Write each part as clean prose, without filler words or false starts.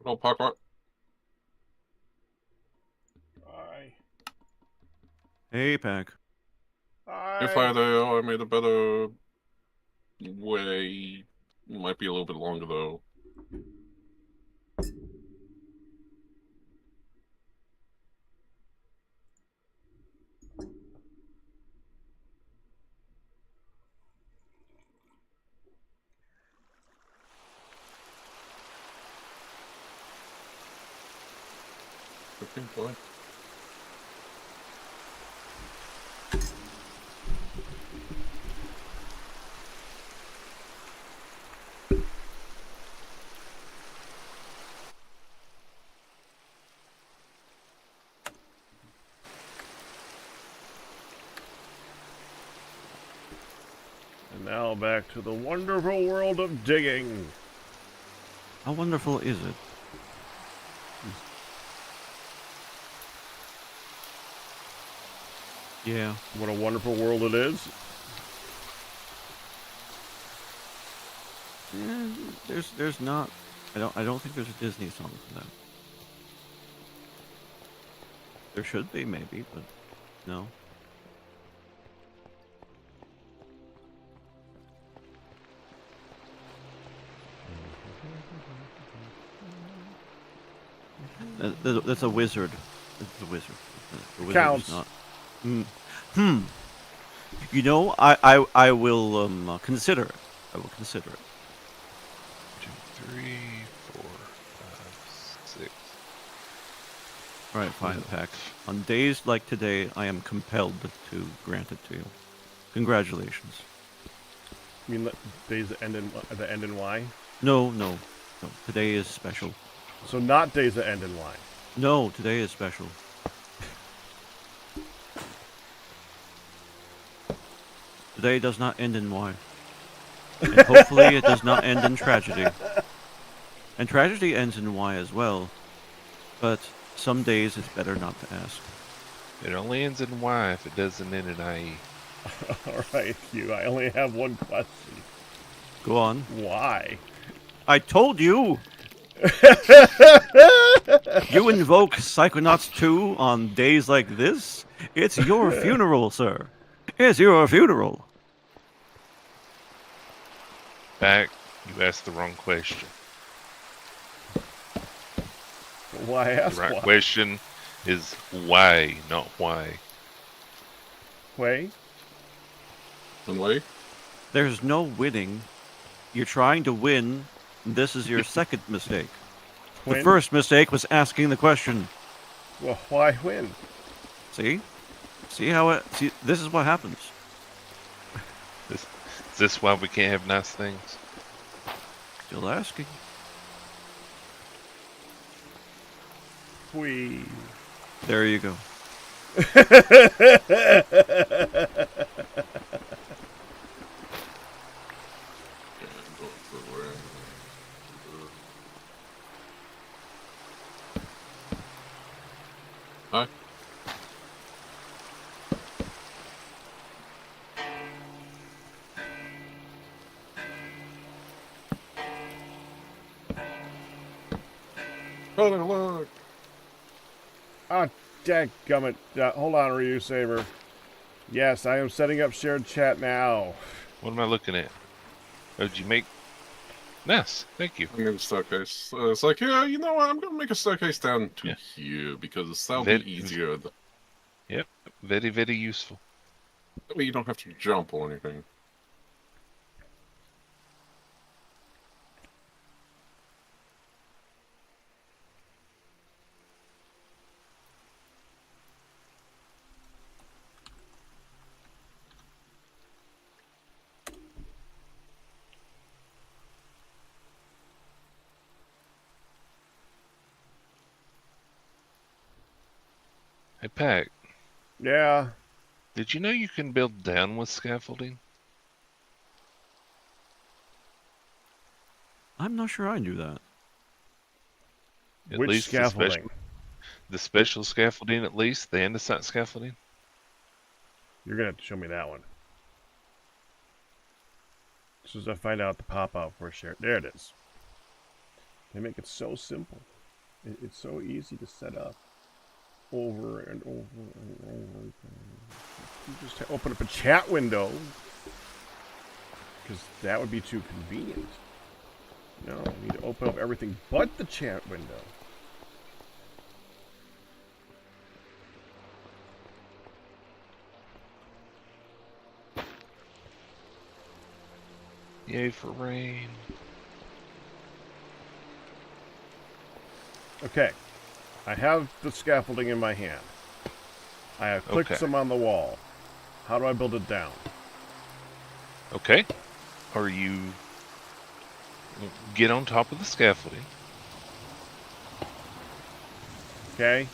No pocket. Hi. Hey, Pack. If I made a better way. Might be a little bit longer though. Okay, boy. And now back to the wonderful world of digging. How wonderful is it? Yeah. What a wonderful world it is. Yeah, there's not. I don't think there's a Disney song for that. There should be, maybe, but no. That's a wizard. That's a wizard. The wizard Counts. is not. You know, I will consider it. I will consider it. 2, 3, 4, 5, 6. All right, fine, Pack. On days like today, I am compelled to grant it to you. Congratulations. You mean days that end in Y? No. Today is special. So not days that end in Y. No, today is special. Today does not end in Y. And hopefully it does not end in tragedy. And tragedy ends in Y as well. But some days it's better not to ask. It only ends in Y if it doesn't end in IE. Alright, Q. I only have one question. Go on. Why? I told you! You invoke Psychonauts 2 on days like this? It's your funeral, sir. It's your funeral. Back, you asked the wrong question. Why ask The right why? question is why, not why. Way? And wait. There's no winning. You're trying to win. This is your second mistake. Win? The first mistake was asking the question. Well, why win? See? See how it... See, this is what happens. Is this why we can't have nice things? Still asking. Please. There you go. Hi. Oh, look. Ah, dadgummit. Hold on, Ryu Saber. Yes, I am setting up shared chat now. What am I looking at? Oh, did you make... Nice, thank you. I made a staircase. It's like, yeah, you know what? I'm gonna make a staircase down to here because that'll be easier. Yep, very, very useful. That way you don't have to jump or anything. Hey, Pack, Yeah. did you know you can build down with scaffolding? I'm not sure I knew that. At Which least scaffolding? The special scaffolding, at least. The andesite scaffolding. You're going to have to show me that one. As soon as I find out the pop-out for share. There it is. They make it so simple. It's so easy to set up over and over and over again. You just open up a chat window, because that would be too convenient. No, I need to open up everything but the chat window. Yay for rain. Okay, I have the scaffolding in my hand. I have clicked Okay. some on the wall. How do I build it down? Okay. Are you... Get on top of the scaffolding. Okay,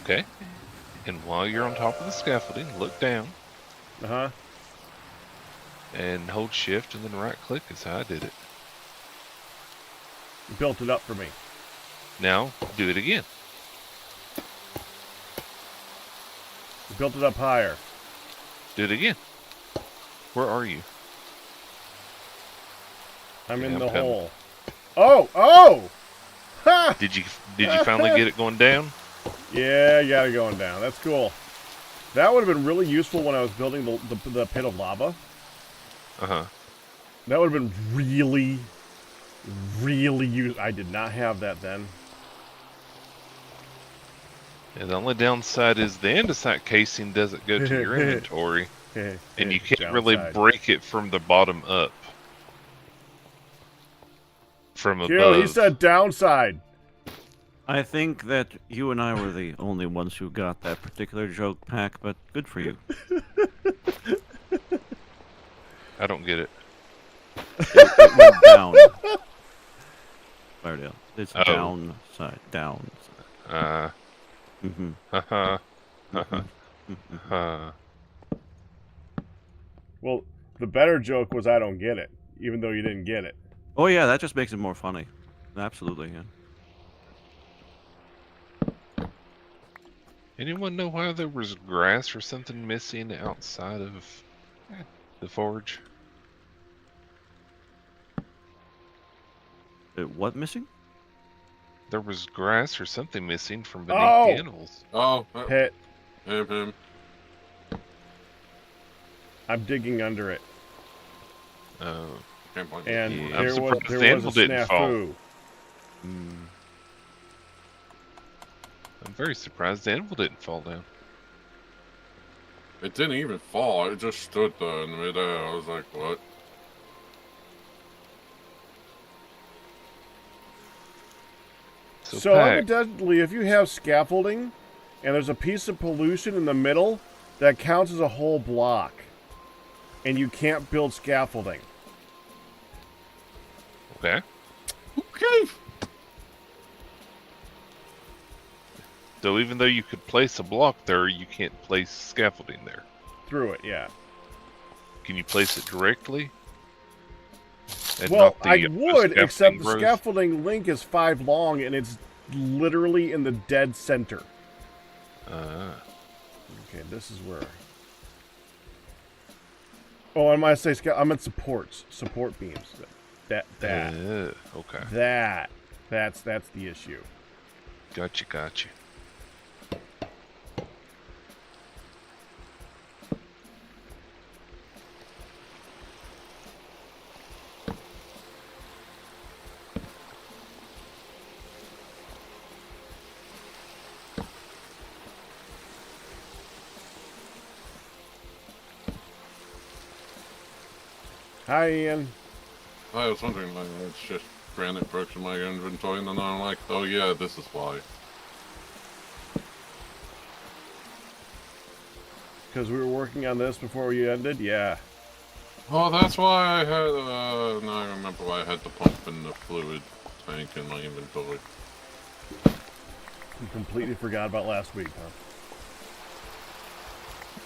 Okay. And while you're on top of the scaffolding, look down uh-huh. and hold shift and then right click is how I did it. You built it up for me. Now, do it again. You built it up higher. Do it again. Where are you? I'm Yeah, in I'm the coming. hole. Oh! Oh! Ha! Did you finally get it going down? Yeah, you got it going down. That's cool. That would have been really useful when I was building the pit of lava. Uh-huh. That would have been really, really useful. I did not have that then. Yeah, the only downside is the andesite casing doesn't go to your inventory, and you can't really Downside. break it from the bottom up. From Q, above. he said downside. I think that you and I were the only ones who got that particular joke, Pack, but good for you. I don't get it. It went down. Fardale. It's Oh. downside. Downside. Mm-hmm. Haha. Well, the better joke was I don't get it, even though you didn't get it. Oh yeah, that just makes it more funny. Absolutely, yeah. Anyone know why there was grass or something missing outside of the forge? What missing? There was grass or something missing from beneath Oh! the animals. Oh, Pit. him. I'm digging under it. Can't blame And you. I'm there surprised the was a animal didn't fall. snafu. I'm very surprised the animal didn't fall down. It didn't even fall. It just stood there in the midair. I was like, what? So Pack, evidently, if you have scaffolding and there's a piece of pollution in the middle, that counts as a whole block. And you can't build scaffolding. okay. Okay. So even though you could place a block there, you can't place scaffolding there. Through it, yeah. Can you place it directly? And Well, not the, I would, scaffolding except the rows? scaffolding link is 5 long and it's literally in the dead center. Okay, this is where. Oh, I might say I'm at supports, support beams. Okay. That's the issue. Gotcha. Hi, Ian. I was wondering, like, it's just granite bricks in my inventory, and then I'm like, oh yeah, this is why. Because we were working on this before we ended? Yeah. Oh, that's why I had, now I remember why I had the pump and the fluid tank in my inventory. You completely forgot about last week, huh?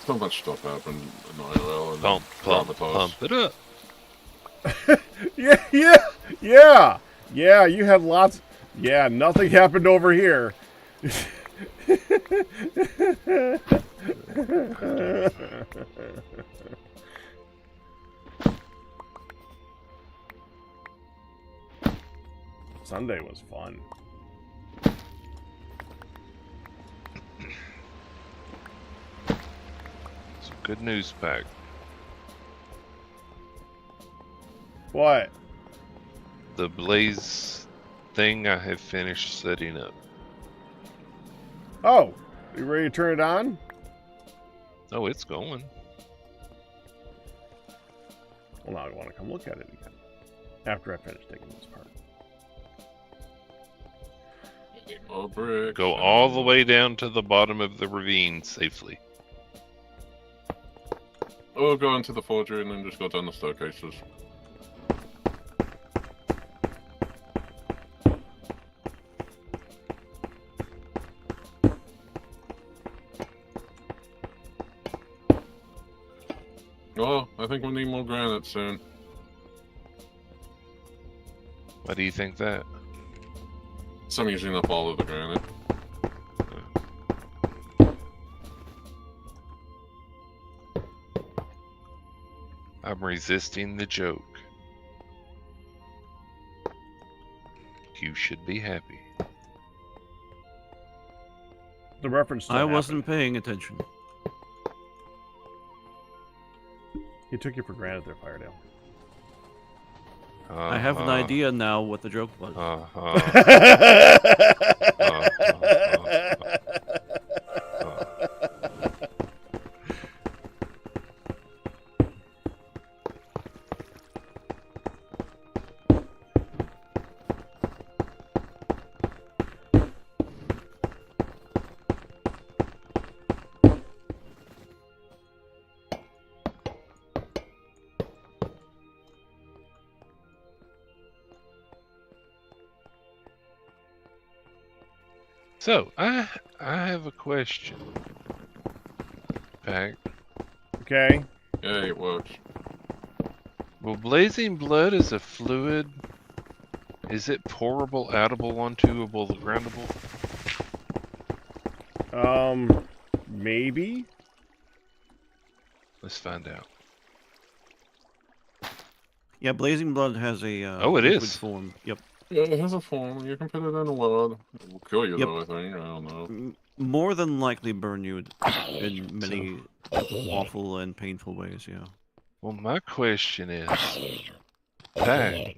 So much stuff happened in IRL and Pump Gravitas. it up. Yeah, you had lots. Yeah, nothing happened over here. Sunday was fun. Some good news, Pack. What? The blaze thing I have finished setting up. Oh, you ready to turn it on? Oh, it's going. Well, now I want to come look at it again. After I finish taking this part. More bricks. Go all the way down to the bottom of the ravine safely. Or go into the forgery and then just go down the staircases. Oh, I think we need more granite soon. Why do you think that? So I'm using up all of the granite. I'm resisting the joke. You should be happy. The reference still I happened. wasn't paying attention. He took you for granted there, Firedale. I have an idea now what the joke was. So, I have a question. Pack. Okay. Yeah, it works. Well, blazing blood is a fluid. Is it pourable, outable, untubable, groundable? Maybe? Let's find out. Yeah, blazing blood has a Oh, it liquid is. form. Yep. Yeah, it has a form. You can put it in a load. It will kill you Yep. though, I think. I don't know. More than likely burn you in many awful and painful ways, yeah. Well, my question is, Pack,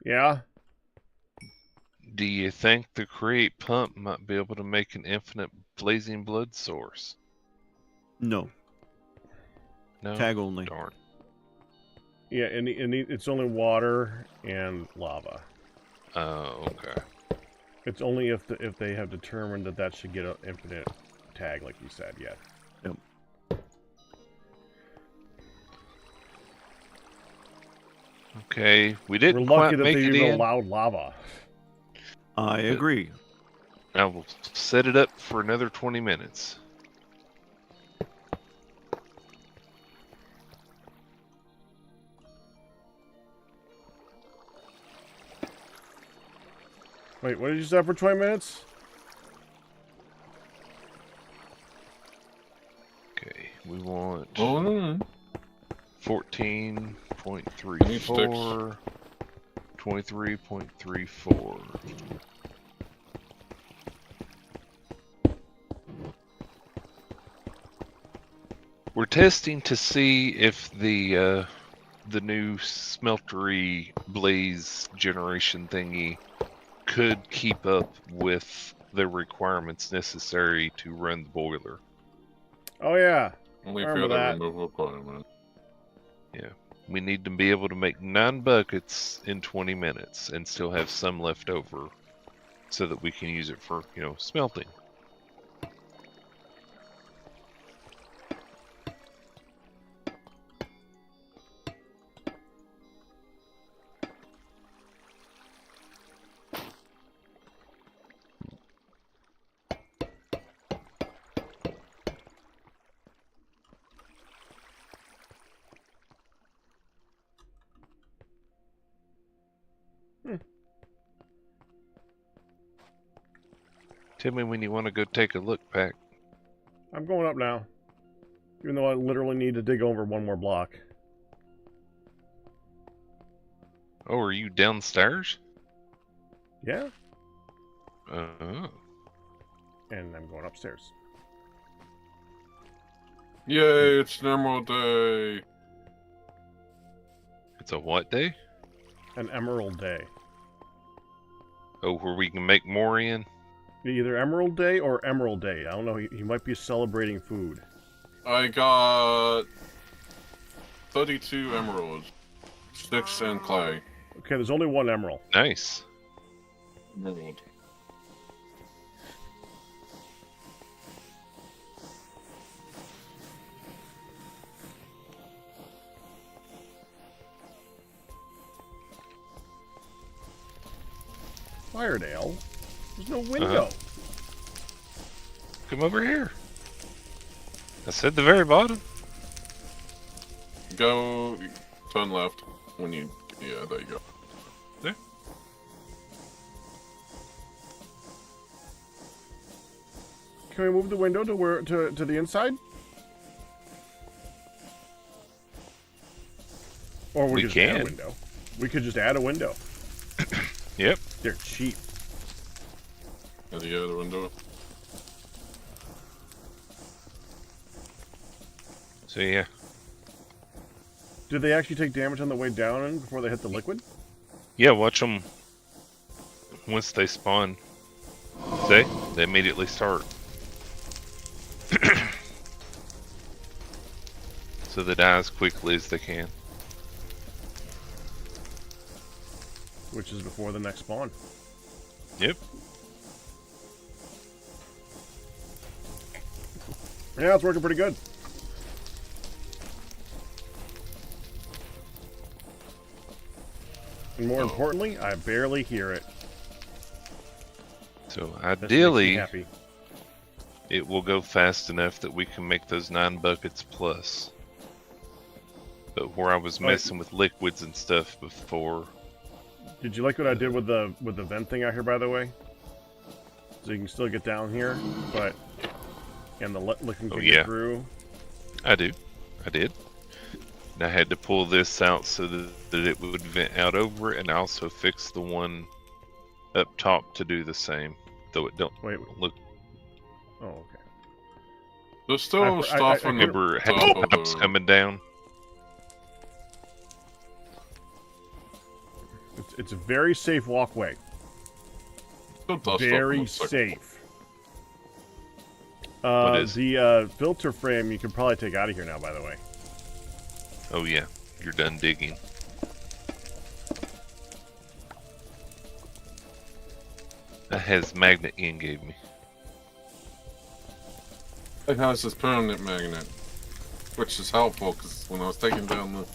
Yeah? do you think the create pump might be able to make an infinite blazing blood source? No. No. Tag only. Darn. Yeah, and it's only water and lava. Oh, okay. It's only if they have determined that should get an infinite tag, like you said, yeah. Yep. Okay, we We're didn't lucky quite that make they it even in. allowed lava. I agree. I will set it up for another 20 minutes. Wait, what did you say for 20 minutes? Okay, we want Oh, no. 14.34, 23.34. We're testing to see if the new smeltery blaze generation thingy could keep up with the requirements necessary to run the boiler. Oh, yeah. Only if Remember you had a that. removal requirement. Yeah, we need to be able to make 9 buckets in 20 minutes and still have some left over so that we can use it for, smelting. Tell me when you want to go take a look, Pack. I'm going up now. Even though I literally need to dig over one more block. Oh, are you downstairs? Yeah. Uh, And I'm going upstairs. Yay, it's an Emerald Day. it's a what day? An Emerald Day. Oh, where we can make more in? Either Emerald Day or Emerald Day. I don't know. He might be celebrating food. I got 32 emeralds, sticks and clay. Okay, there's only one emerald. Nice. Emerald. Firedale? There's no window. Come over here. I said the very bottom. Go turn left when you. Yeah, there you go. There. Can we move the window to where to the inside? Or we We could just add a can. window. We could just add a window. Yep. They're cheap. At the other window. So yeah. Do they actually take damage on the way down before they hit the liquid? Yeah, watch them. Once they spawn, they immediately start. So they die as quickly as they can. Which is before the next spawn. Yep. Yeah, it's working pretty good. And more importantly, I barely hear it. So That makes me ideally, happy. it will go fast enough that we can make those 9 buckets plus. But where I was Right. messing with liquids and stuff before, Did you like what I did with the vent thing out here, by the way? So you can still get down here, but and the liquid can yeah. get through. I did. And I had to pull this out so that it would vent out over it, and I also fixed the one up top to do the same, though it don't Wait. look. Oh, okay. There's still I stuff on the Remember, had top the of pipes the. coming down. It's a very safe walkway. Still dust up on Very the second safe. What is? The filter frame you can probably take out of here now, by the way. Oh yeah, you're done digging. That has magnet Ian gave me. It has this permanent magnet, which is helpful because when I was taking down the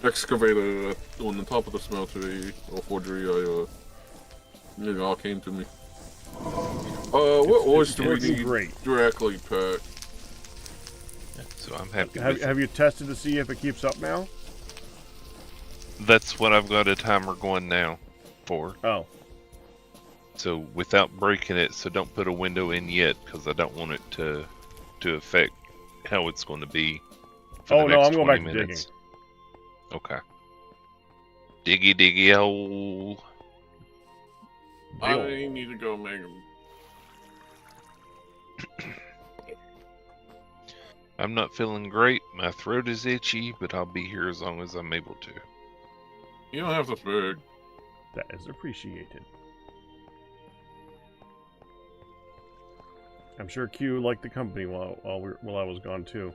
excavator on the top of the smeltery or forgery, it all came to me. What ores do we working need great. directly packed? So I'm happy with it. Have you tested to see if it keeps up now? That's what I've got a timer going now for. Oh, So without breaking it, so don't put a window in yet, because I don't want it to affect how it's going to be for Oh, the no, next I'm going 20 back to minutes. Okay. Diggy diggy hole. I need to go make them. I'm not feeling great. My throat is itchy, but I'll be here as long as I'm able to. You don't have to beg. that is appreciated. I'm sure Q liked the company while I was gone too.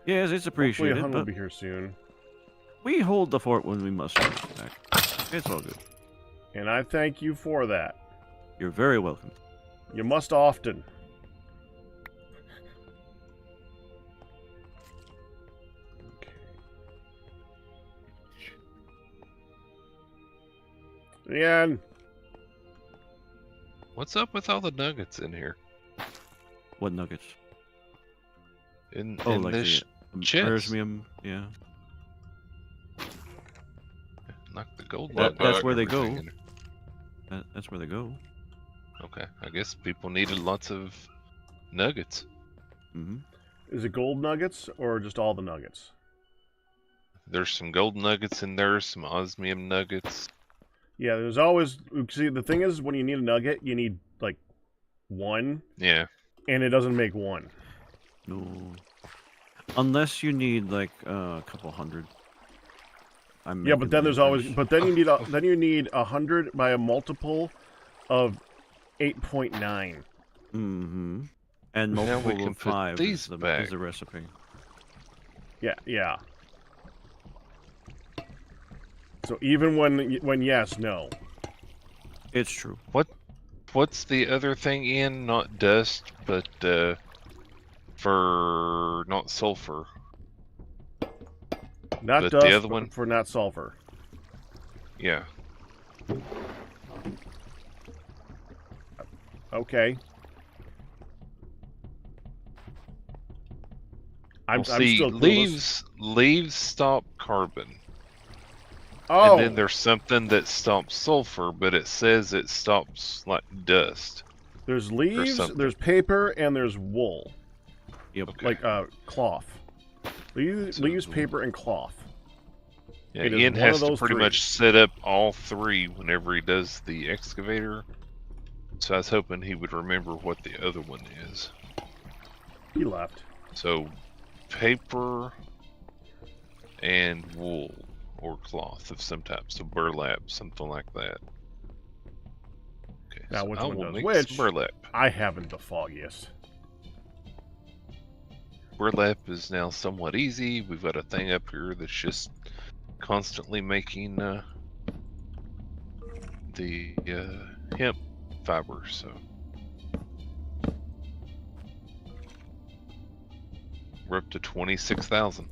Yes, it's Hopefully, appreciated, Hun will but be here soon, we hold the fort when we must. Back. It's all good. and I thank you for that. You're very welcome. You must often. Ian, What's up with all the nuggets in here? What nuggets? In Oh, in like this the chest. Ersmium, yeah. Knock the gold That- nugget that's out where of they go. everything in That's where they go. there. Okay, I guess people needed lots of nuggets. Hmm. is it gold nuggets or just all the nuggets? There's some gold nuggets in there, some osmium nuggets. Yeah, there's always... See, the thing is, when you need a nugget, you need, like, 1, Yeah. and it doesn't make 1. No. Unless you need like a couple hundred. Yeah, but then there's always... But then you need then you need 100 by a multiple of 8.9. Mm-hmm. And Now we multiple can of put 5 these is back. the recipe. Yeah. So even when yes, no. It's true. What's the other thing in? Not dust, but for not sulfur. Not But dust the other one? for not sulfur. Yeah. Okay. I'm See, still clueless. leaves stop carbon. Oh, And then there's something that stops sulfur, but it says it stops like dust. there's leaves, something. there's paper, and there's wool. Yep. Okay. Like cloth. Leaves, paper, and cloth. Yeah, It is Ian one has of to those pretty three. much set up all 3 whenever he does the excavator. So I was hoping he would remember what the other one is. He left. So, paper and wool or cloth of some type. So burlap, something like that. Okay, Now, so which I one will does make which? some burlap. I haven't the foggiest. Burlap is now somewhat easy. We've got a thing up here that's just constantly making the hemp fiber. So we're up to 26,000.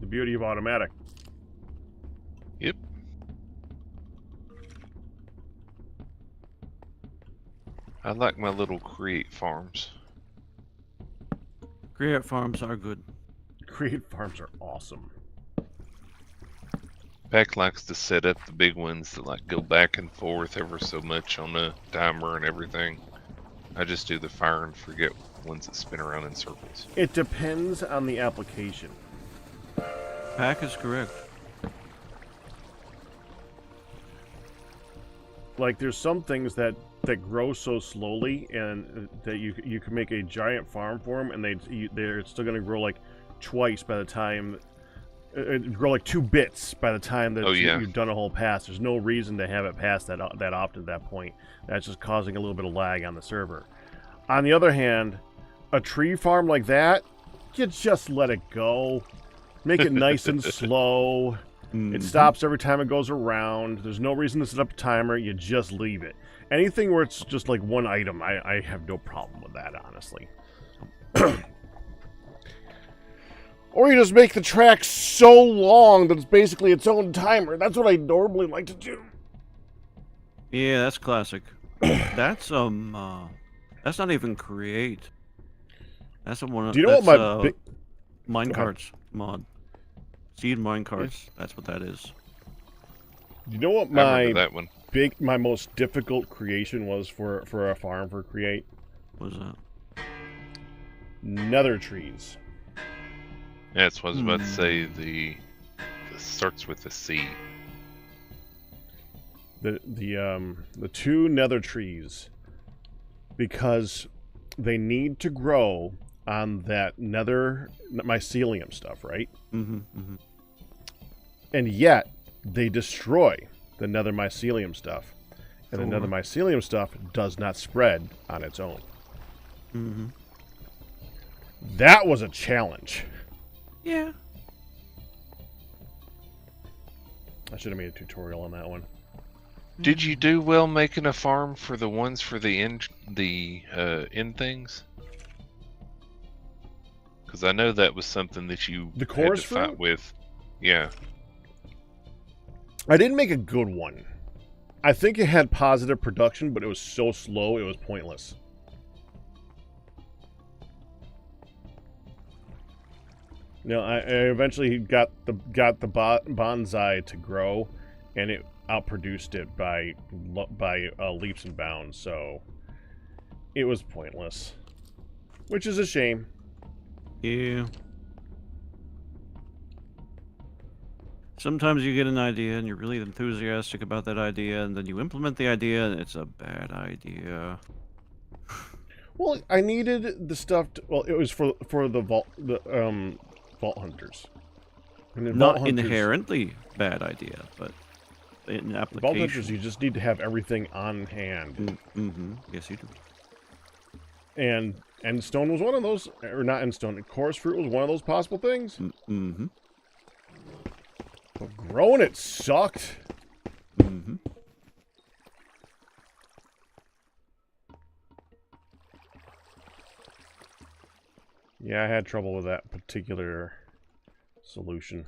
The beauty of automatic. Yep. I like my little create farms. Create farms are good. Create farms are awesome. Pack likes to set up the big ones that like go back and forth ever so much on the timer and everything. I just do the fire and forget ones that spin around in circles. It depends on the application. Pack is correct. Like, there's some things that grow so slowly, and that you can make a giant farm for them, and they're still going to grow like twice by the time. Grow like 2 bits by the time that you've done a whole pass. There's no reason to have it pass that often at that point. That's just causing a little bit of lag on the server. On the other hand, a tree farm like that, you just let it go. Make it nice and slow. It stops every time it goes around. There's no reason to set up a timer. You just leave it. Anything where it's just like one item, I have no problem with that, honestly. Or you just make the track so long that it's basically its own timer. That's what I normally like to do. Yeah, that's classic. That's not even create. That's one of Do you know what my minecarts mod. Seed minecarts. That's what that is. Do you know what I remember that one. my most difficult creation was for a farm for create? What was that? Nether trees. Yeah, that's what I was about to say. The starts with a C. The 2 nether trees, because they need to grow on that nether mycelium stuff, right? Mm-hmm. And yet they destroy the nether mycelium stuff, and the nether mycelium stuff does not spread on its own. Mm-hmm. That was a challenge. Yeah. I should have made a tutorial on that one. Did you do well making a farm for the ones for the end things? Because I know that was something that you The had chorus to fight fruit? with. Yeah. I didn't make a good one. I think it had positive production, but it was so slow it was pointless. No, I eventually got the bonsai to grow, and it outproduced it by leaps and bounds. So it was pointless, which is a shame. Yeah. Sometimes you get an idea and you're really enthusiastic about that idea, and then you implement the idea and it's a bad idea. Well, I needed the stuff. Well, it was for the vault hunters. And in Not vault hunters, inherently bad idea, but in vault application. hunters, you just need to have everything on hand. Yes, you do. And endstone was one of those, or not endstone. Chorus fruit was one of those possible things. But growing it sucked. Yeah, I had trouble with that particular solution.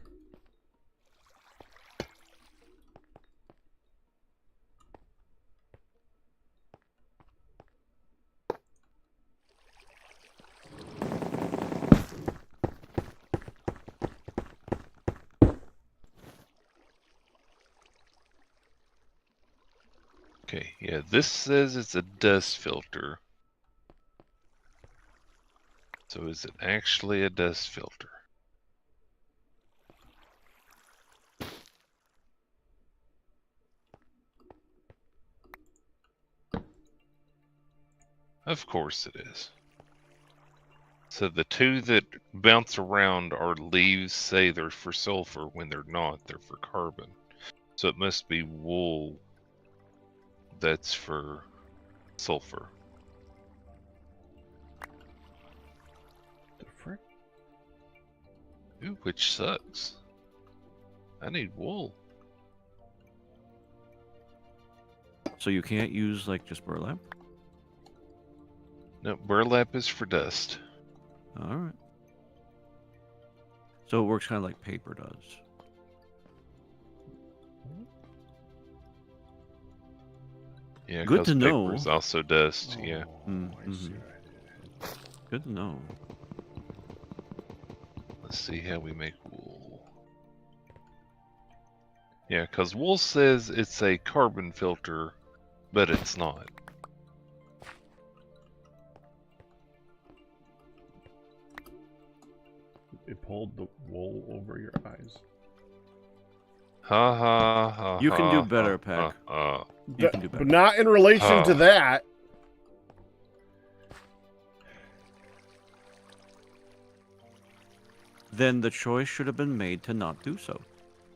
Okay, yeah, this says it's a dust filter. So is it actually a dust filter? Of course it is. So the two that bounce around are leaves say they're for sulfur when they're not, they're for carbon. So it must be wool that's for sulfur. The frick? Ooh, which sucks. I need wool. So you can't use like just burlap? No, burlap is for dust. Alright. So it works kind of like paper does. Yeah, Good to know. paper is also dust. Yeah. I see what I did. Good to know. Let's see how we make wool. Yeah, because wool says it's a carbon filter, but it's not. It pulled the wool over your eyes. Ha ha ha. You can do better, ha, Pack. ha. You can do better. But not in relation to that. Then the choice should have been made to not do so.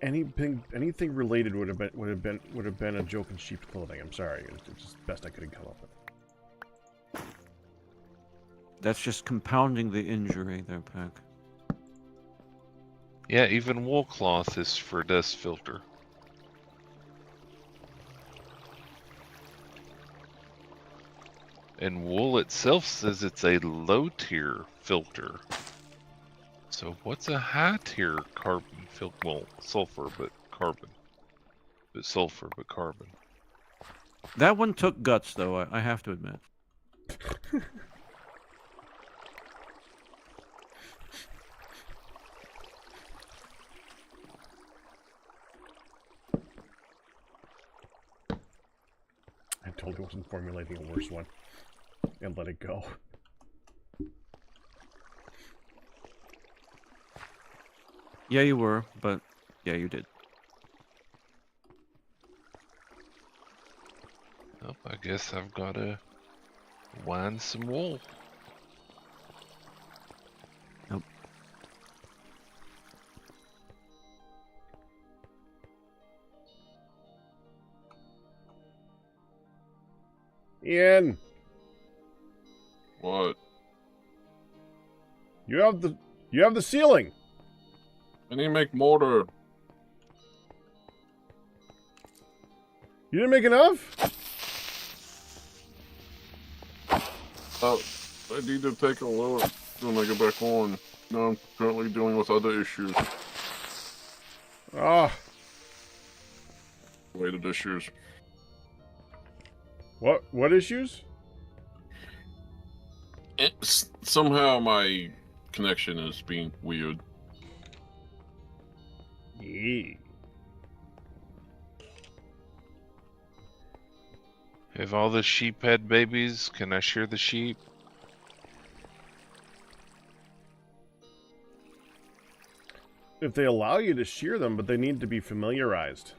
Anything related would have been a joke in sheep's clothing. I'm sorry, it's just the best I could come up with. That's just compounding the injury there, Pack. Yeah, even wool cloth is for dust filter. And wool itself says it's a low tier filter. So what's a high tier carbon filter? Well, sulfur, but carbon. But sulfur, but carbon. That one took guts, though, I have to admit. I totally wasn't formulating a worse one. And let it go. Yeah, you were, but yeah, you did. Oh, I guess I've got to wind some wool. Nope. Ian, What? you have the ceiling. I need to make mortar. You didn't make enough? I need to take a look when I get back on. Now I'm currently dealing with other issues. Ah, Related issues. what issues? Somehow my connection is being weird. Yeah. Have all the sheep had babies? Can I share the sheep? if they allow you to shear them, but they need to be familiarized.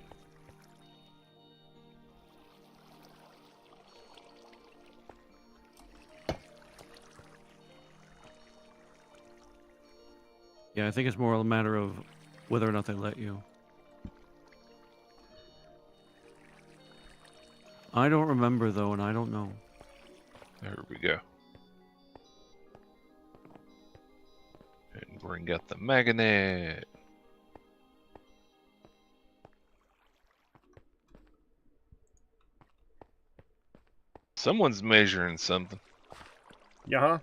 Yeah, I think it's more a matter of whether or not they let you. I don't remember though, and I don't know. There we go. And bring out the magnet. Someone's measuring something. Yeah.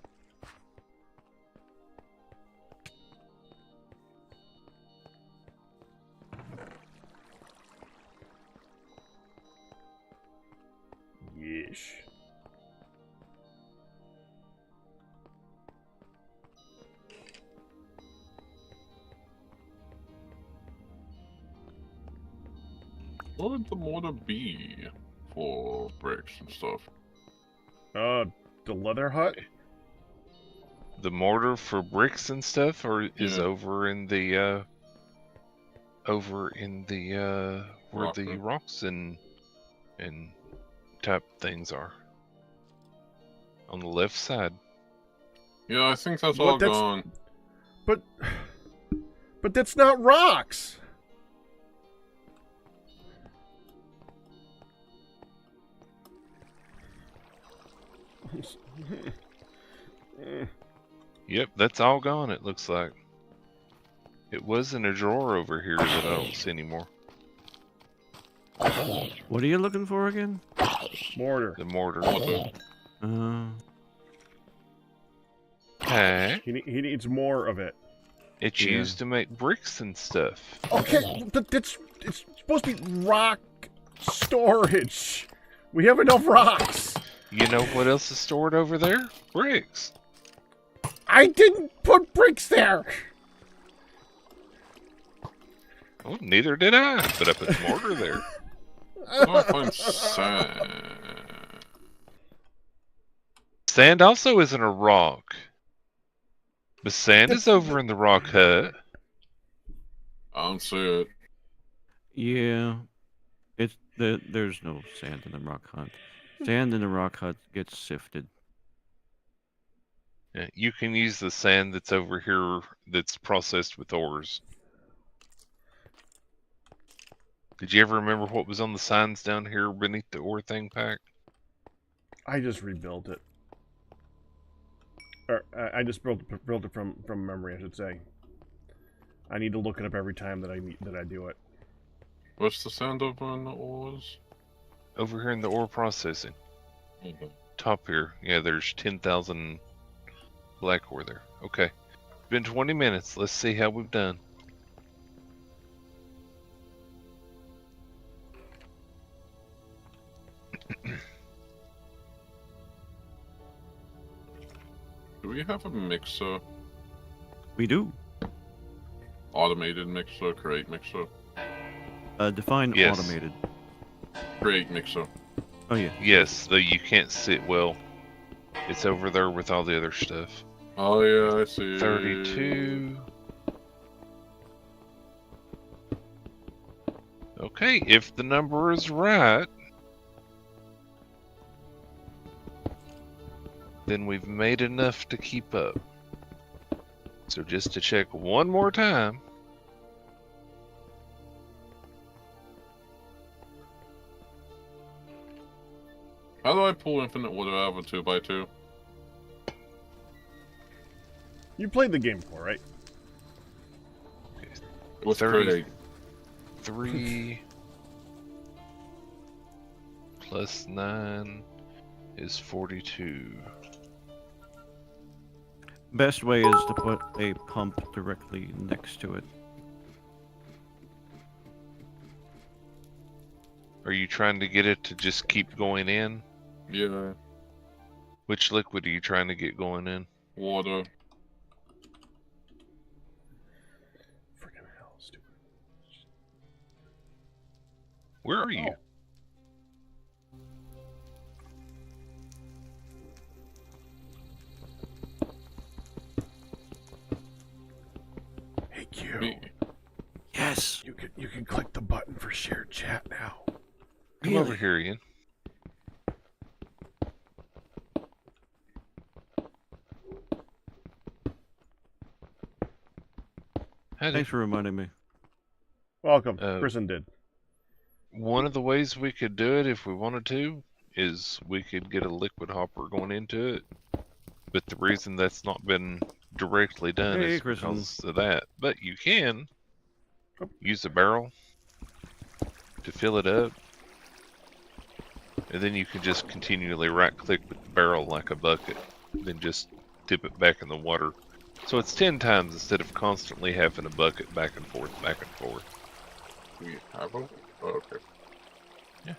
Yeesh. What would the mortar be for bricks and stuff? The leather hut? The mortar for bricks and stuff, or is Yeah. over in the where Rock the room. rocks and type things are. On the left side. Yeah, I think that's What, all that's- gone. But that's not rocks! Yep, that's all gone, it looks like. It was in a drawer over here that I don't see anymore. What are you looking for again? Mortar. The mortar. Mortar. Okay. He needs more of it. It's Yeah. used to make bricks and stuff. Okay, but it's supposed to be rock storage. We have enough rocks. You know what else is stored over there? Bricks. I didn't put bricks there. Oh, neither did I, but I put the mortar there. I find sand. Sand also isn't a rock. But sand is over in the rock hut. I don't see it. Yeah, there's no sand in the rock hut. Sand in the rock hut gets sifted. Yeah, you can use the sand that's over here that's processed with ores. Did you ever remember what was on the signs down here beneath the ore thing pack? I just rebuilt it. Or I just built it from memory, I should say. I need to look it up every time that I do it. What's the sand over in the ores? Over here in the ore processing. Top here. Yeah, there's 10,000 black ore there. Okay. It's been 20 minutes. Let's see how we've done. Do we have a mixer? We do. Automated mixer, crate mixer. Define Yes. automated. Crate mixer. Oh yeah. Yes, though you can't see it well. It's over there with all the other stuff. Oh yeah, I see. 32. Okay, if the number is right, then we've made enough to keep up. So just to check one more time. How do I pull infinite water out of a 2x2? You played the game before, right? What's 30. crate? 3 plus 9 is 42. Best way is to put a pump directly next to it. Are you trying to get it to just keep going in? Yeah, Which liquid are you trying to get going in? water. Freaking hell, stupid. Where are you? Hey, Q. Me. You can click the button for shared chat now. Come over here, Ian. Thanks for reminding me. Welcome. Prison did. One of the ways we could do it if we wanted to is we could get a liquid hopper going into it. But the reason that's not been directly done is because of that. But you can use a barrel to fill it up. And then you can just continually right-click with the barrel like a bucket. Then just dip it back in the water. So it's 10 times instead of constantly having a bucket back and forth, back and forth. We have them? Oh, okay. Yeah.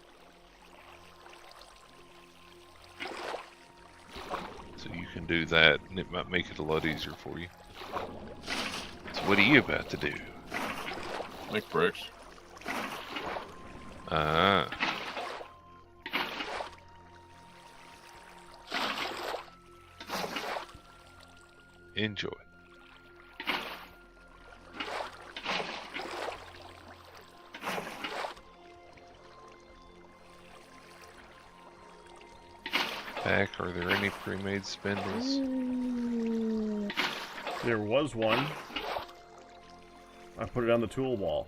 So you can do that, and it might make it a lot easier for you. So what are you about to do? Make bricks. Ah. Enjoy. Back, are there any pre-made spindles? There was one. I put it on the tool wall.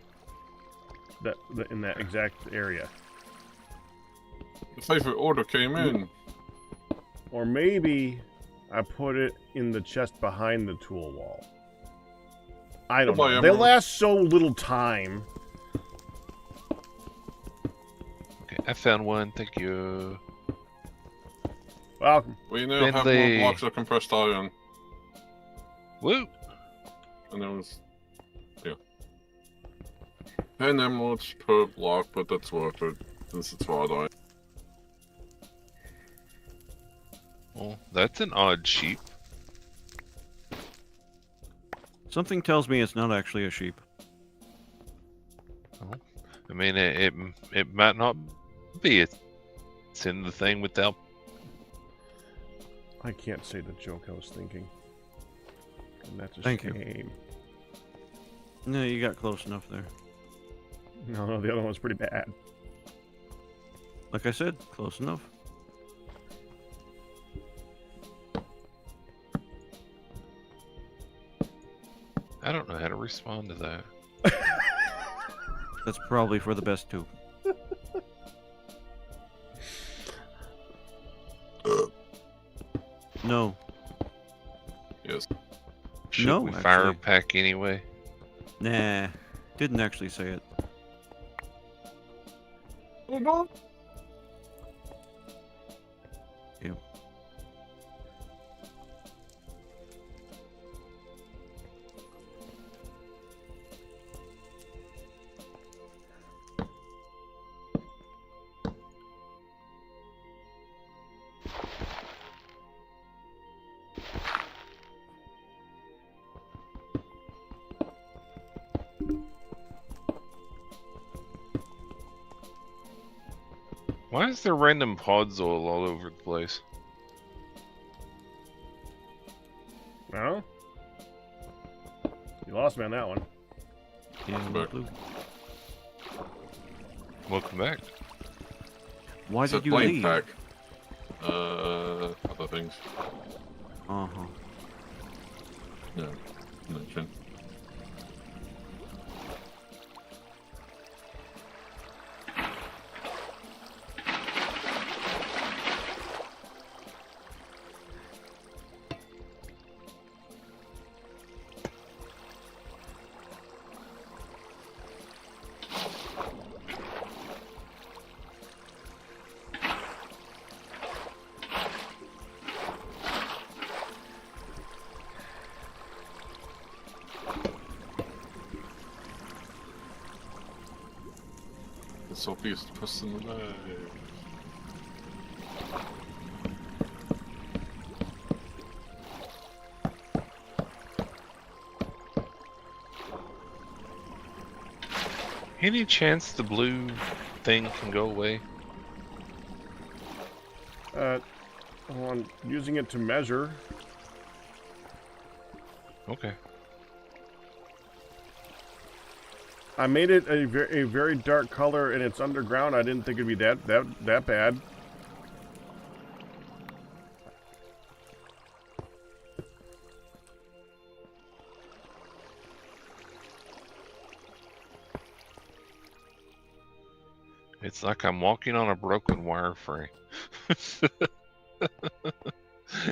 In that exact area. The favorite order came in. Or maybe I put it in the chest behind the tool wall. I don't know. They last so little time. Okay, I found one. Thank you. Welcome. We now have more blocks of compressed iron. Woo! And there was... yeah. 10 emeralds per block, but that's worth it, since it's hard iron. Well, that's an odd sheep. Something tells me it's not actually a sheep. Oh, I mean, it might not be. It's in the thing without... I can't say the joke I was thinking. And that's a Thank shame. You. No, you got close enough there. No, the other one was pretty bad. Like I said, close enough. I don't know how to respond to that. That's probably for the best too. No. Yes. Should No, we fire a pack anyway? Nah. Didn't actually say it. Oh no! Yep. Why is there random podzol all over the place? No? You lost me on that one. Yeah, no clue. Welcome back. Why It's did a you flint leave? pack. Other things. Uh-huh. Yeah, mention. The saltiest person alive. Any chance the blue thing can go away? I'm using it to measure. Okay. I made it a very dark color, and it's underground. I didn't think it'd be that bad. It's like I'm walking on a broken wireframe.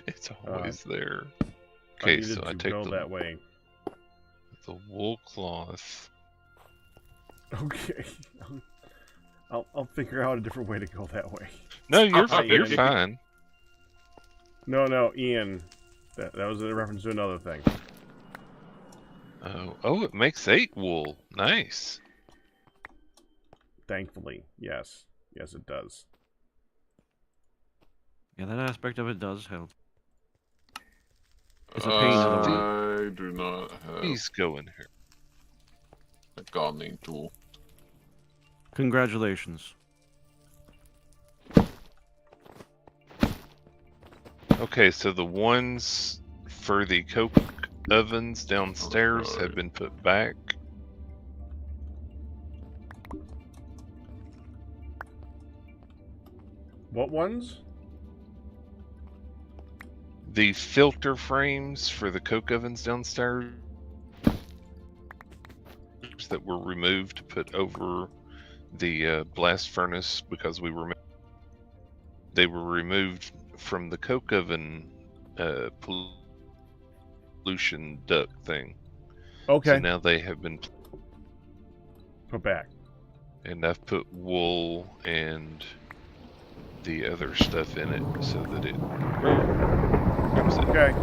It's always there. Okay, so I take that way. the wool cloth. Okay. I'll figure out a different way to go that way. No, you're fine. No, Ian. That was a reference to another thing. Oh, it makes 8 wool. Nice. Thankfully, yes. Yes, it does. Yeah, that aspect of it does help. It's a pain in the way. I do not have Please go in here. a gardening tool. Congratulations. Okay, so the ones for the coke ovens downstairs have been put back. What ones? The filter frames for the coke ovens downstairs that were removed to put over the blast furnace because they were removed from the coke oven pollution duct thing. Okay. So now they have been Put back. and I've put wool and the other stuff in it so that it grabs it. Okay.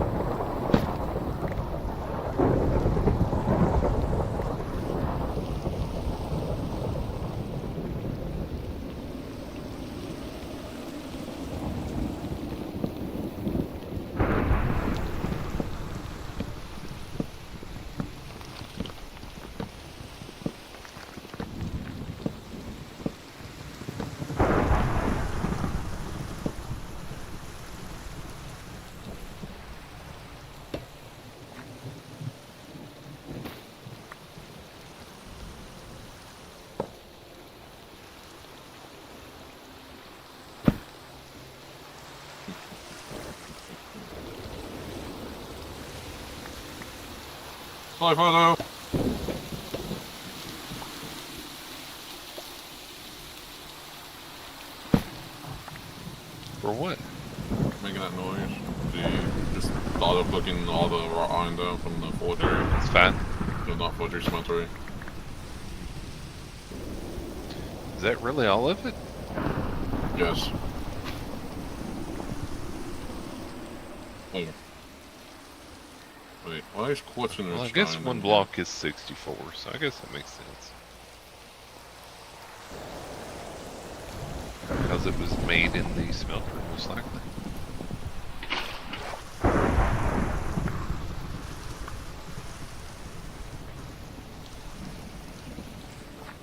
Bye, photo. For what? Making that noise. Just thought of looking all the raw iron down from the forgery. It's fine. No, not forgery, smeltery. Is that really all of it? Yes. Oh. Wait, why is quartz in there? Well, I guess one block is 64, so I guess that makes sense. Because it was made in the smelter, most likely.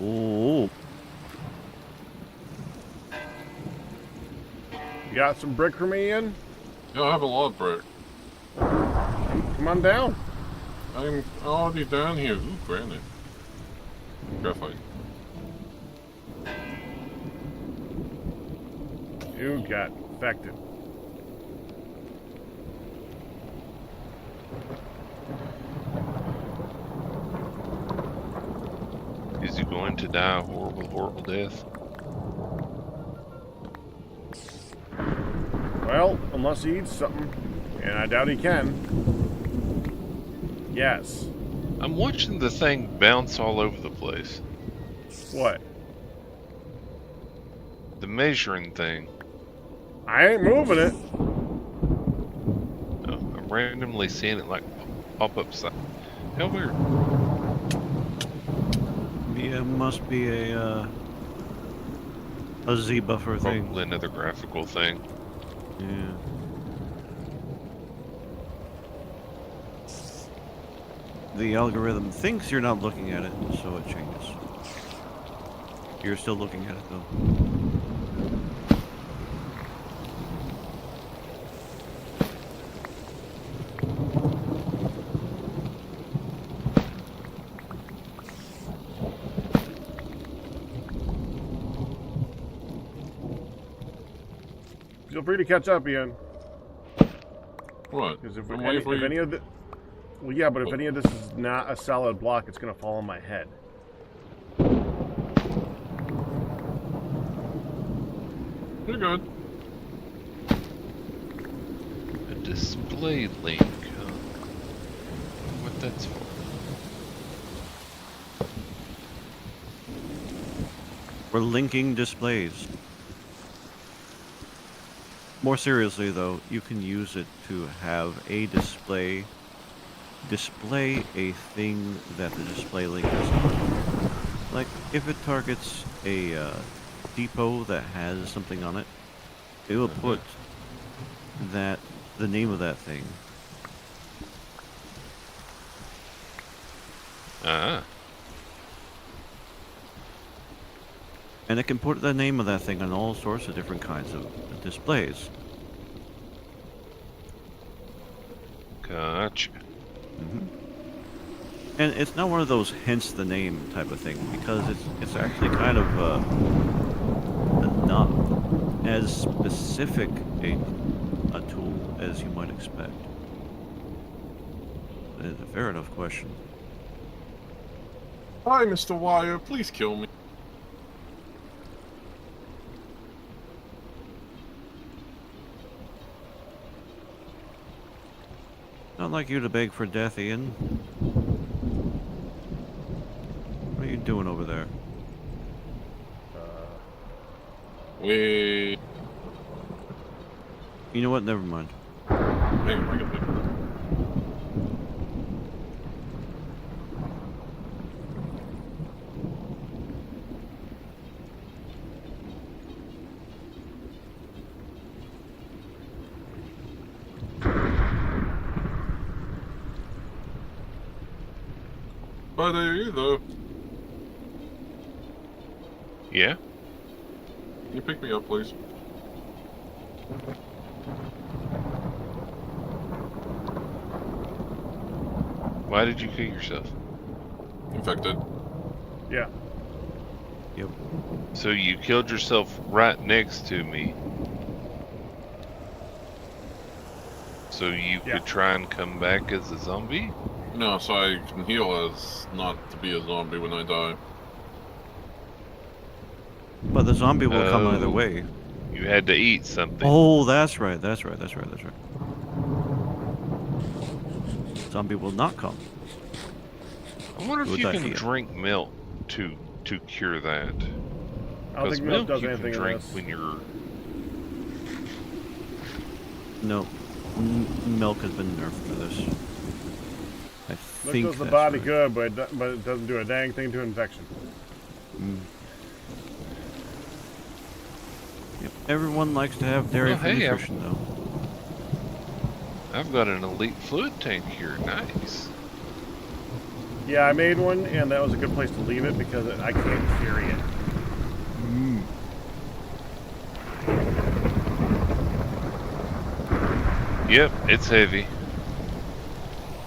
Ooh. You got some brick for me, Ian? Yeah, I have a lot of brick. Come on down. I'm already down here. Ooh, granite. Graphite. You got infected. Is he going to die a horrible, horrible death? Well, unless he eats something. And I doubt he can. Yes. I'm watching the thing bounce all over the place. What? The measuring thing. I ain't moving it. Oh, I'm randomly seeing it like pop up side. How weird. Yeah, must be a Z buffer thing. Probably another graphical thing. Yeah. The algorithm thinks you're not looking at it, so it changes. You're still looking at it though. Feel free to catch up, Ian. What? Because if I'm waiting for you. any of the... Well, yeah, but if any of this is not a solid block, it's going to fall on my head. You're good. A display link. Huh? What that's for? We're linking displays. More seriously, though, you can use it to have a display a thing that the display link is on. Like, if it targets a depot that has something on it, it will put the name of that thing. Ah. And it can put the name of that thing on all sorts of different kinds of displays. Gotcha. And it's not one of those hence the name type of thing, because it's actually kind of not as specific a tool as you might expect. But it's a fair enough question. Hi, Mr. Wire. Please kill me. Not like you to beg for death, Ian. What are you doing over there? Wait. You know what? Never mind. Hang on, I can pick it up. Hi there, you though. Yeah? Can you pick me up, please? Why did you kill yourself? Infected. Yeah. Yep. So you killed yourself right next to me. So you Yeah. could try and come back as a zombie? No, so I can heal as not to be a zombie when I die. But the zombie will come either Oh. way. You had to eat something. Oh, that's right. Zombie will not come. I wonder if Good you can idea. drink milk to cure that. I don't Because think milk does you anything can in drink this. when you're... No. Milk has been nerfed for this. I Milk think does the that's body right. good, but it doesn't do a dang thing to infection. Yep. Everyone likes to have dairy Well, for hey, nutrition, though. I've got an elite fluid tank here. Nice. Yeah, I made one, and that was a good place to leave it because I can't carry it. Yep, it's heavy.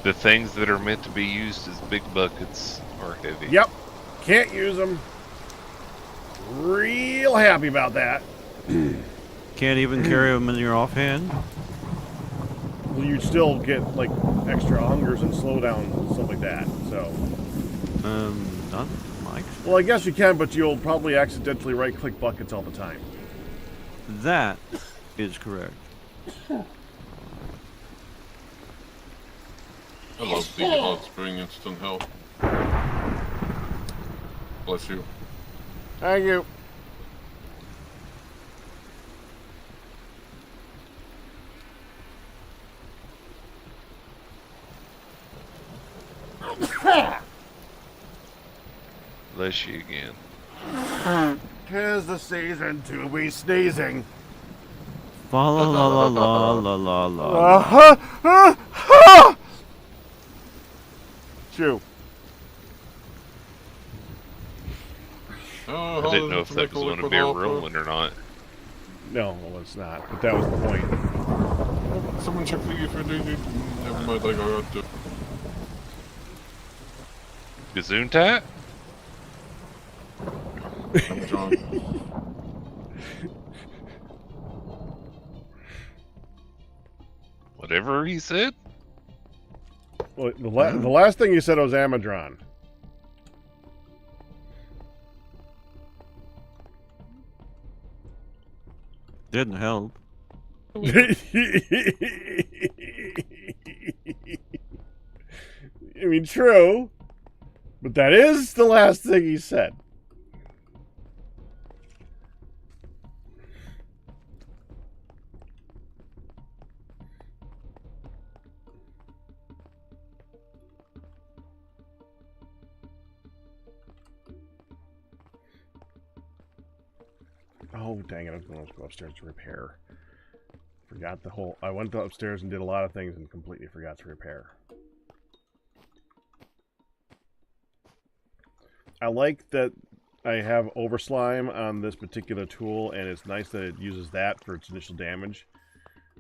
The things that are meant to be used as big buckets are heavy. Yep, can't use them. Real happy about that. Can't even carry them in your offhand. Well, you'd still get like extra hungers and slowdown and stuff like that. So, Not my. well, I guess you can, but you'll probably accidentally right-click buckets all the time. That is correct. I love the hot spring instant health. Bless you. Thank you. Bless you again. 'Tis the season to be sneezing. Fa la la la la la la la. Chew. Oh, I didn't know if that was going to be a real one or not. No, well, it's not. But that was the point. Someone check for you for DD. Never mind, I got to. Gesundheit? I'm drunk. Whatever he said. Well, the last thing you said was Amadron. Didn't help. I mean, true, but that is the last thing he said. Oh, dang it, I was going to go upstairs to repair. Forgot the whole... I went upstairs and did a lot of things and completely forgot to repair. I like that I have overslime on this particular tool, and it's nice that it uses that for its initial damage.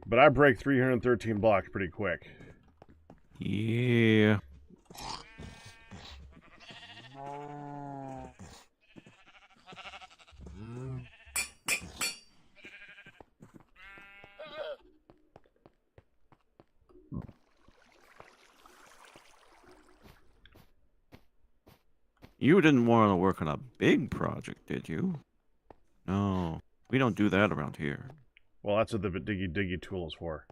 But I break 313 blocks pretty quick. Yeah. You didn't want to work on a big project, did you? No, we don't do that around here. Well, that's what the diggy tool is for.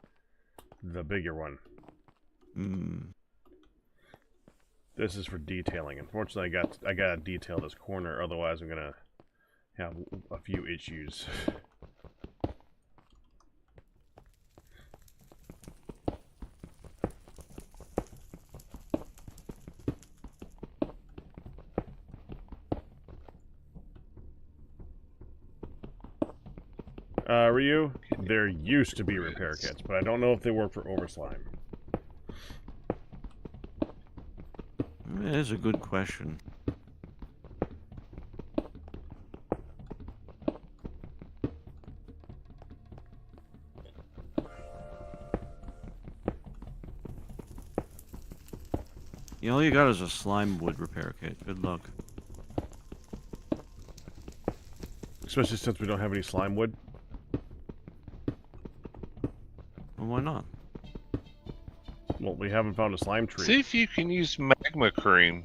The bigger one. Hmm. This is for detailing. Unfortunately, I gotta detail this corner, otherwise I'm gonna have a few issues. Ryu, there used to be repair kits, but I don't know if they work for overslime. That is a good question. All you got is a slime wood repair kit. Good luck. Especially since we don't have any slime wood. Well, why not? Well, we haven't found a slime tree. See if you can use magma cream.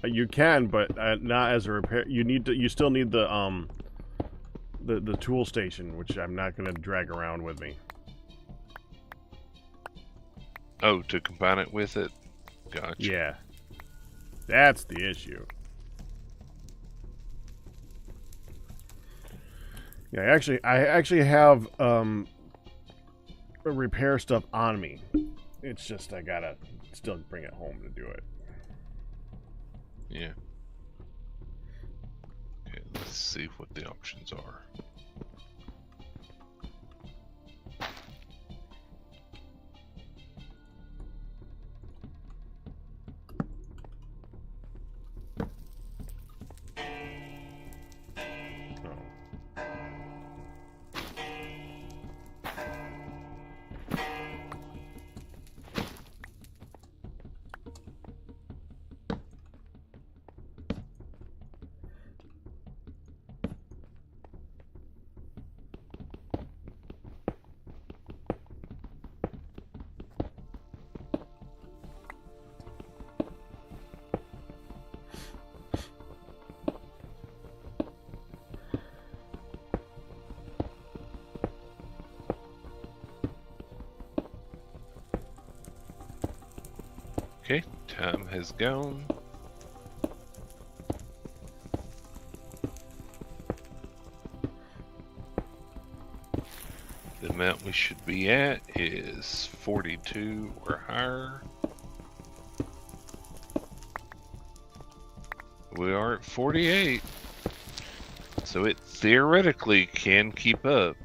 You can, but not as a repair. You still need the tool station, which I'm not going to drag around with me. Oh, to combine it with it? Gotcha. Yeah. That's the issue. Yeah, I actually have repair stuff on me. It's just I gotta still bring it home to do it. Yeah. Okay, let's see what the options are. Okay, time has gone. The amount we should be at is 42 or higher. We are at 48. So it theoretically can keep up.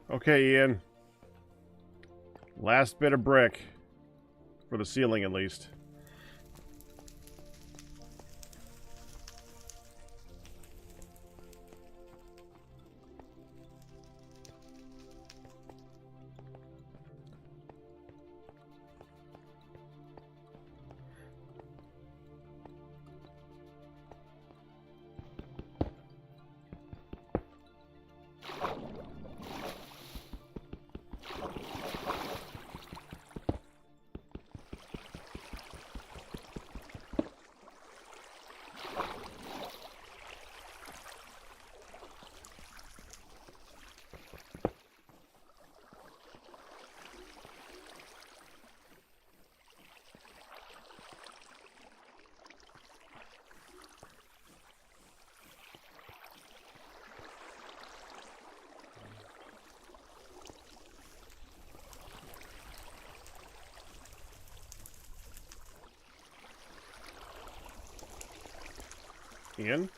Okay, Ian. Last bit of brick. For the ceiling, at least. Ian?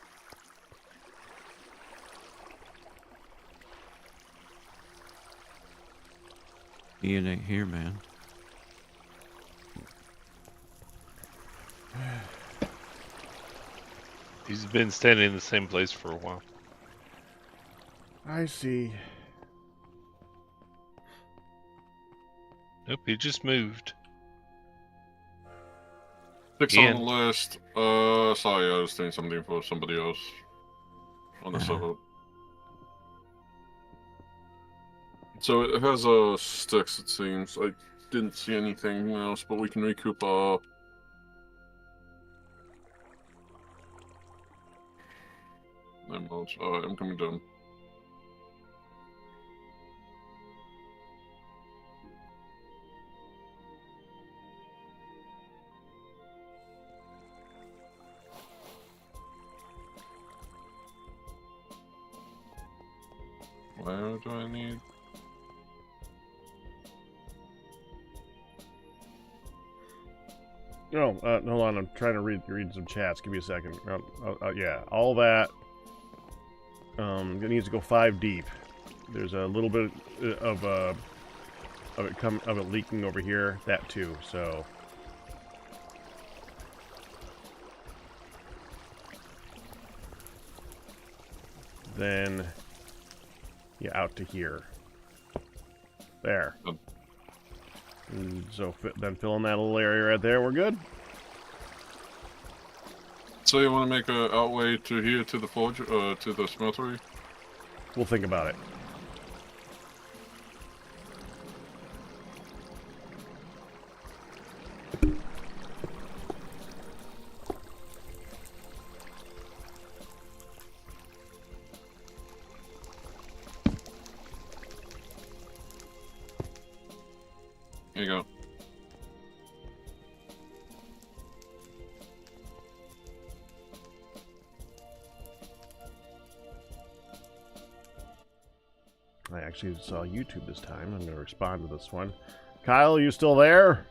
Ian ain't here, man. He's been standing in the same place for a while. I see. Nope, he just moved. 6 Ian. on the list. Sorry, I was doing something for somebody else on the server. So it has sticks, it seems. I didn't see anything else, but we can recoup emeralds. Alright, I'm coming down. Where do I need? Oh, hold on. I'm trying to read some chats. Give me a second. Yeah, all that. It needs to go 5 deep. There's a little bit of it leaking over here. That too. So. Then, yeah, out to here. There. And so then fill in that little area right there. We're good. So you want to make a outway to here to the forge, to the smeltery? We'll think about it. Here you go. I actually saw YouTube this time. I'm going to respond to this one. Kyle, you still there?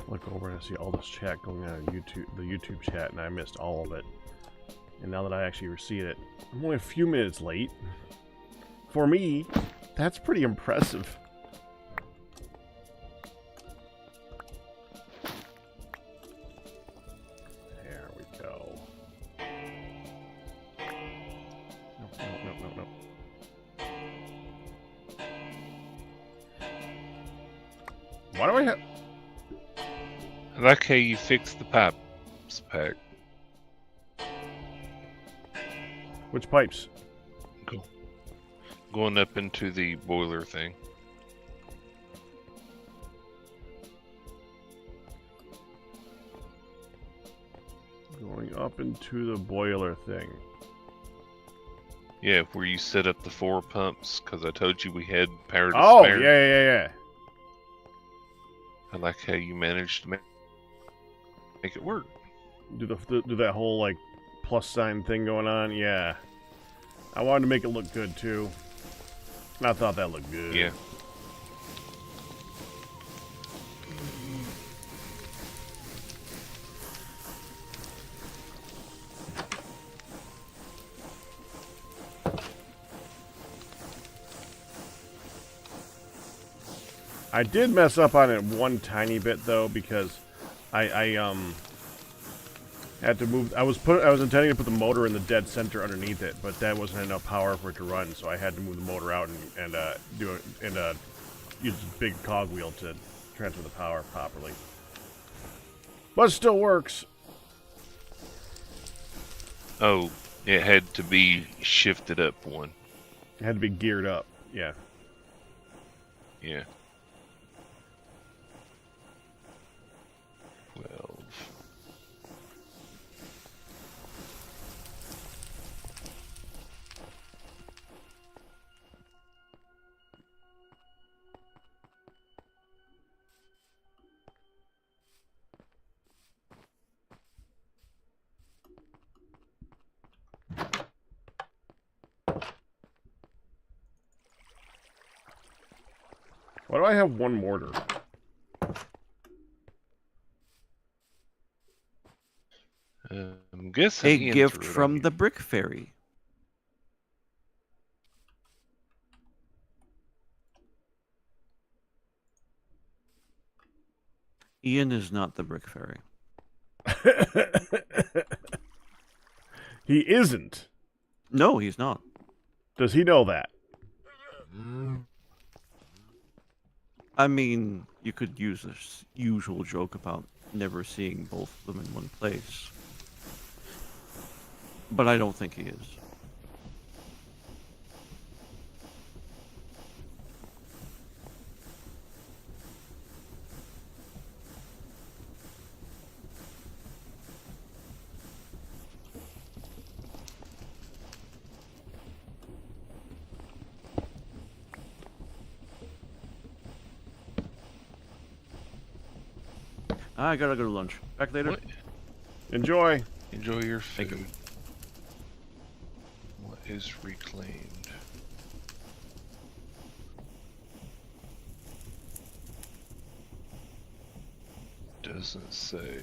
Look over and I see all this chat going on YouTube, the YouTube chat, and I missed all of it. And now that I actually see it, I'm only a few minutes late. For me, that's pretty impressive. There we go. No. Why do I have... I like how you fixed the pipes pack. Which pipes? Going up into the boiler thing. Going up into the boiler thing. Yeah, where you set up the 4 pumps, because I told you we had power to Oh, spare. yeah. I like how you managed to make it work. Do that whole like plus sign thing going on. Yeah, I wanted to make it look good too. And I thought that looked good. Yeah. I did mess up on it one tiny bit though, because I had to move. I was intending to put the motor in the dead center underneath it, but that wasn't enough power for it to run, so I had to move the motor out and use a big cogwheel to transfer the power properly. But it still works. Oh, it had to be shifted up one. It had to be geared up. Yeah. Yeah. 12. Why do I have one mortar? I'm guessing A Ian gift threw it on from you. the Brick Fairy. Ian is not the Brick Fairy. He isn't. No, he's not. Does he know that? I mean, you could use this usual joke about never seeing both of them in one place. But I don't think he is. I gotta go to lunch. Back later. What? Enjoy. Enjoy your Thank food. you. What is reclaimed? Doesn't say.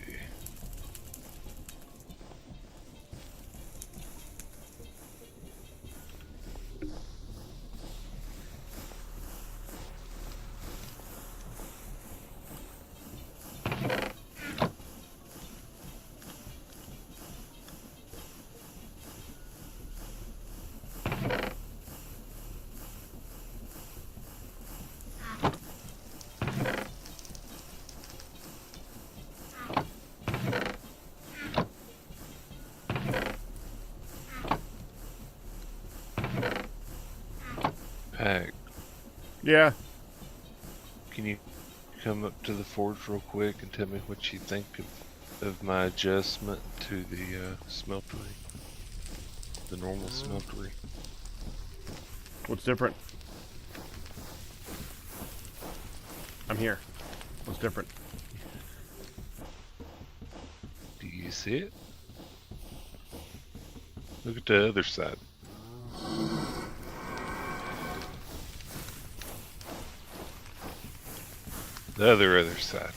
Pack, Yeah. can you come up to the forge real quick and tell me what you think of my adjustment to the smeltery? The normal smeltery. What's different? I'm here. What's different? Do you see it? Look at the other side. The other side.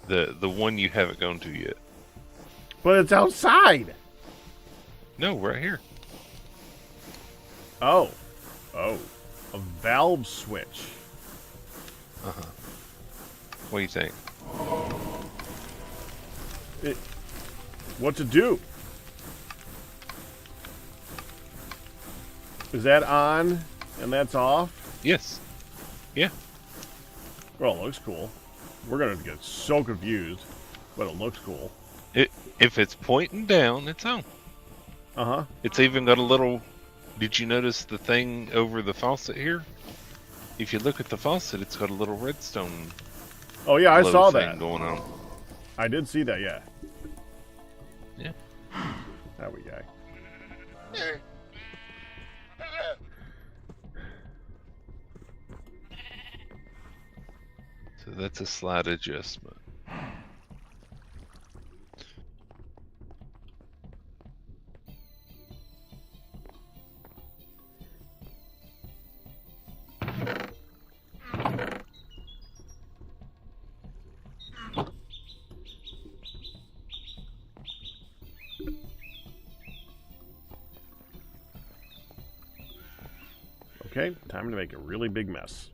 The one you haven't gone to yet. But it's outside. No, right here. Oh. Oh. A valve switch. Uh-huh. What do you think? What to do? Is that on and that's off? Yes. Yeah. Well, it looks cool. We're gonna get so confused, but it looks cool. If it's pointing down, it's on. Uh-huh. It's even got a little... Did you notice the thing over the faucet here? If you look at the faucet, it's got a little redstone Oh yeah, I low saw thing that. going on. I did see that. Yeah. Yeah. There we go. So that's a slight adjustment. Okay, time to make a really big mess.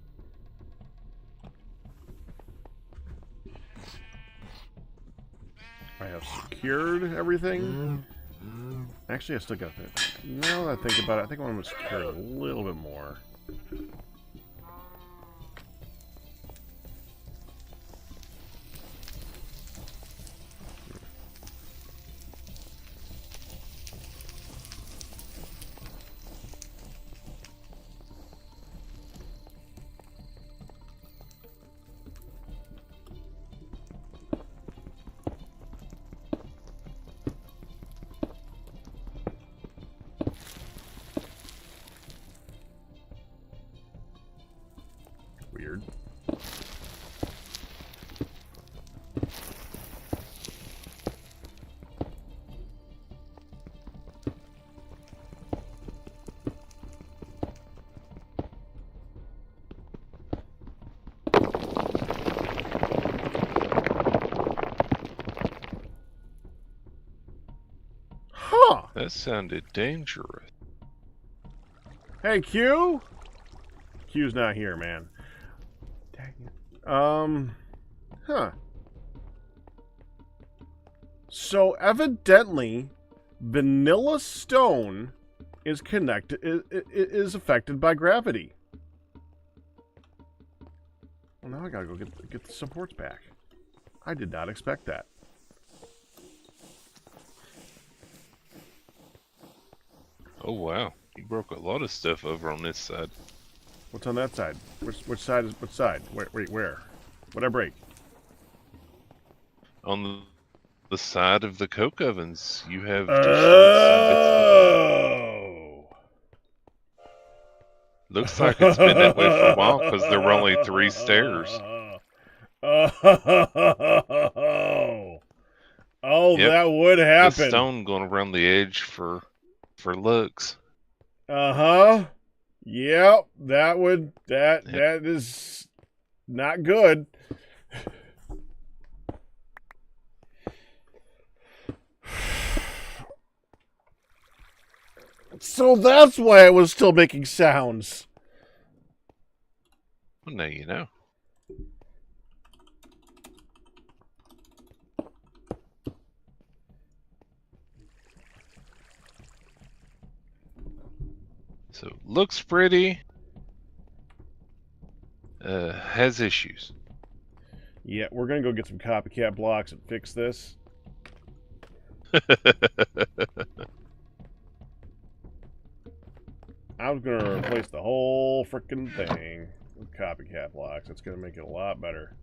I have secured everything. Actually, I still got that. Now that I think about it, I think I want to secure it a little bit more. Weird. Huh. That sounded dangerous. Hey, Q? Q's not here, man. Dang it. Huh. So evidently, vanilla stone is is affected by gravity. Well, now I gotta go get the supports back. I did not expect that. Oh wow, you broke a lot of stuff over on this side. What's on that side? Which side is which side? Wait, where? What'd I break? On the side of the coke ovens, you have destroyed some bits of Oh. Looks like it's been that way for a while because there were only 3 stairs. Oh, Yep. that would The happen. stone going around the edge for looks. Uh-huh. Yep, that is not good. So that's why I was still making sounds. Well, now you know. So looks pretty. Has issues. Yeah, we're gonna go get some copycat blocks and fix this. I was gonna replace the whole freaking thing with copycat blocks. It's gonna make it a lot better.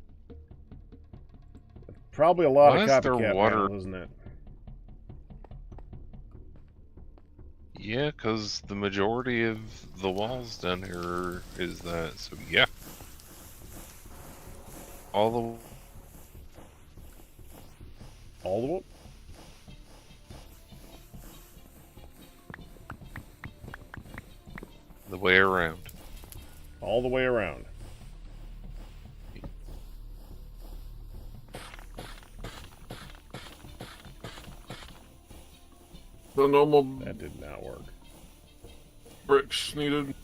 Probably a lot Why of is there copycat water? panels, isn't it? Yeah, because the majority of the walls down here is that. So yeah. All All of them? the way around. All the way around. The normal That did not work. bricks needed.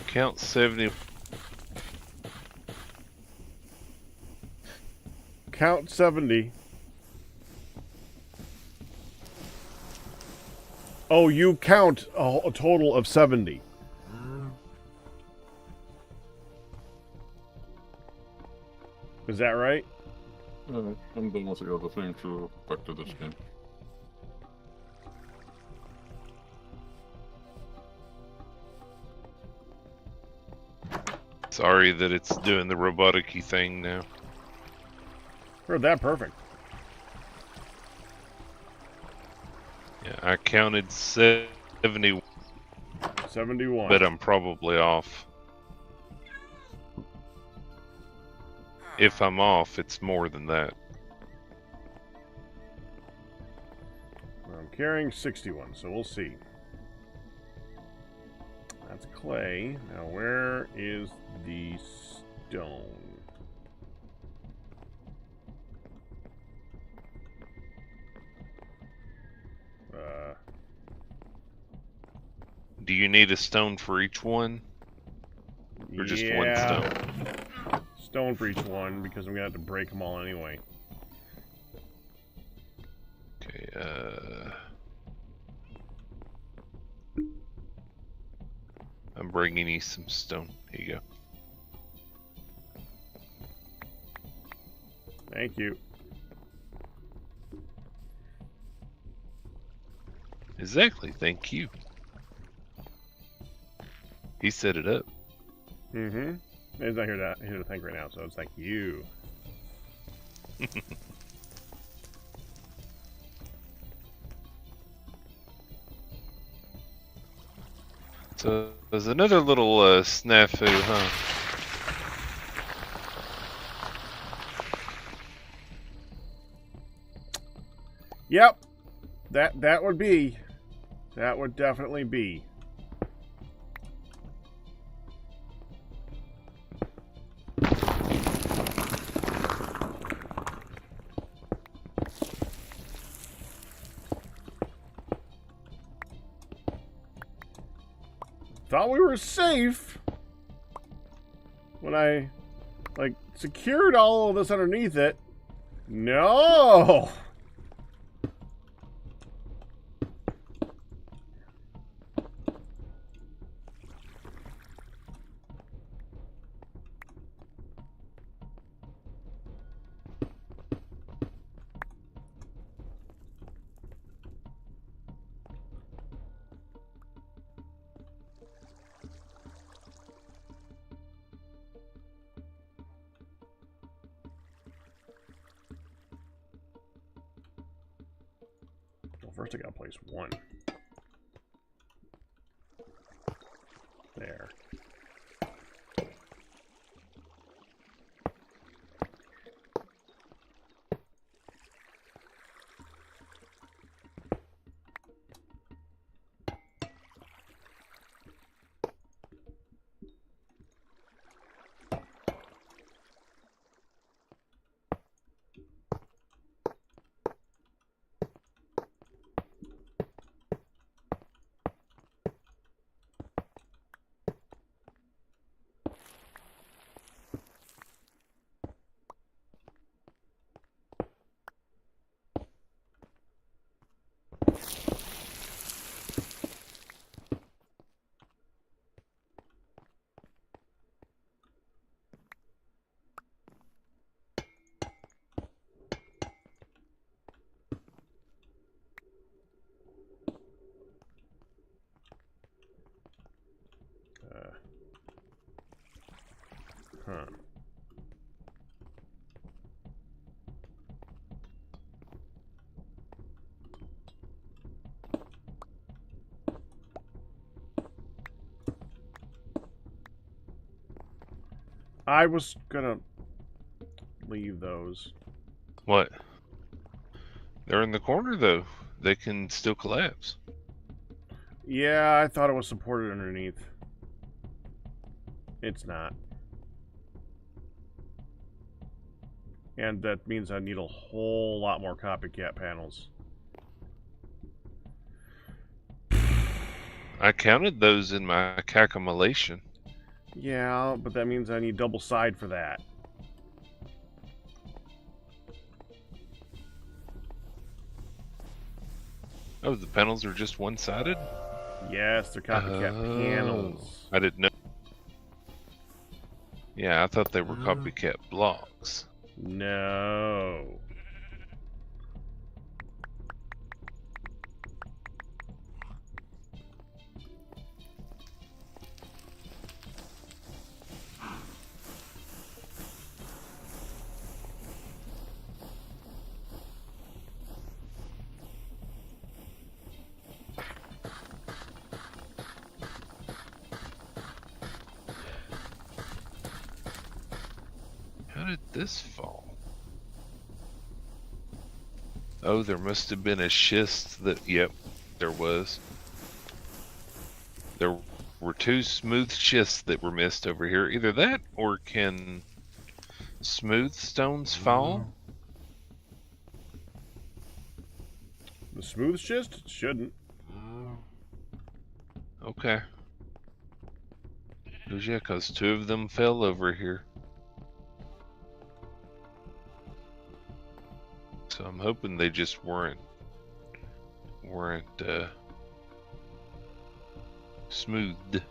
Count 70. Count 70. Oh, you count a total of 70. Is that right? I'm done with the other thing to back to this game. Sorry that it's doing the robotic-y thing now. Heard that perfect. Yeah, I counted 70, 71. but I'm probably off. If I'm off, it's more than that. I'm carrying 61, so we'll see. That's clay. Now, where is the stone? Do you need a stone for each one? Or just one stone? Stone for each one, because I'm going to have to break them all anyway. Okay, I'm bringing you some stone. Here you go. Thank you. Exactly, thank you. He set it up. Mm-hmm. He's not here to think right now, so it's like you. So there's another little snafu, huh? Yep. That would be. That would definitely be. Thought we were safe when I, like, secured all of this underneath it. No! First, I gotta place one. There. Huh. I was gonna leave those. What? They're in the corner, though. They can still collapse. Yeah, I thought it was supported underneath. It's not. And that means I need a whole lot more copycat panels. I counted those in my calculation. Yeah, but that means I need double side for that. Oh, the panels are just one-sided? Yes, they're copycat panels. I didn't know. Yeah, I thought they were copycat blocks. No. How did this fall? Oh, there must have been a schist that... Yep, there was. There were 2 smooth schists that were missed over here. Either that, or can smooth stones fall? The smooth schist? It shouldn't. Okay. Yeah, because 2 of them fell over here. So I'm hoping they just weren't smoothed.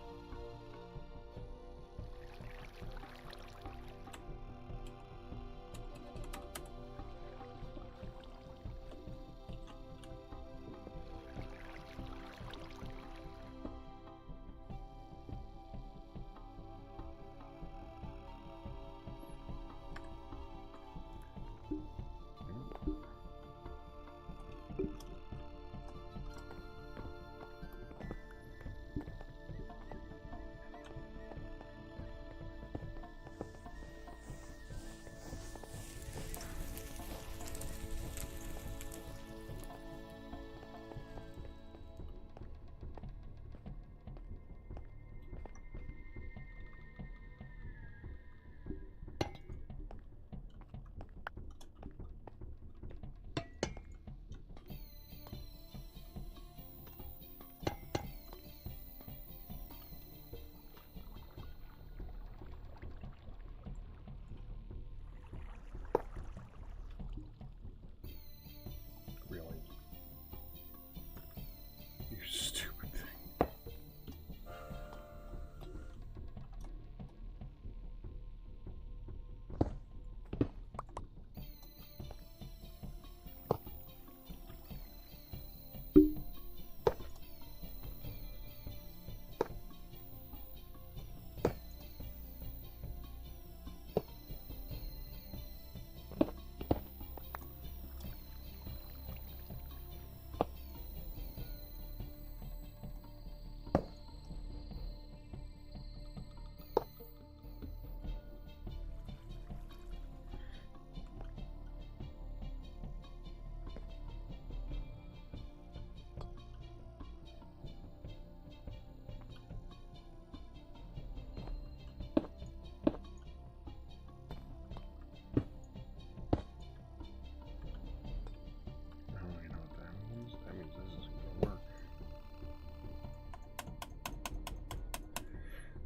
Really? You stupid thing.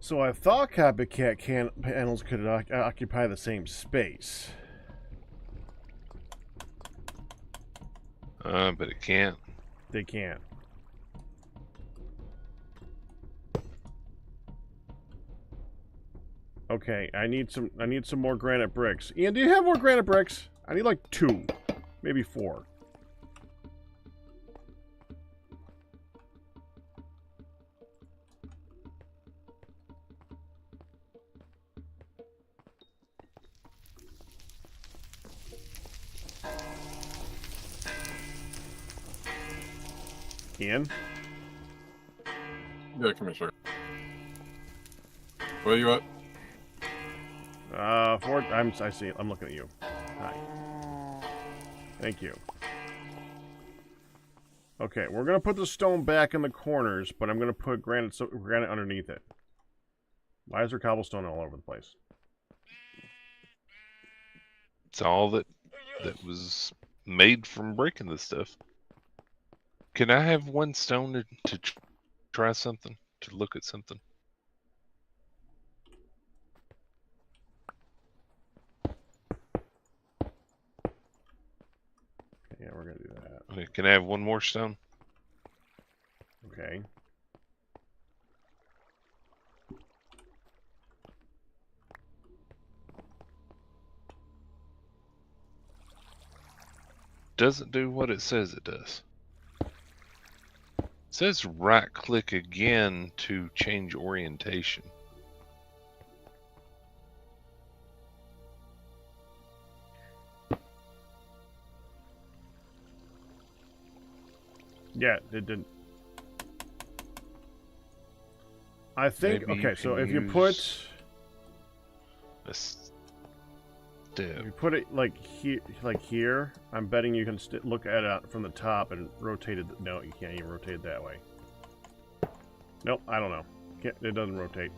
So I thought copycat panels could occupy the same space. But it can't. They can't. Okay, I need some more granite bricks. Ian, do you have more granite bricks? I need like 2, maybe 4. Ian? Yeah, come here, sir. Where you at? I see. I'm looking at you. Hi. Thank you. Okay, we're gonna put the stone back in the corners, but I'm gonna put granite underneath it. Why is there cobblestone all over the place? It's all that was made from breaking this stuff. Can I have 1 stone to try something? To look at something? we're gonna do that. Okay, can I have one more stone? Okay. Doesn't do what it says it does. It says right click again to change orientation. Yeah, it didn't. I think, Maybe you okay, so can if you use put... a step. If you put it like here, I'm betting you can look at it from the top and rotate it. No, you can't even rotate it that way. Nope, I don't know. It doesn't rotate.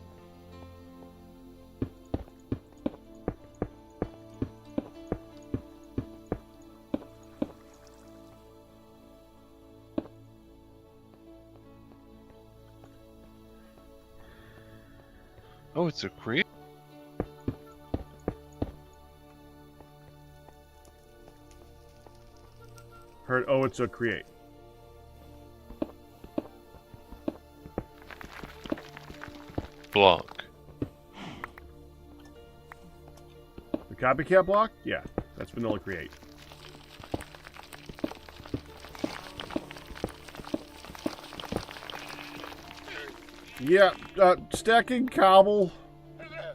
Oh, it's a create. Heard, oh, it's a create. Block. The copycat block? Yeah, that's vanilla create. Yeah, stacking cobble,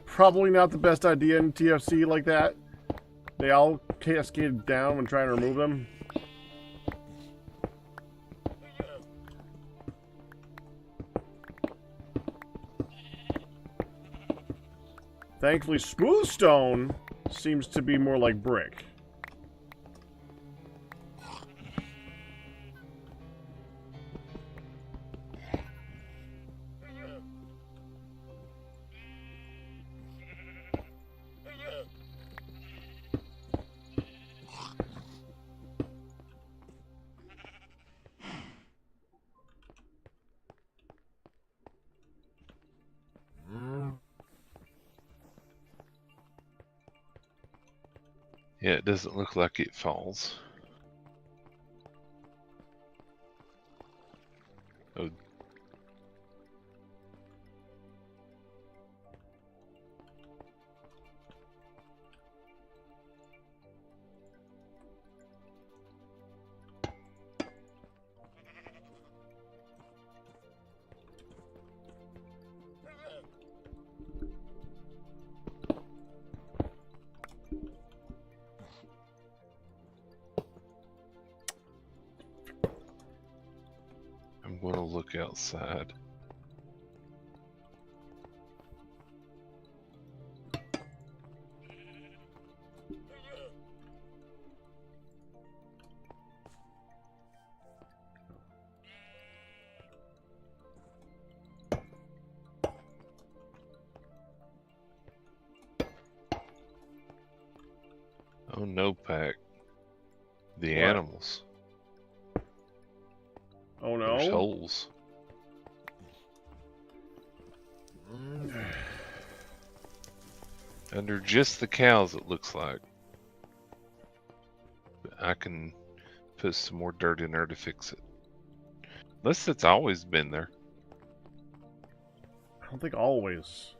probably not the best idea in TFC like that. They all cascade down when trying to remove them. Thankfully, smooth stone seems to be more like brick. Yeah, it doesn't look like it falls. Oh. I'm going to look outside. Oh no, Pack. The What? animals. Oh There's no. holes. Under just the cows, it looks like. But I can put some more dirt in there to fix it. Unless it's always been there. I don't think always.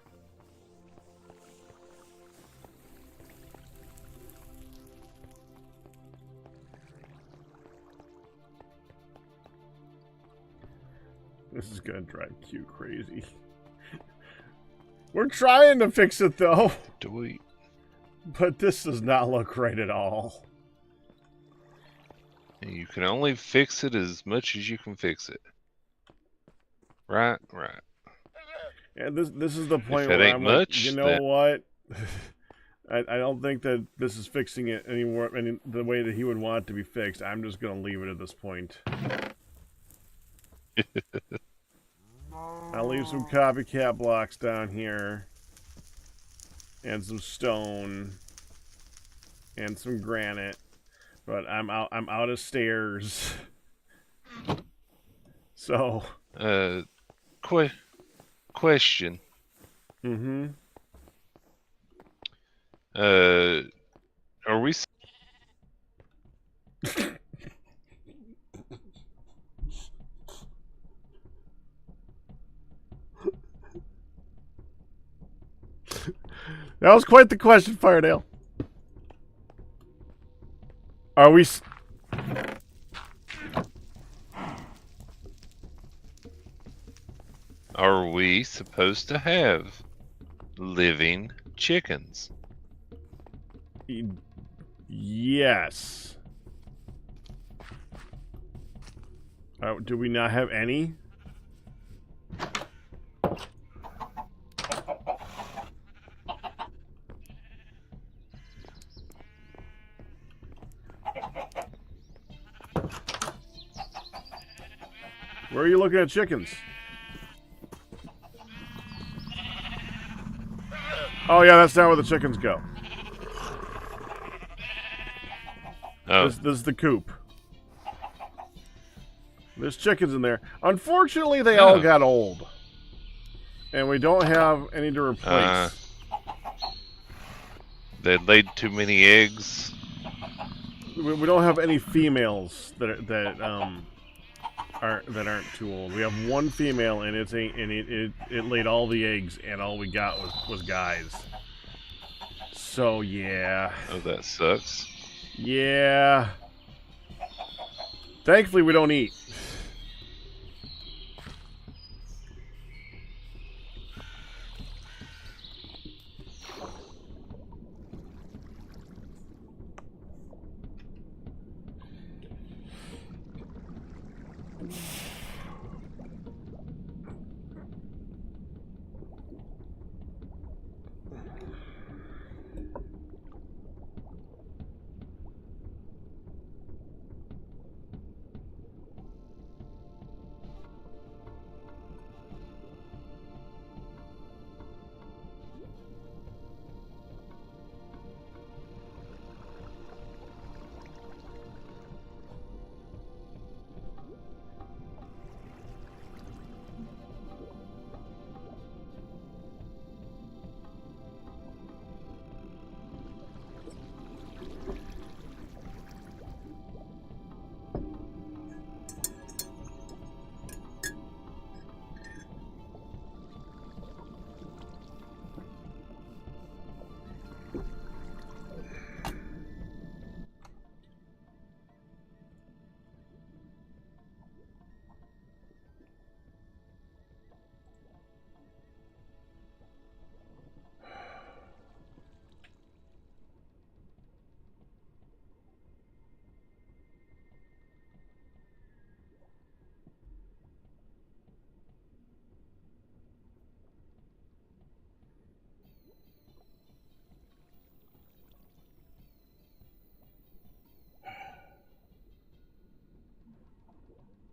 This is gonna drive Q crazy. We're trying to fix it though. Do we? But this does not look right at all. You can only fix it as much as you can fix it. Right, right. And this is the point it where ain't I'm much, like, you know then- what? I don't think that this is fixing it anymore. I mean, the way that he would want it to be fixed. I'm just gonna leave it at this point. I'll leave some copycat blocks down here, and some stone, and some granite. But I'm out of stairs. So. Question. Mm-hmm. Are we? That was quite the question, Firedale. Are we... Are we supposed to have living chickens? Yes. Do we not have any? Where are you looking at chickens? Oh yeah, that's not where the chickens go. Oh, This is the coop. There's chickens in there. Unfortunately, they all got old. And we don't have any to replace. they laid too many eggs. We don't have any females that aren't too old. We have one female, and it laid all the eggs, and all we got was guys. So yeah. Oh, that sucks. Yeah. Thankfully, we don't eat.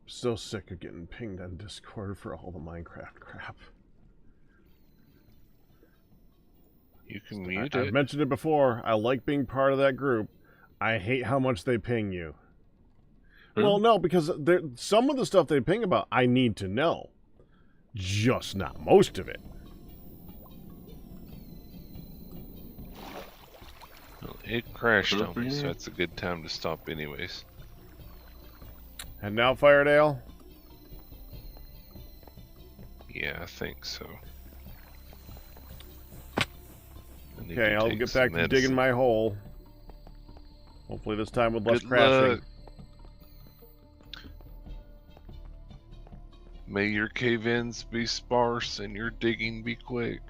So sick of getting pinged on Discord for all the Minecraft crap. You can mute I've it. mentioned it before. I like being part of that group. I hate how much they ping you. Well, no, because some of the stuff they ping about, I need to know. Just not most of it. Well, it crashed on me, so that's a good time to stop anyways. And now, Firedale? Yeah, I think so. Okay, I'll get back to digging my hole. Hopefully this time with less crashing. Luck. May your cave-ins be sparse and your digging be quick.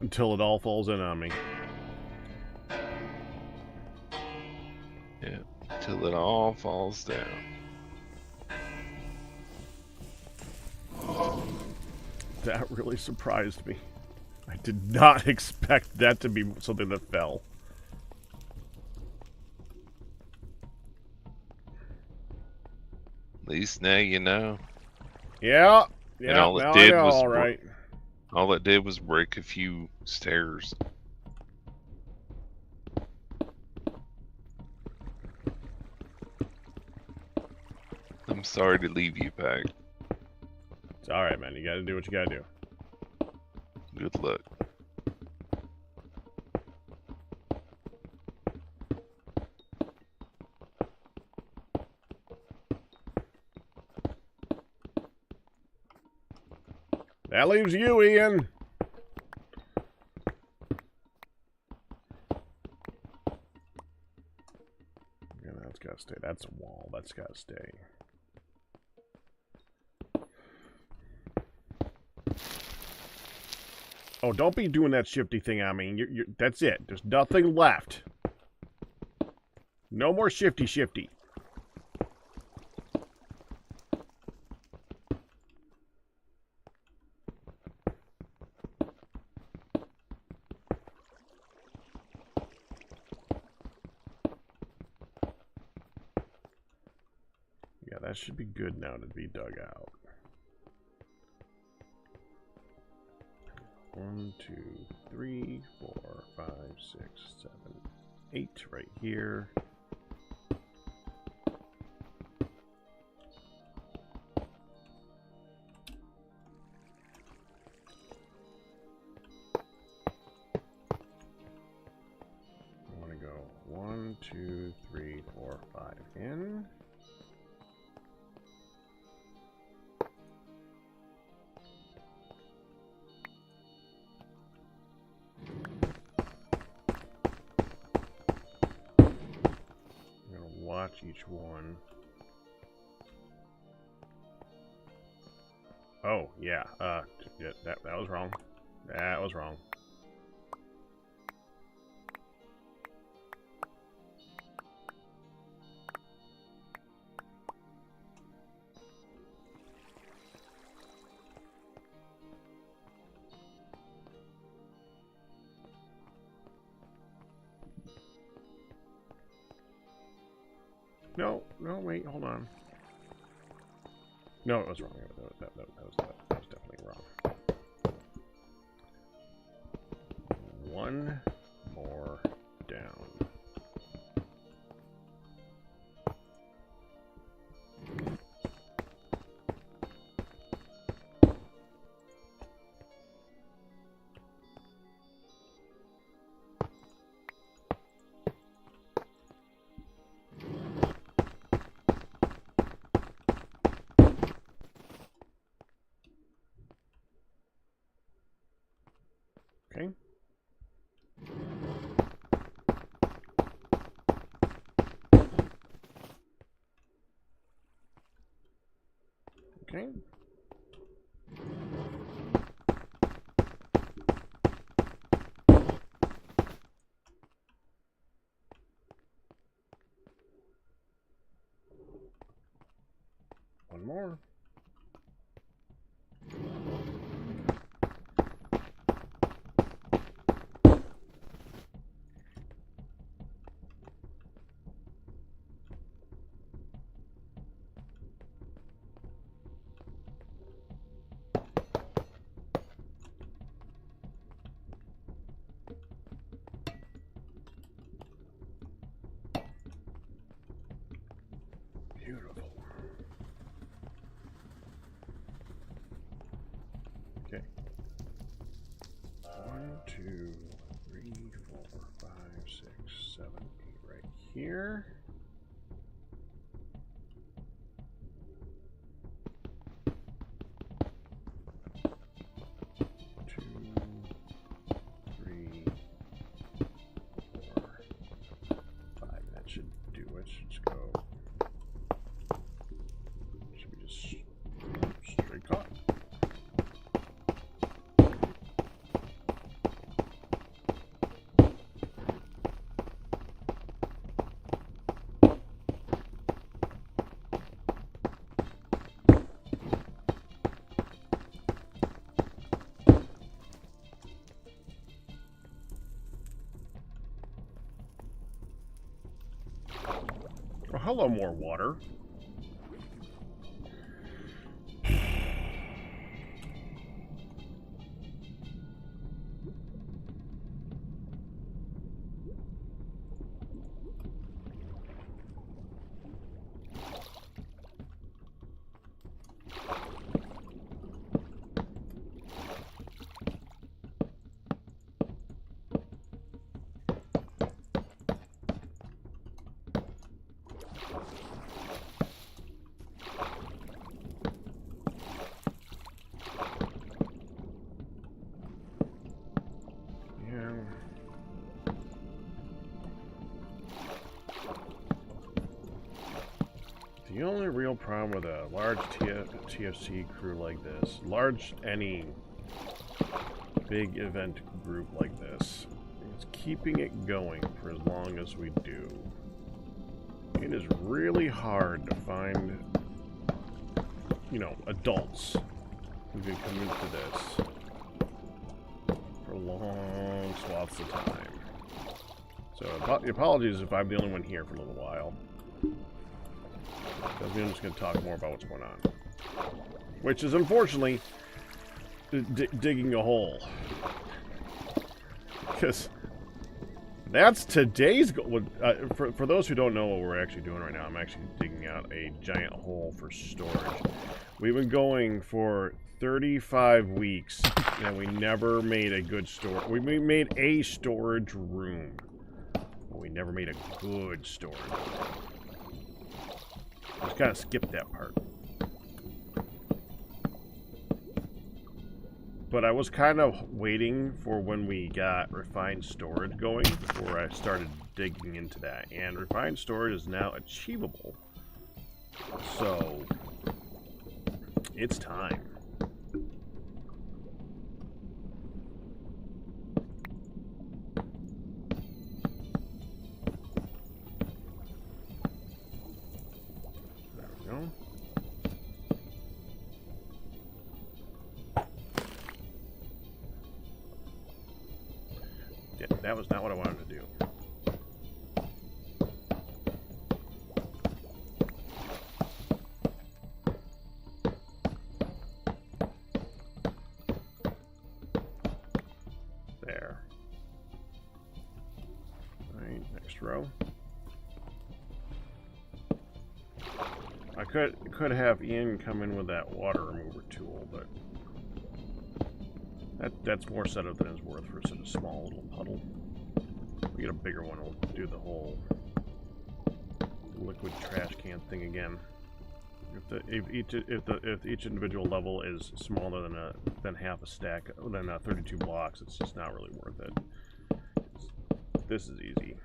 Until it all falls in on me. Yeah, till it all falls down. That really surprised me. I did not expect that to be something that fell. At least now you know. Yeah, And yeah, all it now did I know, was all right. All it did was break a few stairs. I'm sorry to leave you, Pack. It's all right, man. You gotta do what you gotta do. Good luck. That leaves you, Ian. Yeah, that's gotta stay. That's a wall. That's gotta stay. Oh, don't be doing that shifty thing on me. That's it. There's nothing left. No more shifty. Yeah, that should be good now to be dug out. 1, 2, 3, 4, 5, 6, 7, 8 right here. I want to go 1, 2, 3, 4, 5 in. Watch each one. Oh, yeah. Yeah, that was wrong. That was wrong. No, wait, hold on. No, it was wrong. That was definitely wrong. One more down. Okay. Okay. One more. Beautiful. Okay. 1, 2, 3, 4, 5, 6, 7, 8 right here. Oh, hello, more water. can. The only real problem with a large TFC crew like this, any big event group like this, is keeping it going for as long as we do. It is really hard to find, you know, adults who can come into this for long swaths of time. So, apologies if I'm the only one here for a little while. Because I'm just going to talk more about what's going on. Which is, unfortunately, digging a hole. Because that's today's goal. For those who don't know what we're actually doing right now, I'm actually digging out a giant hole for storage. We've been going for 35 weeks, and we never made a good storage. We made a storage room, but we never made a good storage room. Just kind of skipped that part. But I was kind of waiting for when we got refined storage going before I started digging into that. And refined storage is now achievable. So, it's time. No. Yeah, that was not what I wanted to do. There. Alright, next row. I could have Ian come in with that water remover tool, but that's more setup than it's worth for such a small little puddle. If we get a bigger one, we'll do the whole liquid trash can thing again. If each individual level is smaller than half a stack, than 32 blocks, it's just not really worth it. This is easy.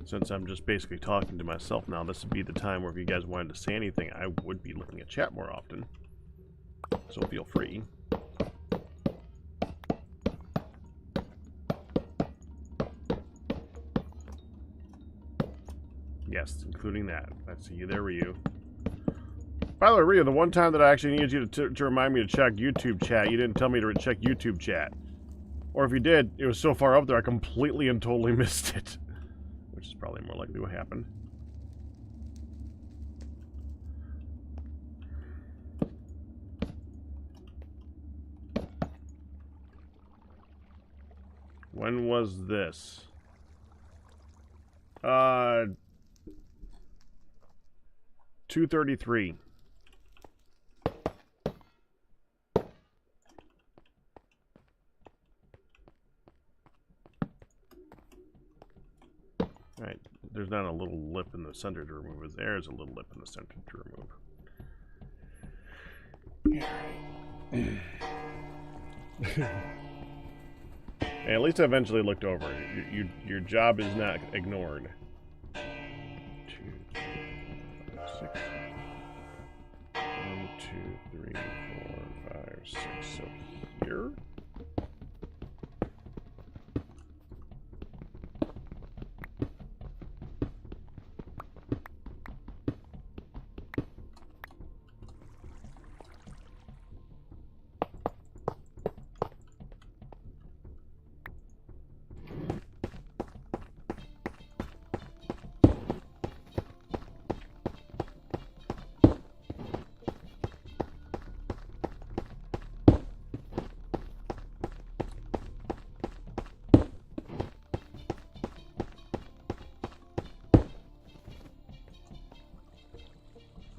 Since I'm just basically talking to myself now, this would be the time where if you guys wanted to say anything, I would be looking at chat more often. So feel free. Yes, including that. I see you there, Ryu. By the way, Ryu, the one time that I actually needed you to remind me to check YouTube chat, you didn't tell me to check YouTube chat. Or if you did, it was so far up there I completely and totally missed it. Which is probably more likely what happened. When was this? 2:33. Alright, there's not a little lip in the center to remove. There's a little lip in the center to remove. Hey, at least I eventually looked over. Your job is not ignored. 2, 3, 4, 5, 6. 1, 2, 3, 4, 5, 6. So here.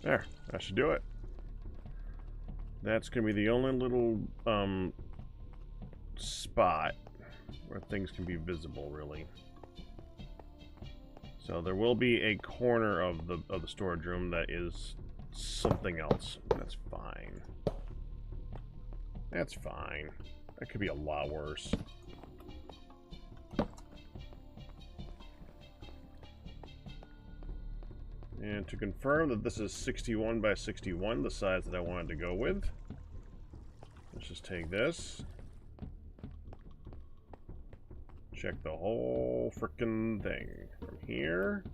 There, that should do it. That's going to be the only little spot where things can be visible, really. So there will be a corner of the storage room that is something else. That's fine. That's fine. That could be a lot worse. And to confirm that this is 61 by 61, the size that I wanted to go with, let's just take this. Check the whole frickin' thing from here.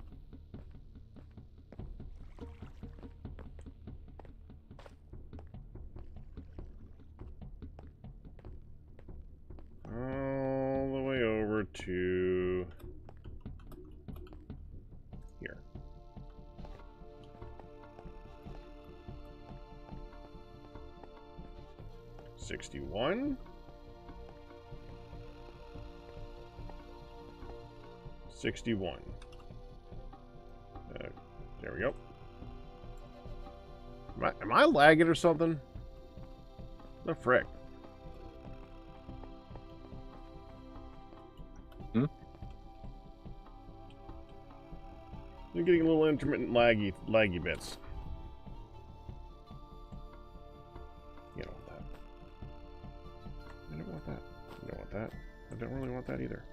All the way over to here. $61. 61. There we go. Am I lagging or something? The frick? You're getting a little intermittent laggy bits. You don't want that. I don't want that. I don't want that. I don't really want that either.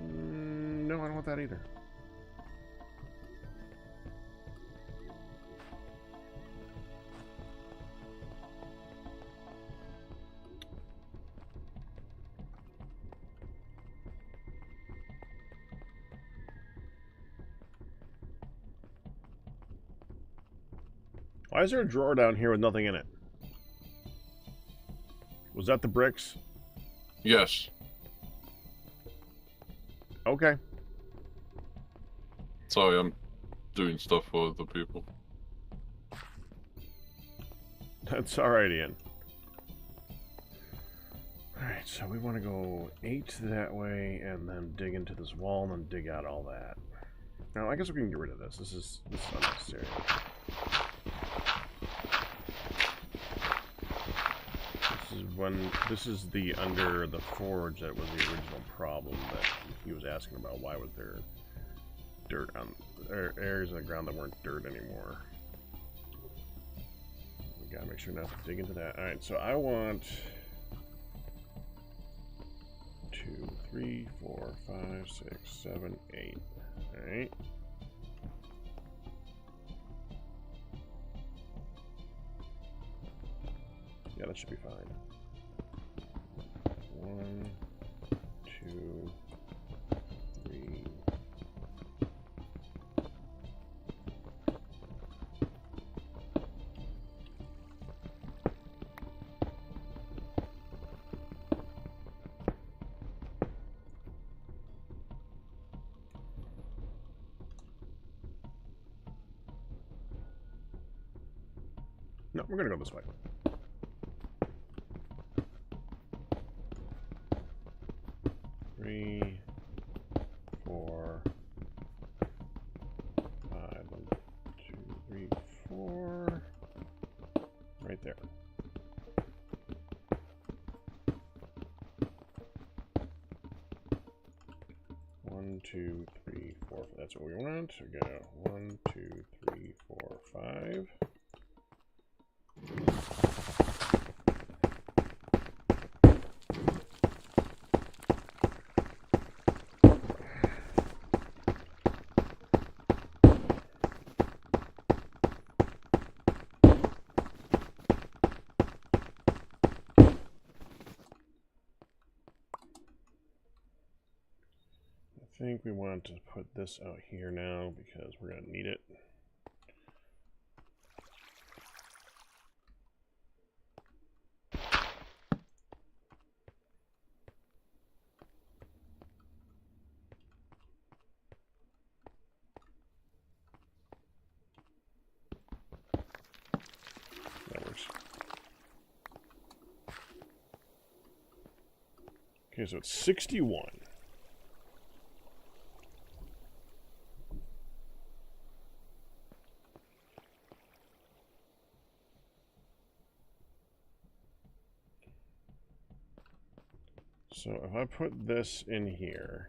No, I don't want that either. Why is there a drawer down here with nothing in it? Was that the bricks? Yes. Okay. Sorry, I'm doing stuff for other people. That's alright, Ian. Alright, so we want to go 8 that way and then dig into this wall and then dig out all that. Now, I guess we can get rid of this. This is unnecessary. This is the under the forge that was the original problem that he was asking about. Why was there dirt on areas on the ground that weren't dirt anymore? We gotta make sure not to dig into that. Alright, so I want 2, 3, 4, 5, 6, 7, 8. Alright. Yeah, that should be fine. 1, 2, 3. No, we're gonna go this way. 3, 4, 5, 1, 2, 3, 4. Right there. One, 2, 3, 4. That's what we want. We go 1, 2, 3, 4, 5. I think we want to put this out here now because we're going to need it. That works. Okay, so it's 61. So if I put this in here...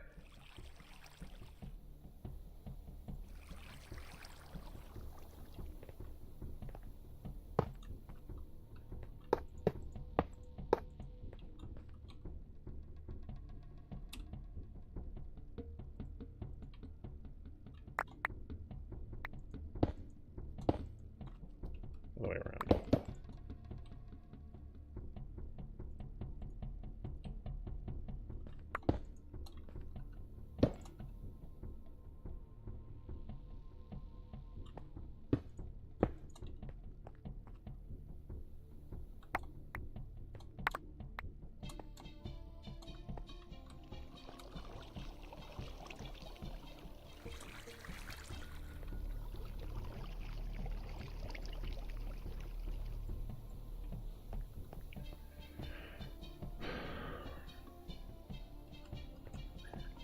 the way around.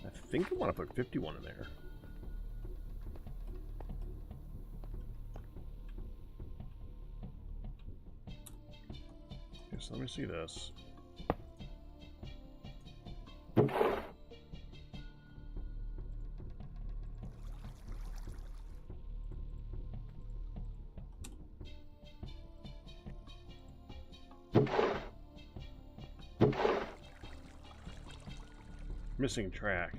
I think I want to put 51 in there. Okay, so let me see this. Missing track.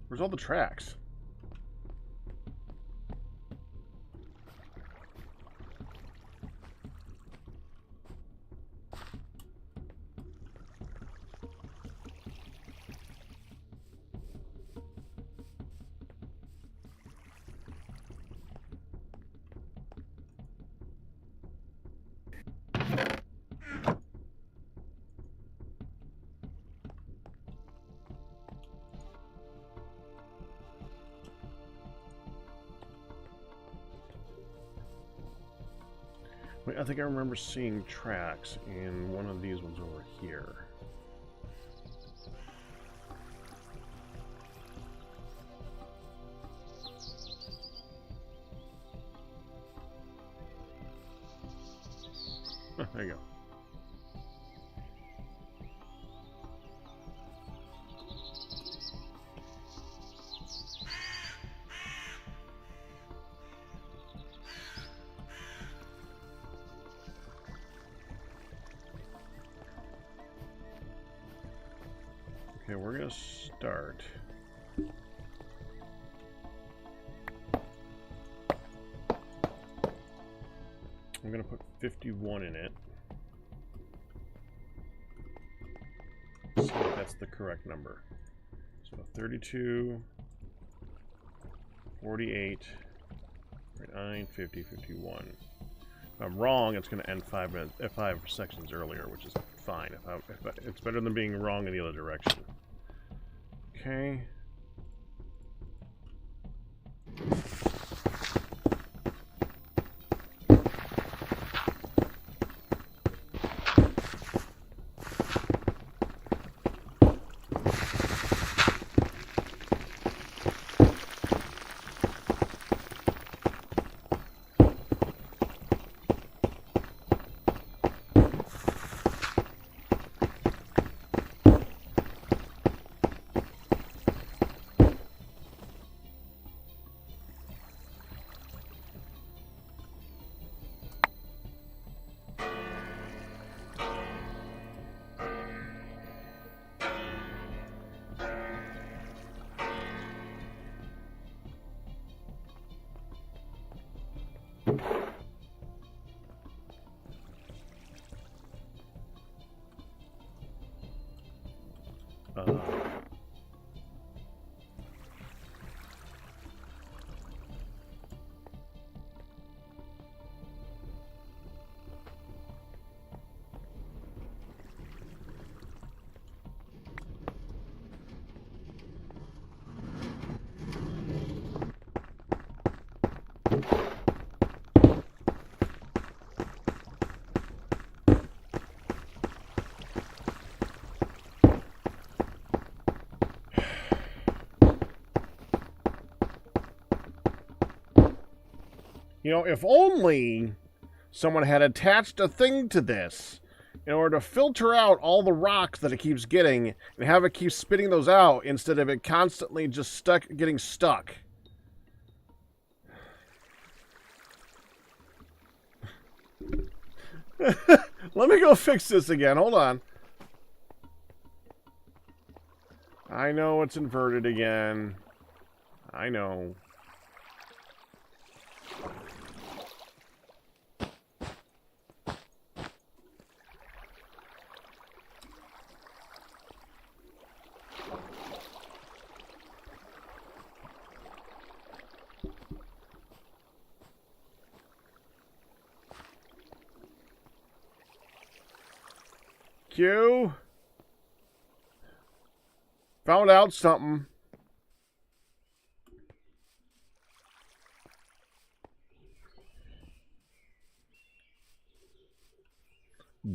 Where's all the tracks? Wait, I think I remember seeing tracks in one of these ones over here. There you go. Okay, we're gonna start. I'm gonna put 51 in it. See if that's the correct number. So 32, 48, 49, 50, 51. If I'm wrong, it's going to end 5 sections earlier, which is fine. It's better than being wrong in the other direction. Okay. You know, if only someone had attached a thing to this. in order to filter out all the rocks that it keeps getting and have it keep spitting those out instead of it constantly just getting stuck. Let me go fix this again. Hold on. I know it's inverted again. I know. Q. Found out something.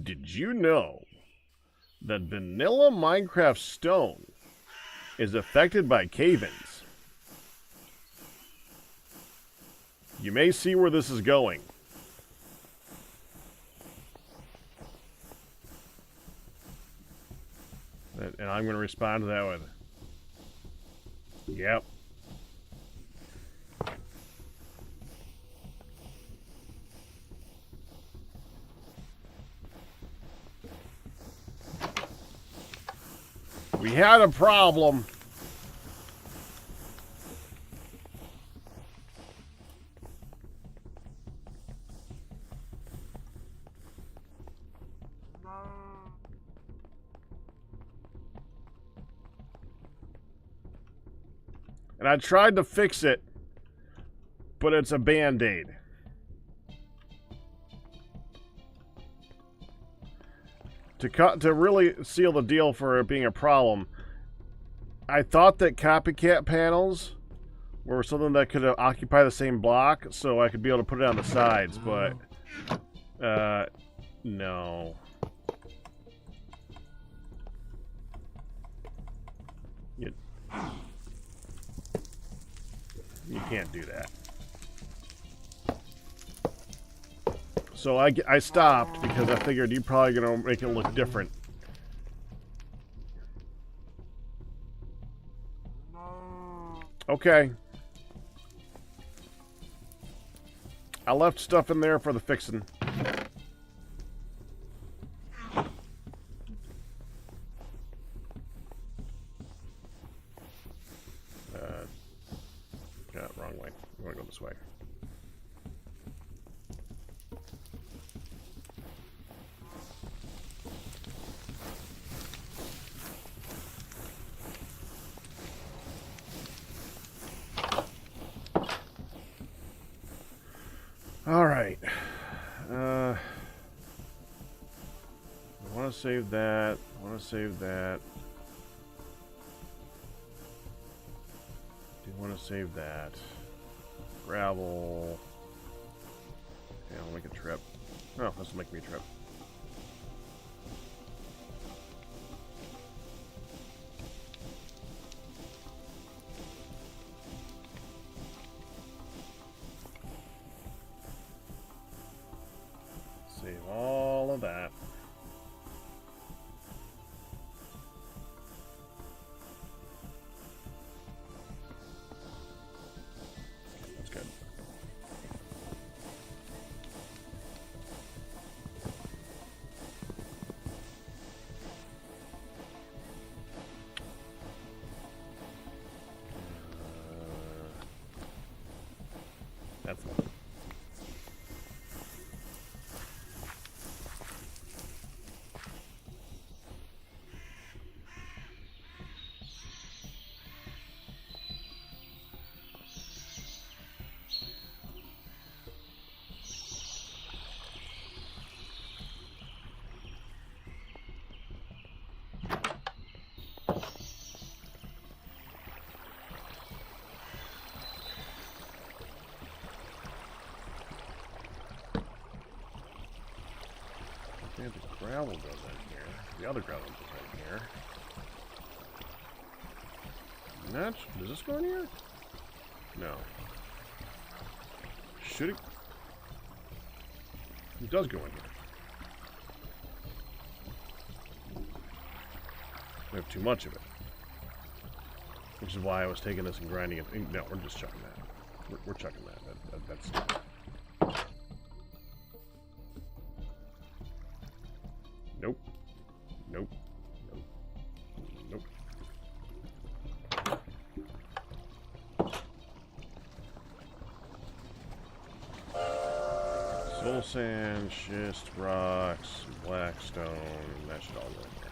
Did you know that vanilla Minecraft stone is affected by cave-ins? You may see where this is going. And I'm going to respond to that with, yep. We had a problem. And I tried to fix it, but it's a Band-Aid. To really seal the deal for it being a problem, I thought that copycat panels were something that could occupy the same block, so I could be able to put it on the sides, but no. You can't do that. So I stopped because I figured you're probably going to make it look different. Okay. I left stuff in there for the fixing. Wrong way. You want to go this way. All right. I want to save that. I want to save that. Do want to save that. Gravel. Yeah, I'll make a trip. Oh, this will make me a trip. Save all of that. That's good. That's it. The gravel goes in here. The other gravel goes in here. Does this go in here? No. Should it? It does go in here. We have too much of it. Which is why I was taking this and grinding it. No, we're just chucking that. We're chucking that. That's... Nope. Nope. Nope. Soul sand, schist, rocks, blackstone, that should all go in there.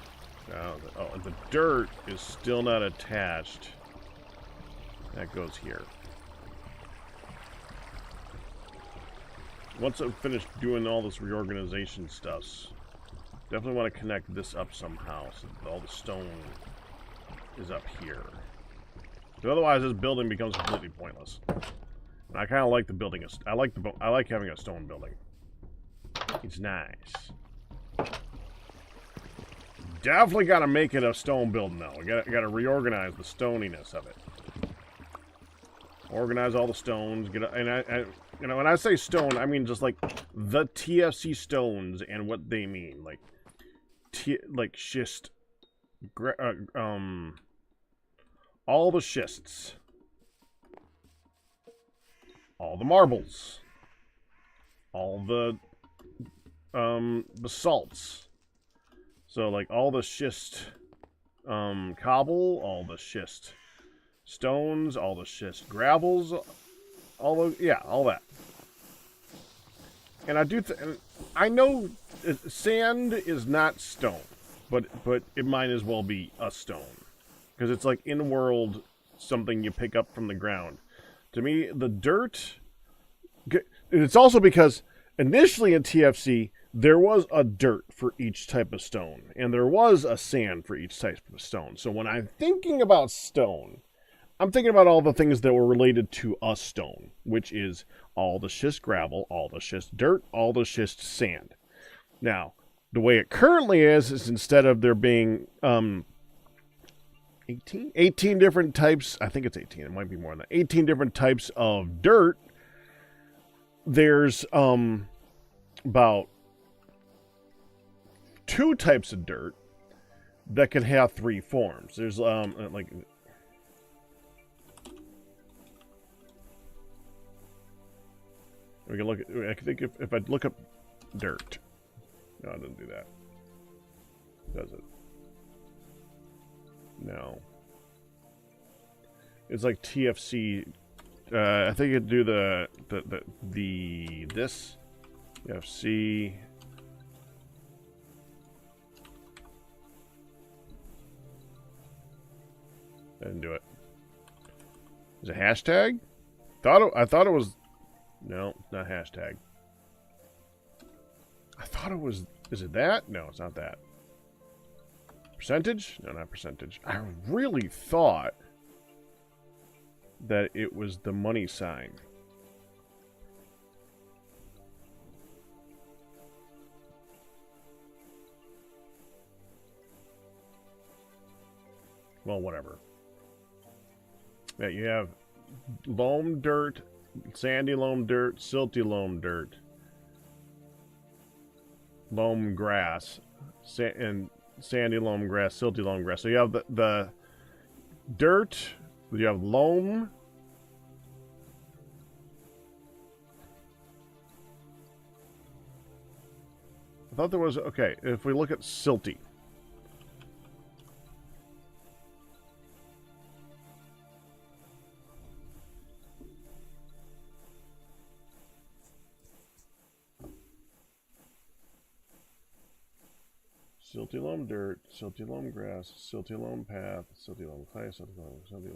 Now, oh, and the dirt is still not attached. That goes here. Once I've finished doing all this reorganization stuffs, definitely want to connect this up somehow so that all the stone is up here. But otherwise, this building becomes completely pointless. And I kind of like the building. I like having a stone building. It's nice. Definitely got to make it a stone building though. We got to reorganize the stoniness of it. Organize all the stones. You know, when I say stone, I mean just like the TFC stones and what they mean, like schist, all the schists, all the marbles, all the basalts. So like all the schist cobble, all the schist stones, all the schist gravels, all that. And I know sand is not stone, but it might as well be a stone because it's like in-world something you pick up from the ground. To me, the dirt. It's also because initially in TFC there was a dirt for each type of stone, and there was a sand for each type of stone. So when I'm thinking about stone, I'm thinking about all the things that were related to a stone, which is all the schist gravel, all the schist dirt, all the schist sand. Now, the way it currently is instead of there being 18 different types, I think it's 18, it might be more than that, 18 different types of dirt, there's about 2 types of dirt that can have 3 forms. There's like... We can look at. I think if I look up dirt, no, it doesn't do that. Does it? No. It's like TFC. I think it'd do this TFC. I didn't do it. Is it hashtag? I thought it was. No, not hashtag. I thought it was... Is it that? No, it's not that. Percentage? No, not percentage. I really thought that it was the money sign. Well, whatever. Yeah, you have loam dirt... Sandy loam dirt, silty loam dirt, loam grass, and sandy loam grass, silty loam grass. So you have the dirt, you have loam, I thought there was, okay, if we look at silty. Silty loam dirt, silty loam grass, silty loam path, silty loam clay, silty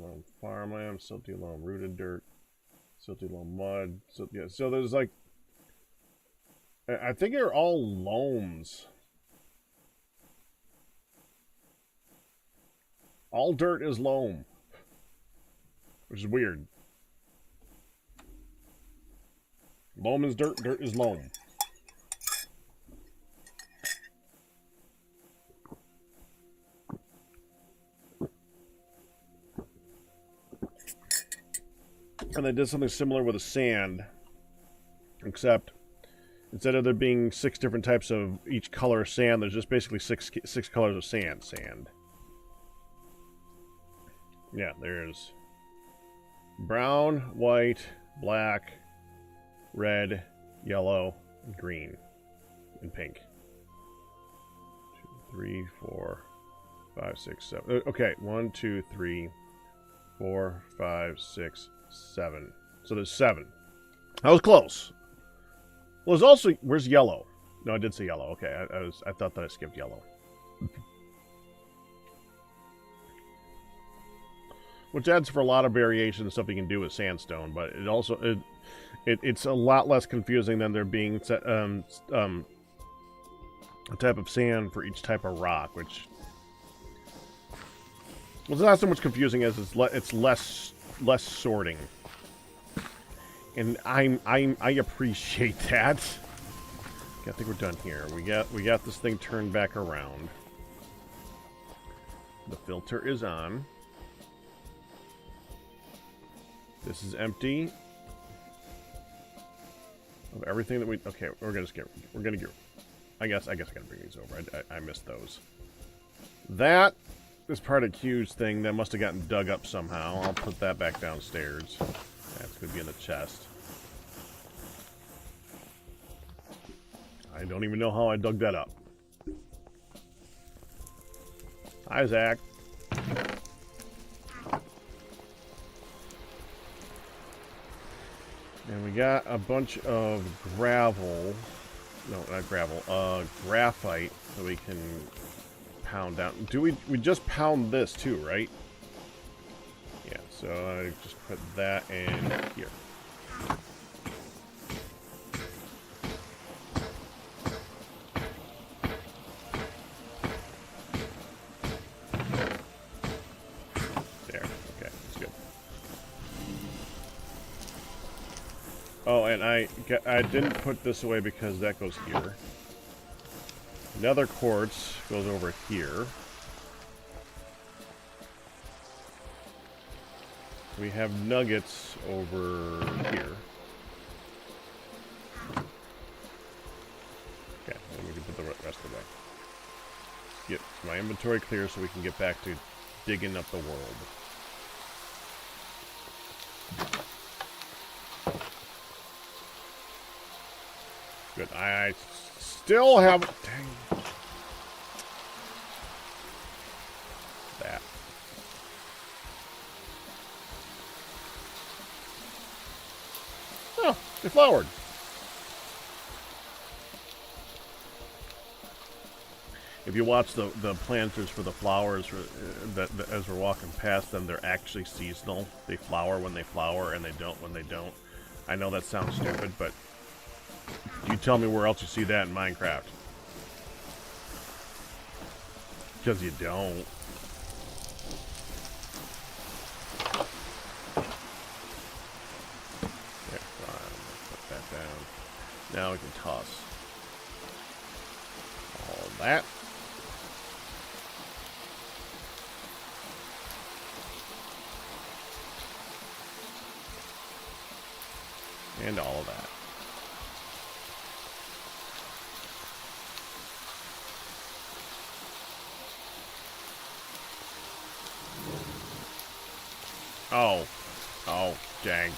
loam farmland, silty loam rooted dirt, silty loam mud. So there's like, I think they're all loams. All dirt is loam, which is weird. Loam is dirt, dirt is loam. And they did something similar with the sand, except instead of there being 6 different types of each color of sand, there's just basically six colors of sand. Yeah, there's brown, white, black, red, yellow, green, and pink. 2, 3, 4, 5, 6, 7. Okay, 1, 2, 3, 4, 5, 6, 7. So there's 7. I was close. Well, there's also, where's yellow? No, I did say yellow. Okay, I thought that I skipped yellow. Which adds for a lot of variation and stuff you can do with sandstone, but it also it's a lot less confusing than there being a type of sand for each type of rock, which well, it's not so much confusing as it's less sorting, and I appreciate that. Okay, I think we're done here. We got this thing turned back around. The filter is on. This is empty of everything that we. Okay, we're gonna get. I guess I gotta bring these over. I missed those. That is part of Q's thing that must have gotten dug up somehow. I'll put that back downstairs. That's gonna be in the chest. I don't even know how I dug that up. Hi, Zach. And we got a bunch of gravel. No, not gravel. Graphite that we can pound down. Do we just pound this too, right? Yeah, so I just put that in here. Oh, and I didn't put this away because that goes here. Nether quartz goes over here. We have nuggets over here. Okay, then we can put the rest away. Get my inventory clear so we can get back to digging up the world. Good. I still have... Dang. That. Oh, they flowered. If you watch the planters for the flowers that as we're walking past them, they're actually seasonal. They flower when they flower, and they don't when they don't. I know that sounds stupid, but you tell me where else you see that in Minecraft. Because you don't. There, fine. Put that down. Now we can toss all that. And all of that. Oh. Oh, dang.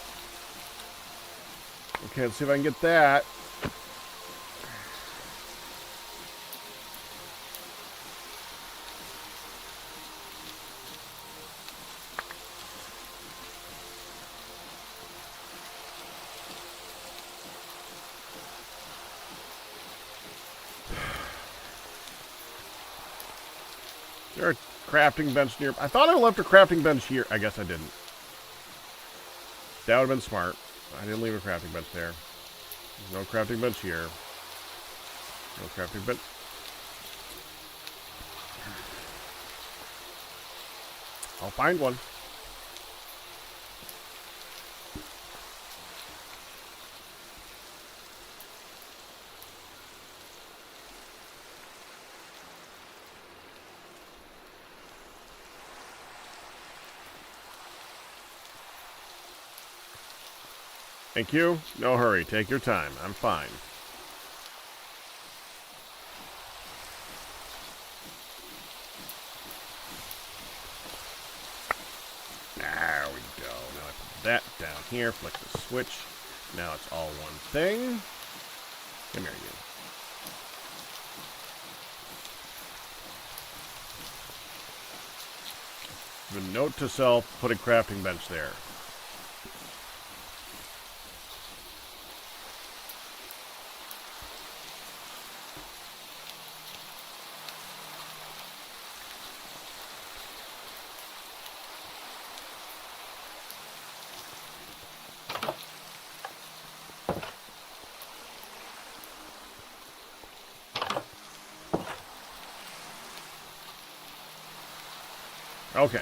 Okay, let's see if I can get that. Is there a crafting bench near? I thought I left a crafting bench here. I guess I didn't. That would have been smart. I didn't leave a crafting bench there. There's no crafting bench here. No crafting bench. I'll find one. Thank you. No hurry. Take your time. I'm fine. here, flick the switch. Now it's all one thing. Come here, you. The note to self, put a crafting bench there. Okay.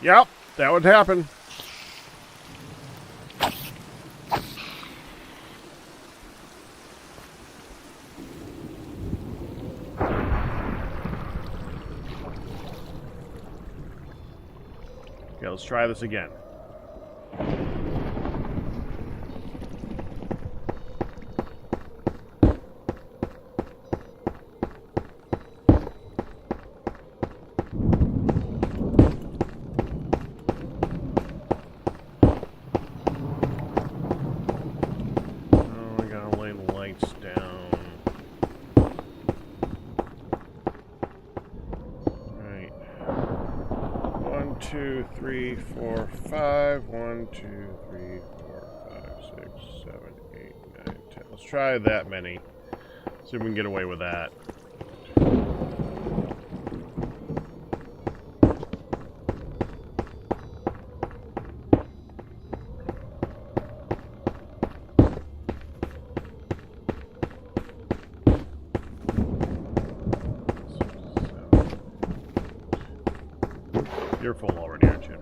Yep, that would happen. Okay, let's try this again. Two, three, four, five. 1, 2, 3, 4, 5, 6, 7, 8, 9, 10. Let's try that many. See if we can get away with that. You're full already, aren't you?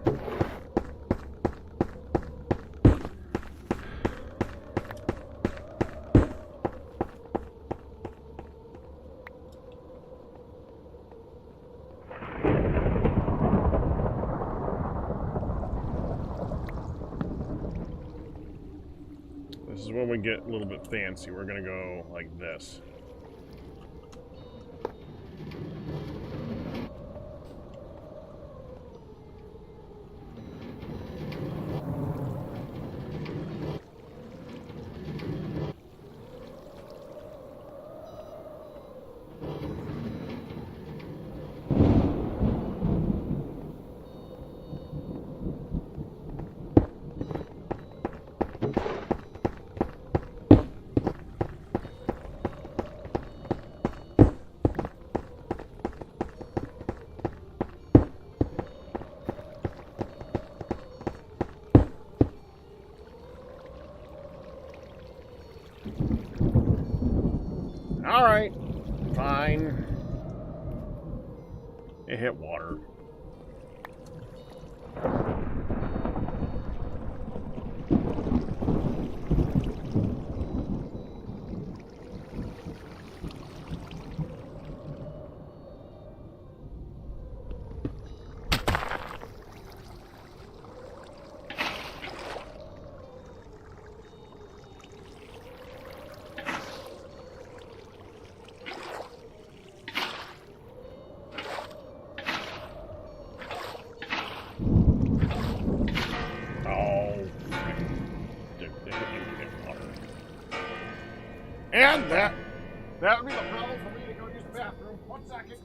This is when we get a little bit fancy. We're gonna go like this. Alright, fine. It hit water. And that would be the problem for me to go use the bathroom. 1 second.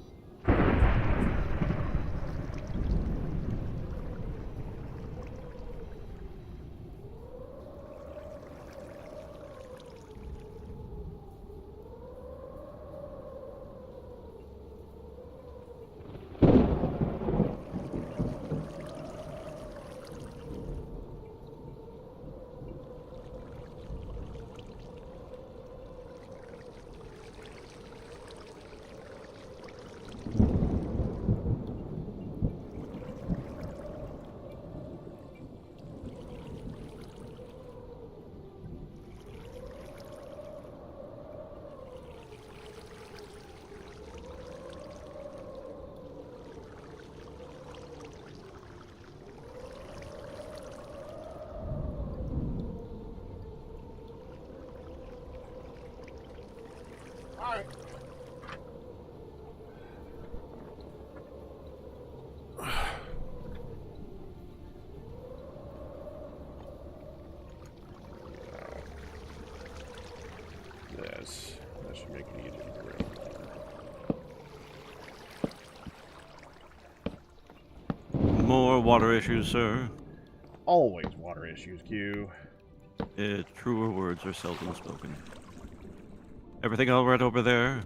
more water issues, sir. Always water issues, Q. Truer words are seldom spoken. Everything all right over there?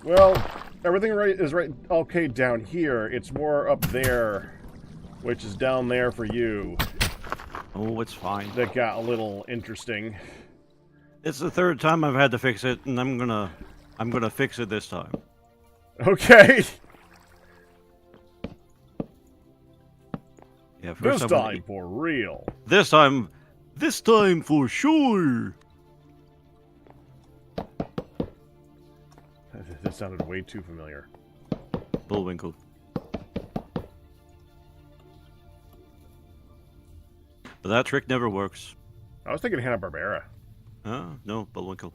Well, everything is right okay down here. It's more up there, which is down there for you. Oh, it's fine. That got a little interesting. It's the third time I've had to fix it, and I'm gonna fix it this time. Okay. Yeah, first This time for real. This time for sure. That sounded way too familiar. Bullwinkle. But that trick never works. I was thinking Hanna-Barbera. Oh, no, Bullwinkle.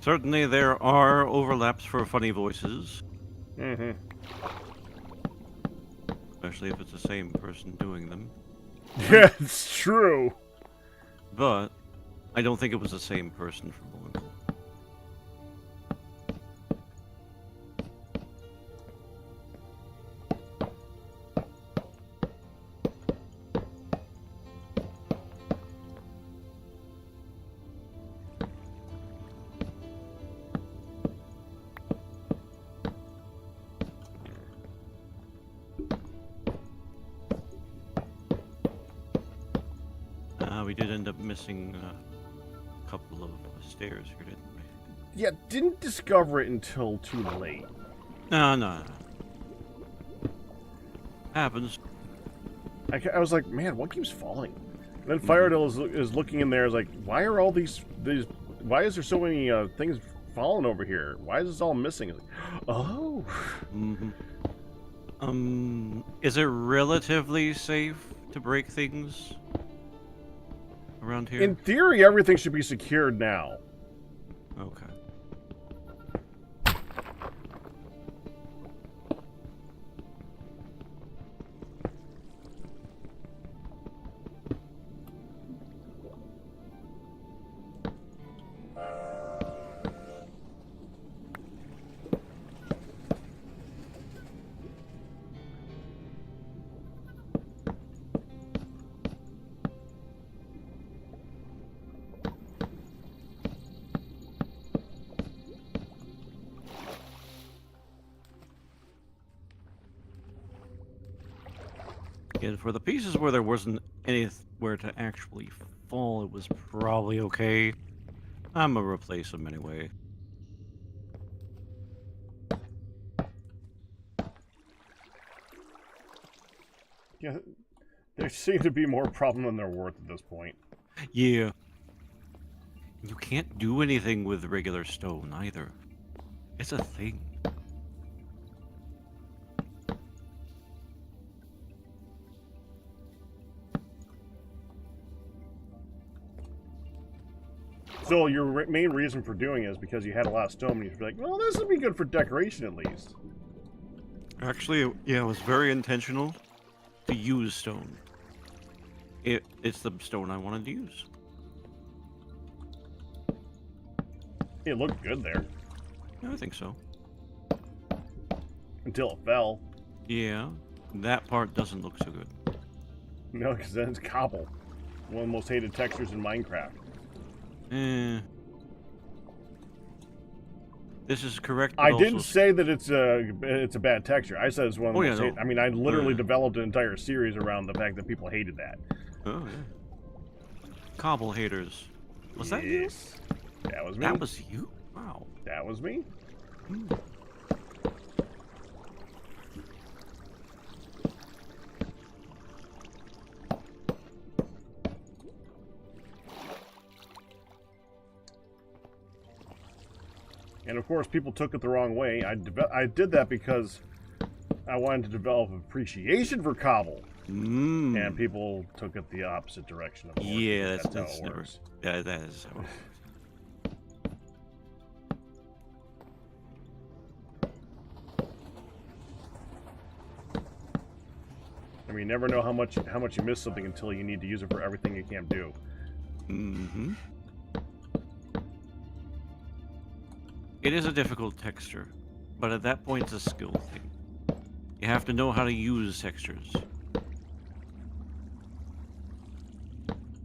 Certainly there are overlaps for funny voices. Mm-hmm. Especially if it's the same person doing them. Yeah, it's true. But I don't think it was the same person from Bullwinkle. We did end up missing a couple of stairs here, didn't we? Yeah, didn't discover it until too late. No. Happens. I was like, man, what keeps falling? And then Firedale is looking in there, is like, why are all these why is there so many things falling over here? Why is this all missing? It's like, oh. Is it relatively safe to break things around here? In theory, everything should be secured now. Okay. And for the pieces where there wasn't anywhere to actually fall, it was probably okay. I'm gonna replace them anyway. Yeah, there seem to be more problem than they're worth at this point. Yeah. You can't do anything with regular stone either. It's a thing. So your main reason for doing it is because you had a lot of stone, and you'd be like, well, this would be good for decoration at least. Actually, yeah, it was very intentional to use stone. It's the stone I wanted to use. It looked good there. I think so. Until it fell. Yeah, that part doesn't look so good. No, because then it's cobble. One of the most hated textures in Minecraft. This is correct. I didn't say that it's a bad texture. I said it's one of the most hated. I mean, I literally developed an entire series around the fact that people hated that. Oh, yeah. Cobble haters. Was that you? That was me. That was you? Wow. That was me. And of course, people took it the wrong way. I did that because I wanted to develop appreciation for cobble. And people took it the opposite direction. Of course, yeah, that's how it works. Yeah, that is how it works. I mean, you never know how much you miss something until you need to use it for everything you can't do. Mm-hmm. It is a difficult texture, but at that point it's a skill thing. You have to know how to use textures.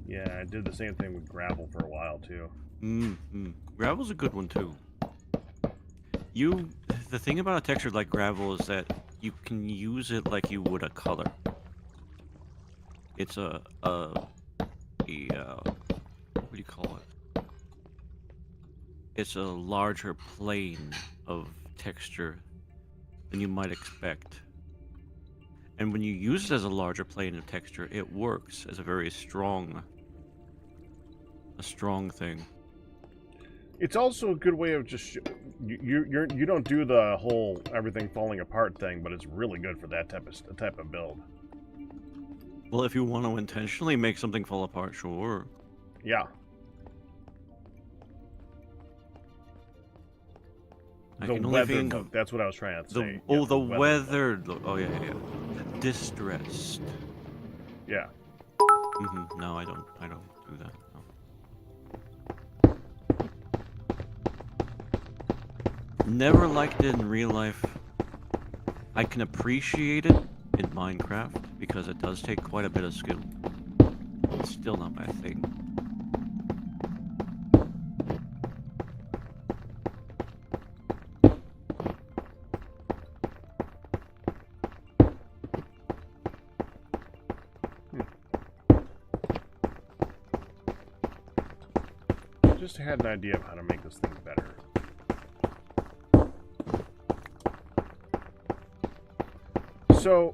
Yeah, I did the same thing with gravel for a while too. Mm-hmm. Gravel's a good one too. The thing about a texture like gravel is that you can use it like you would a color. It's what do you call it? It's a larger plane of texture than you might expect. And when you use it as a larger plane of texture, it works as a very strong thing. It's also a good way of just you don't do the whole everything falling apart thing, but it's really good for that type of build. Well, if you want to intentionally make something fall apart, sure. Yeah. I The can only weathered think look. of That's what I was trying to say. the Yeah, the weathered look. weathered look. Oh yeah. Distressed. Yeah. No, I don't do that. No. Never liked it in real life. I can appreciate it in Minecraft because it does take quite a bit of skill. It's still not my thing. Just had an idea of how to make this thing better. So,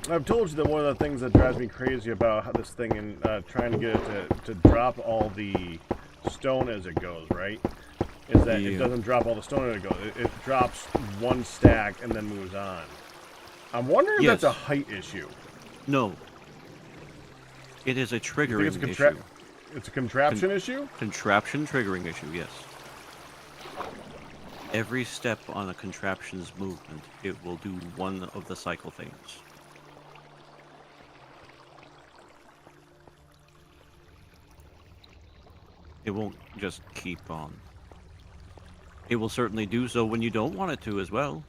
I've told you that one of the things that drives me crazy about how this thing and trying to get it to drop all the stone as it goes, right? Is that it doesn't drop all the stone as it goes. It drops one stack and then moves on. I'm wondering if that's a height issue. No. It is a triggering issue. It's a contraption issue? Contraption triggering issue, yes. Every step on a contraption's movement, it will do one of the cycle things. It won't just keep on. It will certainly do so when you don't want it to as well.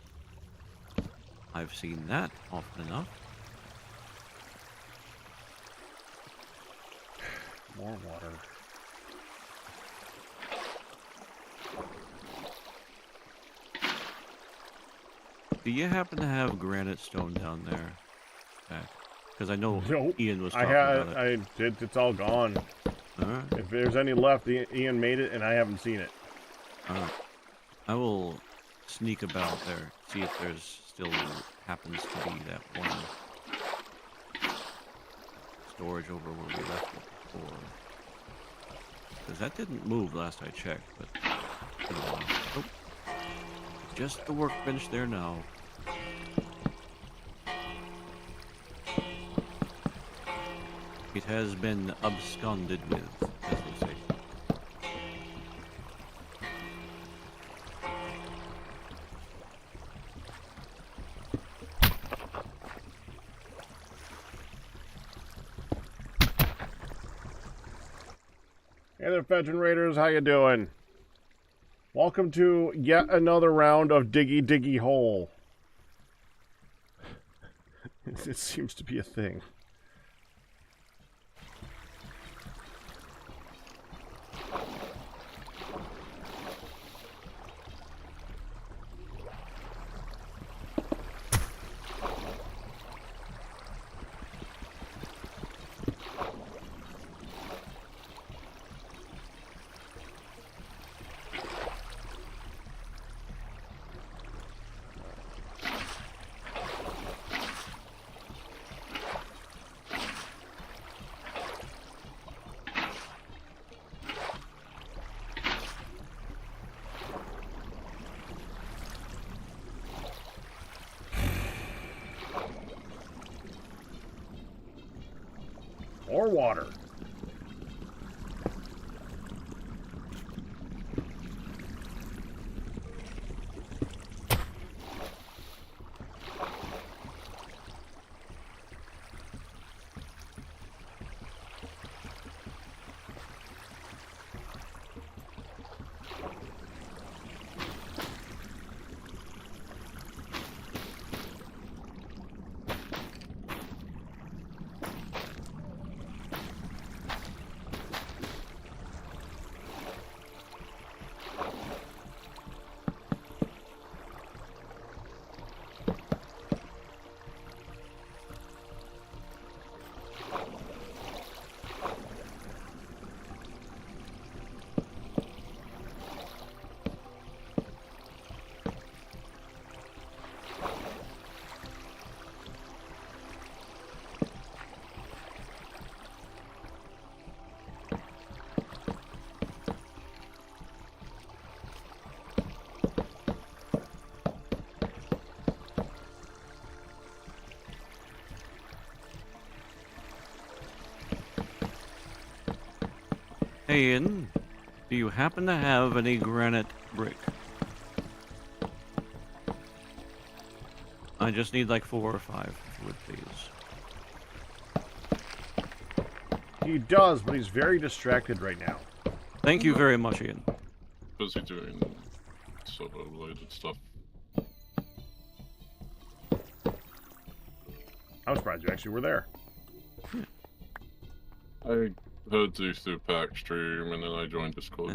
I've seen that often enough. More water. Do you happen to have granite stone down there? Because I know Nope. Ian was talking about it. I did. It's all gone. Alright. If there's any left, Ian made it, and I haven't seen it. Alright. I will sneak about there, see if there's still happens to be that one storage over where we left it before. Because that didn't move last I checked, but it's been a while. Nope. Just the workbench there now. It has been absconded with, as they say. Hey there, Fetching Raiders, how you doing? Welcome to yet another round of Diggy Diggy Hole. It seems to be a thing. Or water. Hey, Ian, do you happen to have any granite brick? I just need like 4 or 5, if you would please. He does, but he's very distracted right now. Thank you very much, Ian. Busy doing server-related stuff. I'm surprised you actually were there. I heard you through Pack stream, and then I joined Discord.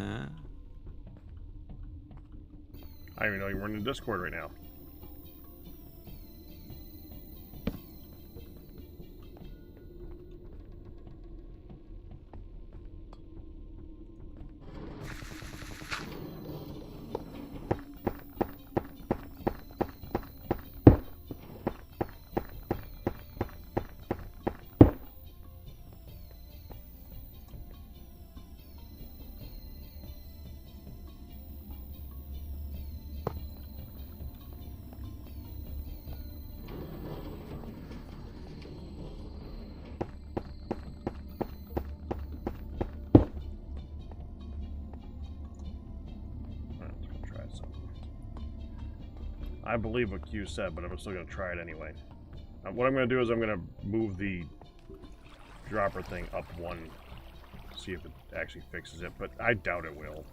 I didn't even know you weren't in Discord right now. I believe what Q said, but I'm still going to try it anyway. What I'm going to do is I'm going to move the dropper thing up 1, see if it actually fixes it, but I doubt it will.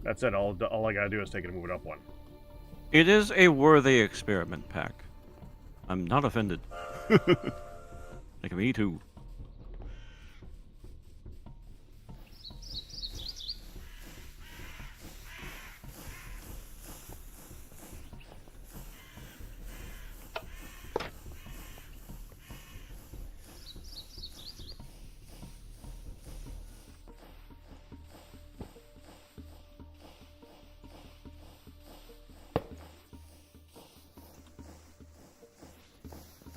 That said, all I got to do is take it and move it up 1. It is a worthy experiment, Pack. I'm not offended. Like, me too.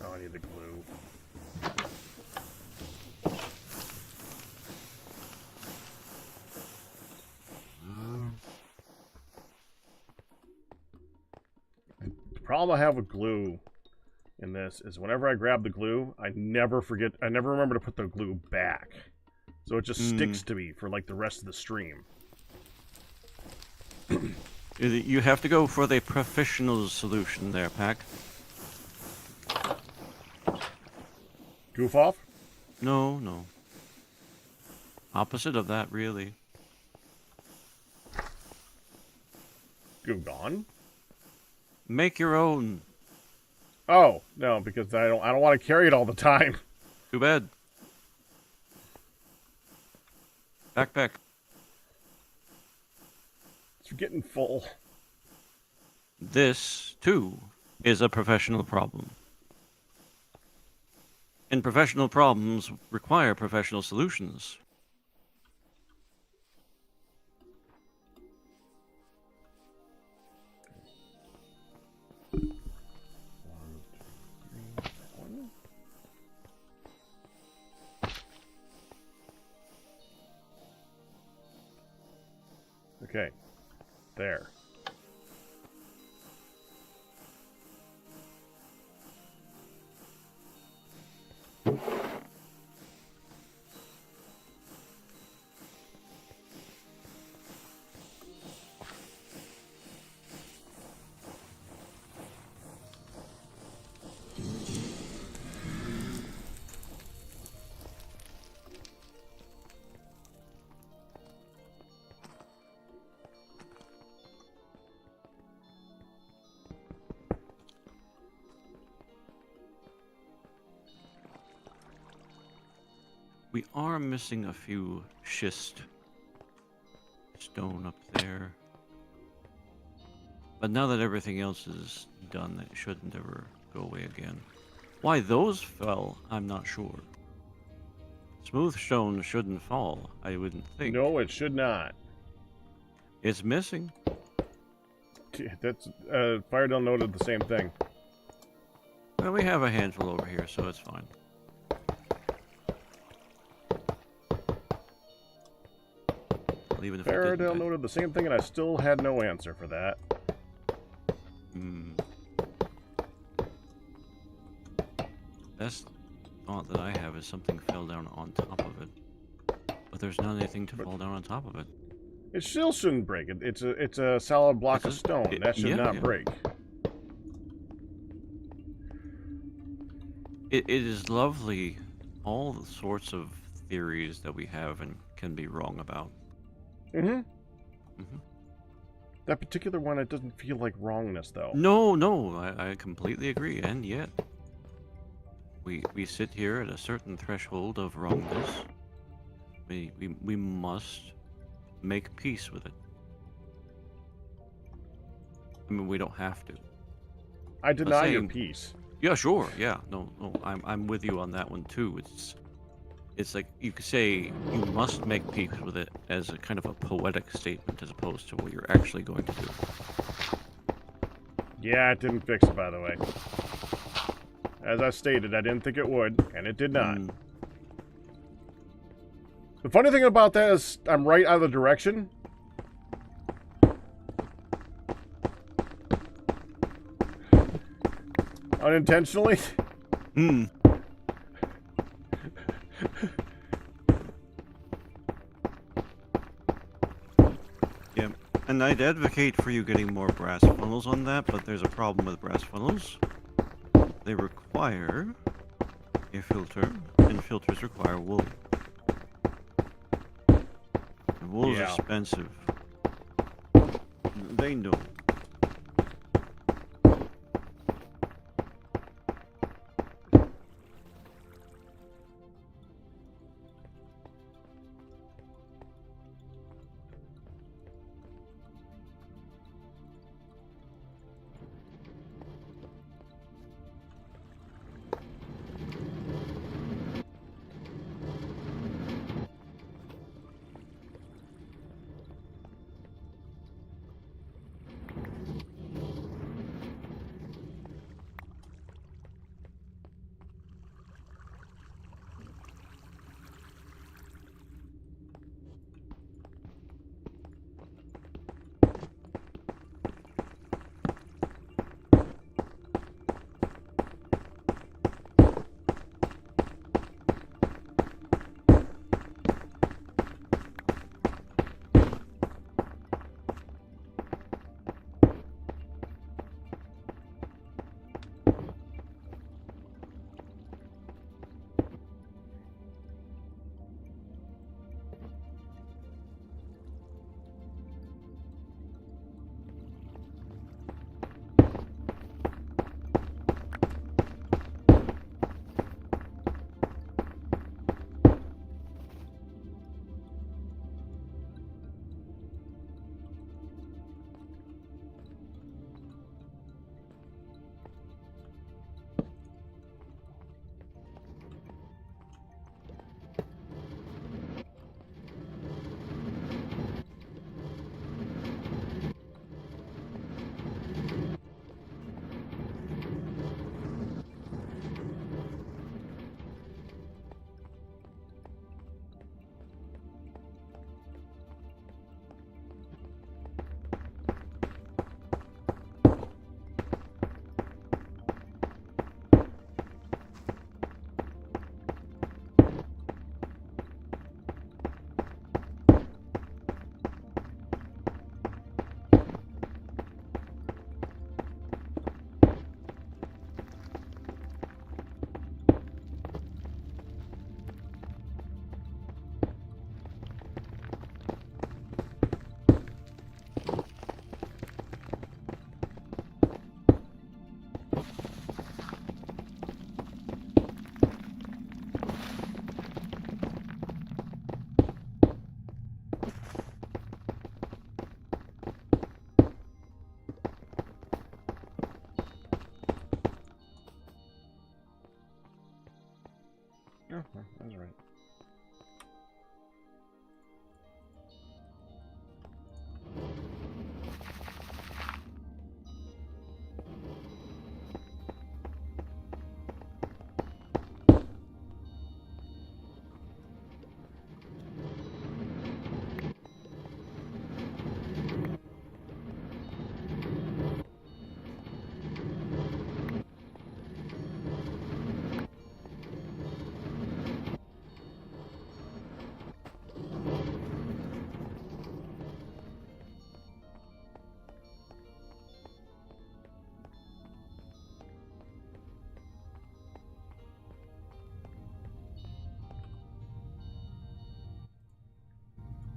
Oh, I need the glue. The problem I have with glue in this is whenever I grab the glue, I never remember to put the glue back. So it just sticks to me for like the rest of the stream. You have to go for the professional solution there, Pack. Goof off? No, no. Opposite of that, really. Glue gone? Make your own. Oh, no, because I don't want to carry it all the time. Too bad. Backpack. It's getting full. This, too, is a professional problem. And professional problems require professional solutions. Okay. There. We are missing a few schist stone up there. But now that everything else is done, it shouldn't ever go away again. Why those fell, I'm not sure. Smooth stone shouldn't fall, I wouldn't think. No, it should not. It's missing. That's Firedale noted the same thing. Well, we have a handful over here, so it's fine. Even if Firedale noted the same thing, and I still had no answer for that. Best thought that I have is something fell down on top of it. there's not anything to fall down on top of it. It still shouldn't break. It's a solid block of It's stone. That should not yeah. break. It is lovely. All the sorts of theories that we have and can be wrong about. Mm-hmm. Mm-hmm. That particular one, it doesn't feel like wrongness, though. No, I completely agree. And yet, we sit here at a certain threshold of wrongness. We must make peace with it. I mean, we don't have to. I deny your saying- peace. Yeah, sure. Yeah, no, I'm with you on that one too. It's like you could say you must make peace with it as a kind of a poetic statement as opposed to what you're actually going to do. Yeah, it didn't fix it, by the way. As I stated, I didn't think it would, and it did not. The funny thing about that is I'm right out of the direction. Unintentionally. Hmm. Yeah, and I'd advocate for you getting more brass funnels on that, but there's a problem with brass funnels. They require a filter, and filters require wool. And wool is Yeah. expensive. They know.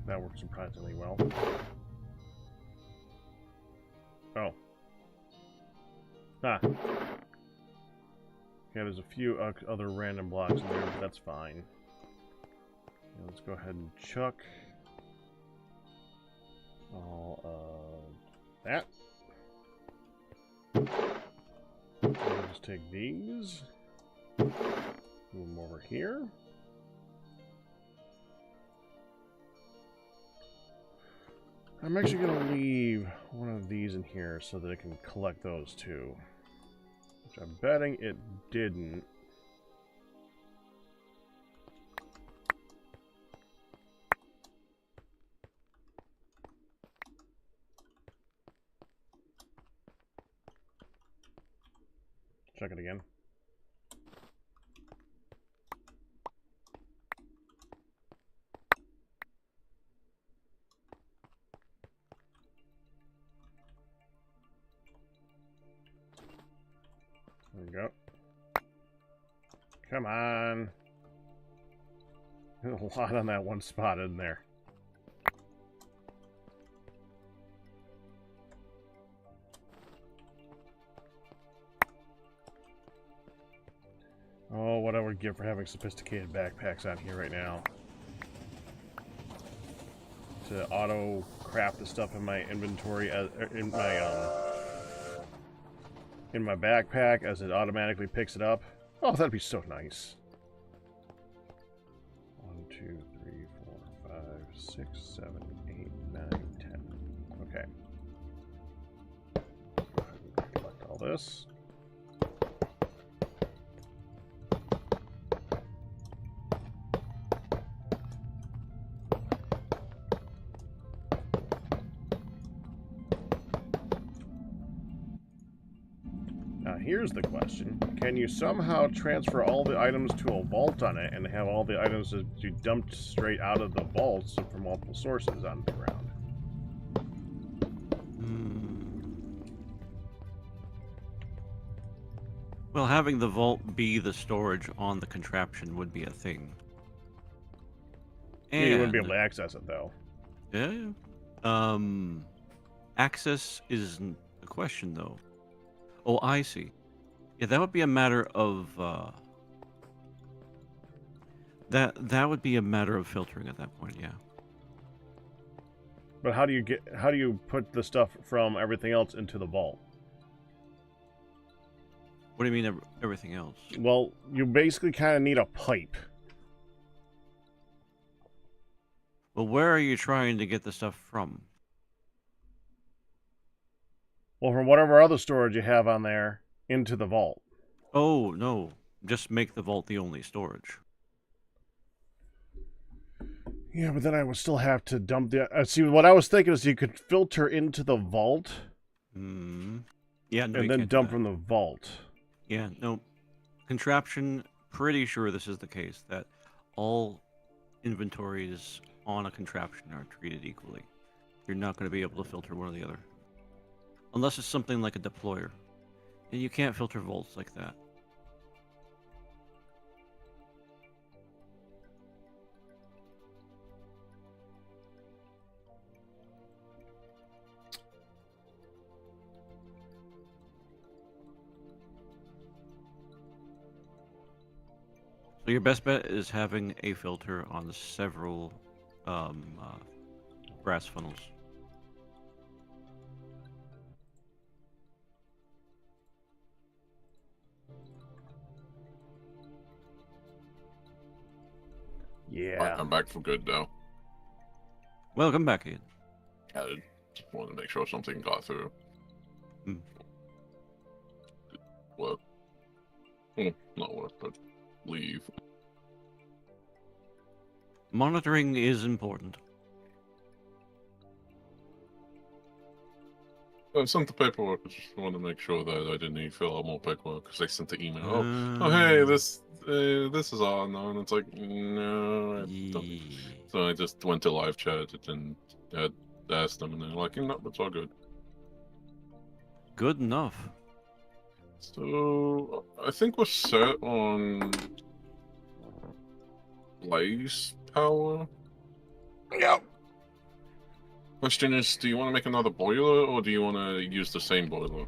That worked surprisingly well. Oh. Ah. Yeah, there's a few other random blocks in there, but that's fine. Yeah, let's go ahead and chuck all of that. I'll just take these, move them over here. I'm actually going to leave one of these in here so that I can collect those too. Which I'm betting it didn't. Check it again. There we go. Come on. There's a lot on that one spot in there. Oh, what I would give for having sophisticated backpacks on here right now. To auto craft the stuff in my inventory, in my backpack as it automatically picks it up. Oh, that'd be so nice. 1, 2, 3, 4, 5, 6, 7, 8, 9, 10. Okay. Go ahead and collect all this. Here's the question. Can you somehow transfer all the items to a vault on it and have all the items to be dumped straight out of the vaults from multiple sources on the ground? Well, having the vault be the storage on the contraption would be a thing. Yeah, you wouldn't be able to access it, though. Yeah. Access isn't a question, though. Oh, I see. Yeah, that would be a matter of that would be a matter of filtering at that point. Yeah. But how do you put the stuff from everything else into the vault? What do you mean everything else? Well, you basically kind of need a pipe. Well, where are you trying to get the stuff from? Well, from whatever other storage you have on there into the vault. Oh, no. Just make the vault the only storage. Yeah, but then I would still have to dump the... see, what I was thinking is you could filter into the vault. Yeah, no, and then dump from the vault. Yeah, no. Contraption, pretty sure this is the case, that all inventories on a contraption are treated equally. You're not going to be able to filter one or the other. Unless it's something like a deployer. And you can't filter vaults like that. So your best bet is having a filter on several brass funnels. Yeah. I'm back for good now. Welcome back, Ian. I just wanted to make sure something got through. What? Not work, but leave. Monitoring is important. I sent the paperwork. I just wanted to make sure that I didn't need to fill out more paperwork because they sent the email. Oh, hey, this is on now, and it's like, no, I don't. So I just went to live chat and asked them, and they're like, no, it's all good. Good enough. So I think we're set on blaze power. Yep. Question is, do you want to make another boiler, or do you want to use the same boiler?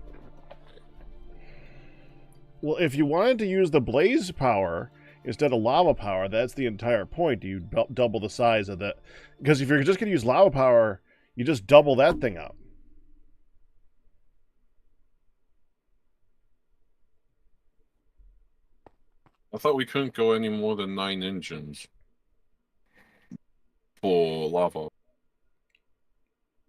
Well, if you wanted to use the blaze power instead of lava power, that's the entire point. You double the size of that. Because if you're just going to use lava power, you just double that thing up. I thought we couldn't go any more than 9 engines for lava.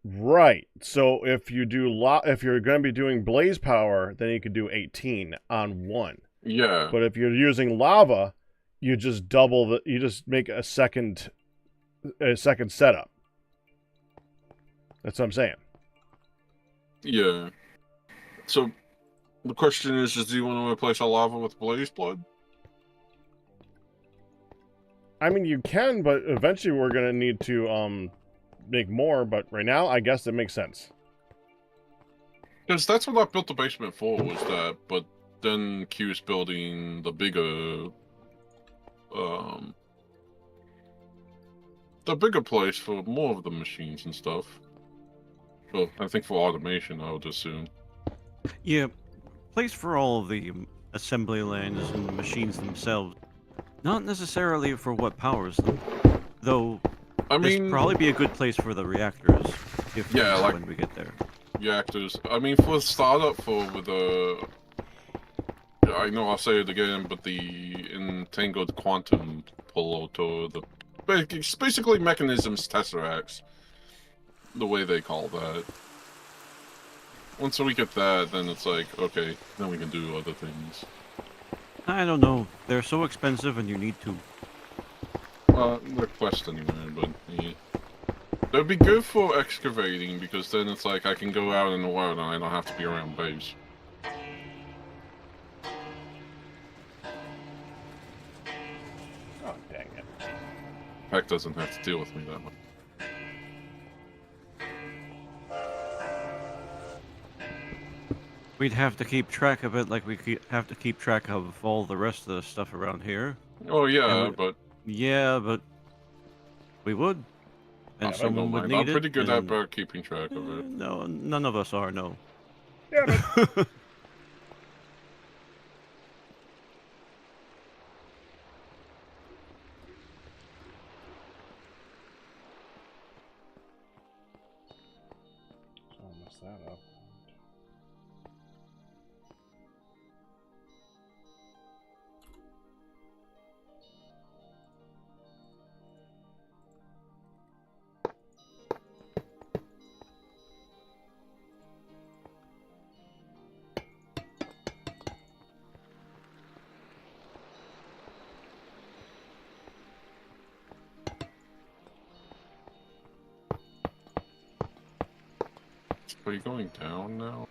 Right. So if you do if you're going to be doing blaze power, then you could do 18 on one. Yeah. But if you're using lava, you just double the. You just make a second setup. That's what I'm saying. Yeah. So the question is do you want to replace our lava with blaze blood? I mean, you can, but eventually we're going to need to make more. But right now, I guess it makes sense. Because that's what I built the basement for, was that. But then Q's building the bigger place for more of the machines and stuff. Well, I think for automation, I would assume. Yeah, place for all of the assembly lines and the machines themselves. Not necessarily for what powers them, though. I mean, this probably be a good place for the reactors. If like when we get there. Reactors. I mean, for startup with the. I know I'll say it again, but the entangled quantum piloto, it's basically mechanisms tesseracts, the way they call that. Once we get that, then it's like, okay, then we can do other things. I don't know. They're so expensive, and you need to. Well, they're quest anyway, but yeah. They'd be good for excavating, because then it's like I can go out in the world and I don't have to be around base. Oh, dang it. Heck doesn't have to deal with me that much. We'd have to keep track of it like we have to keep track of all the rest of the stuff around here. Oh yeah, but... Yeah, but... We would. And someone would need it. I'm pretty good at keeping track of it. No, none of us are, no. Yeah, but... I'll mess that up. Are you going down now?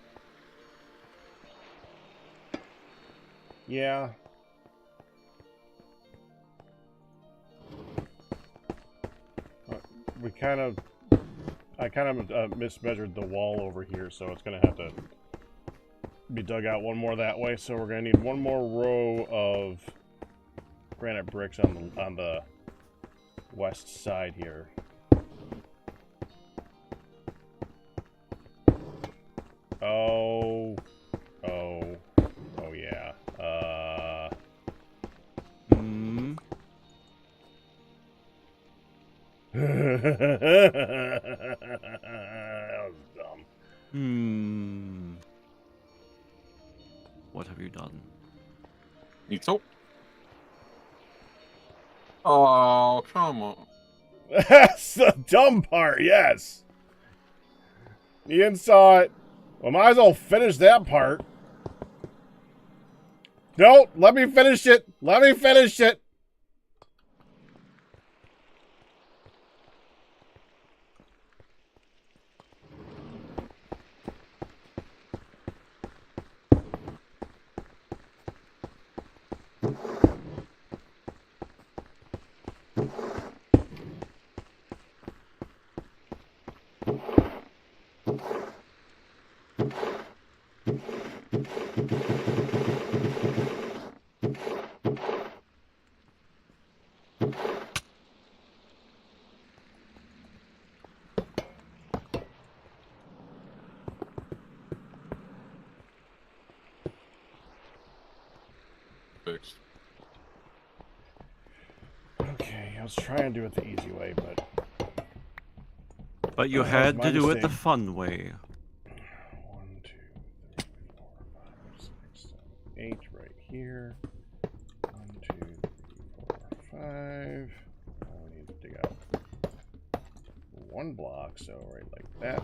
Yeah. I kind of mismeasured the wall over here, so it's going to have to be dug out one more that way. So we're going to need one more row of granite bricks on the west side here. Oh yeah. That was dumb. What have you done? Need soap? Oh, come on. That's the dumb part, yes. Ian saw it. Well, might as well finish that part. No, let me finish it. Let me finish it. was trying to do it the easy way, but... But you That was had my to do it the mistake. fun way. 1, 2, 3, 4, 5, 6, 7, 8 right here. 1, 2, 3, 4, 5. Oh, we need to dig out 1 block, so right like that.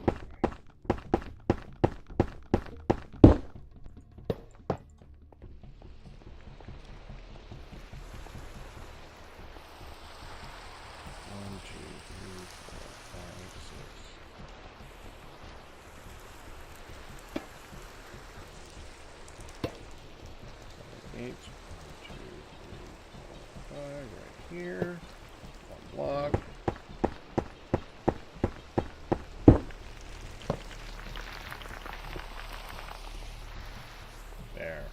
Here, 1 block. There.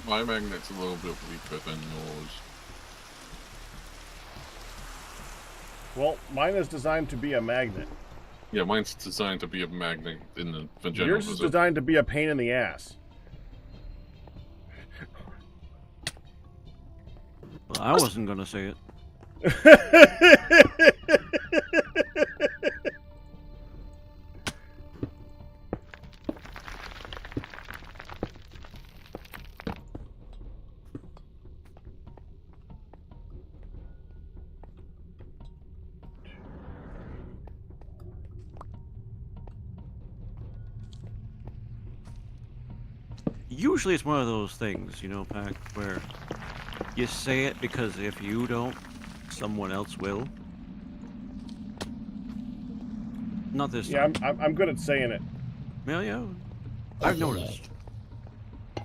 My magnet's a little bit weaker than yours. Well, mine is designed to be a magnet. Yeah, mine's designed to be a magnet in the general. Yours is designed to be a pain in the ass. Well, I wasn't gonna say it. Usually it's one of those things, you know, Pack, where you say it because if you don't, someone else will. Not this Yeah, time. I'm good at saying it. Yeah, I've noticed. I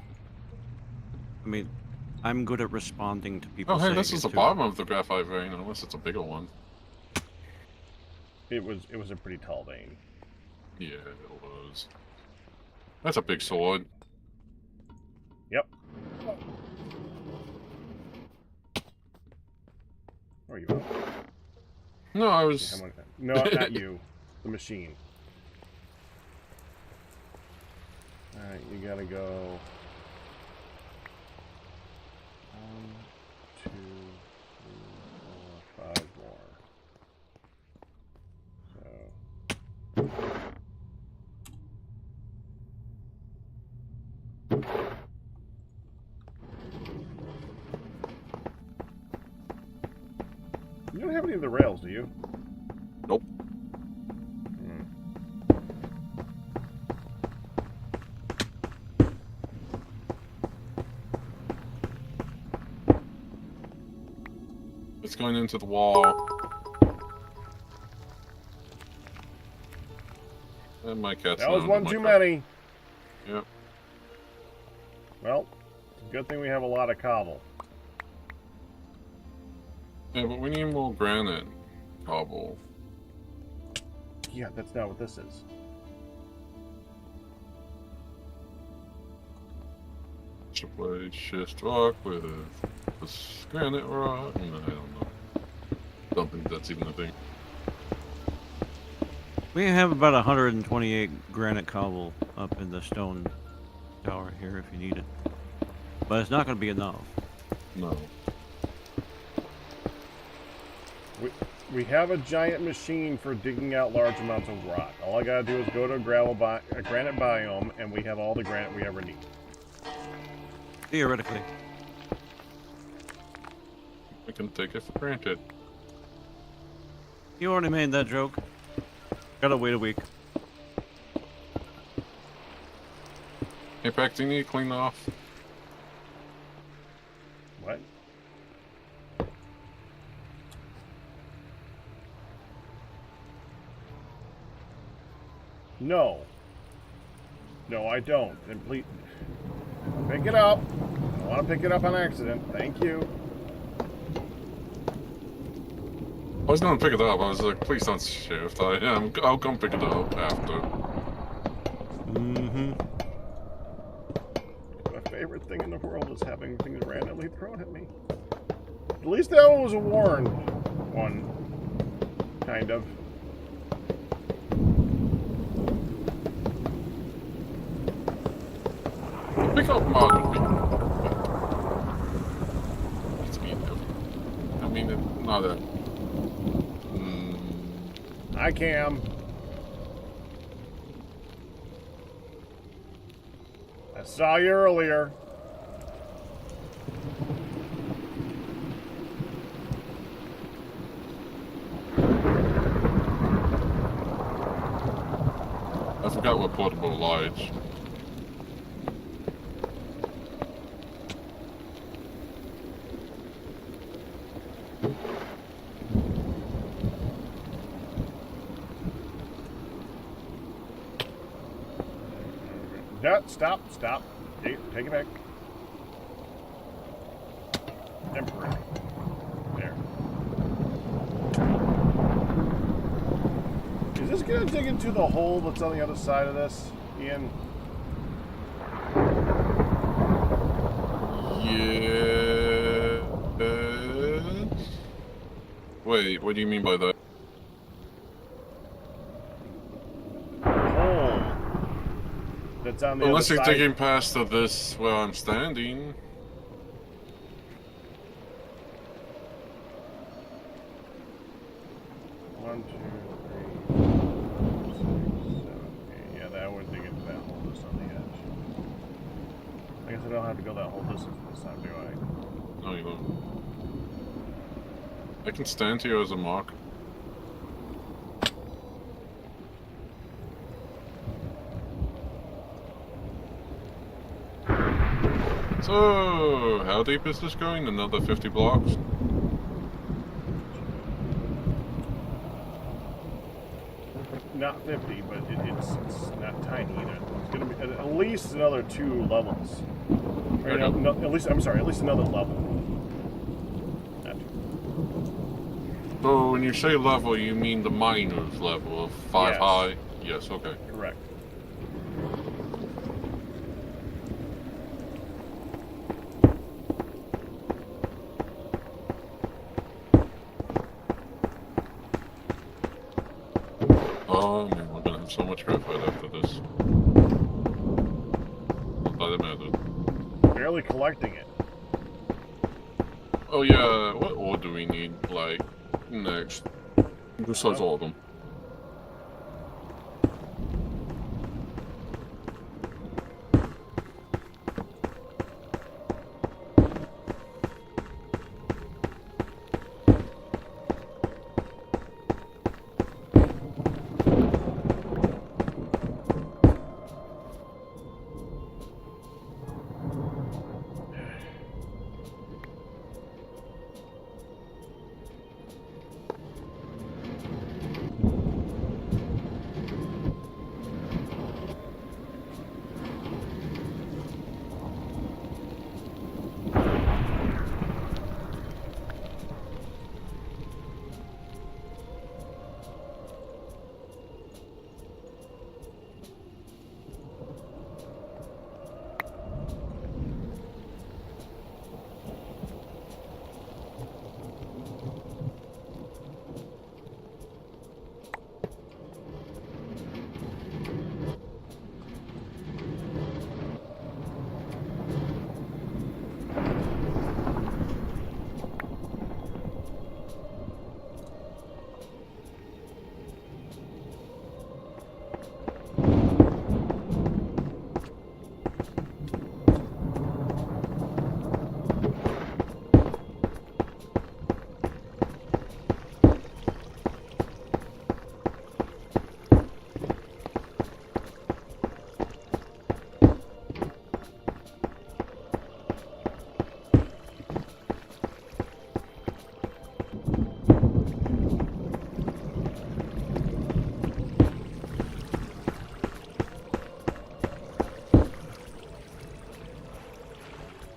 mean, I'm good at responding to people Oh, hey, saying this is it, the too. bottom of the graphite vein, unless it's a bigger one. It was a pretty tall vein. Yeah, it was. That's a big sword. Yep. Where are you at? No, I was... No, not you. The machine. Alright, you gotta go... 1, 2, 3, 4, 5 more. So... You don't have any of the rails, do you? Nope. It's going into the wall. And my cat's That was one too many. Yep. Well, it's a good thing we have a lot of cobble. Yeah, but we need more granite cobble. Yeah, that's not what this is. Triple schist rock with this granite rock. No, I don't know. Don't think that's even a thing. We have about 128 granite cobble up in the stone tower here if you need it. But it's not going to be enough. No. We have a giant machine for digging out large amounts of rock. All I gotta do is go to a granite biome, and we have all the granite we ever need. Theoretically. I can take it for granted. You already made that joke. Gotta wait a week. Hey, Pac, do you need to clean off? What? No. No, I don't. And please, pick it up. I want to pick it up on accident. Thank you. I was gonna pick it up. I was like, please don't shift. I'll come pick it up after. Mm-hmm. My favorite thing in the world is having things randomly thrown at me. At least that one was a warned one. Kind of. Pick up Margaret. It's me. I mean, it's not a... Hi, Cam. I saw you earlier. I forgot what portable lights. No, stop. Take it back. Temporary. There. Is this gonna dig into the hole that's on the other side of this, Ian? Yeah. Wait, what do you mean by that? Hole that's on the Unless other you're side. digging past to this where I'm standing. One, 2, 3, 4, 5, 6, 7, 8. Yeah, that would dig into that hole just on the edge. I guess I don't have to go that whole distance this time, do I? No, you don't. I can stand here as a mark. So, how deep is this going? Another 50 blocks? Not 50, but it's not tiny either. It's going to be at least another 2 levels. Or Or, you know, no, at least I'm sorry, at least another level. So when you say level, you mean the miner's level of 5 Yes. high? Yes, okay. Correct. Oh man, we're gonna have so much graphite after this. Not that it matters. Barely collecting it. Oh yeah, what ore do we need, like, next? Besides all of them.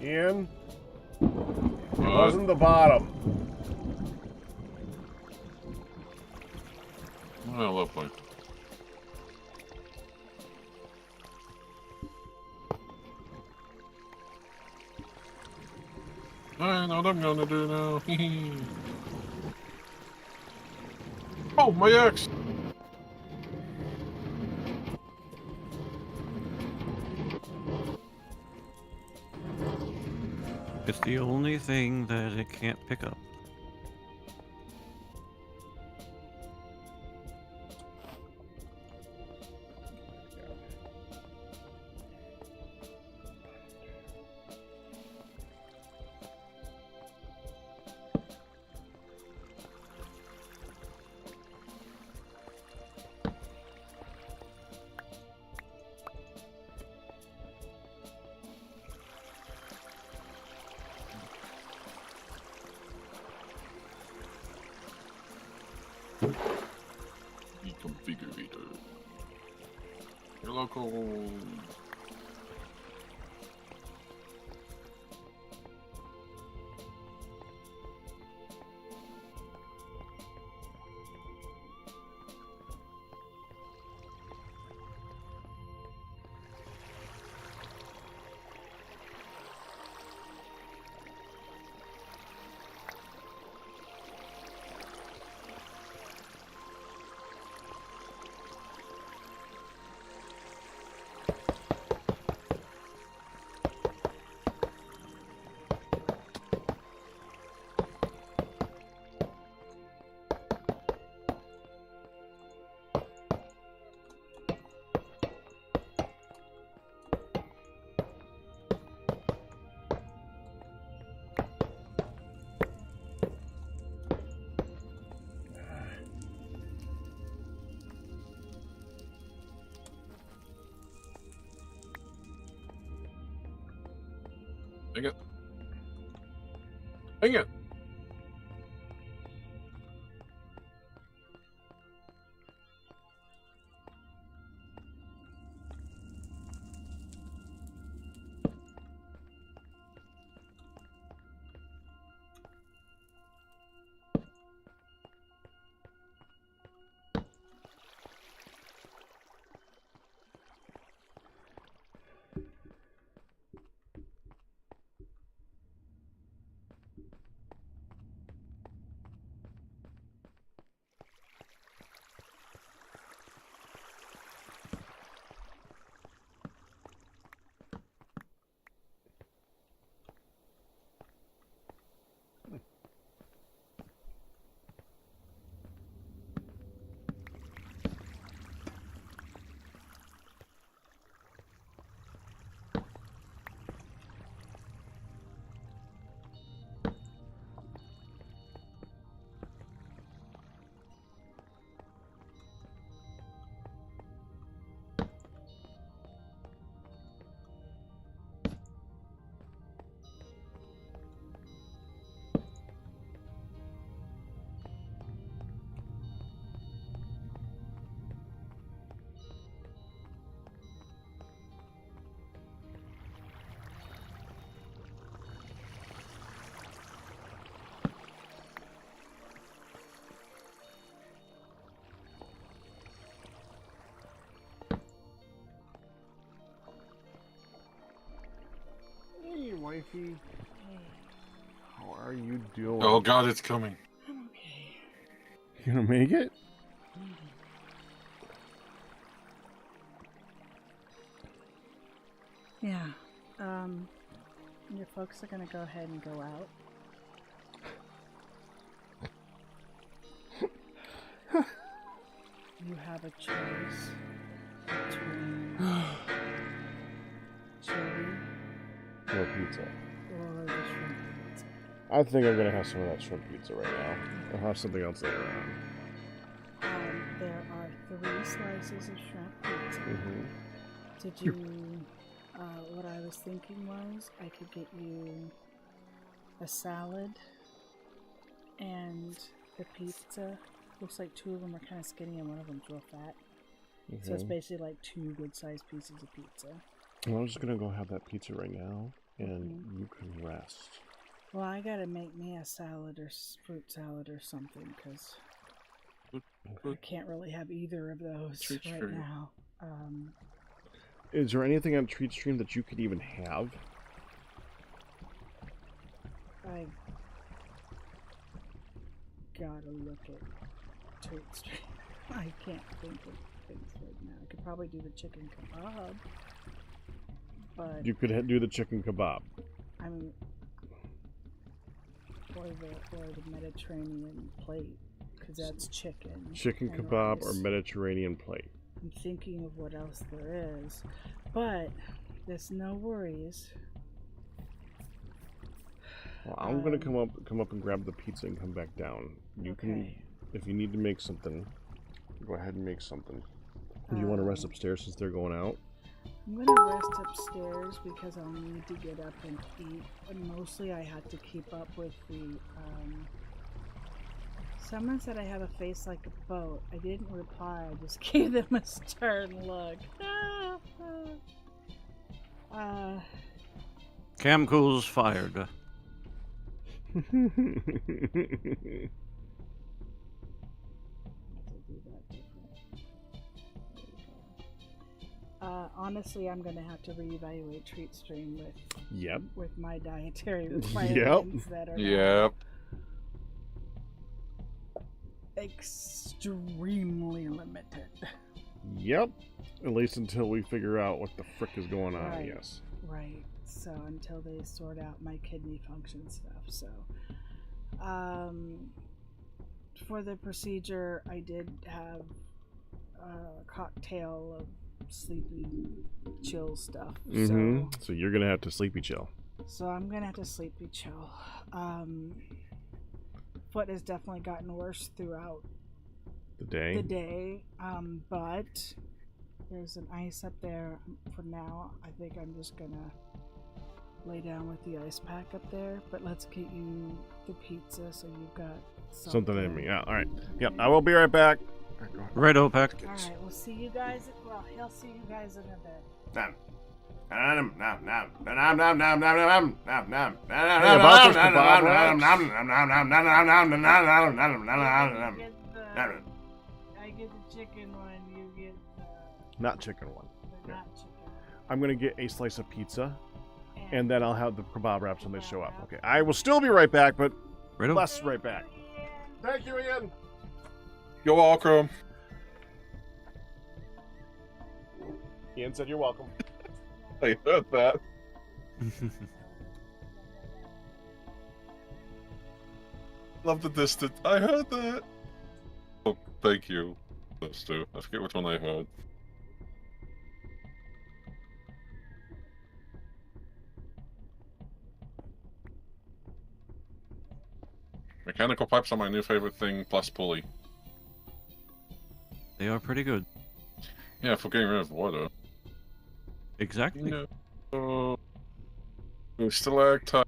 Ian? It wasn't the bottom. Well, lovely. I know what I'm gonna do now. Oh, my axe! It's the only thing that it can't pick up. Configurator. Your local. Dang it. Dang it. Mikey. How are you doing? Oh God, it's coming. I'm okay. You gonna make it? Yeah. Your folks are gonna go ahead and go out. You have a choice between chili No pizza. or the shrimp pizza. I think I'm gonna have some of that shrimp pizza right now. I'll have something else later on. There are 3 slices of shrimp pizza. Mm-hmm. Did you? What I was thinking was I could get you a salad and the pizza. Looks like 2 of them are kind of skinny and one of them's real fat. Mm-hmm. So it's basically like 2 good-sized pieces of pizza. Well, I'm just gonna go have that pizza right now, and you can rest. Well, I gotta make me a salad or fruit salad or something because I can't really have either of those right now. Is there anything on Treat Stream that you could even have? I gotta look at Treat Stream. I can't think of things right now. I could probably do the chicken kebab, but You could do the chicken kebab. I mean, or the Mediterranean plate, because that's chicken. Chicken and kebab or rice. Mediterranean plate. I'm thinking of what else there is, but there's no worries. Well, I'm gonna come up and grab the pizza and come back down. You can, if you need to make something, go ahead and make something. Do you want to rest upstairs since they're going out? I'm gonna rest upstairs because I'll need to get up and eat. And mostly I had to keep up with the, someone said I have a face like a boat. I didn't reply, I just gave them a stern look. Cam Cool's fired. Honestly, I'm gonna have to reevaluate Treat Stream with my dietary Yep. requirements that are Yep. extremely limited. Yep. At least until we figure out what the frick is going on, Right. yes. Right. So until they sort out my kidney function stuff. So, for the procedure, I did have a cocktail of sleepy chill stuff. So you're gonna have to sleepy chill. So I'm gonna have to sleepy chill. Foot has definitely gotten worse throughout The day. but there's an ice up there for now. I think I'm just gonna lay down with the ice pack up there, but let's get you the pizza so you've got Something in me. Yeah. All right. Yep. I will be right back. Right, OPEC. Alright, we'll see you guys. Well, he'll see you guys in a bit. I get the chicken one, you get the Not chicken one. not chicken. I'm gonna get a slice of pizza, and then I'll have the kebab wraps when they show up. Okay. I will still be right back, but Right, less right back. Thank you, Ian. You're welcome. Ian said you're welcome. I heard that. Love the distance. I heard that. Oh, thank you. Those two. I forget which one I heard. Mechanical pipes are my new favorite thing, plus pulley. They are pretty good. Yeah, for getting rid of water. Exactly. No. Stalactite.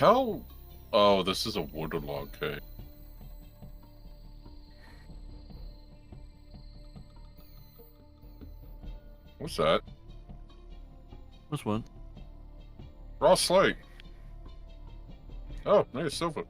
How? Oh, this is a waterlog cave. What's that? This one. Raw slate. Oh, nice silver.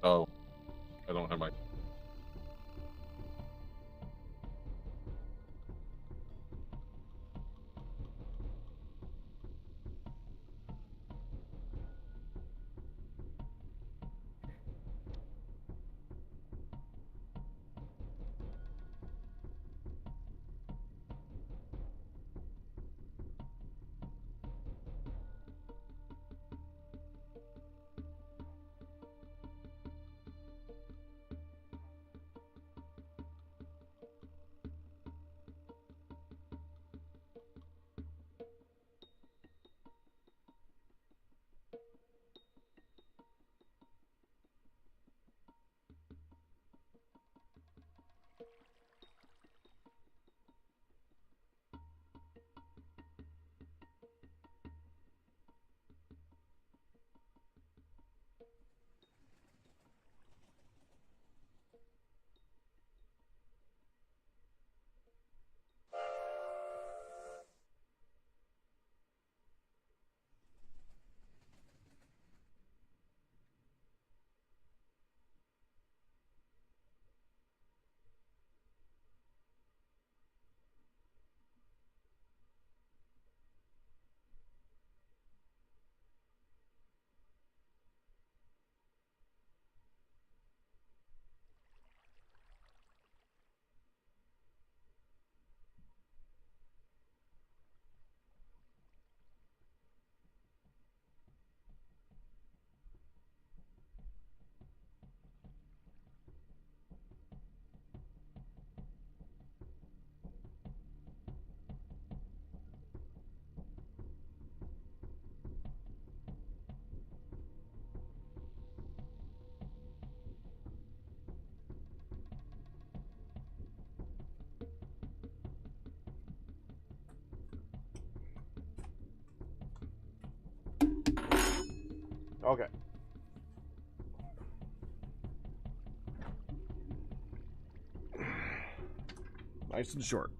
Oh, I don't have my. Okay. Nice and short.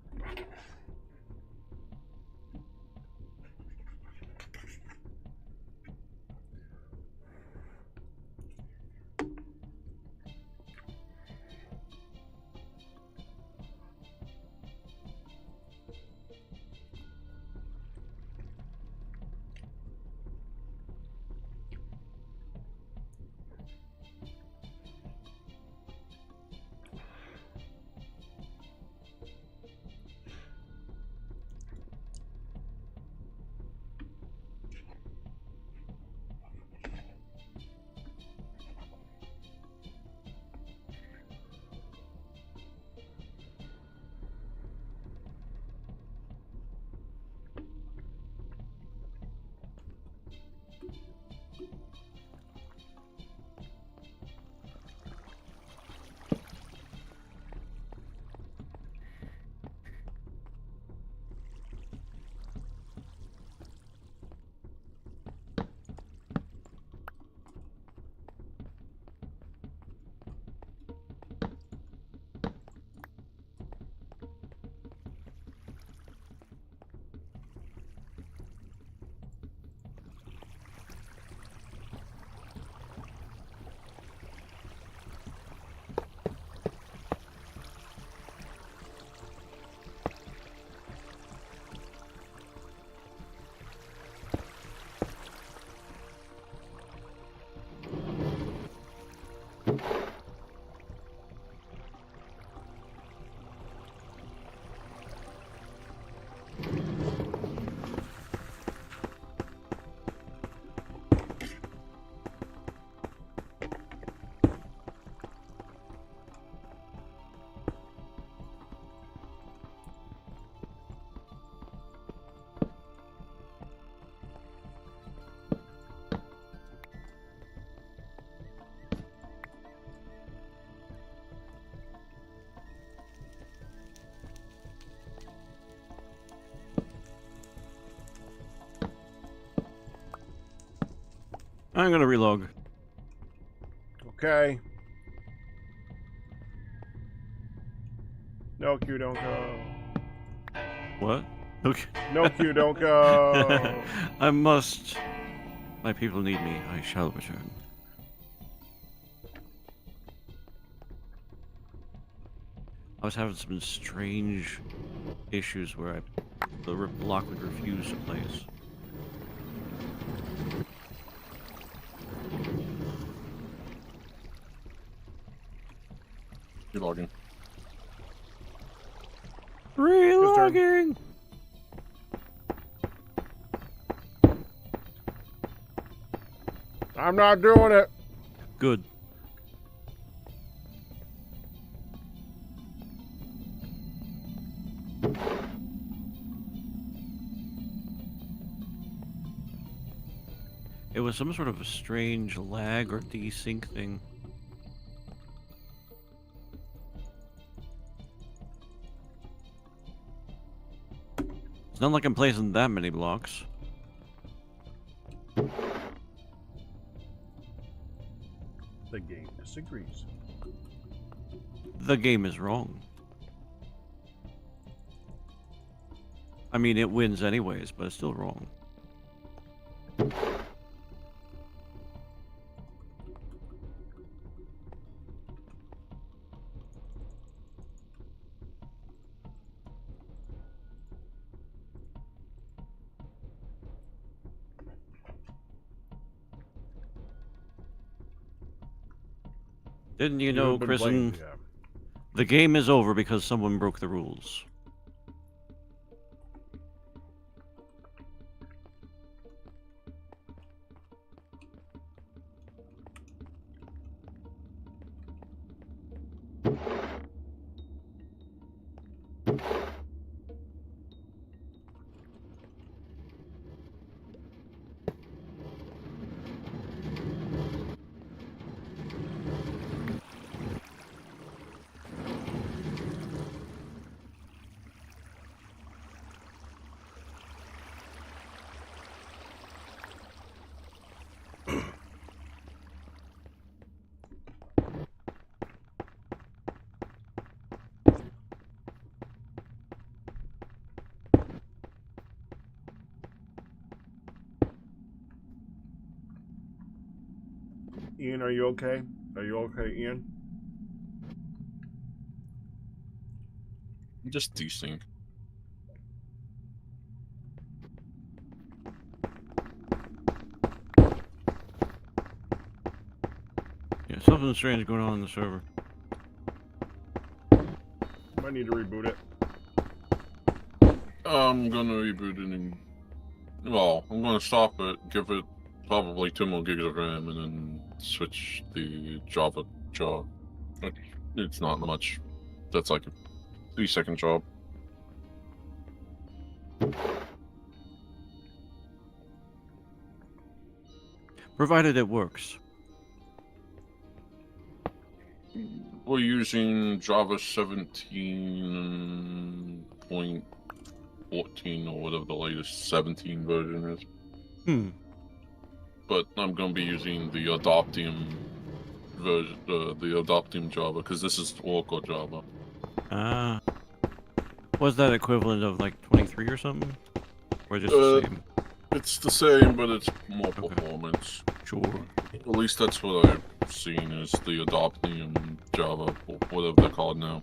I'm gonna relog. Okay. No, Q, don't go. What? Okay. No, Q, don't go. I must. My people need me. I shall return. I was having some strange issues where the block would refuse to place. You're logging. Relogging! I'm not doing it. Good. It was some sort of a strange lag or desync thing. It's not like I'm placing that many blocks. The game disagrees. The game is wrong. I mean, it wins anyways, but it's still wrong. Didn't you know, You've been Kristen, blamed, yeah. the game is over because someone broke the rules. Ian, are you okay? Are you okay, Ian? Just desync. Yeah, something strange going on in the server. Might need to reboot it. I'm gonna reboot it and... Well, I'm gonna stop it, give it probably 2 more gigs of RAM, and then switch the Java job. It's not much. That's like a 3-second job. Provided it works. We're using Java 17.14 or whatever the latest 17 version is. But I'm going to be using the Adoptium version, the Adoptium Java, because this is Oracle Java. Ah. Was that equivalent of like 23 or something? Or just the same? It's the same, but it's more performance. Sure. At least that's what I've seen is the Adoptium Java, or whatever they're called now.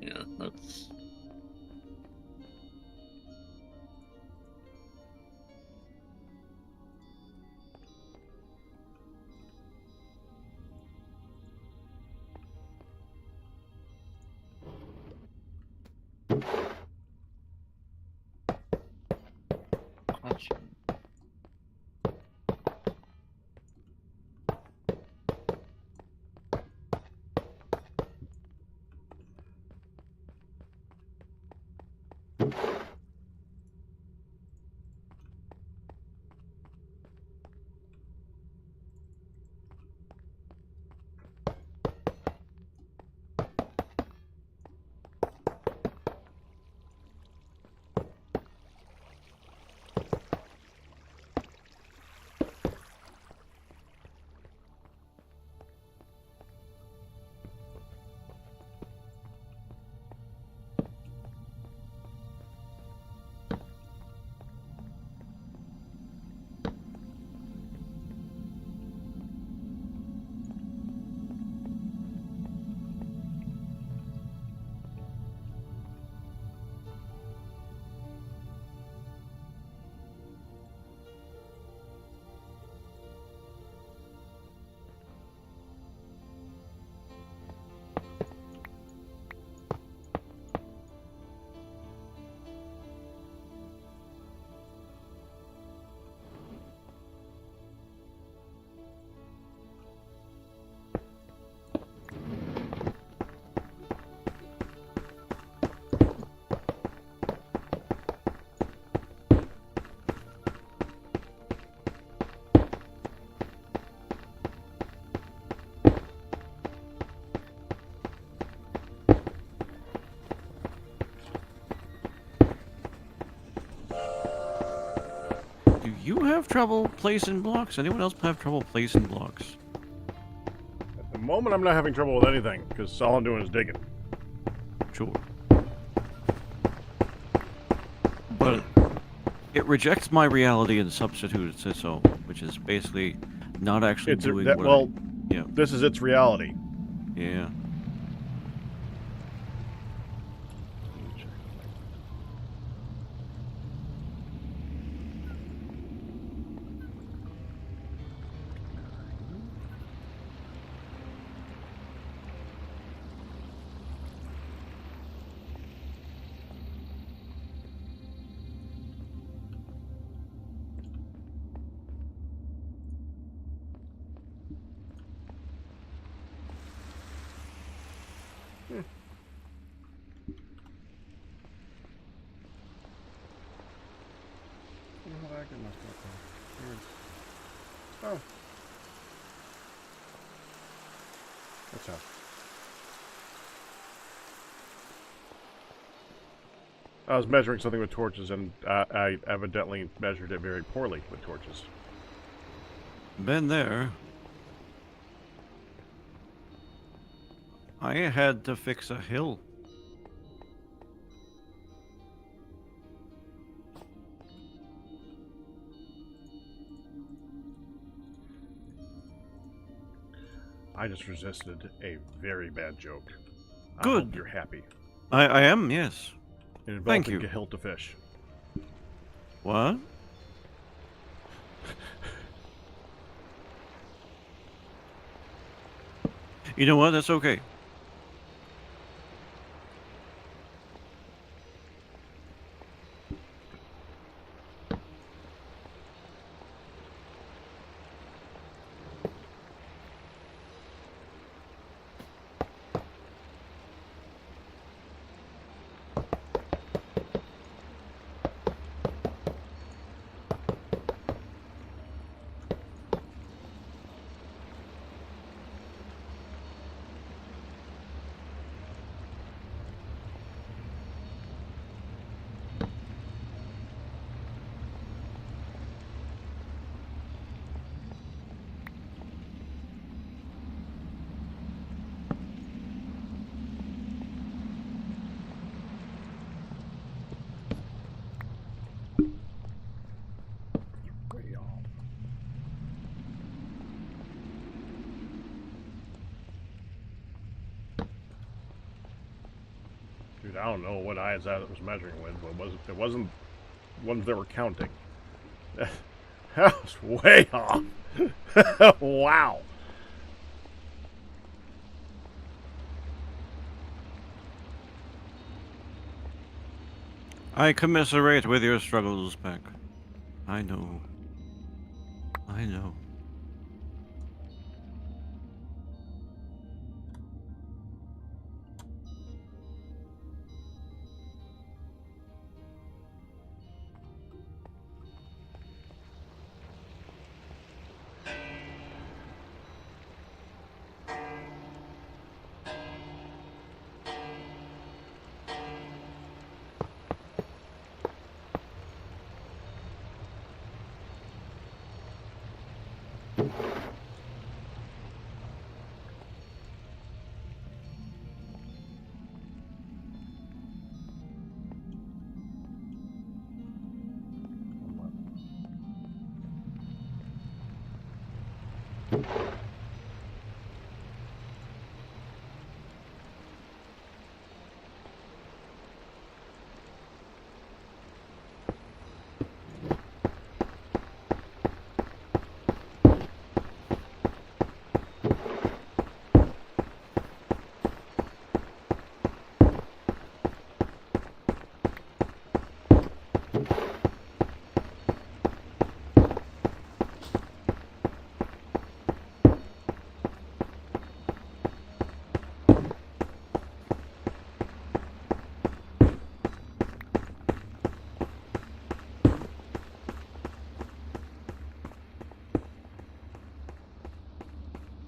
Yeah, that's... You have trouble placing blocks. Anyone else have trouble placing blocks? At the moment, I'm not having trouble with anything, because all I'm doing is digging. Sure. But it rejects my reality and substitutes it so, which is basically not actually doing what well, yeah. This is its reality. Yeah. Oh. What's up? I was measuring something with torches, and I evidently measured it very poorly with torches. Been there. I had to fix a hill. I just resisted a very bad joke. I Good. hope you're happy. I am, yes. It involved Thank a you. gehilte fish. What? You know what? That's okay. Dude, I don't know what eyes that was measuring with, but it wasn't ones that were counting. That was way off. Wow. I commiserate with your struggles, Peck. I know. I know.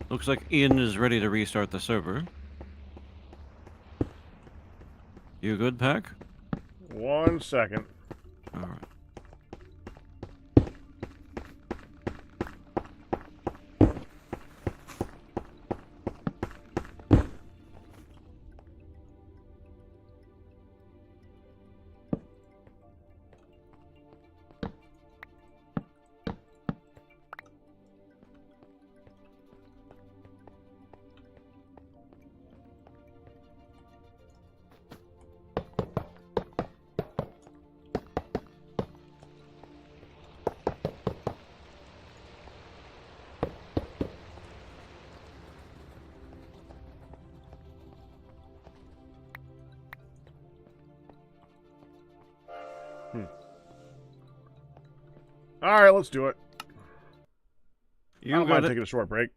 Looks like Ian is ready to restart the server. You good, Pack? 1 second. Alright. Alright, let's do it. I You don't got mind it. taking a short break.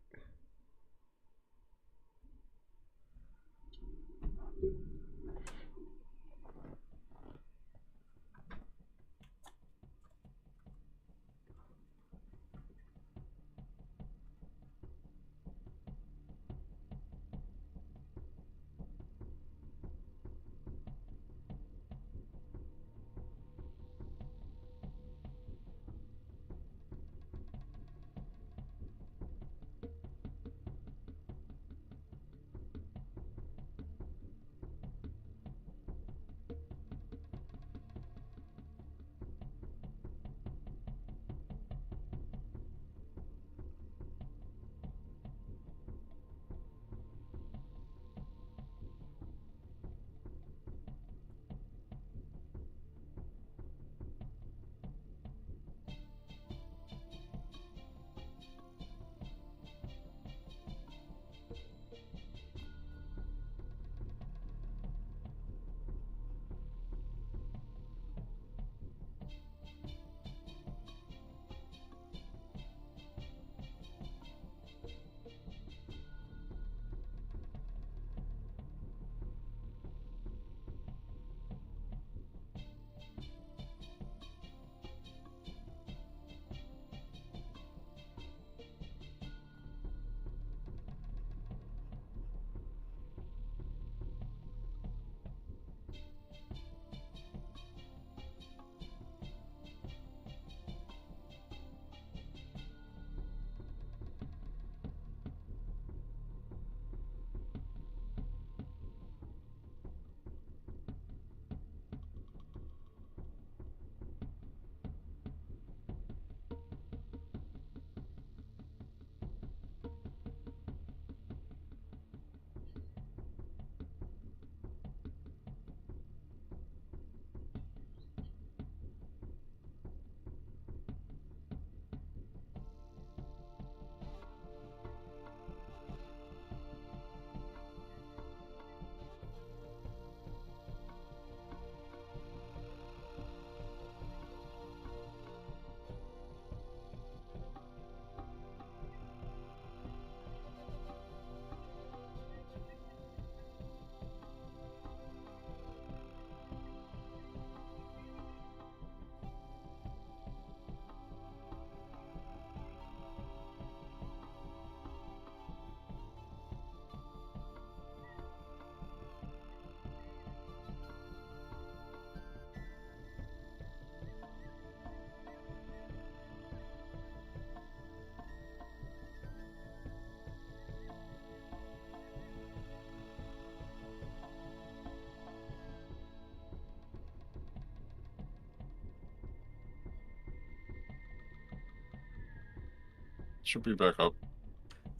Should be back up.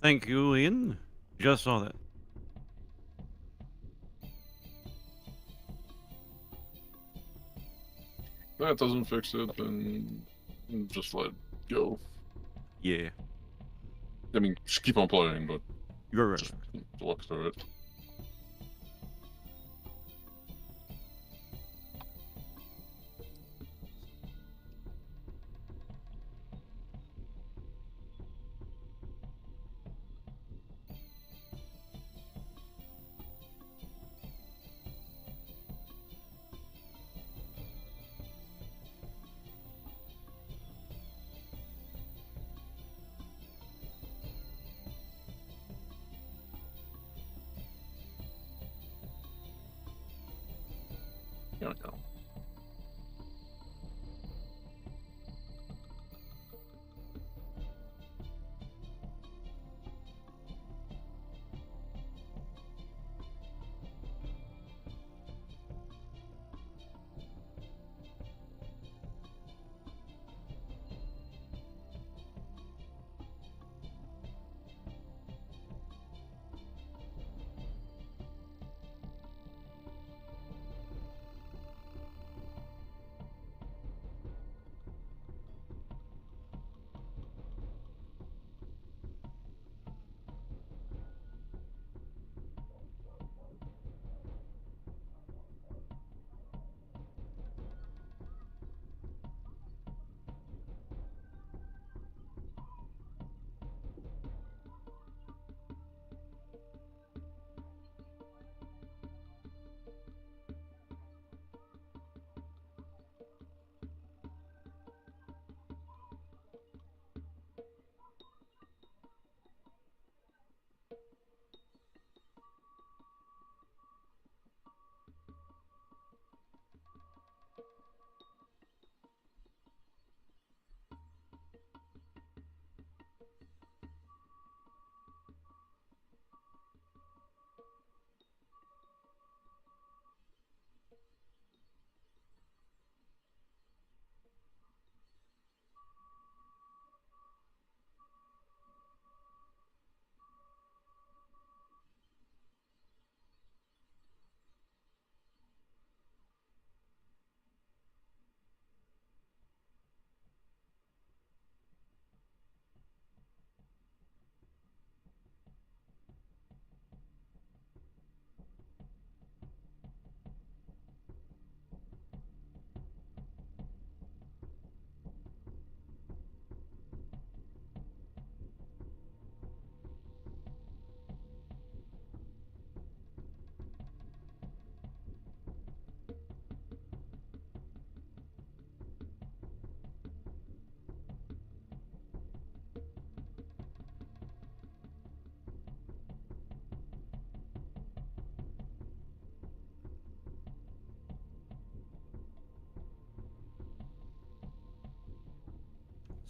Thank you, Ian. Just saw that. If that doesn't fix it, then just let it go. Yeah. I mean, just keep on playing, but You're right. just walk through it. Here we go.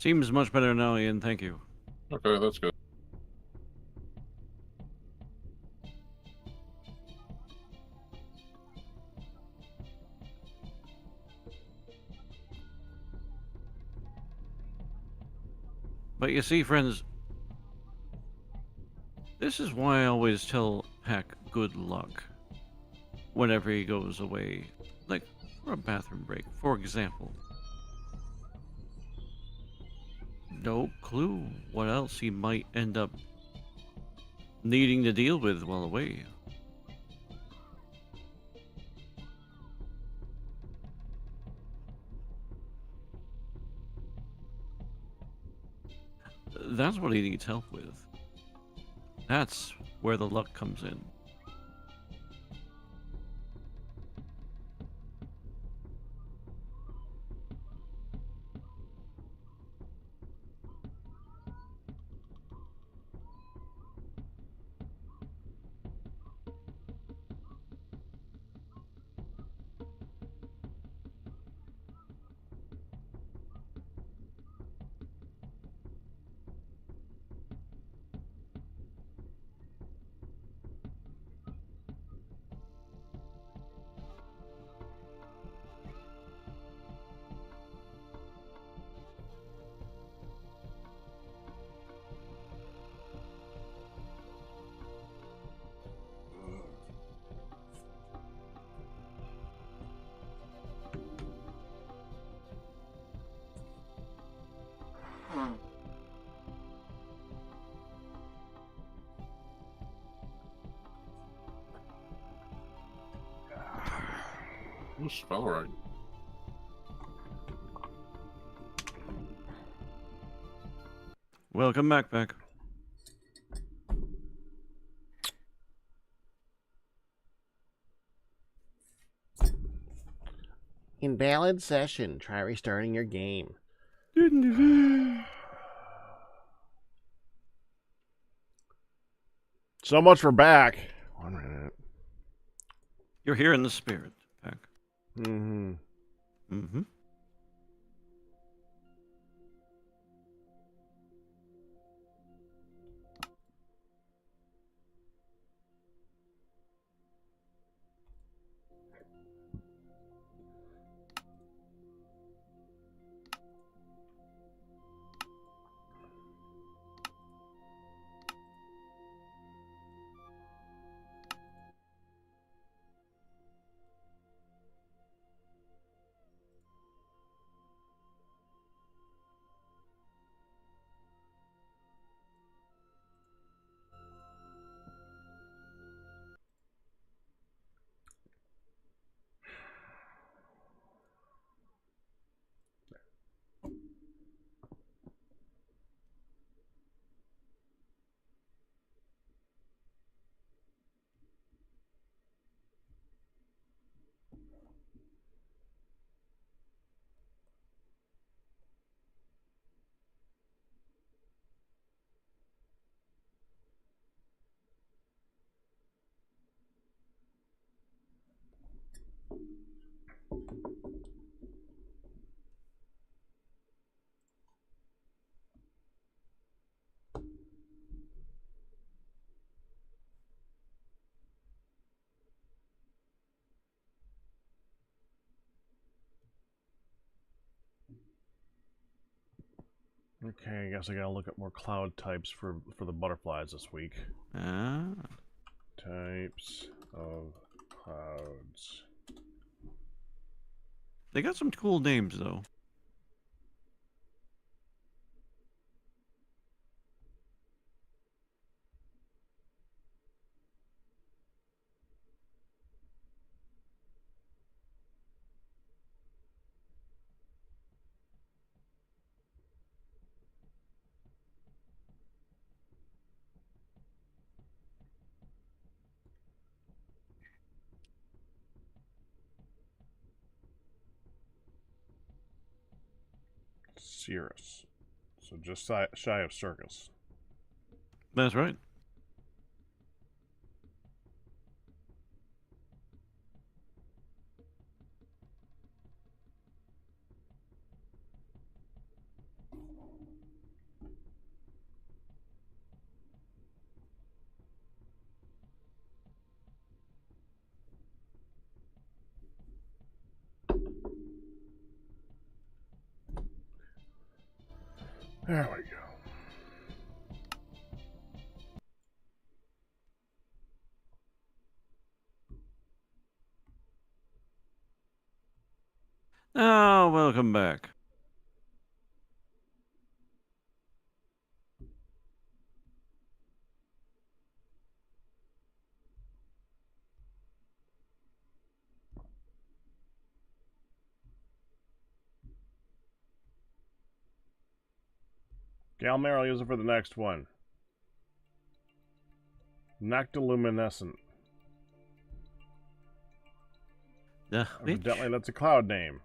Seems much better now, Ian. Thank you. Okay, that's good. But you see, friends, this is why I always tell Pack good luck whenever he goes away, like for a bathroom break, for example. No clue what else he might end up needing to deal with while away. That's what he needs help with. That's where the luck comes in. You smell right. Welcome back, Pack. Invalid session. Try restarting your game. So much for back. 1 minute. You're here in the spirit, Pack. Mm-hmm. Mm-hmm. Okay, I guess I gotta look at more cloud types for the butterflies this week. Ah. Types of clouds. They got some cool names, though. Cirrus. So just shy of circus. That's right. There we go. Oh, welcome back. Galmer, I'll use it for the next one. Noctiluminescent. Evidently, that's a cloud name.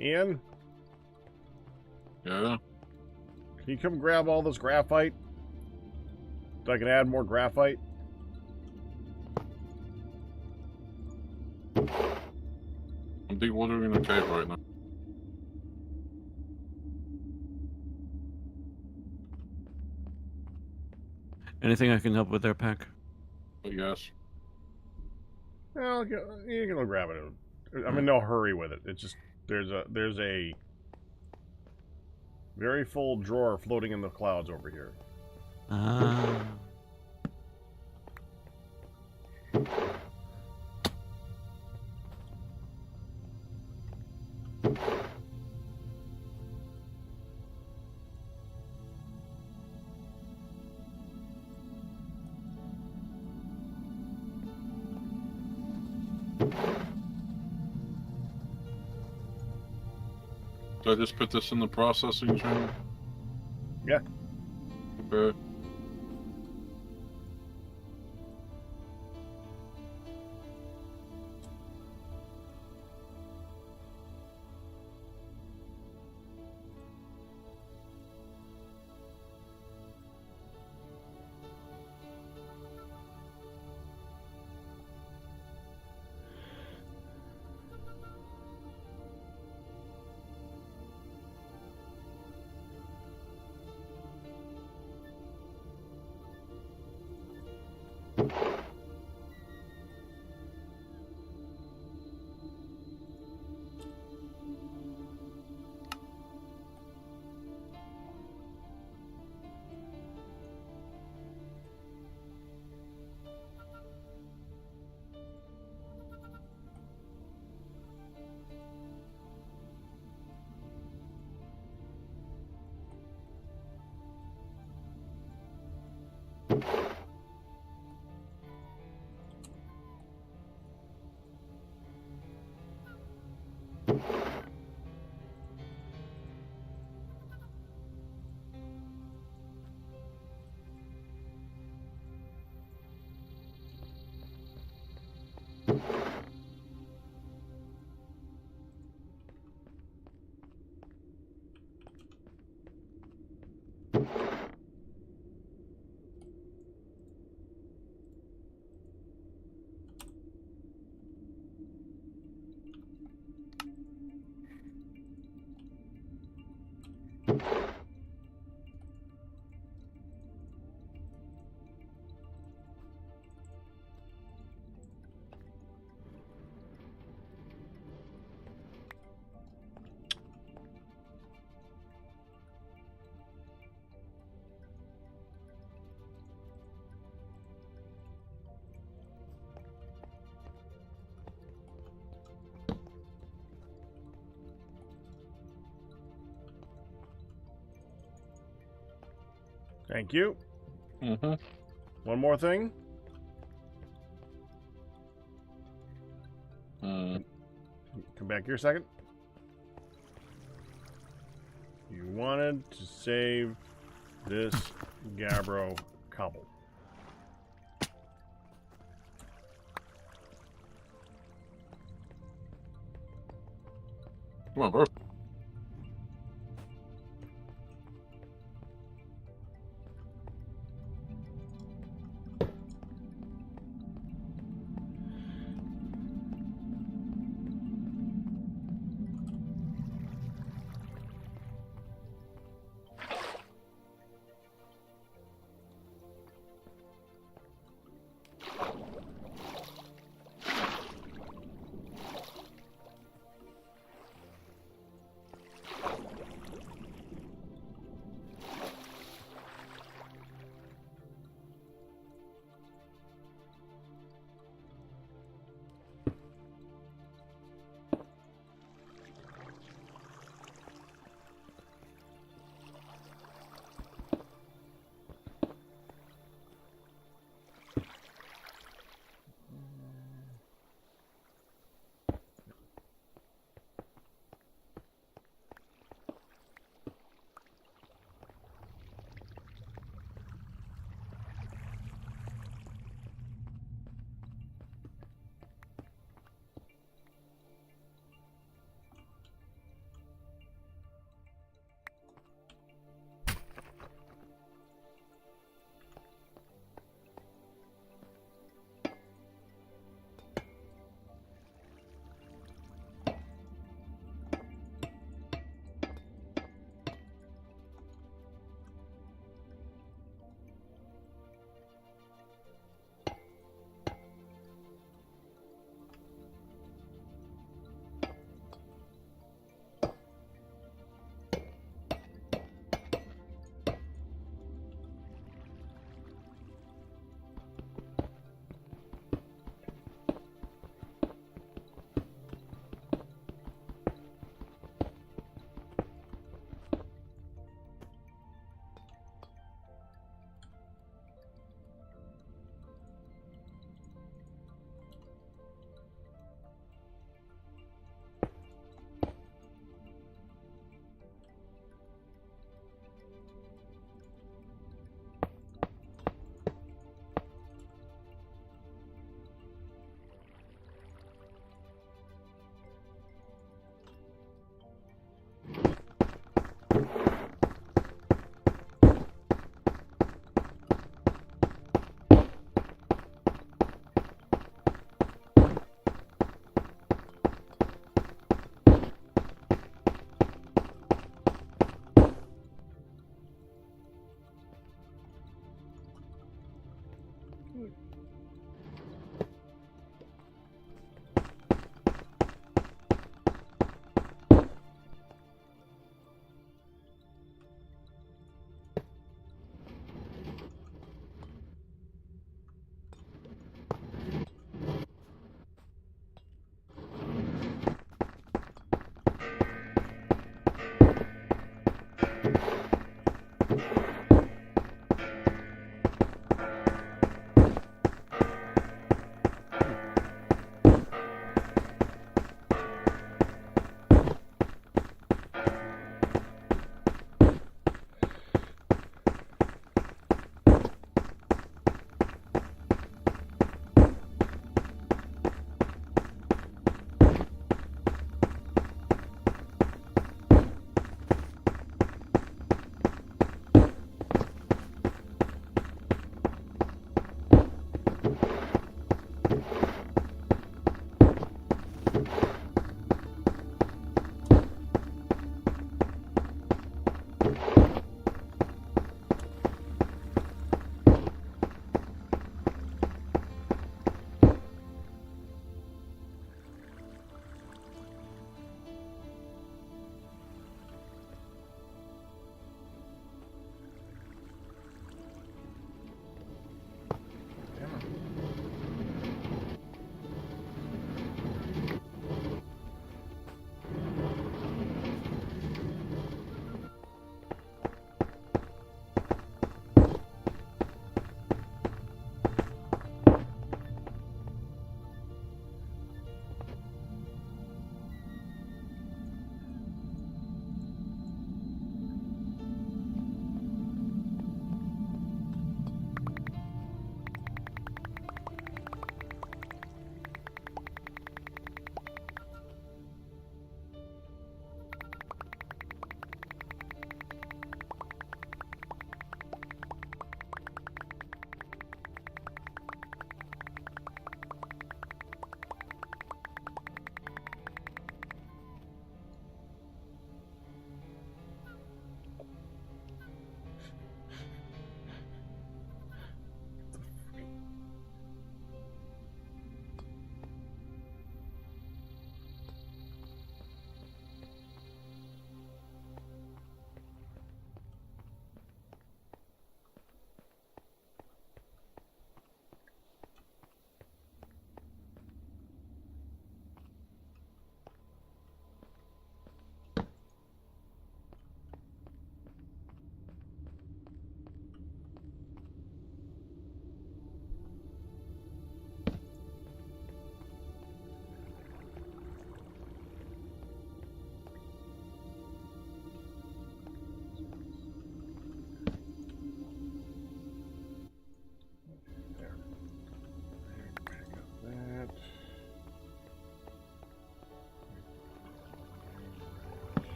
Ian, Yeah. can you come grab all this graphite? So I can add more graphite? I'm dewatering the cave right now. Anything I can help with there, Pack? But yes. Well, you can go grab it. I'm in no hurry with it. It's just there's a very full drawer floating in the clouds over here. Ah. Did I just put this in the processing chamber? Yeah. Okay. Thank you. Mm-hmm. One more thing. Mm. Come back here a second. You wanted to save this gabbro cobble. Come on, bro.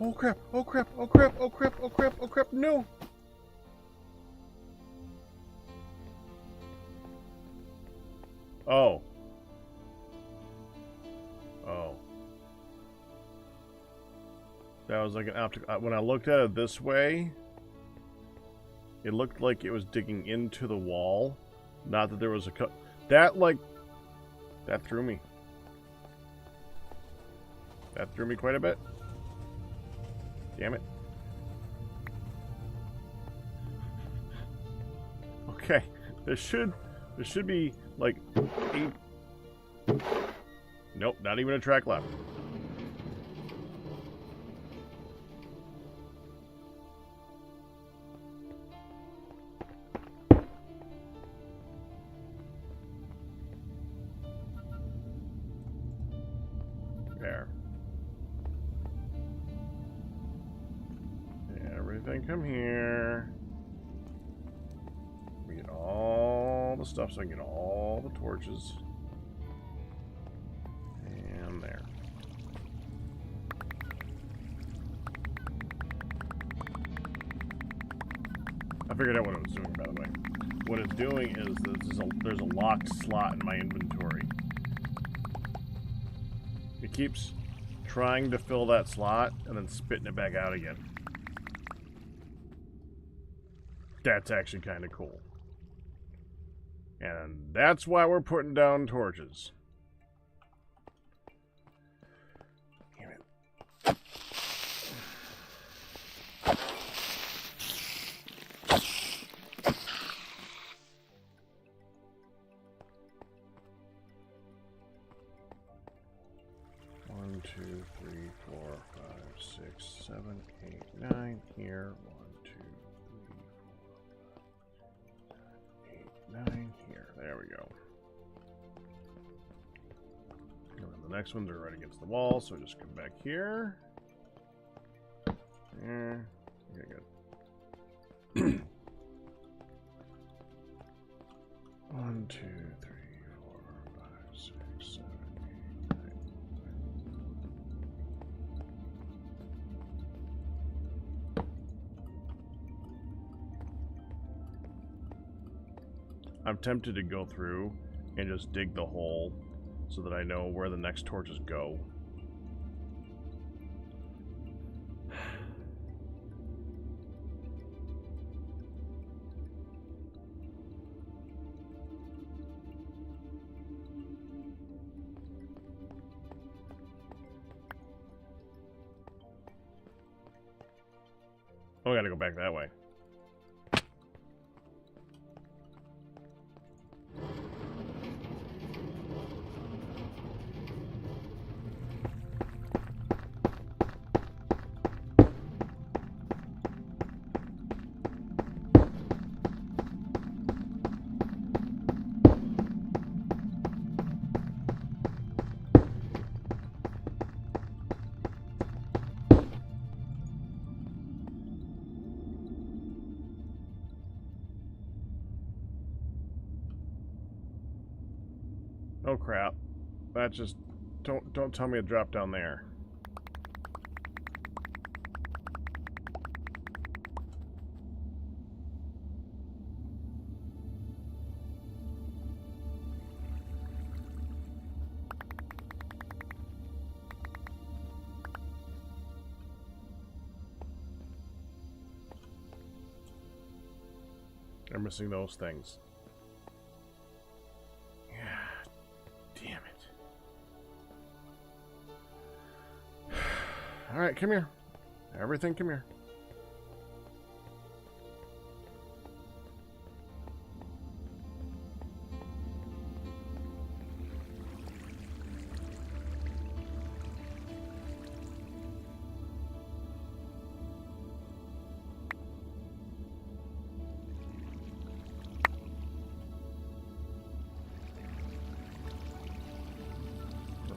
Oh crap! Oh crap! Oh crap! Oh crap! Oh crap! Oh crap! No! Oh. Oh. That was like an optical. When I looked at it this way, it looked like it was digging into the wall. Not that there was a cut. That threw me. That threw me quite a bit. Damn it. Okay, there should be like 8. Nope, not even a track left. There. Everything come here. We get all the stuff so I can get all the torches. And there. I figured out what it was doing, by the way. What it's doing is there's a locked slot in my inventory. It keeps trying to fill that slot and then spitting it back out again. That's actually kind of cool. And that's why we're putting down torches. Damn it. 1, 2, 3, 4, 5, 6, 7, 8, 9 here. 1, 2, 3, 4, 5, 6, 7, 8, 9 here. There we go. And then the next ones are right against the wall, so just come back here. There. Okay, good. 1, 2, 3, 4, 5, 6, 7, 8, 9. I'm tempted to go through and just dig the hole so that I know where the next torches go. Oh, I gotta go back that way. Oh crap. That just don't tell me to drop down there. I'm missing those things. Damn it. Alright, come here. Everything, come here.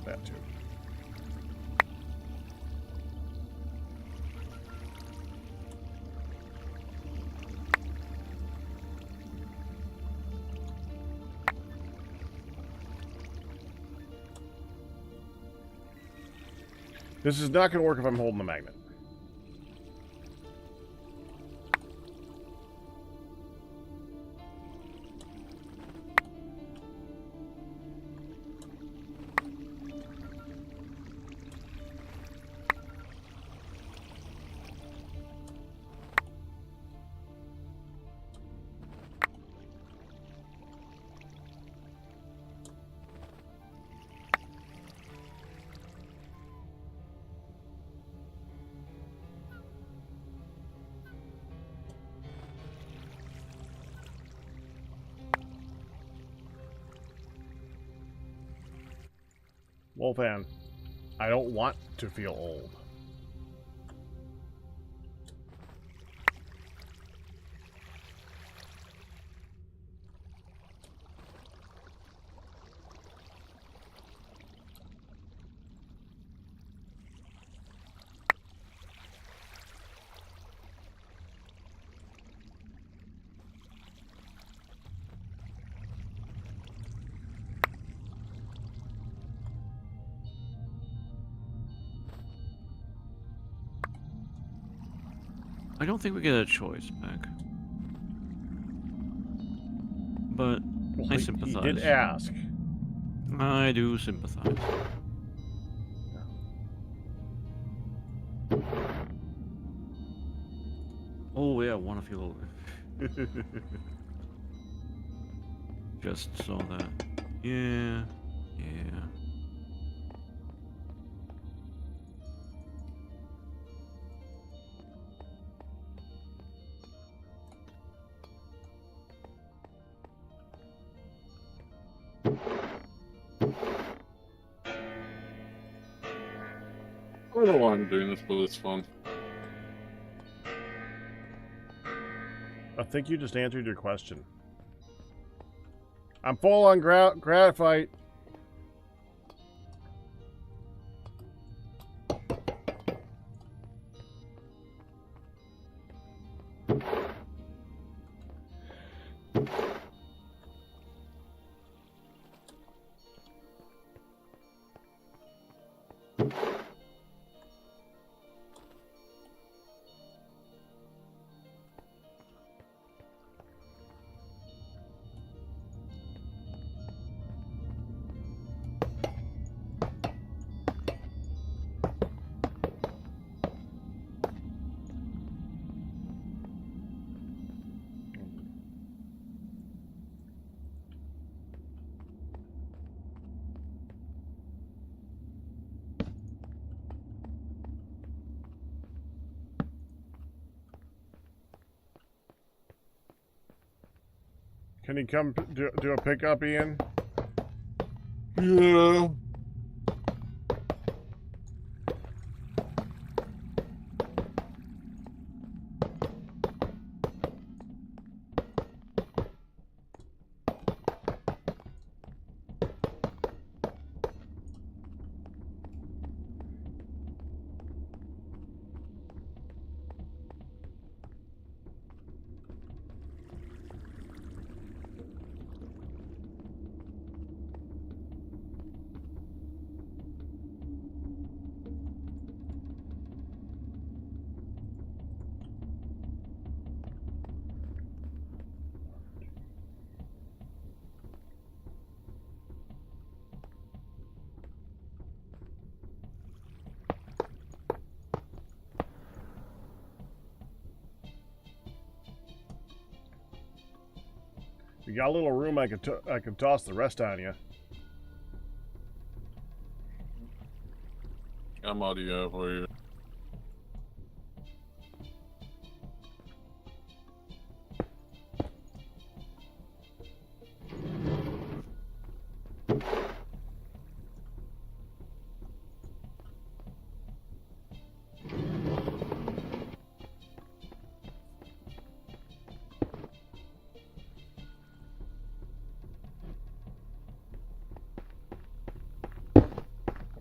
That too. This is not going to work if I'm holding the magnet. Wolfan, I don't want to feel old. I don't think we get a choice, Mac. But Well, I he sympathize. did ask. I do sympathize. Oh yeah, wanna feel older. Just saw that. Yeah. Yeah. I don't know why I'm doing this, but it's fun. I think you just answered your question. I'm full on graphite. Can you come do a pickup, Ian? Yeah. You got a little room, I could toss the rest on you. I'm audio for you.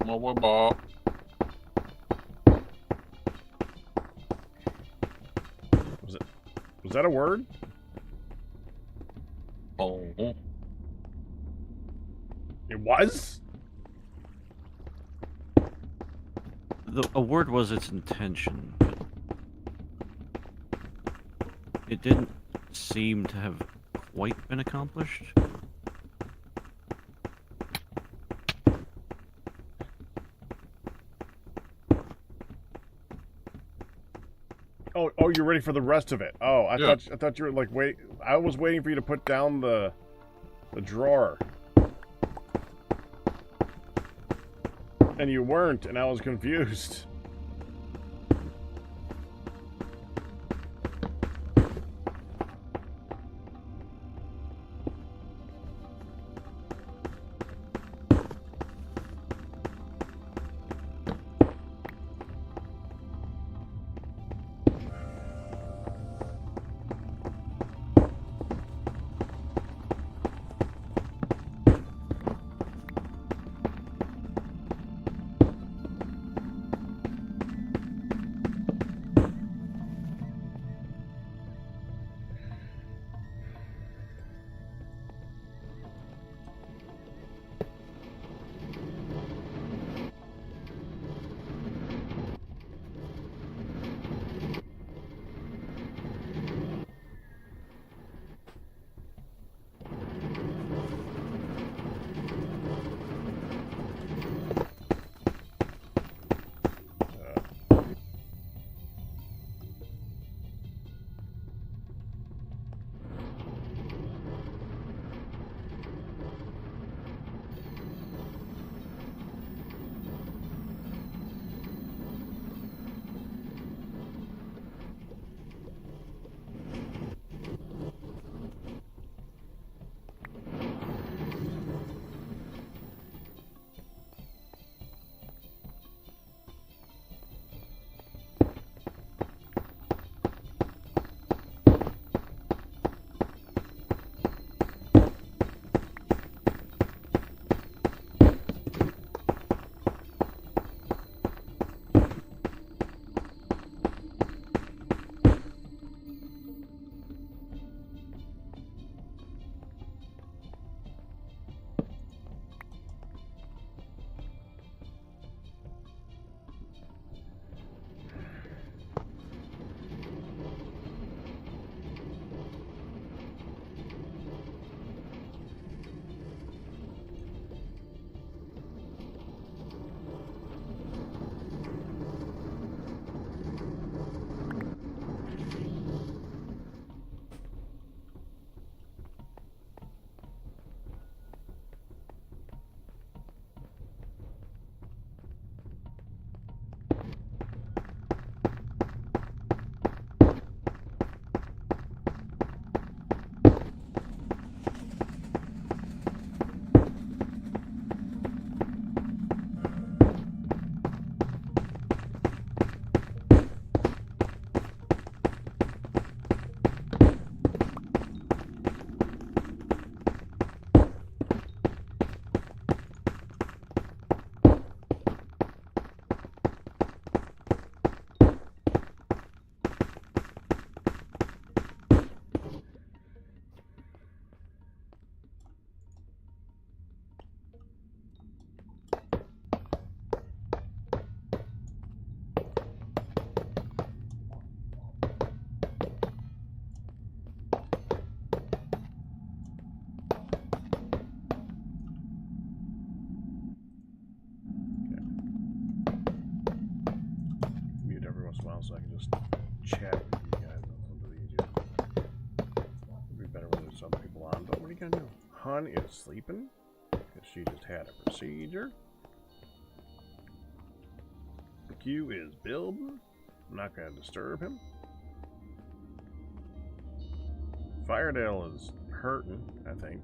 More ball. Was that a word? Oh. It was? A word was its intention, but it didn't seem to have quite been accomplished. Oh, you're ready for the rest of it. Oh, I Yeah. thought you were like wait. I was waiting for you to put down the drawer, and you weren't, and I was confused. now so I can just chat with you guys. That's a little easier. It'd be better when there's other people on, but what are you gonna do? Hun is sleeping because she just had a procedure. Q is building. I'm not gonna disturb him. Firedale is hurting, I think.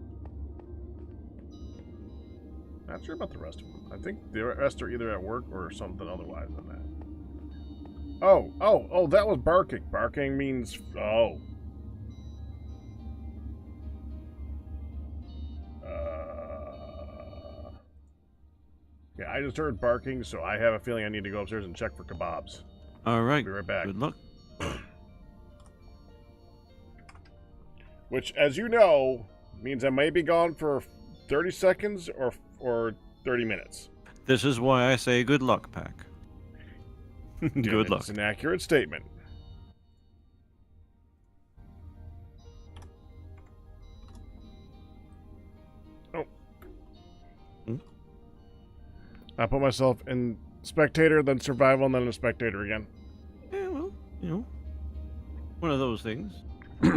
Not sure about the rest of them. I think the rest are either at work or something otherwise than that. Oh, that was barking. Barking means, oh. Yeah, I just heard barking, so I have a feeling I need to go upstairs and check for kebabs. All right. Be right back. Good luck. Which, as you know, means I may be gone for 30 seconds or 30 minutes. This is why I say good luck, Pack. Good luck. It's an accurate statement. Oh. Hmm? I put myself in spectator, then survival, and then a spectator again. Yeah, well, you know, one of those things. I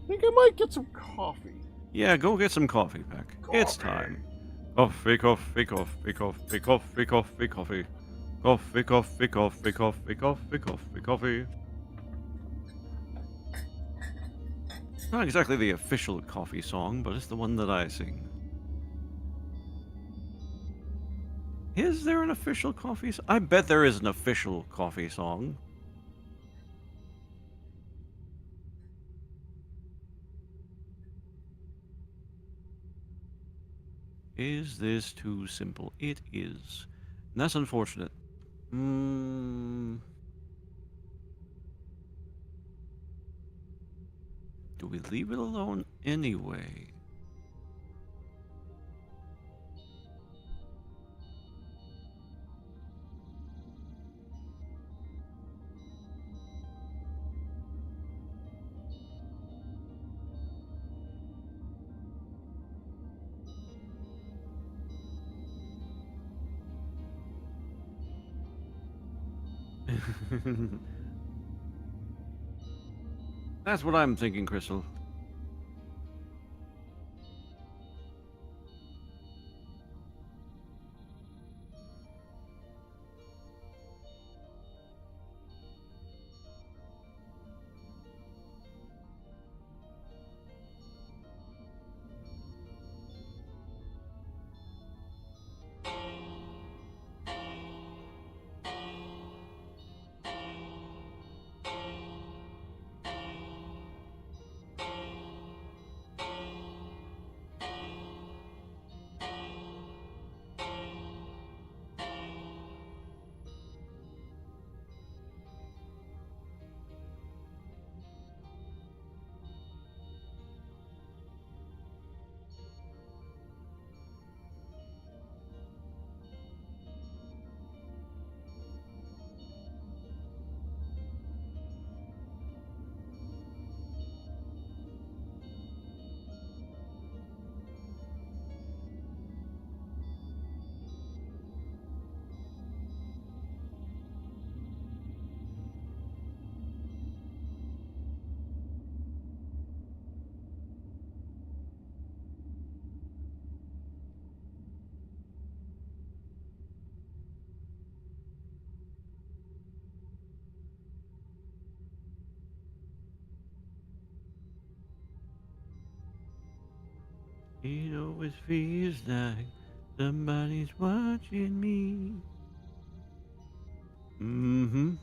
think I might get some coffee. Yeah, go get some coffee, Pack. It's time. Coffee, coffee, coffee, coffee, coffee, coffee, coffee. Coffee, coffee, coffee, coffee, coffee, coffee, coffee. Not exactly the official coffee song, but it's the one that I sing. Is there an official coffee song? I bet there is an official coffee song. Is this too simple? It is. And that's unfortunate. Do we leave it alone anyway? That's what I'm thinking, Crystal. It always feels like somebody's watching me. Mm-hmm.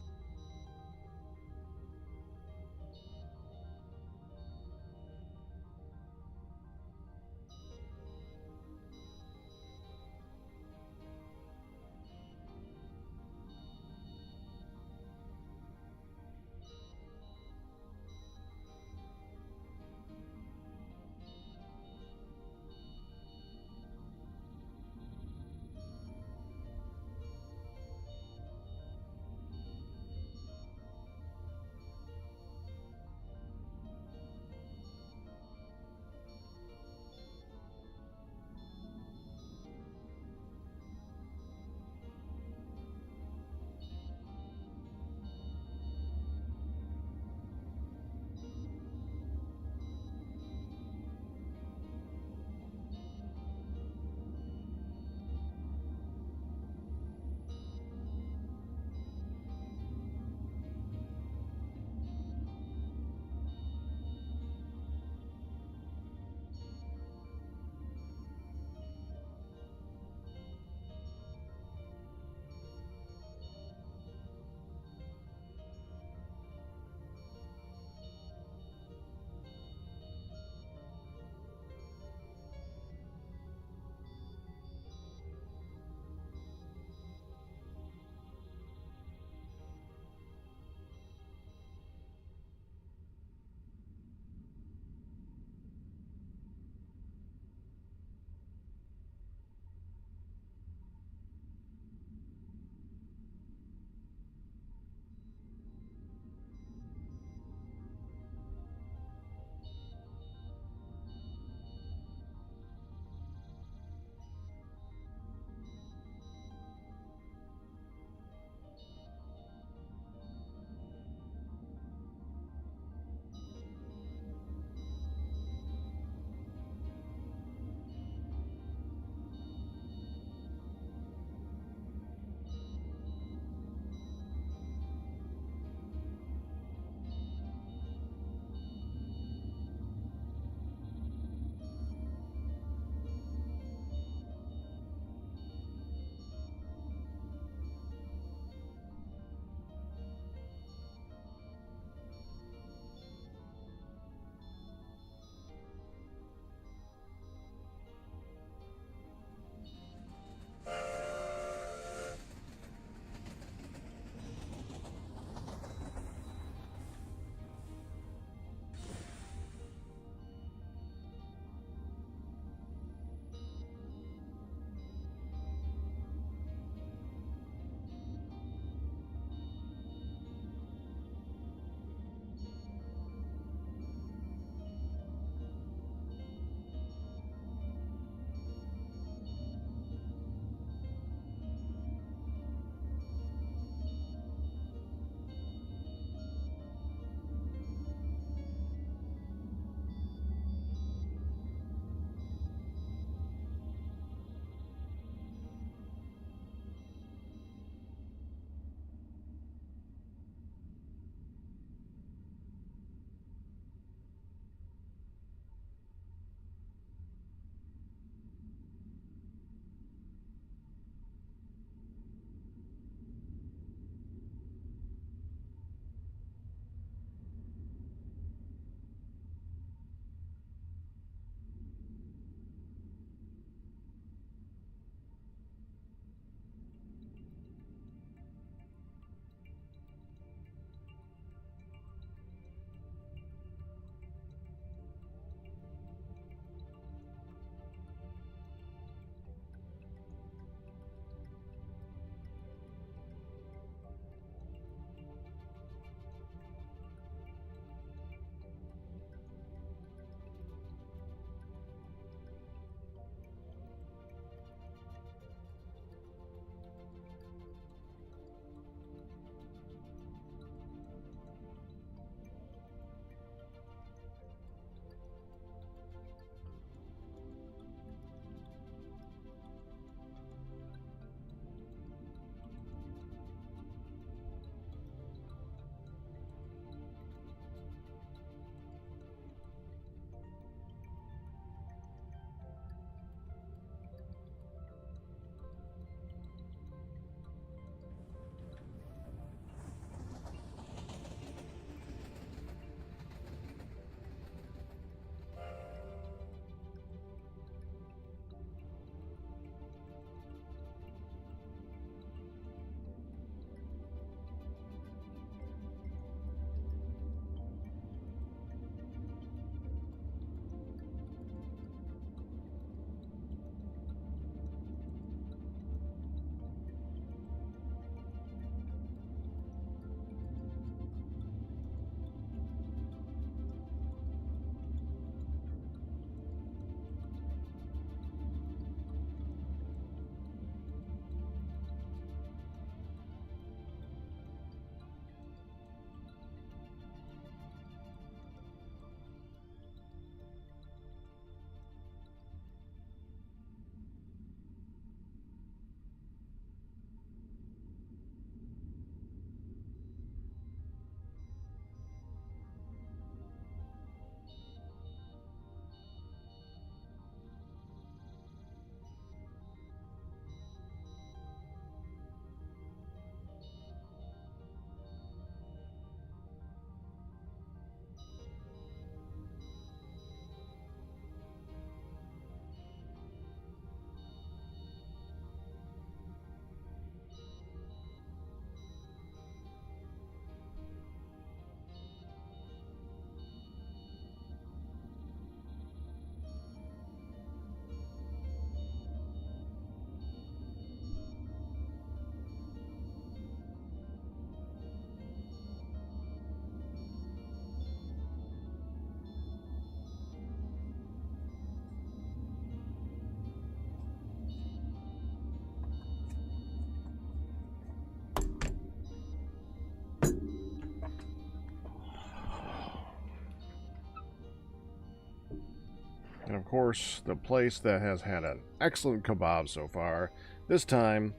of course, the place that has had an excellent kebab so far, this time,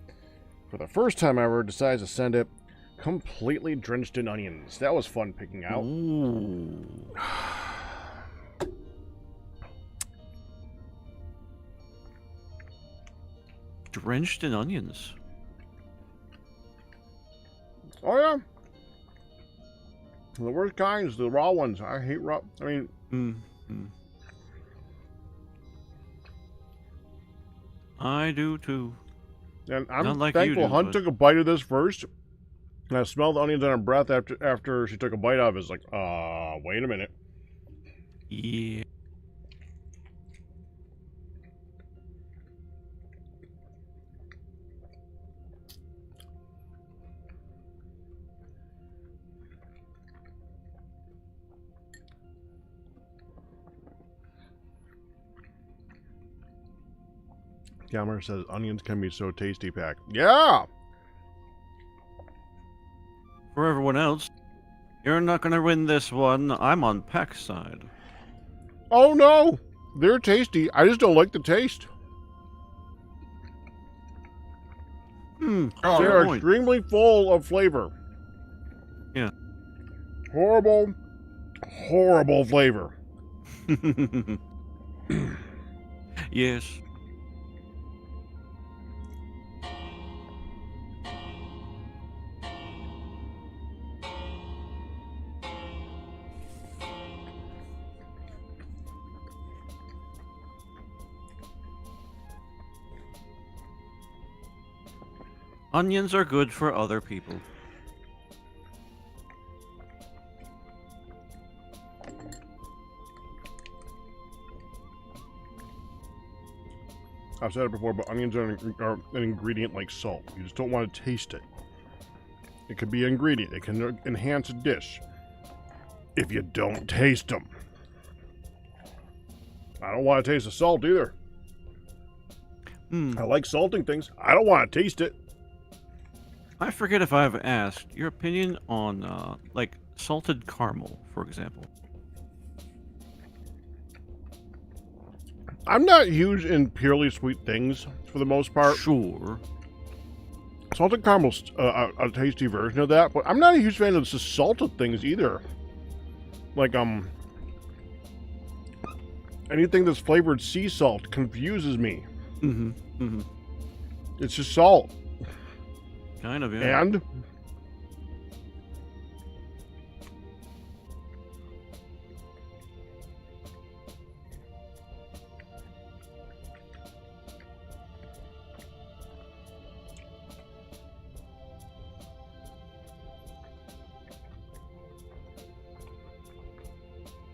for the first time ever, decides to send it completely drenched in onions. That was fun picking out. Ooh. Drenched in onions. Oh, yeah. The worst kinds, the raw ones. I hate raw. I mean, I do too. and I'm Not like thankful you do, Hunt but- took a bite of this first. And I smelled the onions on her breath after she took a bite out of it. It's like, wait a minute. Yeah. Gamer says onions can be so tasty, Pack. Yeah! For everyone else, you're not gonna win this one. I'm on Pack's side. Oh no! They're tasty. I just don't like the taste. Oh, They're good point. extremely full of flavor. Yeah. Horrible, horrible flavor. Yes. Onions are good for other people. I've said it before, but onions are an ingredient like salt. You just don't want to taste it. It could be an ingredient. It can enhance a dish. If you don't taste them. I don't want to taste the salt either. I like salting things. I don't want to taste it. I forget if I've asked your opinion on, like, salted caramel, for example. I'm not huge in purely sweet things for the most part. Sure. Salted caramel's a tasty version of that, but I'm not a huge fan of just salted things either. Like, anything that's flavored sea salt confuses me. It's just salt. Kind of, yeah. And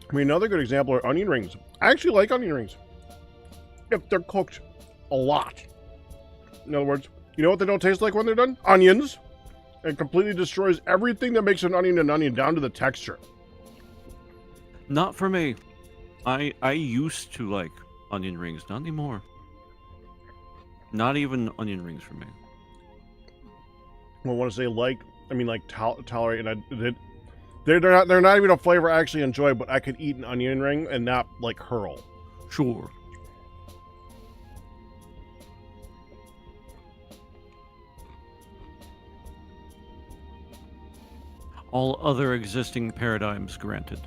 I mean, another good example are onion rings. I actually like onion rings if they're cooked a lot. In other words, you know what they don't taste like when they're done? Onions. It completely destroys everything that makes an onion down to the texture. Not for me. I used to like onion rings, not anymore. Not even onion rings for me. Well, when I say like, I mean like tolerate, and they're not even a flavor I actually enjoy, but I could eat an onion ring and not like hurl. Sure. All other existing paradigms granted.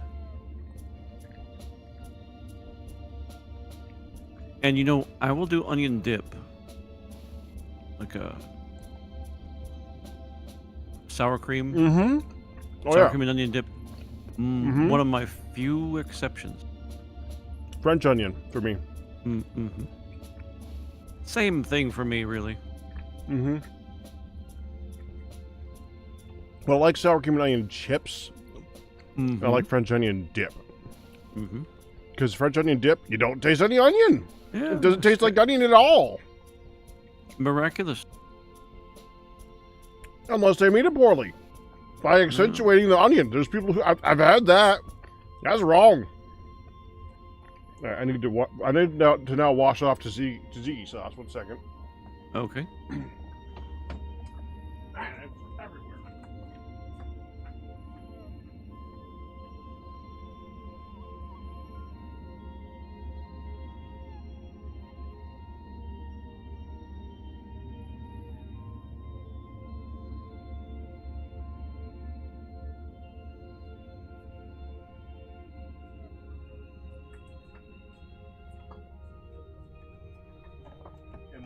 And you know, I will do onion dip. Like a sour cream. Oh Sour yeah, cream and onion dip. One of my few exceptions. French onion for me. Same thing for me, really. Well, I like sour cream and onion chips. I like French onion dip. Because French onion dip, you don't taste any onion. Yeah, It doesn't taste like onion at all. miraculous. Unless they made it poorly. By accentuating the onion. There's people who... I've had that. That's wrong. I need to now wash off tzatziki sauce. 1 second. Okay. It's everywhere.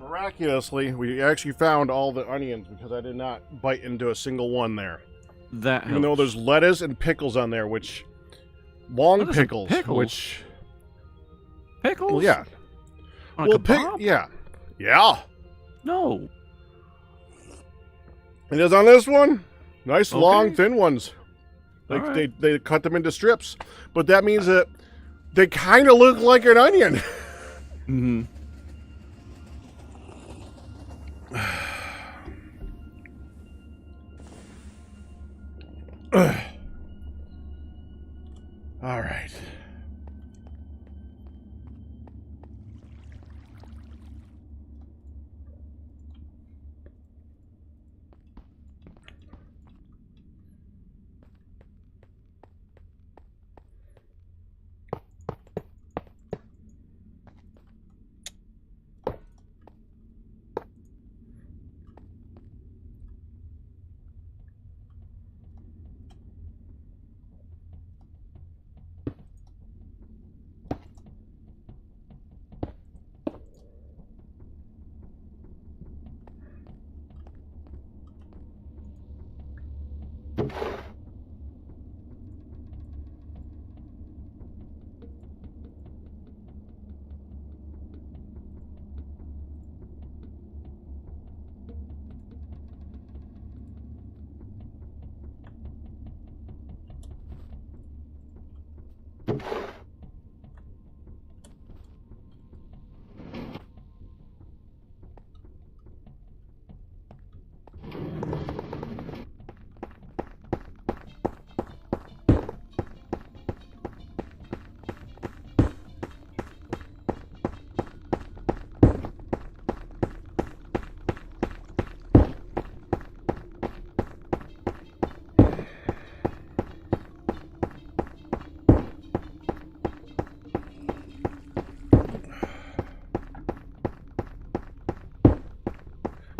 Miraculously, we actually found all the onions because I did not bite into a single one there. That Even though there's lettuce and pickles on there, which... Long Lettuce and pickles, pickles? which... pickles. Well, yeah. On a Well, kebab? yeah. Yeah. No. It is on this one. Nice, Okay. long, thin ones. Like All right. they cut them into strips. But that means that they kind of look like an onion. Mm-hmm. All right.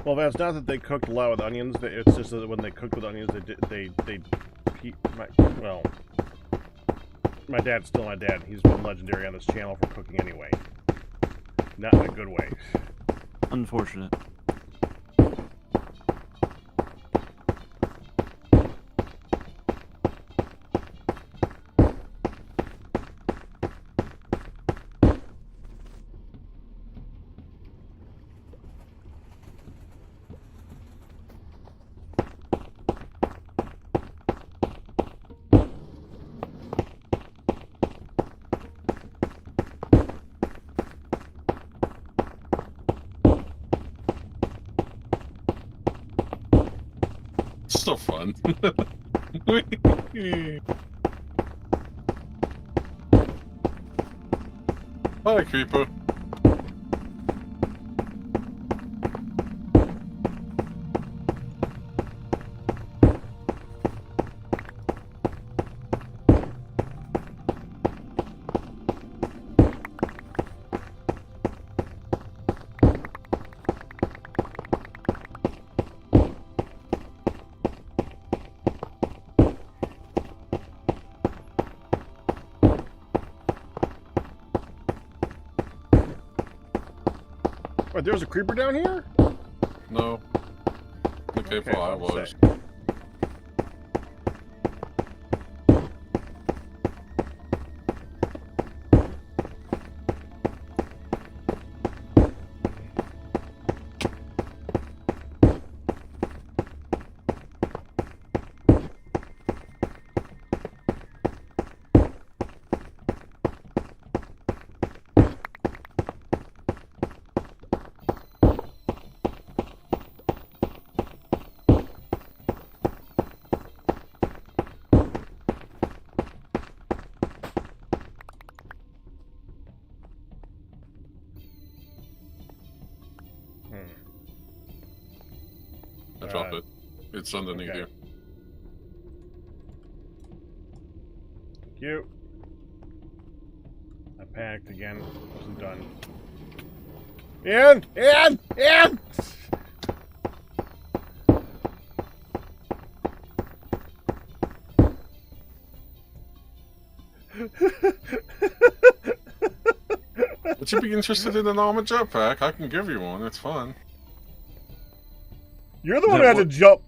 Well, that's not that they cooked a lot with onions. It's just that when they cooked with onions, my dad's still my dad. He's been legendary on this channel for cooking anyway. Not in a good way. Unfortunate. It's so fun. Hi, Creeper. Wait, there's a creeper down here? No. Okay, Okay, well, I what was. say? I dropped it. It's underneath okay. here. Thank you. I panicked again. Wasn't done. Ian! Would you be interested in an armored jetpack? I can give you one. It's fun. You're the one who had to jump.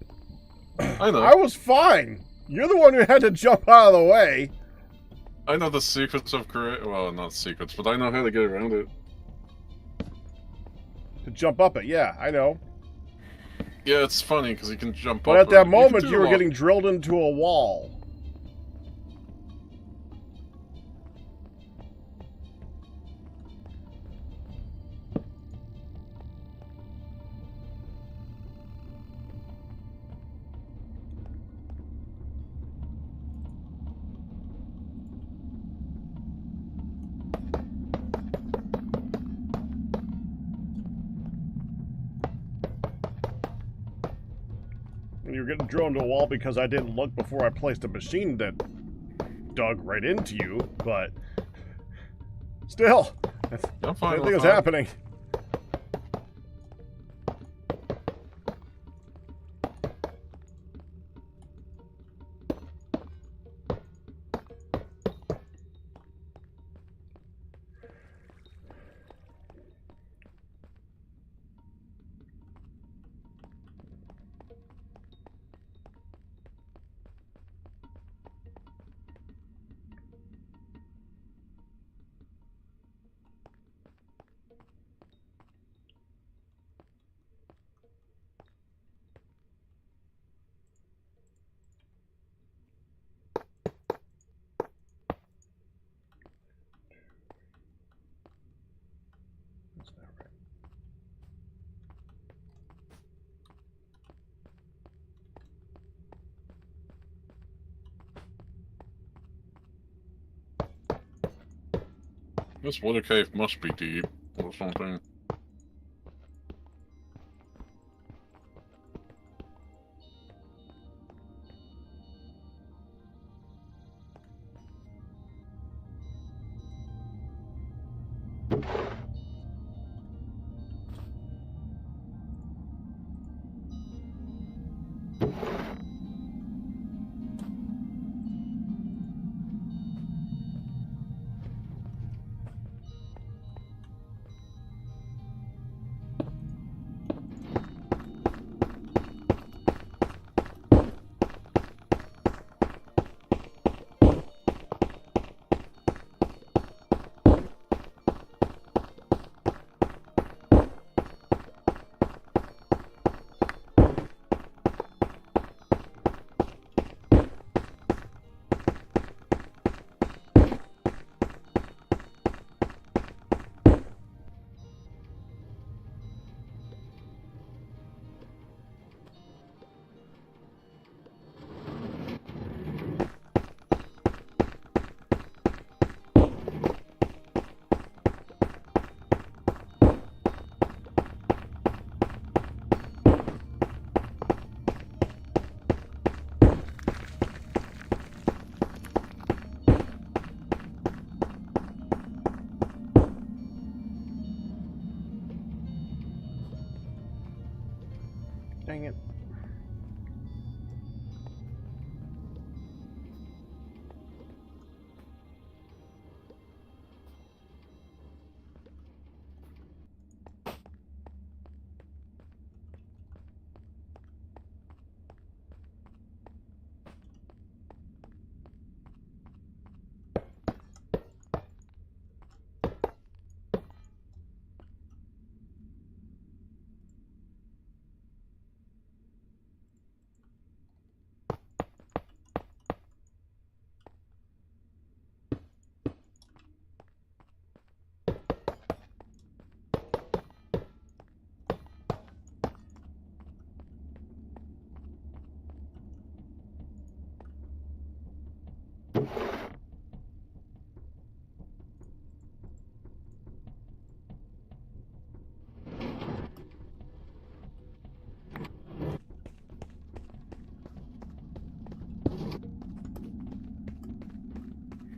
I know. I was fine. You're the one who had to jump out of the way. I know the secrets of create. Well, not secrets, but I know how to get around it. To jump up it, yeah, I know. Yeah, it's funny because you can jump up. But at that moment, you you were getting drilled into a wall. And you're getting drilled into a wall because I didn't look before I placed a machine that dug right into you, but still, I'm fine. anything was happening. This water cave must be deep or something. Dang it.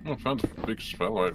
Oh, I found a big spellite.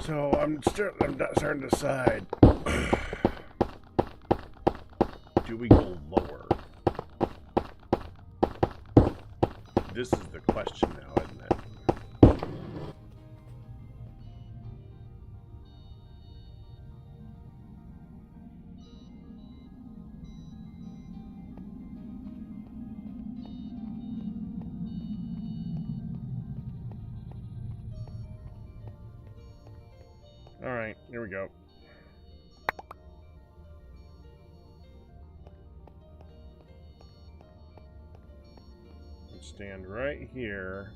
So I'm starting to decide. Do we go lower? This is the question now, isn't it? Alright, here we go. Let's stand right here.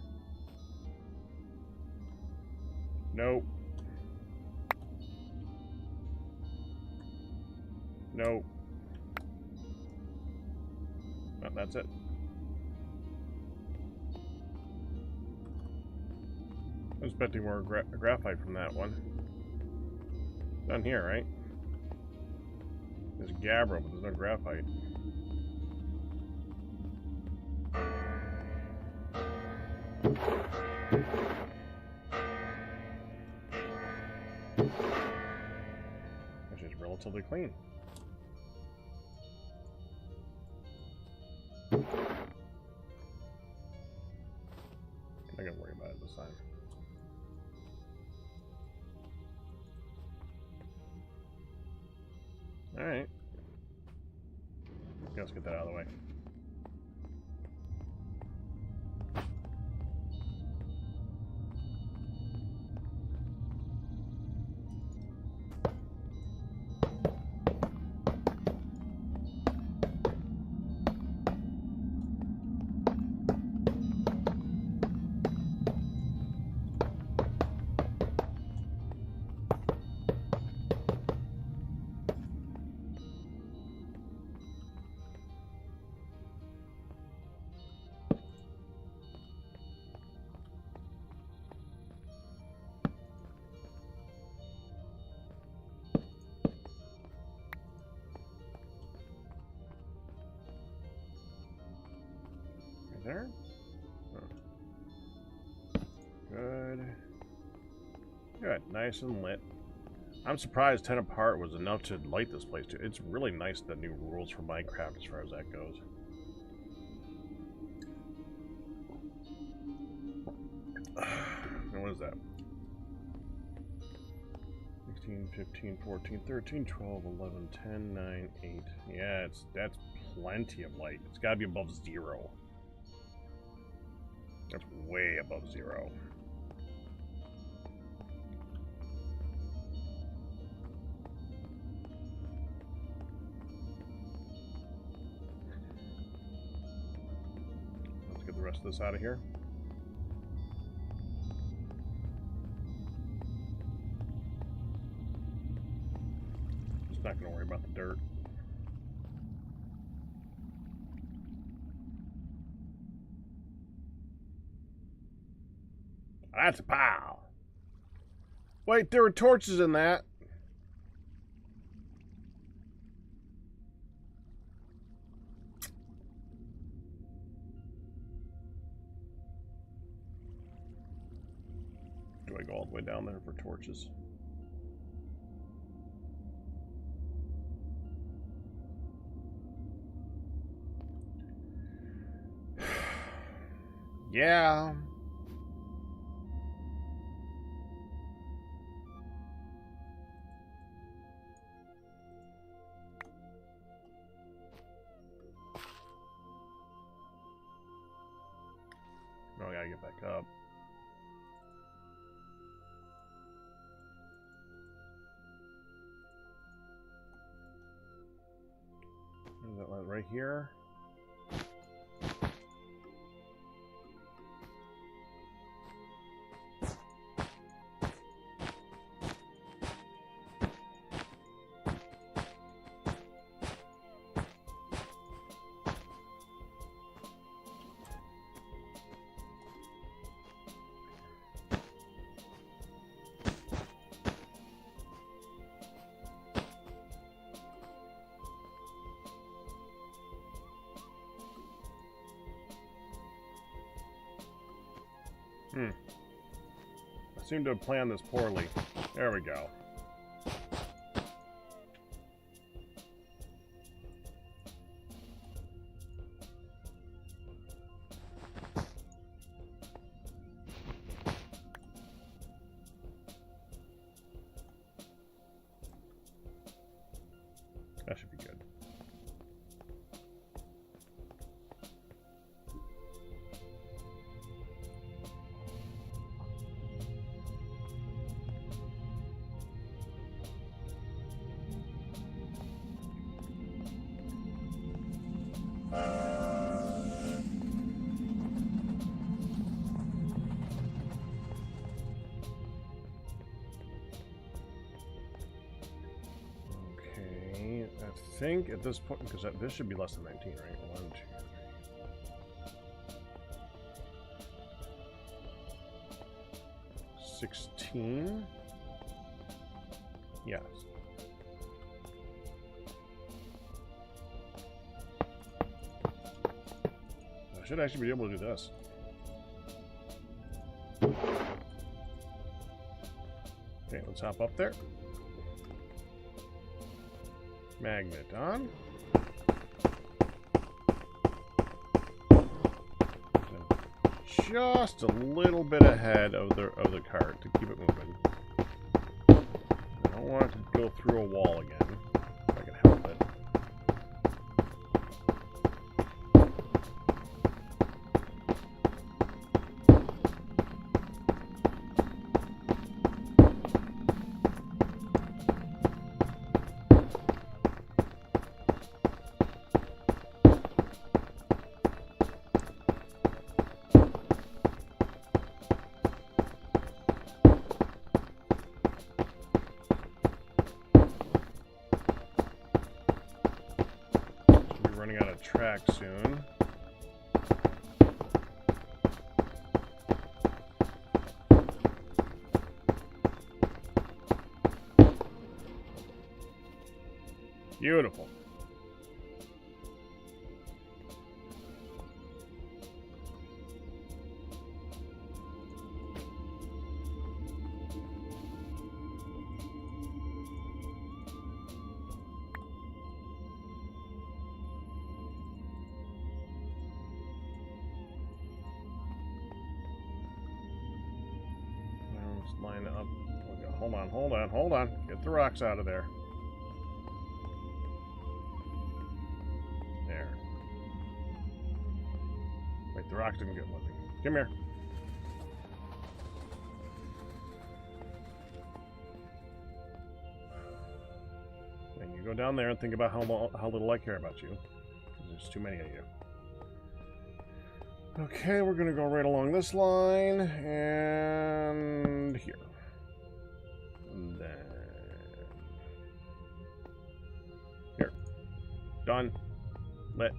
Nope. Nope. Oh, that's it. I was expecting more graphite from that one. Done here, right? There's gabbro, but there's no graphite. Which is relatively clean. I'm not gonna worry about it this time. Alright. Let's get that out of the way. There? Oh. Good. Good. Nice and lit. I'm surprised 10 apart was enough to light this place too. It's really nice, the new rules for Minecraft as far as that goes. And what is that? 16, 15, 14, 13, 12, 11, 10, 9, 8. Yeah, that's plenty of light. It's got to be above 0. That's way above 0. Let's get the rest of this out of here. Just not going to worry about the dirt. That's a pile. Wait, there were torches in that. Do I go all the way down there for torches? Yeah. No, I gotta get back up. Is that right here? I seem to have planned this poorly. There we go. That should be good. Okay, I think at this point, because this should be less than 19, right? 1, 2, 3. 16? Yes. I should actually be able to do this. Okay, let's hop up there. Magnet on. Just a little bit ahead of the cart to keep it moving. I don't want it to go through a wall again, if I can help it. Running out of track soon. Beautiful. Line up. Hold on. Get the rocks out of there. There. Wait, the rocks didn't get moving. Come here. And you go down there and think about how little I care about you. There's too many of you. Okay, we're gonna go right along this line and here. And then here. Done. Lit.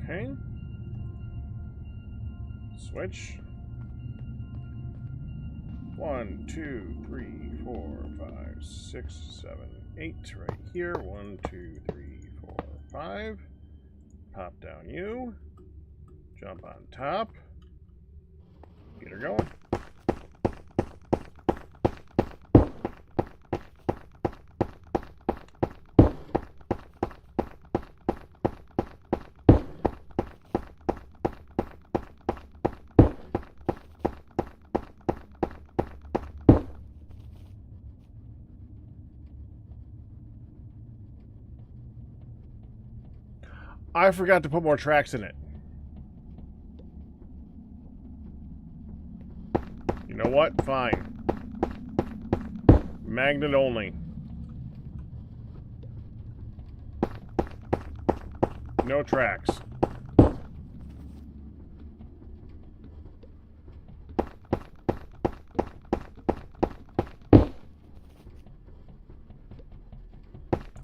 Okay. Switch. 1, 2, 3, 4, 5, 6, 7, 8 right here. 1, 2, 3, 4, 5. Pop down you. Jump on top. Get her going. I forgot to put more tracks in it. You know what? Fine. Magnet only. No tracks.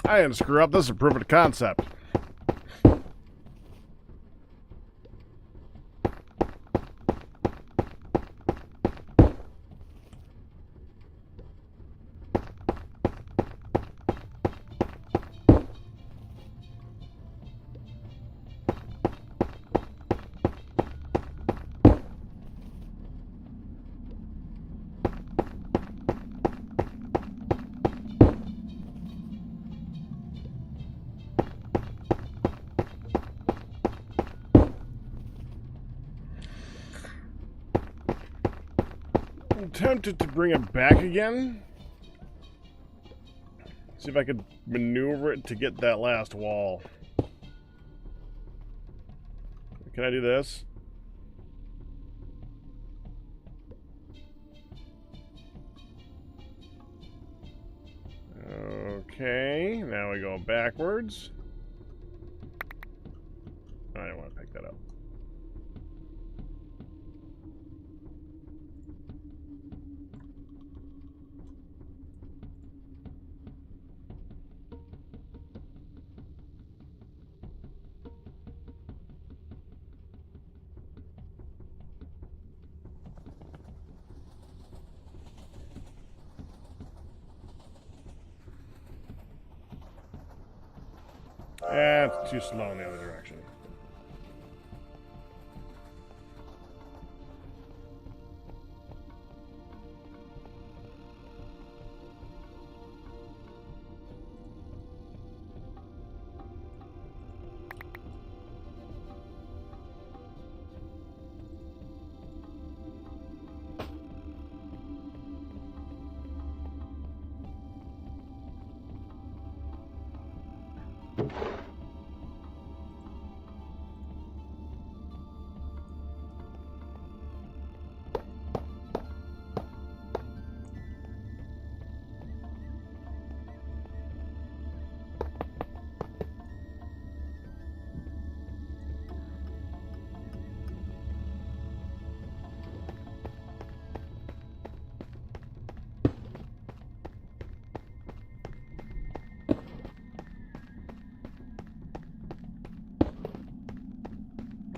I didn't screw up. This is a proof of concept. I'm tempted to bring it back again. See if I could maneuver it to get that last wall. Can I do this? Okay, now we go backwards. I don't want to pick that up. It's too slow in the other direction.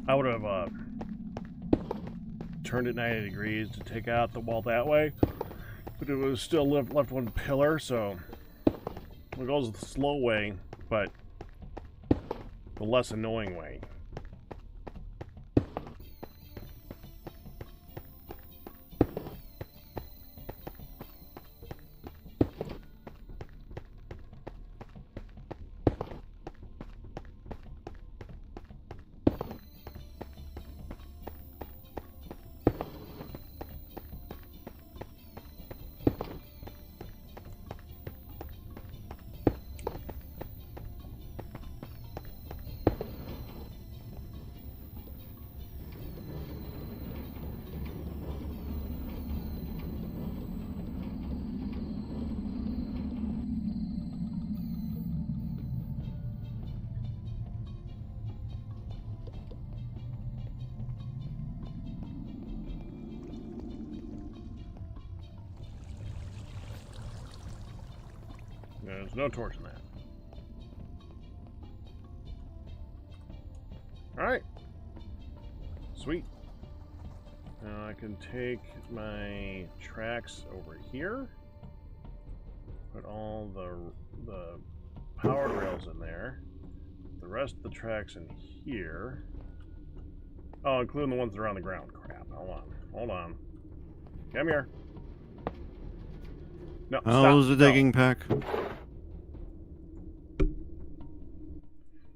I would have turned it 90 degrees to take out the wall that way, but it was still left one pillar, so it goes the slow way, but the less annoying way. There's no torch in that. Alright. Sweet. Now I can take my tracks over here. Put all the powered rails in there. The rest of the tracks in here. Oh, including the ones that are on the ground. Crap. Hold on. Come here. No, How's stop. the digging pack?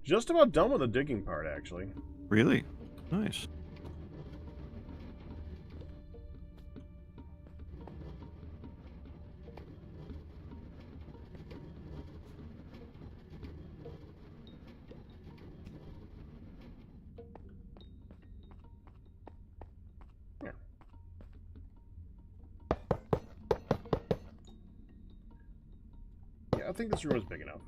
Just about done with the digging part, actually. Really? Nice. I think this room is big enough.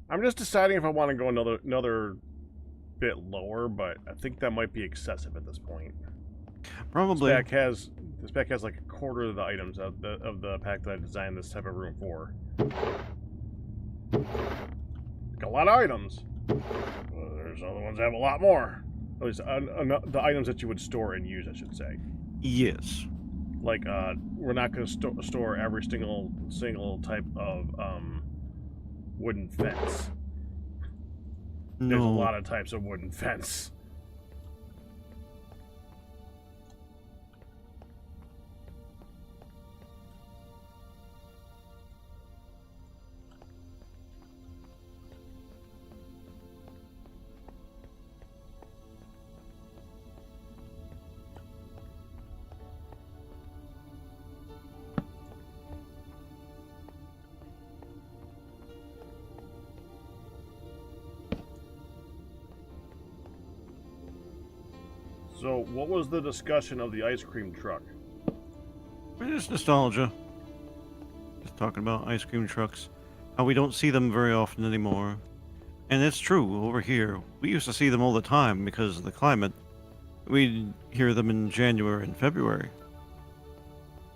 I'm just deciding if I want to go another bit lower, but I think that might be excessive at this point. Probably. This pack has like a quarter of the items of the pack that I designed this type of room for. Like a lot of items. Well, there's other ones that have a lot more. At least the items that you would store and use, I should say. Yes. Like, we're not going to store every single type of wooden fence. No. There's a lot of types of wooden fence. So, what was the discussion of the ice cream truck? It's nostalgia. Just talking about ice cream trucks. How we don't see them very often anymore. And it's true, over here. We used to see them all the time because of the climate. We'd hear them in January and February.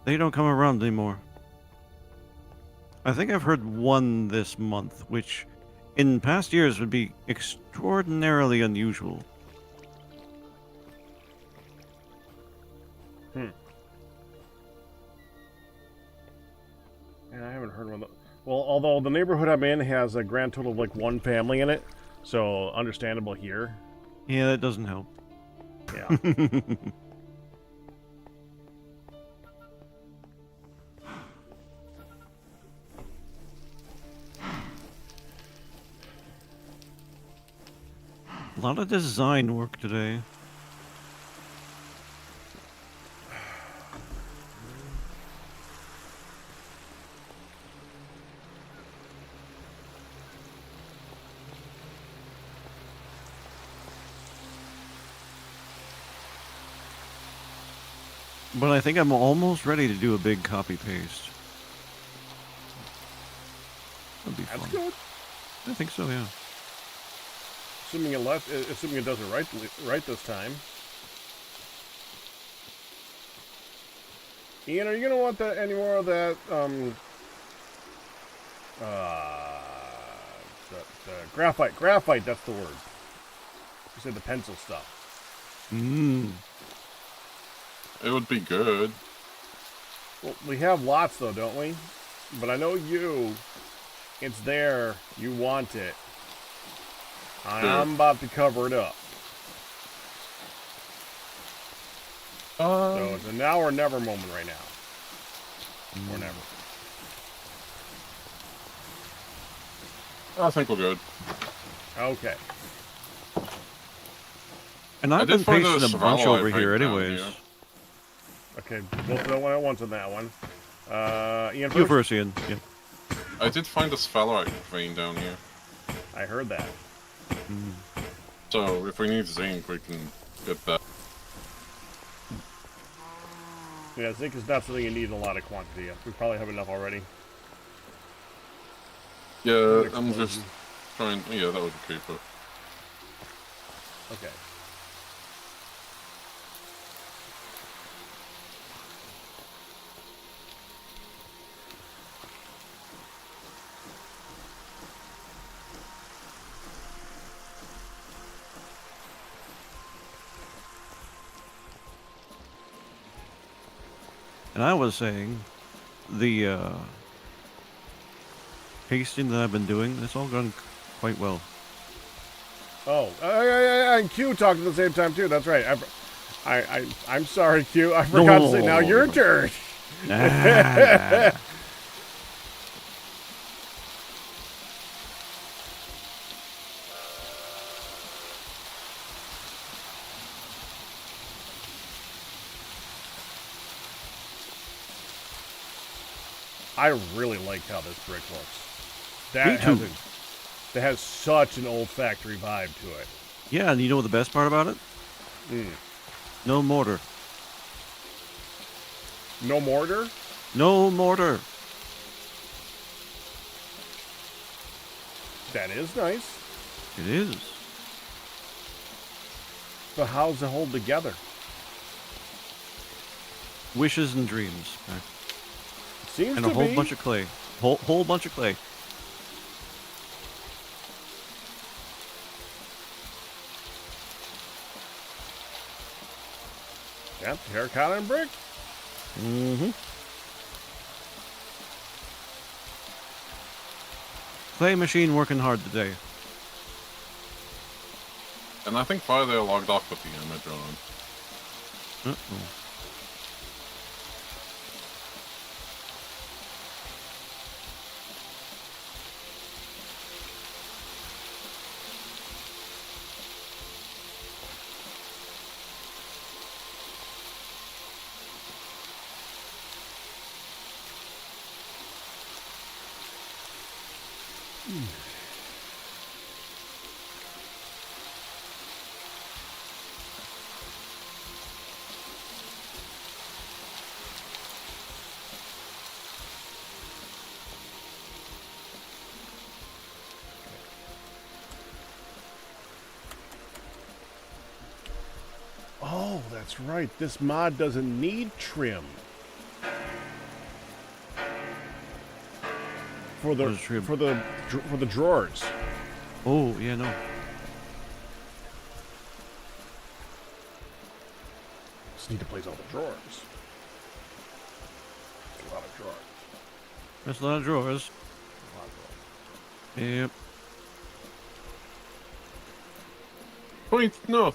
They don't come around anymore. I think I've heard one this month, which in past years would be extraordinarily unusual. And I haven't heard one. Well, although the neighborhood I'm in has a grand total of like one family in it, so understandable here. Yeah, that doesn't help. Yeah. A lot of design work today. But I think I'm almost ready to do a big copy paste. That'd be fun. That's good. I think so, yeah. Assuming it does it right this time. Ian, are you gonna want that any more of that? The graphite. Graphite. That's the word. You said the pencil stuff. Mmm. It would be good. Well, we have lots though, don't we? But I know you. It's there. You want it. I'm about to cover it up. So it's a now or never moment right now. Or never. I think we're good. Okay. And I've did been find pasting a a bunch survival over life here right down anyways. here. Okay, both of them at once on that one. Ian You first? first, Ian. Yeah. I did find a sphalerite vein down here. I heard that. So if we need zinc, we can get that. Yeah, zinc is not something you need in a lot of quantity. We probably have enough already. Yeah, I'm just trying. Yeah, that would be cheaper. Okay. And I was saying, the pasting that I've been doing, it's all gone quite well. Oh, and Q talked at the same time too. That's right. I'm sorry, Q. I forgot to say. Now your turn. Ah. I really like how this brick looks. Me too. That has such an old factory vibe to it. Yeah, and you know what the best part about it? No mortar. No mortar? No mortar. That is nice. It is. But how's it hold together? Wishes and dreams. Right? Seems And to a whole be. bunch of clay. Whole bunch of clay. Yep, terracotta and brick. Mm-hmm. Clay machine working hard today. And I think Friday I logged off with the image on. Uh-oh. Oh, that's right. This mod doesn't need trim. For the What is trim? for the drawers. Oh, yeah, no. Just need to place all the drawers. A lot of drawers. That's a lot of drawers. A lot of drawers. Yep.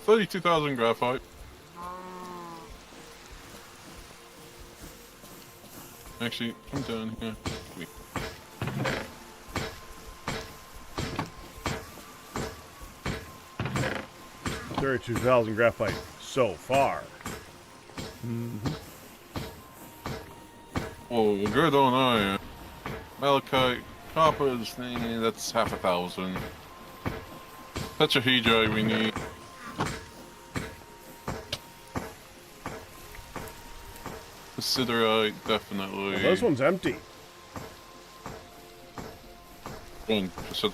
32,000 graphite. Actually, come down here. Wait. $32,000 graphite so far. Oh, good on iron. Malachite, copper is that's 1,000. Tetrahedrite we need. Siderite, definitely. Well, this one's empty. One, just a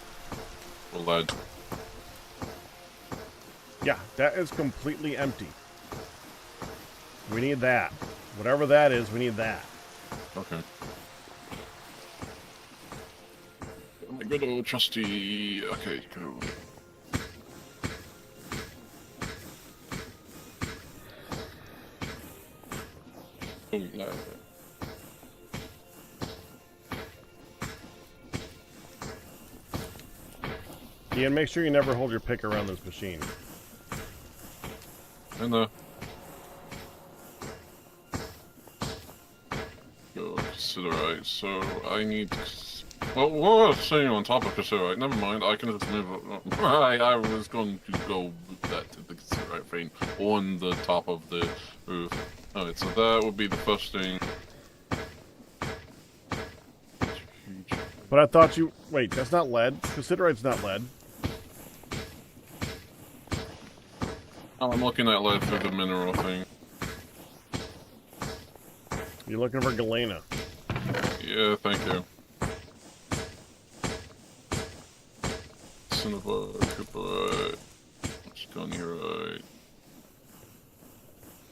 lead. Yeah, that is completely empty. We need that. Whatever that is, we need that. Okay. My good old trusty. Okay, go. Oh, no. Ian, make sure you never hold your pick around this machine. And go Considerite. So I need. Well, what was I saying on top of Considerite? Never mind. I can just move. I was going to go with that to the Considerite frame on the top of the roof. Alright, so that would be the first thing. But I thought you... Wait, that's not lead. Considerite's not lead. Oh, I'm looking at lead through the mineral thing. You're looking for galena. Yeah, thank you. Cinnabar, cooperite. on your right.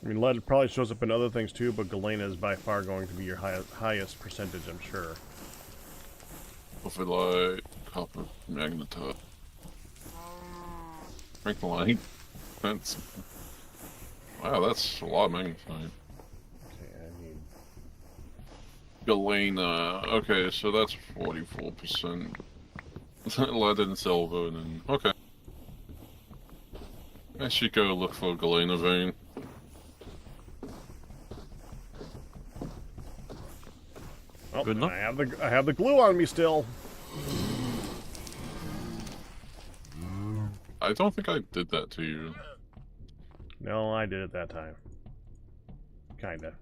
I mean, lead probably shows up in other things too, but galena is by far going to be your highest percentage, I'm sure. Light, copper, magnetite. Franklite. That's... Wow, that's a lot of magnetite. Okay, I need... Galena. Okay, so that's 44%. Lead and silver, and then... Okay. I should go look for a galena vein. Oh, Good enough. I have the glue on me still. I don't think I did that to you. No, I did it that time. Kinda.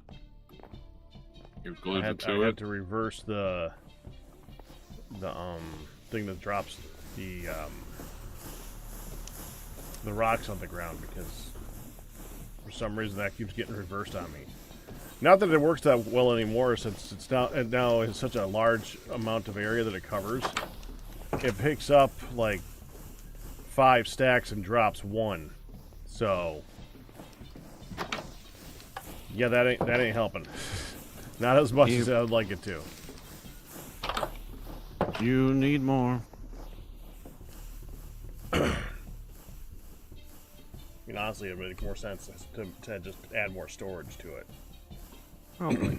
You glued I it to had it? to reverse the thing that drops the rocks on the ground because for some reason that keeps getting reversed on me. Not that it works that well anymore, since it's now in such a large amount of area that it covers. It picks up like 5 stacks and drops 1. So yeah, that ain't helping. Not as much as I'd like it to. You need more. I mean, honestly, it would make more sense to just add more storage to it. Probably.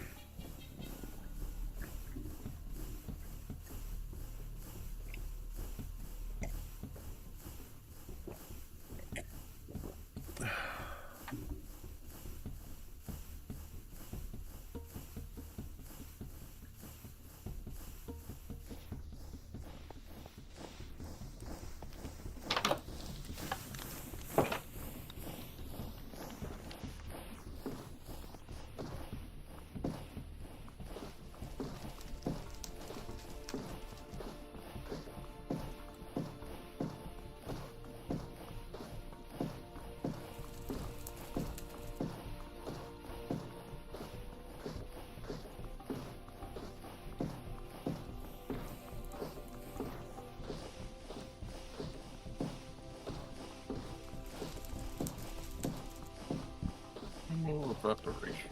More evaporation.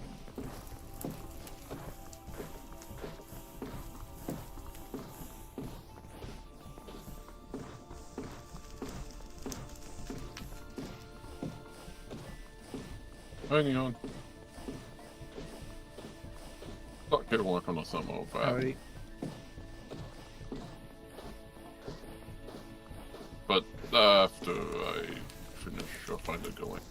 Hang on. Not gonna work on a thermal vat. Alright. But after I finish, I'll find it going.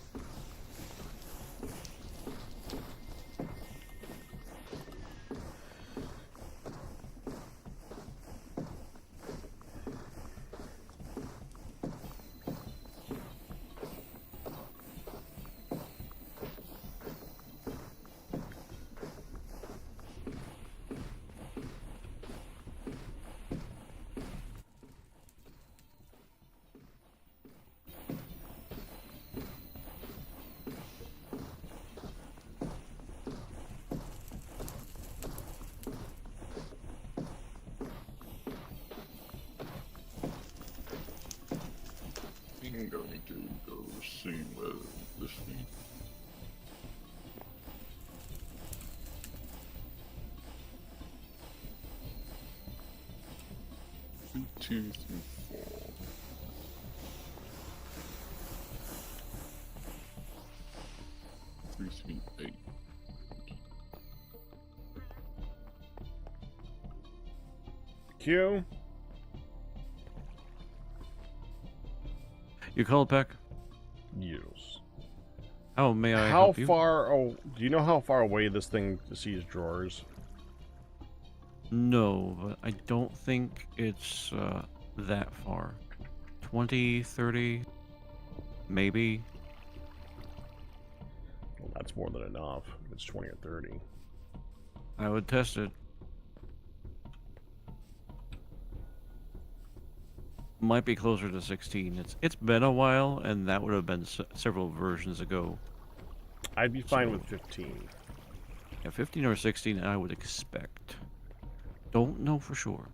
I'm going to go see where this leads. 2, 3, 4. Three, 8. Q. You called back? Yes. How may I How help you? far? Oh, do you know how far away this thing sees drawers? No, but I don't think it's that far. 20, 30, maybe. Well, that's more than enough. If it's 20 or 30. I would test it. Might be closer to 16. It's been a while, and that would have been several versions ago. I'd be fine So- with 15. Yeah, 15 or 16, I would expect. Don't know for sure.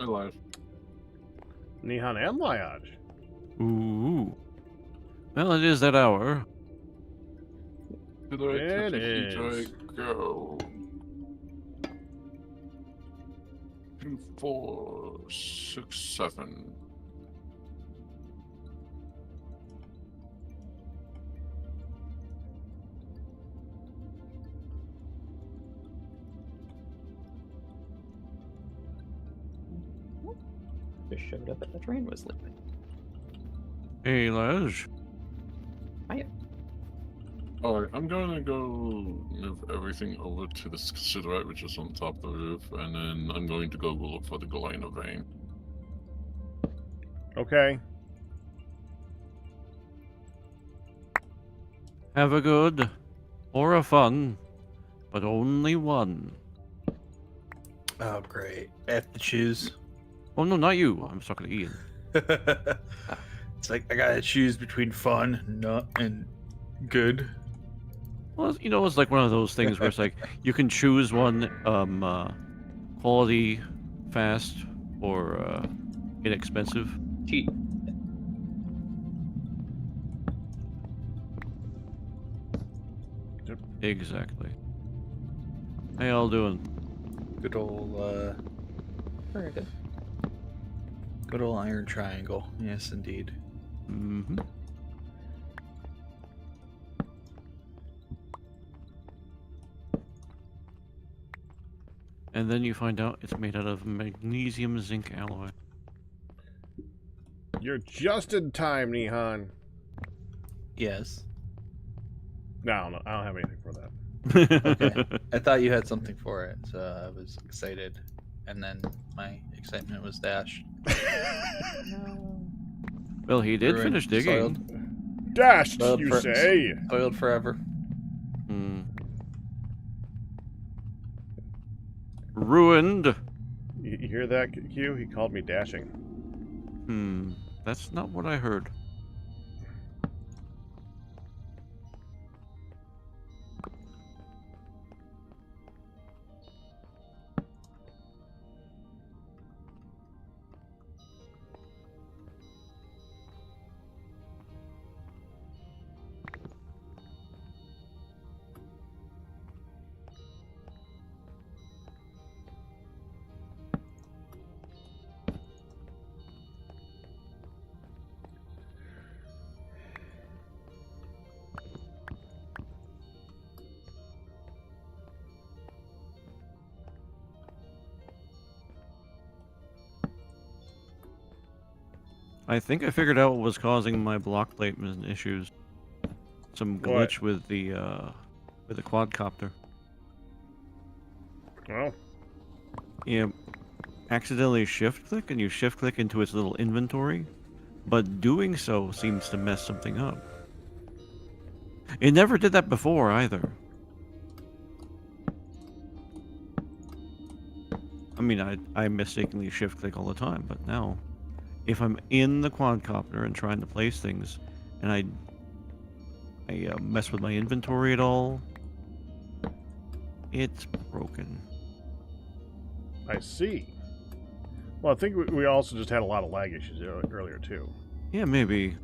Alive. Nihan and Liage. Ooh. Well, it is that hour. To the right, It TFC, is. go. 2, 4, 6, 7. Just showed up and the train was leaving. Hey, Laj. Alright, I'm gonna go move everything over to the Scaffolding, which is on top of the roof, and then I'm going to go look for the Galena vein. Okay. Have a good or a fun, but only one. Oh, great. I have to choose. Oh, no, not you. I'm talking to Ian. It's like I gotta choose between fun, nut, and good. Well, you know, it's like one of those things where it's like you can choose one, quality, fast, or inexpensive. Cheat. Exactly. How y'all doing? Good old, Very good. good old iron triangle. Yes, indeed. Mm-hmm. And then you find out it's made out of magnesium zinc alloy. You're just in time, Nihan. Yes. No, I don't have anything for that. Okay. I thought you had something for it, so I was excited. And then my excitement was dashed. No. Well, he did Ruined, finish digging. soiled. Dashed, Well, you for- say? Soiled forever. Hmm. Ruined. You hear that, Q? He called me dashing. Hmm. That's not what I heard. I think I figured out what was causing my block placement issues. Some glitch with the quadcopter. Well, You accidentally shift click and you shift click into its little inventory, but doing so seems to mess something up. It never did that before either. I mean, I mistakenly shift click all the time, but now, if I'm in the quadcopter and trying to place things, and I mess with my inventory at all, it's broken. I see. Well, I think we also just had a lot of lag issues earlier, too. Yeah, maybe.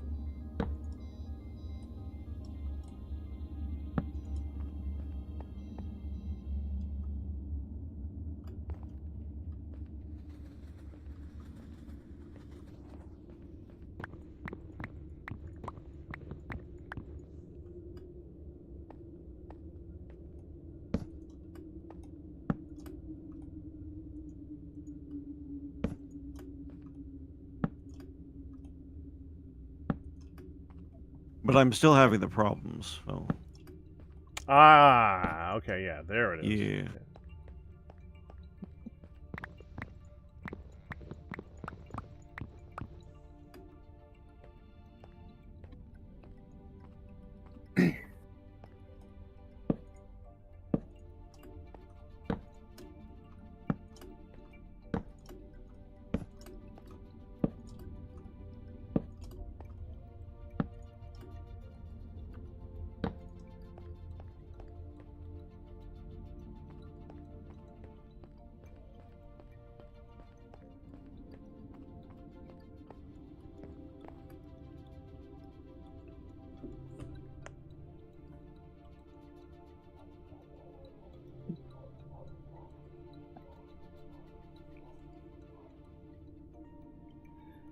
But I'm still having the problems, so... Ah, okay, yeah, there it is. Yeah.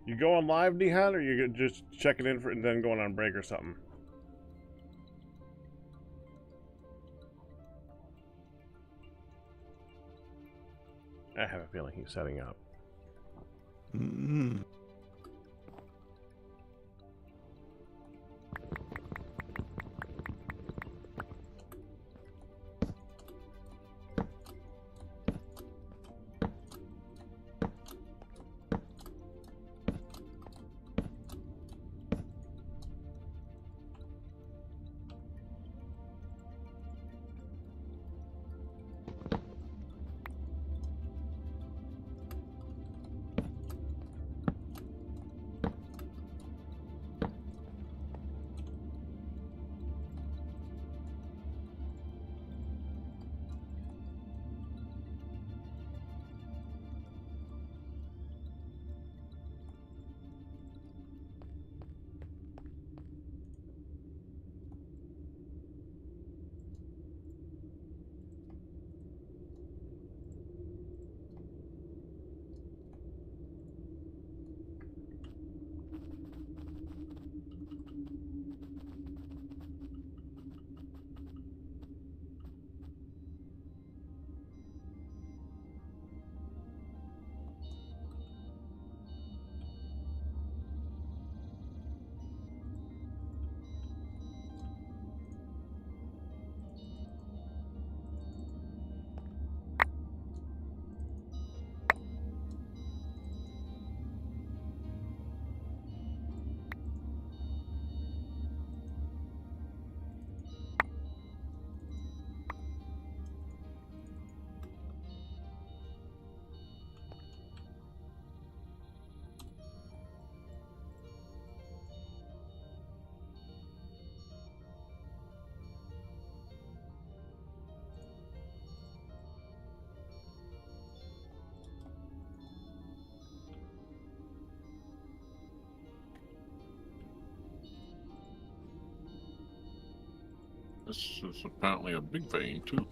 You going live, Nihan, or you just checking in for and then going on break or something? I have a feeling he's setting up. Mm. This is apparently a big vein, too.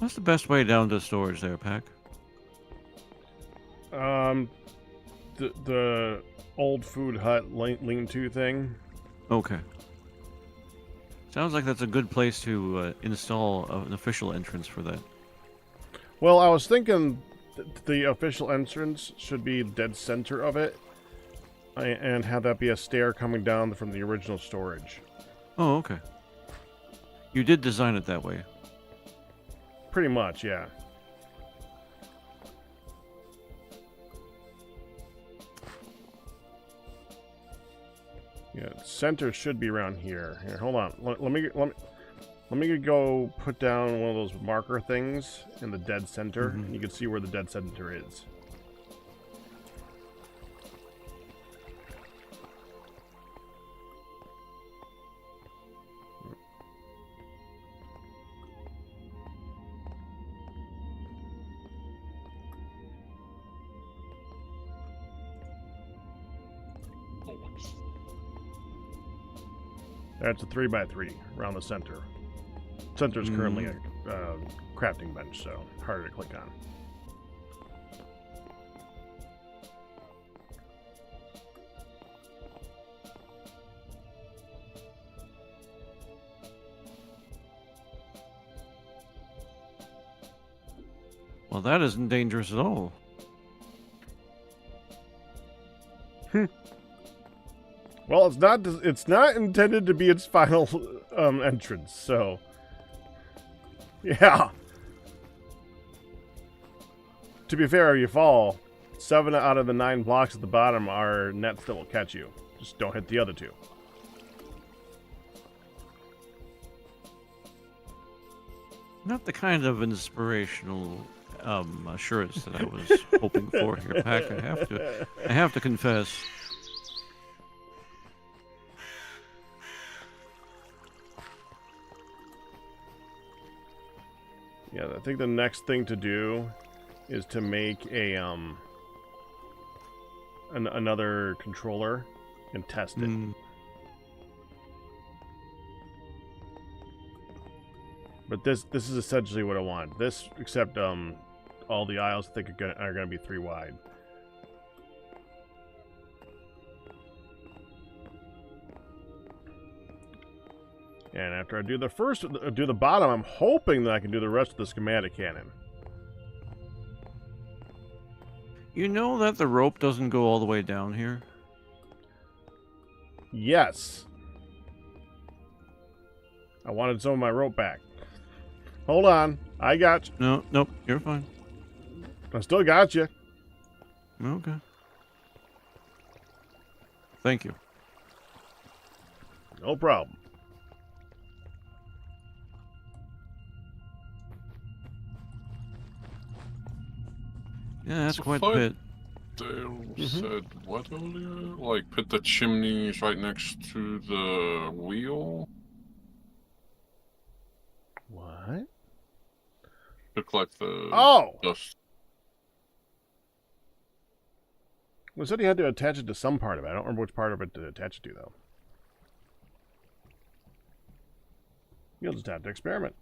What's the best way down to storage there, Pack? The old food hut lean-to thing. Okay. Sounds like that's a good place to install an official entrance for that. Well, I was thinking the official entrance should be dead center of it, and have that be a stair coming down from the original storage. Oh, okay. You did design it that way. Pretty much, yeah. Yeah, center should be around here. Here, hold on. Let me go put down one of those marker things in the dead center, and you can see where the dead center is. That's a 3x3 around the center. Center is currently a crafting bench, so harder to click on. Well, that isn't dangerous at all. Well, it's not intended to be its final entrance, so yeah. To be fair, if you fall, 7 out of the 9 blocks at the bottom are nets that will catch you. Just don't hit the other 2. Not the kind of inspirational assurance that I was hoping for here, Pack. I have to confess. Yeah, I think the next thing to do is to make a another controller and test it. But this is essentially what I want. This, except all the aisles I think are gonna be 3 wide. And after I do the bottom, I'm hoping that I can do the rest of the schematic cannon. You know that the rope doesn't go all the way down here? Yes. I wanted some of my rope back. Hold on. I got you. Nope, you're fine. I still got you. Okay. Thank you. No problem. Yeah, that's So quite a bit. Dale said what earlier? Like, put the chimneys right next to the wheel? What? Look like the... Oh! dust. Well, it said he had to attach it to some part of it. I don't remember which part of it to attach it to, though. You'll just have to experiment.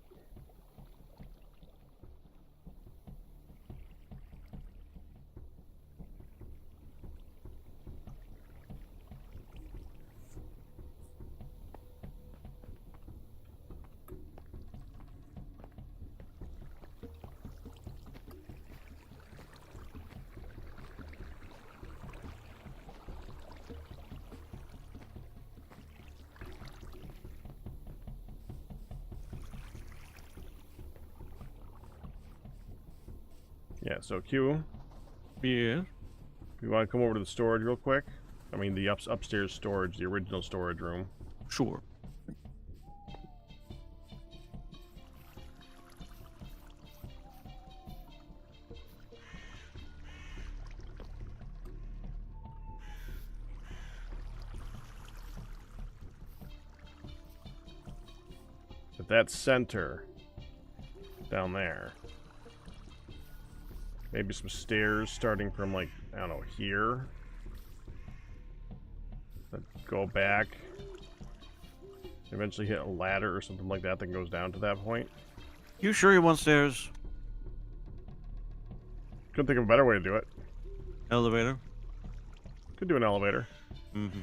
Yeah, so Q, Yeah. you want to come over to the storage real quick? I mean, the upstairs storage, the original storage room. Sure. But that center down there. Maybe some stairs starting from, like, I don't know, here. That go back. Eventually hit a ladder or something like that that goes down to that point. You sure you want stairs? Couldn't think of a better way to do it. Elevator. Could do an elevator. Mm-hmm.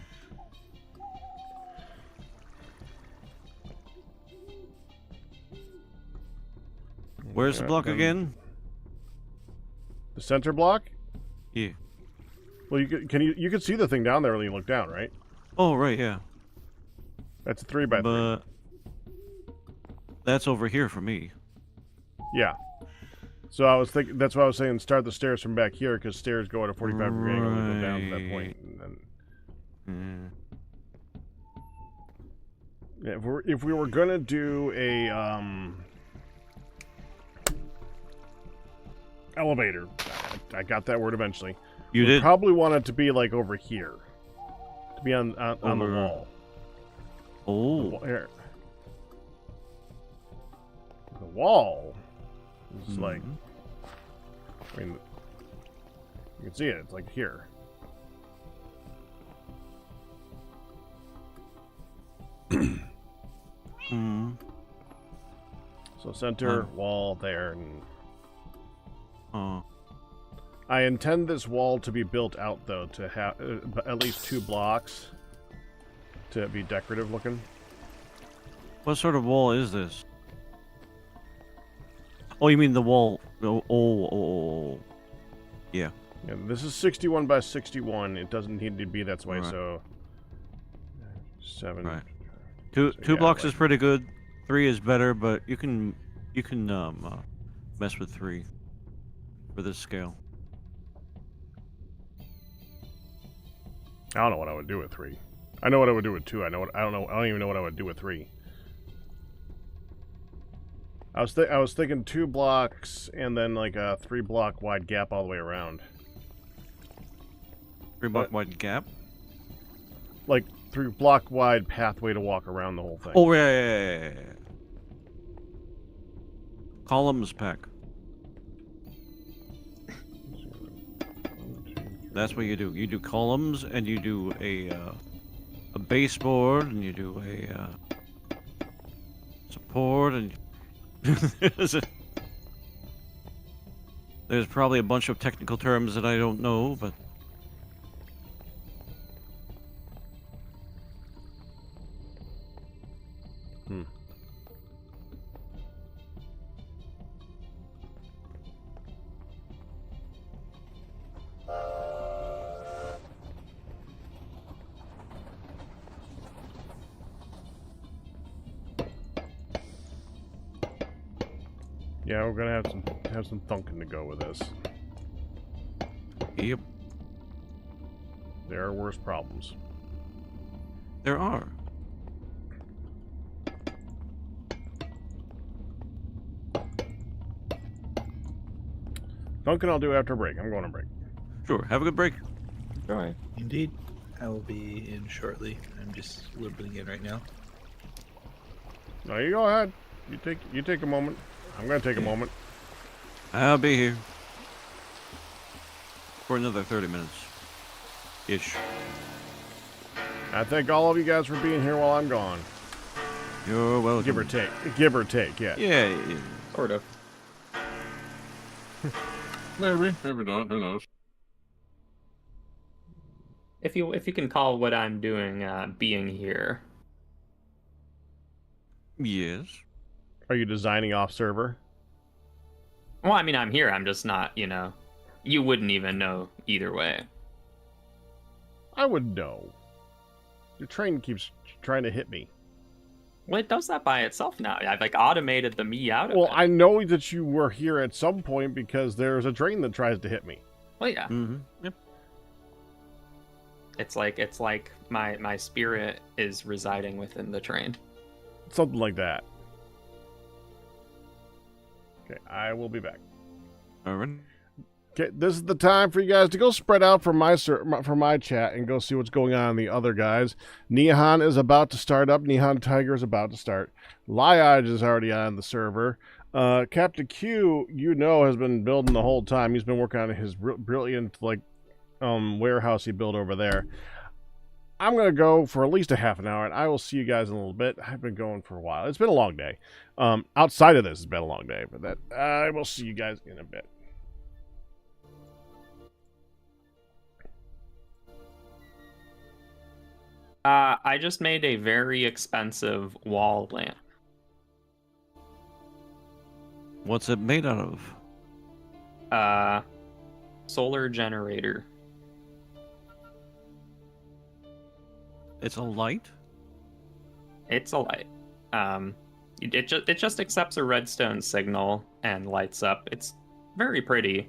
Where's the block again? The center block? Yeah. Well, you can see the thing down there when you look down, right? Oh, right, yeah. That's a 3x3. But that's over here for me. Yeah. So I was thinking, that's why I was saying start the stairs from back here, because stairs go at a 45-degree angle and go down to that point. And then... Yeah, if we were gonna do a elevator, I got that word eventually. You We'd did? probably want it to be like over here, to be on the wall. Oh. Here. The wall is like, I mean, you can see it. It's like here. So center wall there, and I intend this wall to be built out though to have at least 2 blocks to be decorative looking. What sort of wall is this? Oh, you mean the wall? Oh. Yeah. Yeah, this is 61 by 61. It doesn't need to be that way, Right. so 7. Right. Two yeah, blocks like- is pretty good. 3 is better, but you can mess with 3 for this scale. I don't know what I would do with 3. I know what I would do with 2. I don't even know what I would do with 3. I was thinking 2 blocks and then like a 3-block wide gap all the way around. 3-block wide gap? Like 3-block wide pathway to walk around the whole thing. Oh, yeah. Columns pack. That's what you do. You do columns, and you do a baseboard, and you do a support, and there's probably a bunch of technical terms that I don't know, but Yeah, we're gonna have some thunking to go with this. yep, There are worse problems. there are. Thunking I'll do after a break. I'm going on break. Sure, have a good break. All right. Indeed. I will be in shortly. I'm just wibbling in right now. No, you go ahead. You take a moment. I'm gonna take a moment. I'll be here for another 30 minutes ish. I thank all of you guys for being here while I'm gone. You're welcome. Give or take. Give or take, yeah. Yeah. Sort of. Maybe not. Who knows? If you can call what I'm doing being here. Yes. Are you designing off server? Well, I mean, I'm here. I'm just not, you wouldn't even know either way. I would know. Your train keeps trying to hit me. Well, it does that by itself now. I've automated the me out of Well, it. I know that you were here at some point because there's a train that tries to hit me. Well, yeah. Mm-hmm. Yep. It's like my spirit is residing within the train. Something like that. Okay, I will be back. All right. Okay, this is the time for you guys to go spread out from my chat and go see what's going on in the other guys. Neon is about to start up. Neon Tiger is about to start. Liage is already on the server. Captain Q, has been building the whole time. He's been working on his brilliant warehouse he built over there. I'm going to go for at least a half an hour, and I will see you guys in a little bit. I've been going for a while. It's been a long day. Outside of this, it's been a long day, but I will see you guys in a bit. I just made a very expensive wall lamp. What's it made out of? Solar generator. It's a light? It's a light. It just accepts a redstone signal and lights up. It's very pretty.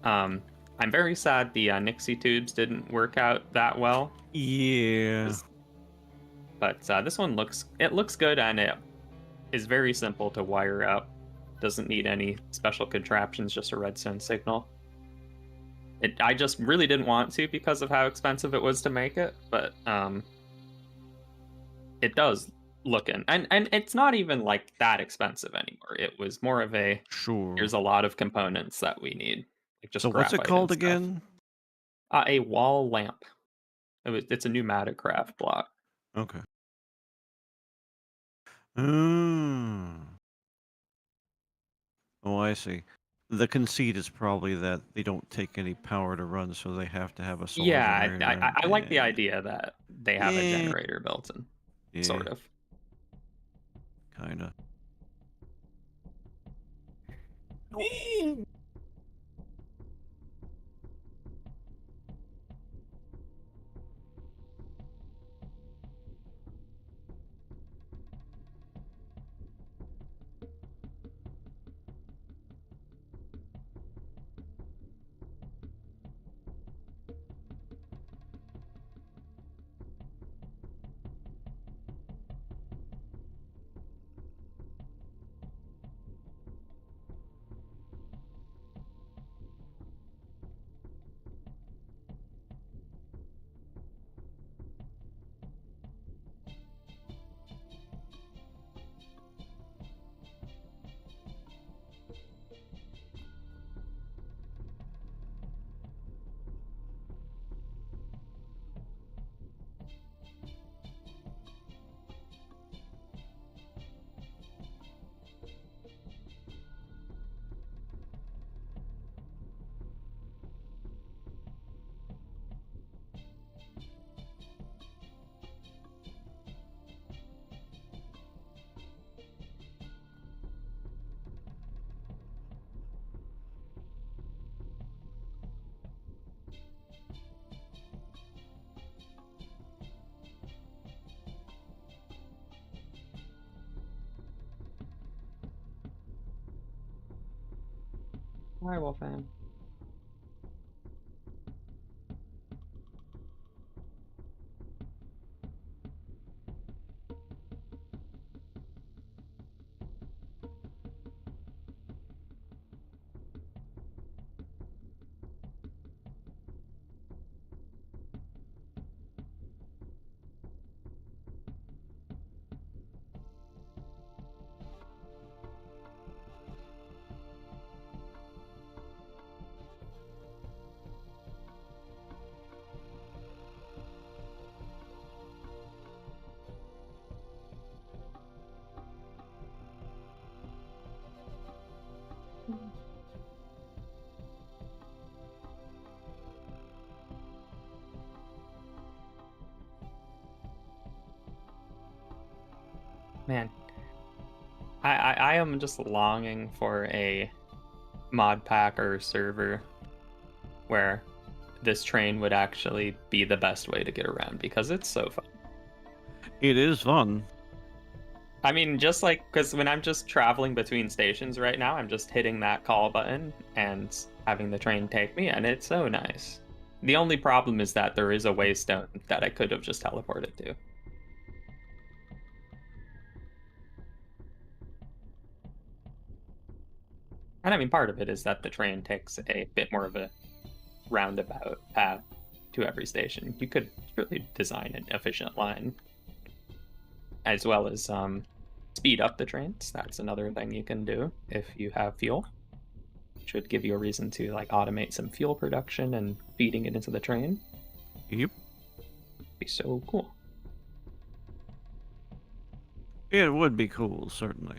I'm very sad the Nixie tubes didn't work out that well. Yeah. But this one looks good, and it is very simple to wire up. Doesn't need any special contraptions, just a redstone signal. I just really didn't want to because of how expensive it was to make it, but it does look in, and it's not even like that expensive anymore. It was more of a Sure. There's a lot of components that we need. Like just So what's it graphite called and stuff. again? A wall lamp. It's a pneumatic craft block. Okay. Mm. Oh, I see. The conceit is probably that they don't take any power to run, so they have to have a solar Yeah, generator. I like the idea that they have a Yeah. generator built in. Yeah, Sort of. kinda. Hi, Wolfman. Man, I am just longing for a mod pack or server where this train would actually be the best way to get around, because it's so fun. It is fun. I mean, just like, because when I'm just traveling between stations right now, I'm just hitting that call button and having the train take me, and it's so nice. The only problem is that there is a waystone that I could have just teleported to. And I mean, part of it is that the train takes a bit more of a roundabout path to every station. You could really design an efficient line, as well as speed up the trains. That's another thing you can do if you have fuel. Should give you a reason to like automate some fuel production and feeding it into the train. Yep. Be so cool. It would be cool, certainly.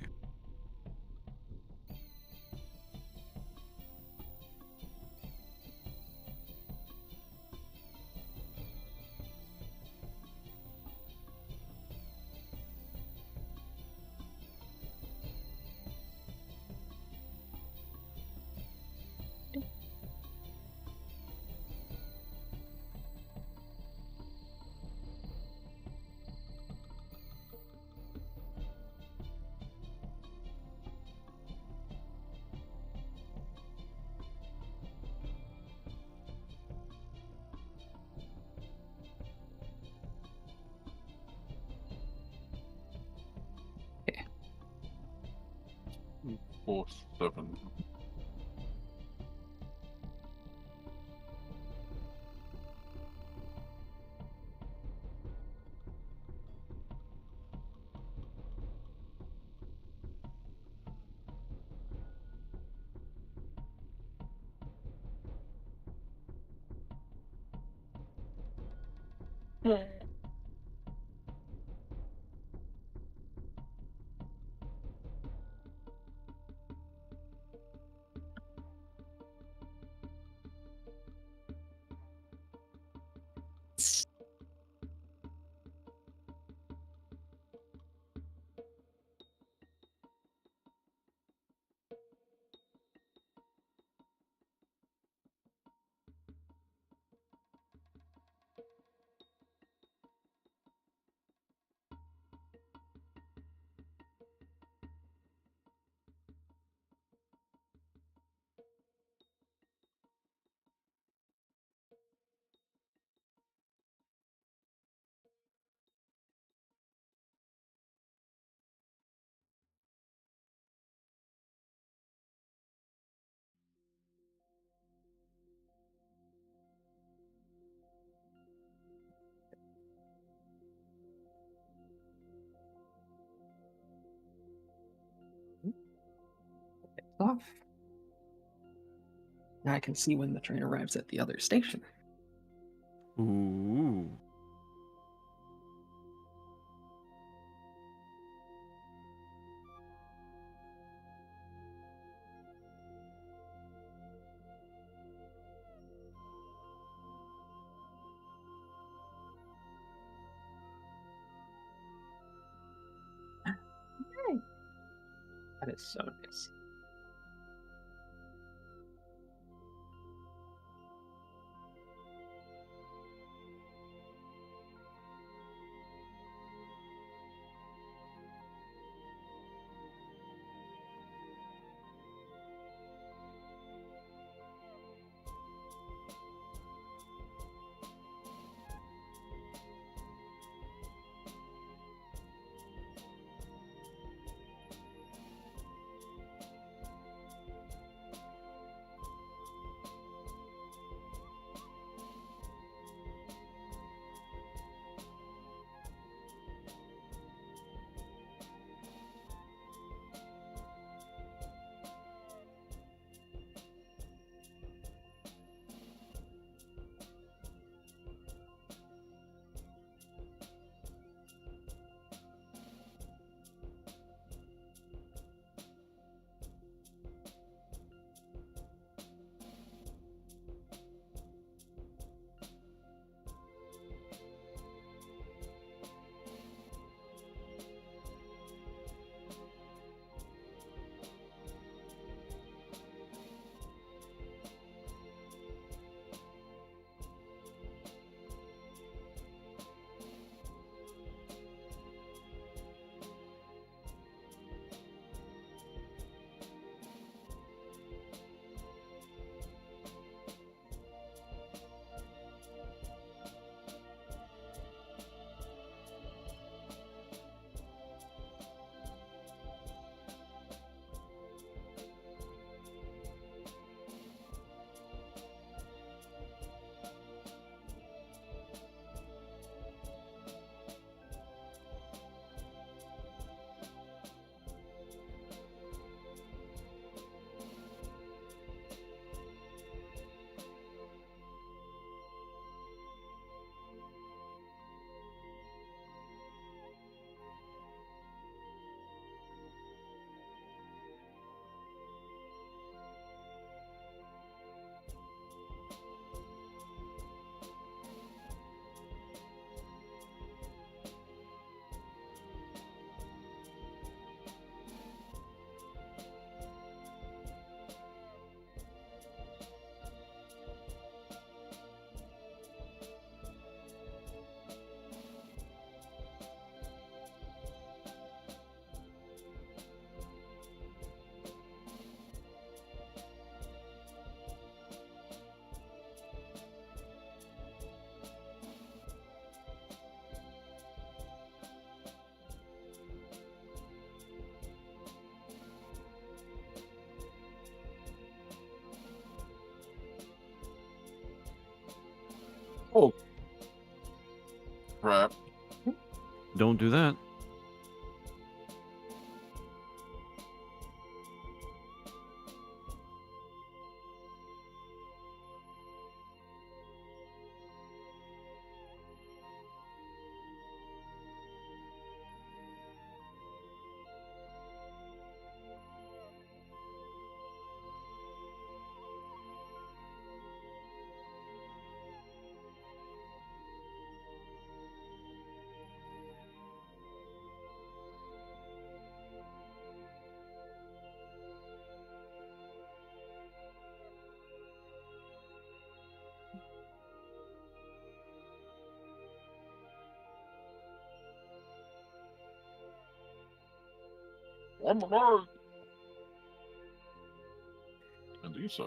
4-7. Off. Now I can see when the train arrives at the other station. Ooh. That is so nice. Crap. Don't do that. Oh my god! And you say.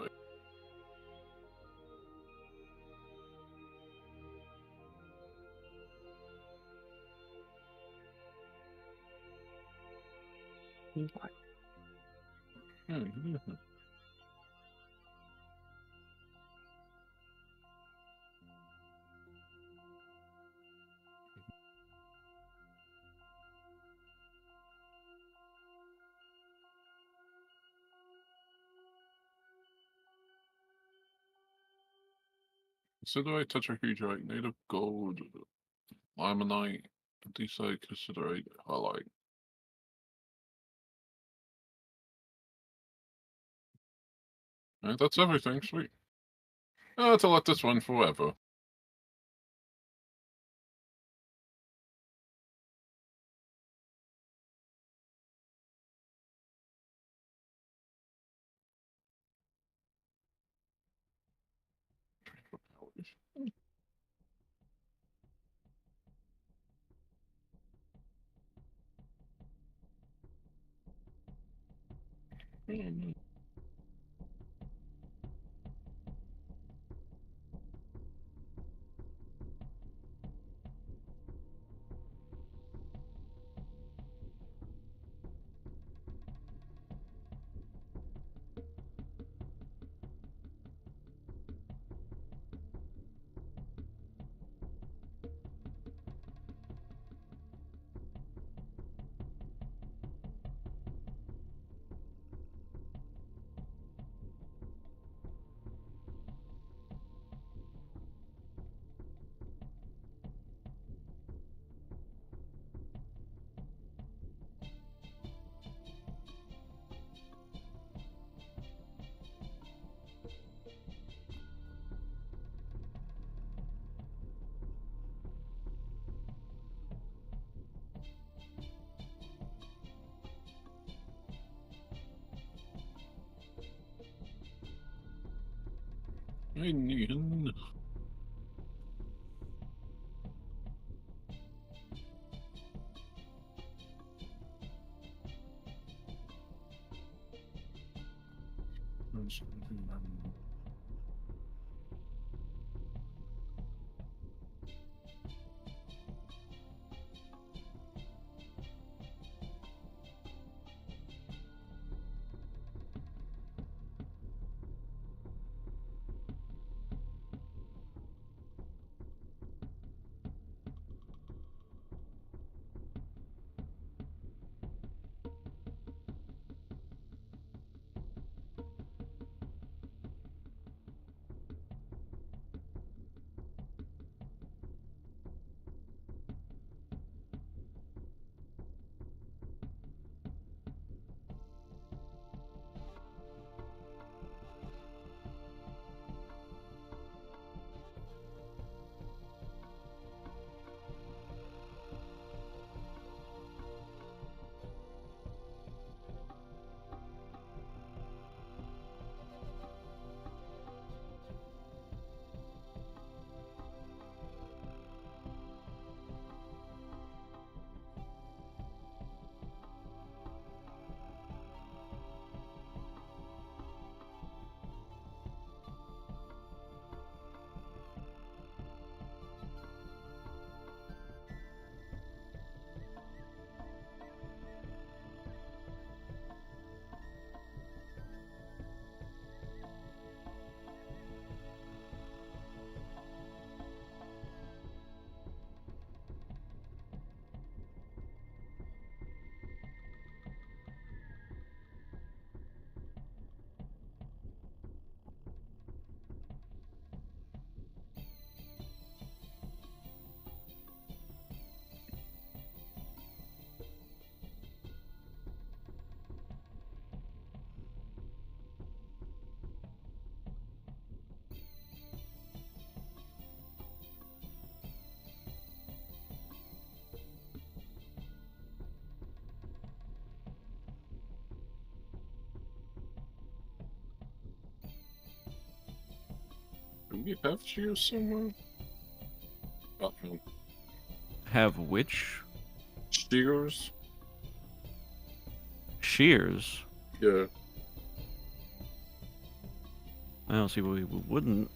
Considerate tetrahedrite, native gold, limonite, andesite, considerate, highlight. Alright, that's everything, sweet. To let this one forever. Indian. you have shears somewhere? Oh, no. Have which? Shears? Shears? Yeah. I don't see why we wouldn't.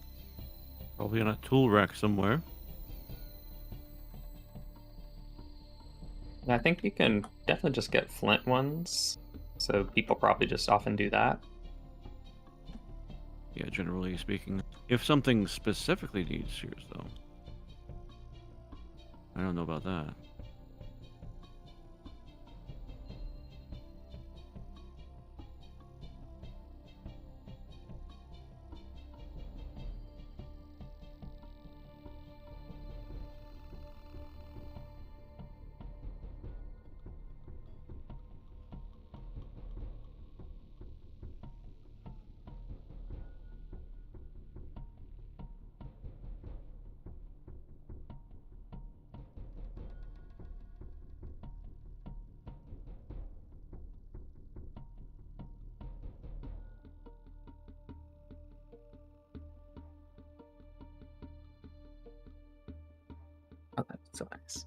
Probably on a tool rack somewhere. And I think you can definitely just get flint ones. So people probably just often do that. Yeah, generally speaking. If something specifically needs shears, though. I don't know about that. Oh, that's so nice.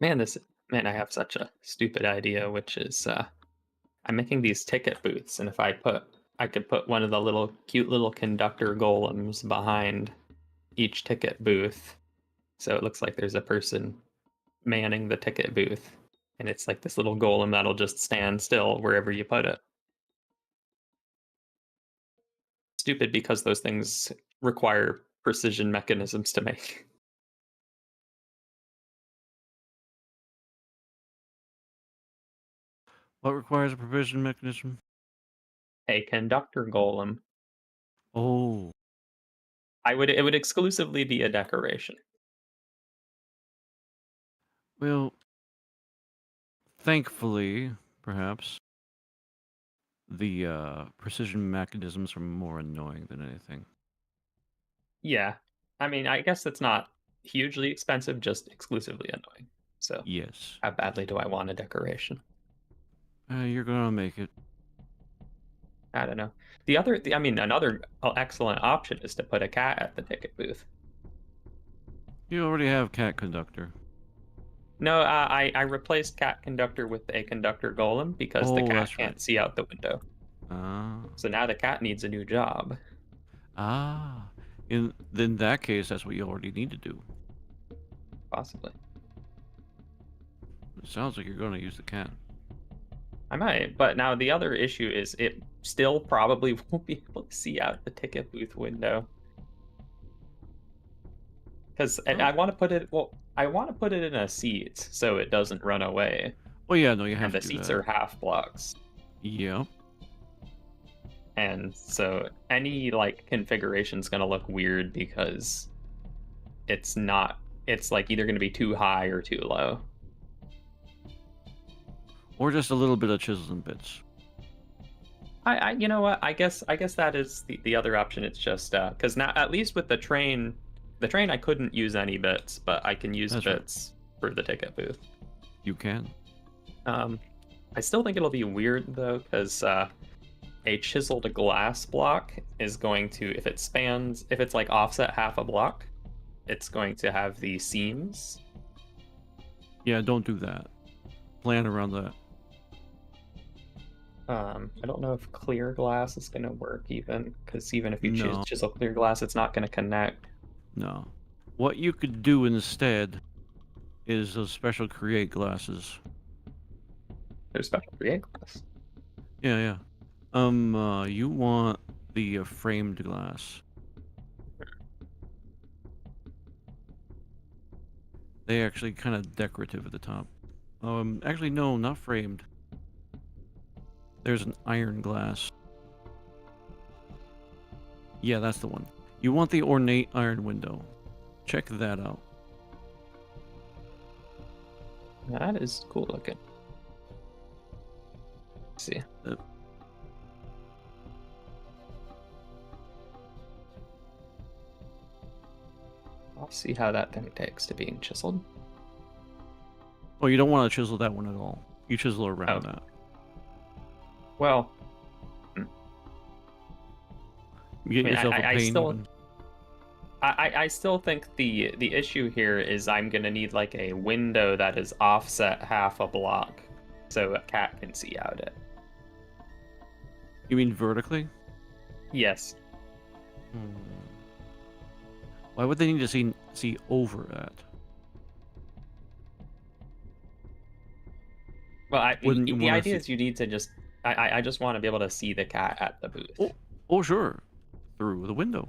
Man, I have such a stupid idea, which is I'm making these ticket booths, and if I could put one of the cute little conductor golems behind each ticket booth, so it looks like there's a person manning the ticket booth, and it's like this little golem that'll just stand still wherever you put it. Stupid because those things require precision mechanisms to make. What requires a provision mechanism? A conductor golem. Oh. It would exclusively be a decoration. Well, thankfully, perhaps, the precision mechanisms are more annoying than anything. Yeah. I mean, I guess it's not hugely expensive, just exclusively annoying. So, Yes. how badly do I want a decoration? You're gonna make it. I don't know. Another excellent option is to put a cat at the ticket booth. You already have cat conductor. No, I replaced cat conductor with a conductor golem because the Oh, cat that's can't right. see out the window. Ah. So now the cat needs a new job. Ah. In that case, that's what you already need to do. Possibly. It sounds like you're gonna use the cat. I might, but now the other issue is it still probably won't be able to see out the ticket booth window. Because I want to put it. Well, I want to put it in a seat so it doesn't run away. Oh yeah, no, you have And to the do seats that. are half blocks. Yep. And so any like configuration is gonna look weird because it's not. It's like either gonna be too high or too low. Or just a little bit of chisels and bits. You know what? I guess that is the other option. It's just because now at least with the train I couldn't use any bits, but I can use That's bits for the ticket booth. You can. I still think it'll be weird though, because a chiseled glass block is going to, if it's like offset half a block, it's going to have the seams. Yeah, don't do that. Plan around that. I don't know if clear glass is going to work because even if you No. chisel clear glass, it's not going to connect. No. What you could do instead is those special create glasses. There's special create glass. Yeah. You want the framed glass. They actually kind of decorative at the top. Actually, no, not framed. There's an iron glass. Yeah, that's the one. You want the ornate iron window. Check that out. That is cool looking. Let's see. I'll see how that thing takes to being chiseled. Oh, you don't want to chisel that one at all. You chisel around Oh. that. Well, You get I mean, yourself a I pane. still- even. I still think the issue here is I'm gonna need like a window that is offset half a block, so a cat can see out it. You mean vertically? Yes. Hmm. Why would they need to see over that? Well, Wouldn't you the wanna idea see- is you need to just. I just want to be able to see the cat at the booth. Oh, sure. Through the window.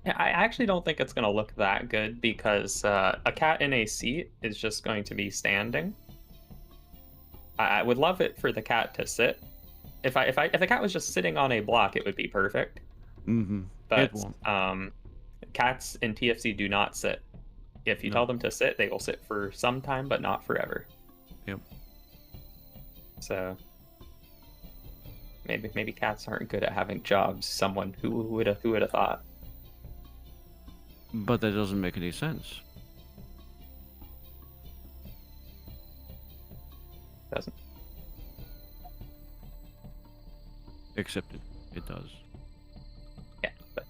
Yeah, I actually don't think it's going to look that good because a cat in a seat is just going to be standing. I would love it for the cat to sit. If the cat was just sitting on a block, it would be perfect. Mm-hmm. But It won't. Cats in TFC do not sit. If you No. tell them to sit, they will sit for some time, but not forever. Yep. So maybe cats aren't good at having jobs. Someone who would have thought. But that doesn't make any sense. Doesn't. Except it does. Yeah, but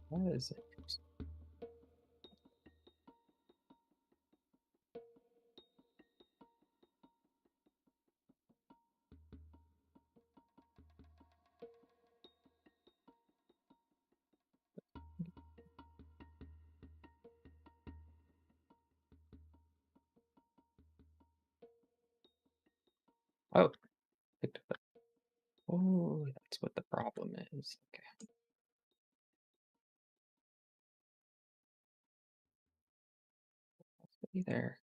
what is it? Oh, picked up oh, that's what the problem is. Okay. Be there.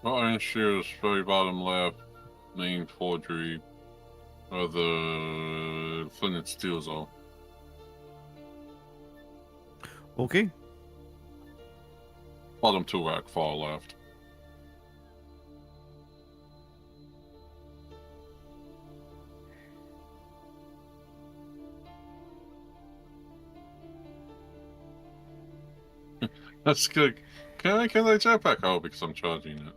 Iron shoes, very bottom left, main forgery, or the flint and steel zone. Okay. Bottom two rack, far left. That's good. Can I jetpack out because I'm charging it?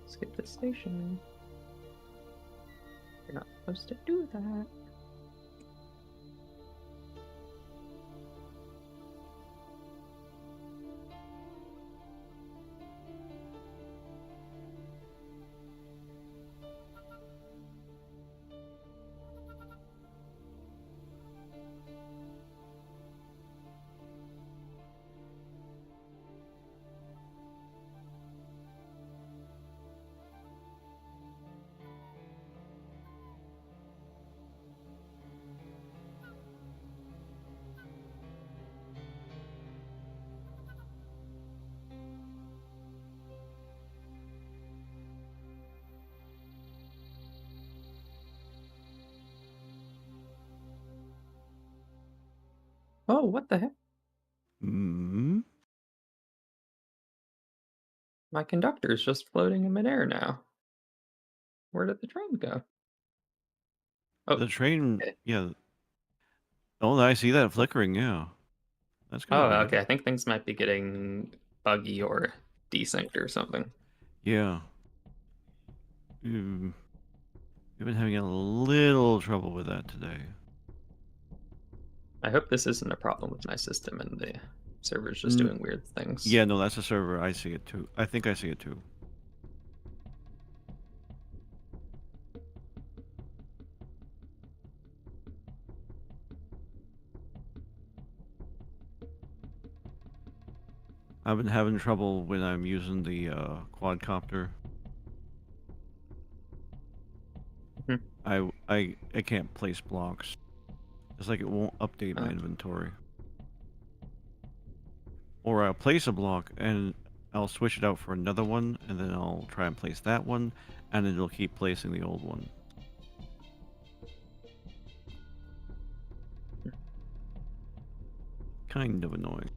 Skip the station. You're not supposed to do that. Oh, what the heck? Hmm. My conductor's just floating in midair now. Where did the train go? Oh, The train, okay. yeah. Oh, I see that flickering. Yeah, that's kind Oh, of weird. okay. I think things might be getting buggy or desynced or something. Yeah. We've been having a little trouble with that today. I hope this isn't a problem with my system and the server's just Mm, doing weird things. Yeah, no, that's a server. I see it too. I think I see it too. I've been having trouble when I'm using the quadcopter. Mhm. I can't place blocks. It's like it won't update my Oh. inventory. Or I'll place a block and I'll switch it out for another one, and then I'll try and place that one, and then it'll keep placing the old one. Kind of annoying.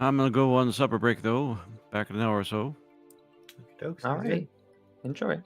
I'm gonna go on supper break though. Back in an hour or so. Okey-doke, All sounds good. right. Enjoy.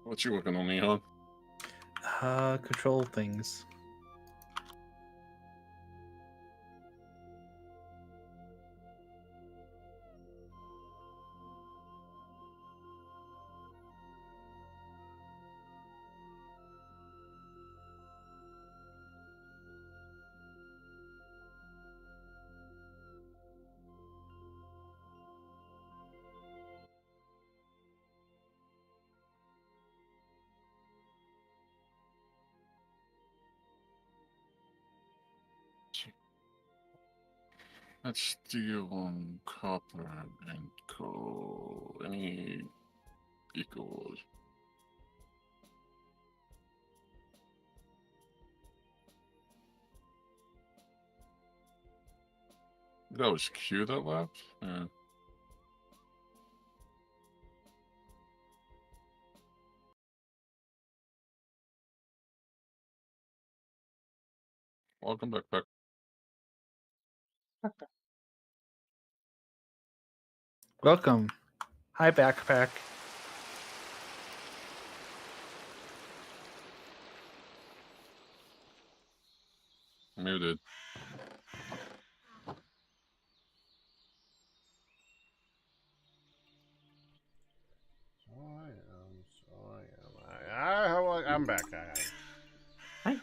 What you working on, Neon? Control things. That's steel and copper and coal. Any equals. That was Q that left? Yeah. Welcome back, Peck. Welcome. Hi, backpack. Muted. I'm back. Hi.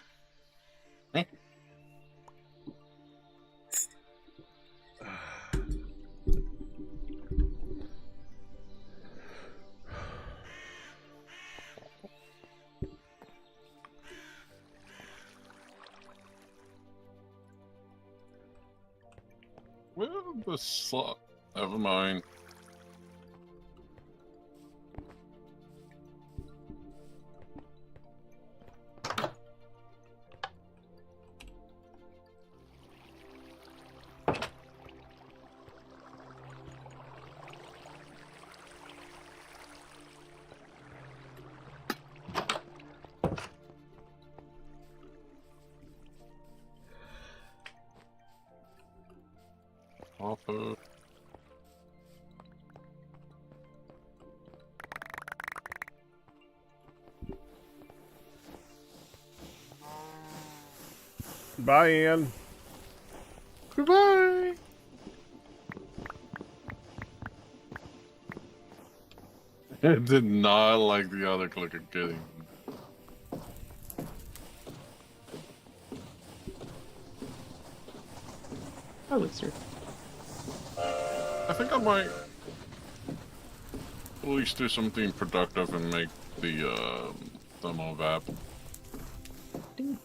Where did the slot? Never mind. Offer. Bye, Ian. Goodbye. I did not like the other clicker getting. Oh, it's true. I think I might at least do something productive and make the demo vap. Ding.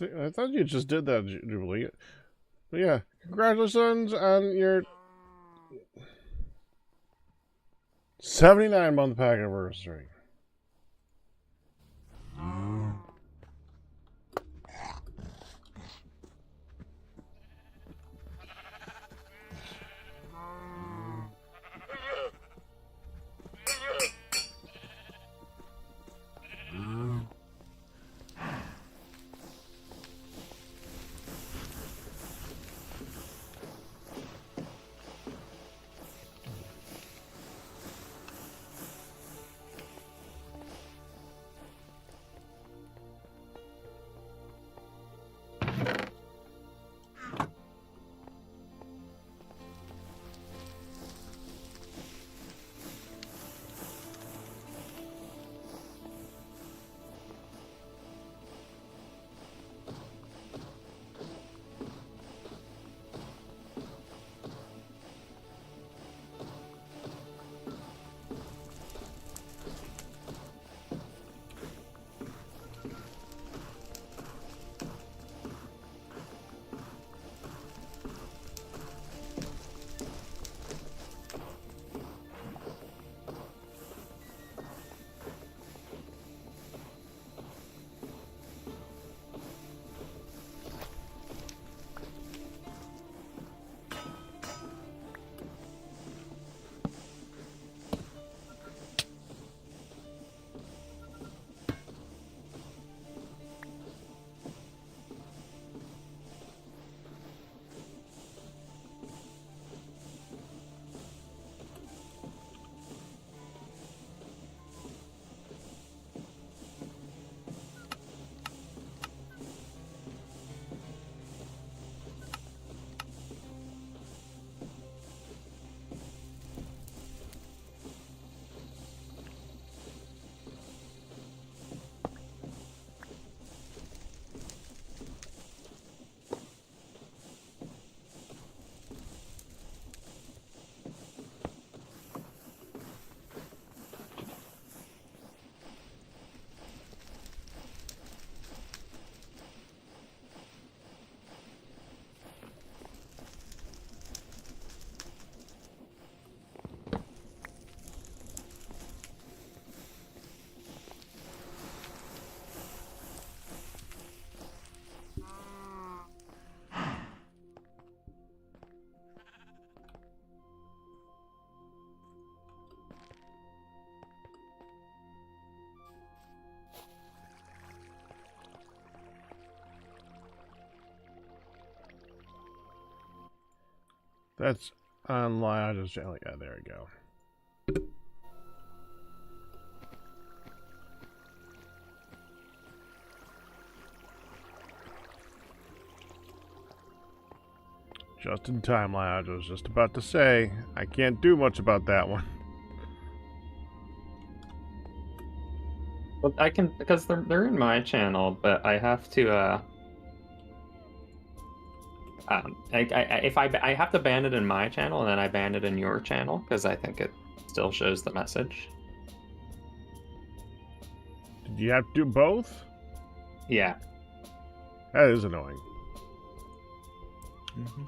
I thought you just did that, Jubilee. But yeah, congratulations on your 79-month pack anniversary. That's online. I just yeah, there we go. Just in time, lad. I was just about to say I can't do much about that one. Well, I can because they're in my channel, but I have to I have to ban it in my channel and then I ban it in your channel because I think it still shows the message. Did you have to do both? Yeah. That is annoying. Mm-hmm.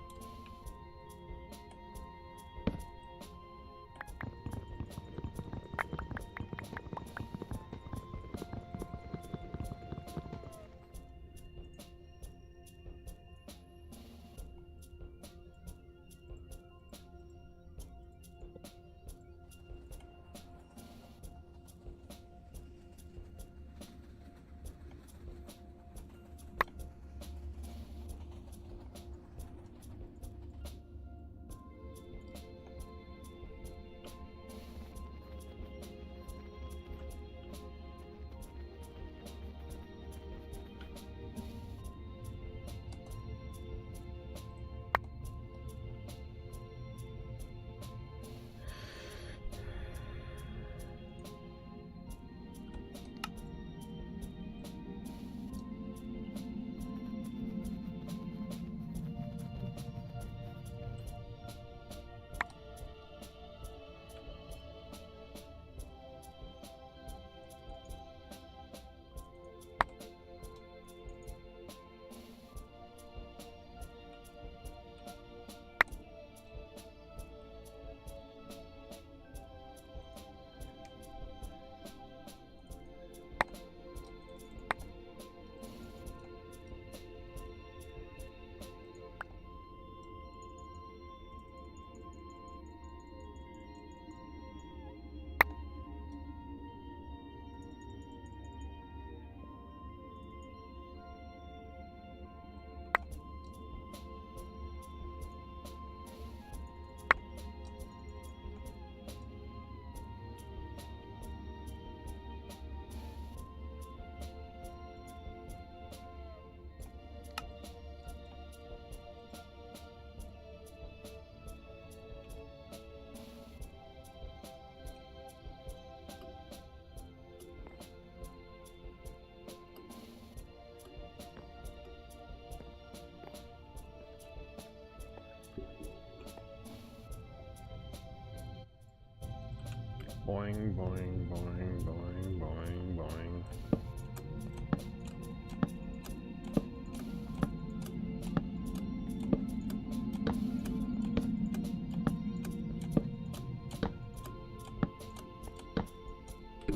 Boing, boing, boing, boing, boing, boing.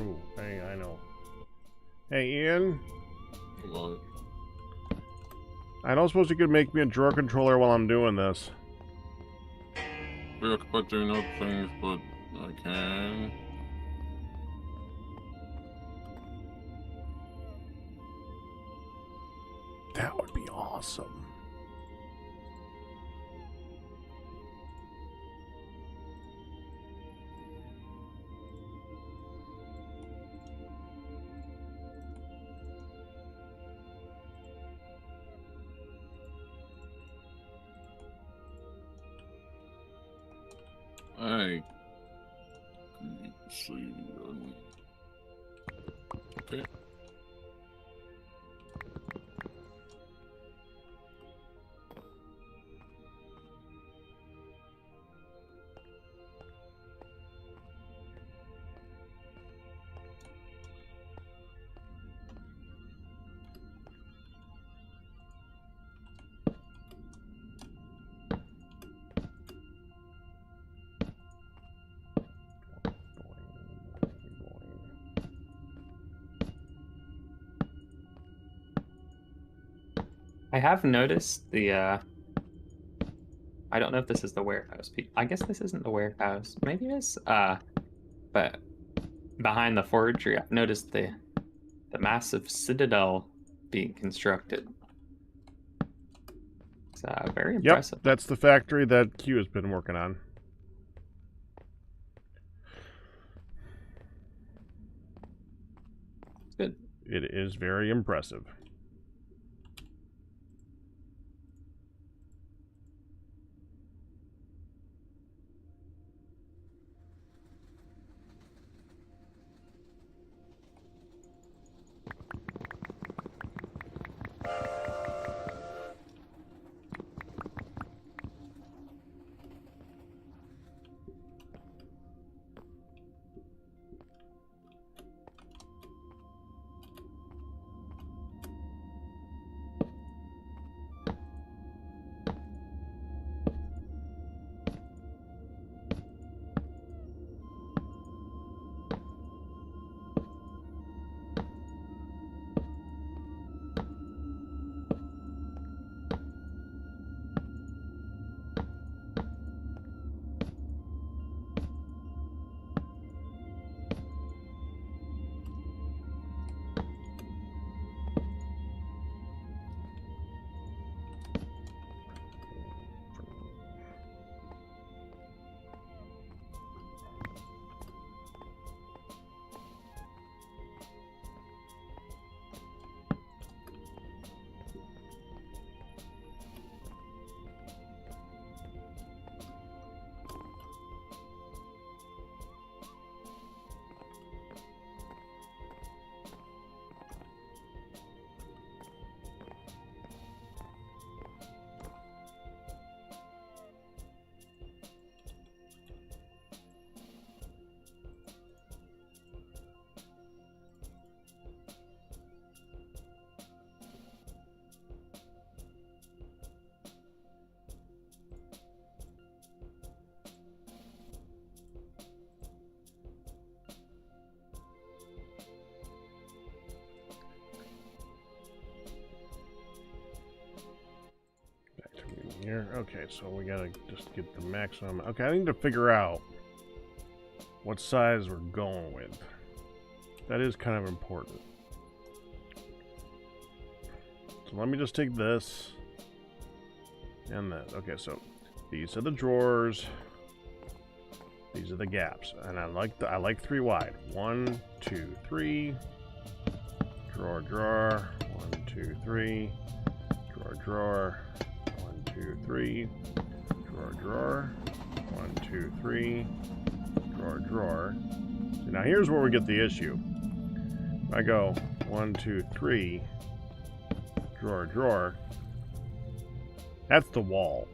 Ooh, hey, I know. Hey, Ian. What? I don't suppose you could make me a drawer controller while I'm doing this. Preoccupied doing other things, but I can. That would be awesome. I see. Okay. I have noticed the I don't know if this is the warehouse. I guess this isn't the warehouse. Maybe it is. But behind the forgery, I've noticed the massive citadel being constructed. very Yep, impressive. that's the factory that Q has been working on. It's good. It is very impressive. Here. Okay, so we gotta just get the maximum. Okay, I need to figure out what size we're going with. That is kind of important. So let me just take this and that. Okay, so these are the drawers. These are the gaps, and I like 3 wide. 1, 2, 3. Drawer, drawer. 1, 2, 3. Drawer, drawer. 1, 2, 3, drawer, drawer, 1, 2, 3, drawer, drawer. So now here's where we get the issue. I go 1, 2, 3, drawer, drawer. That's the wall.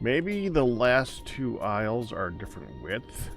Maybe the last 2 aisles are a different width.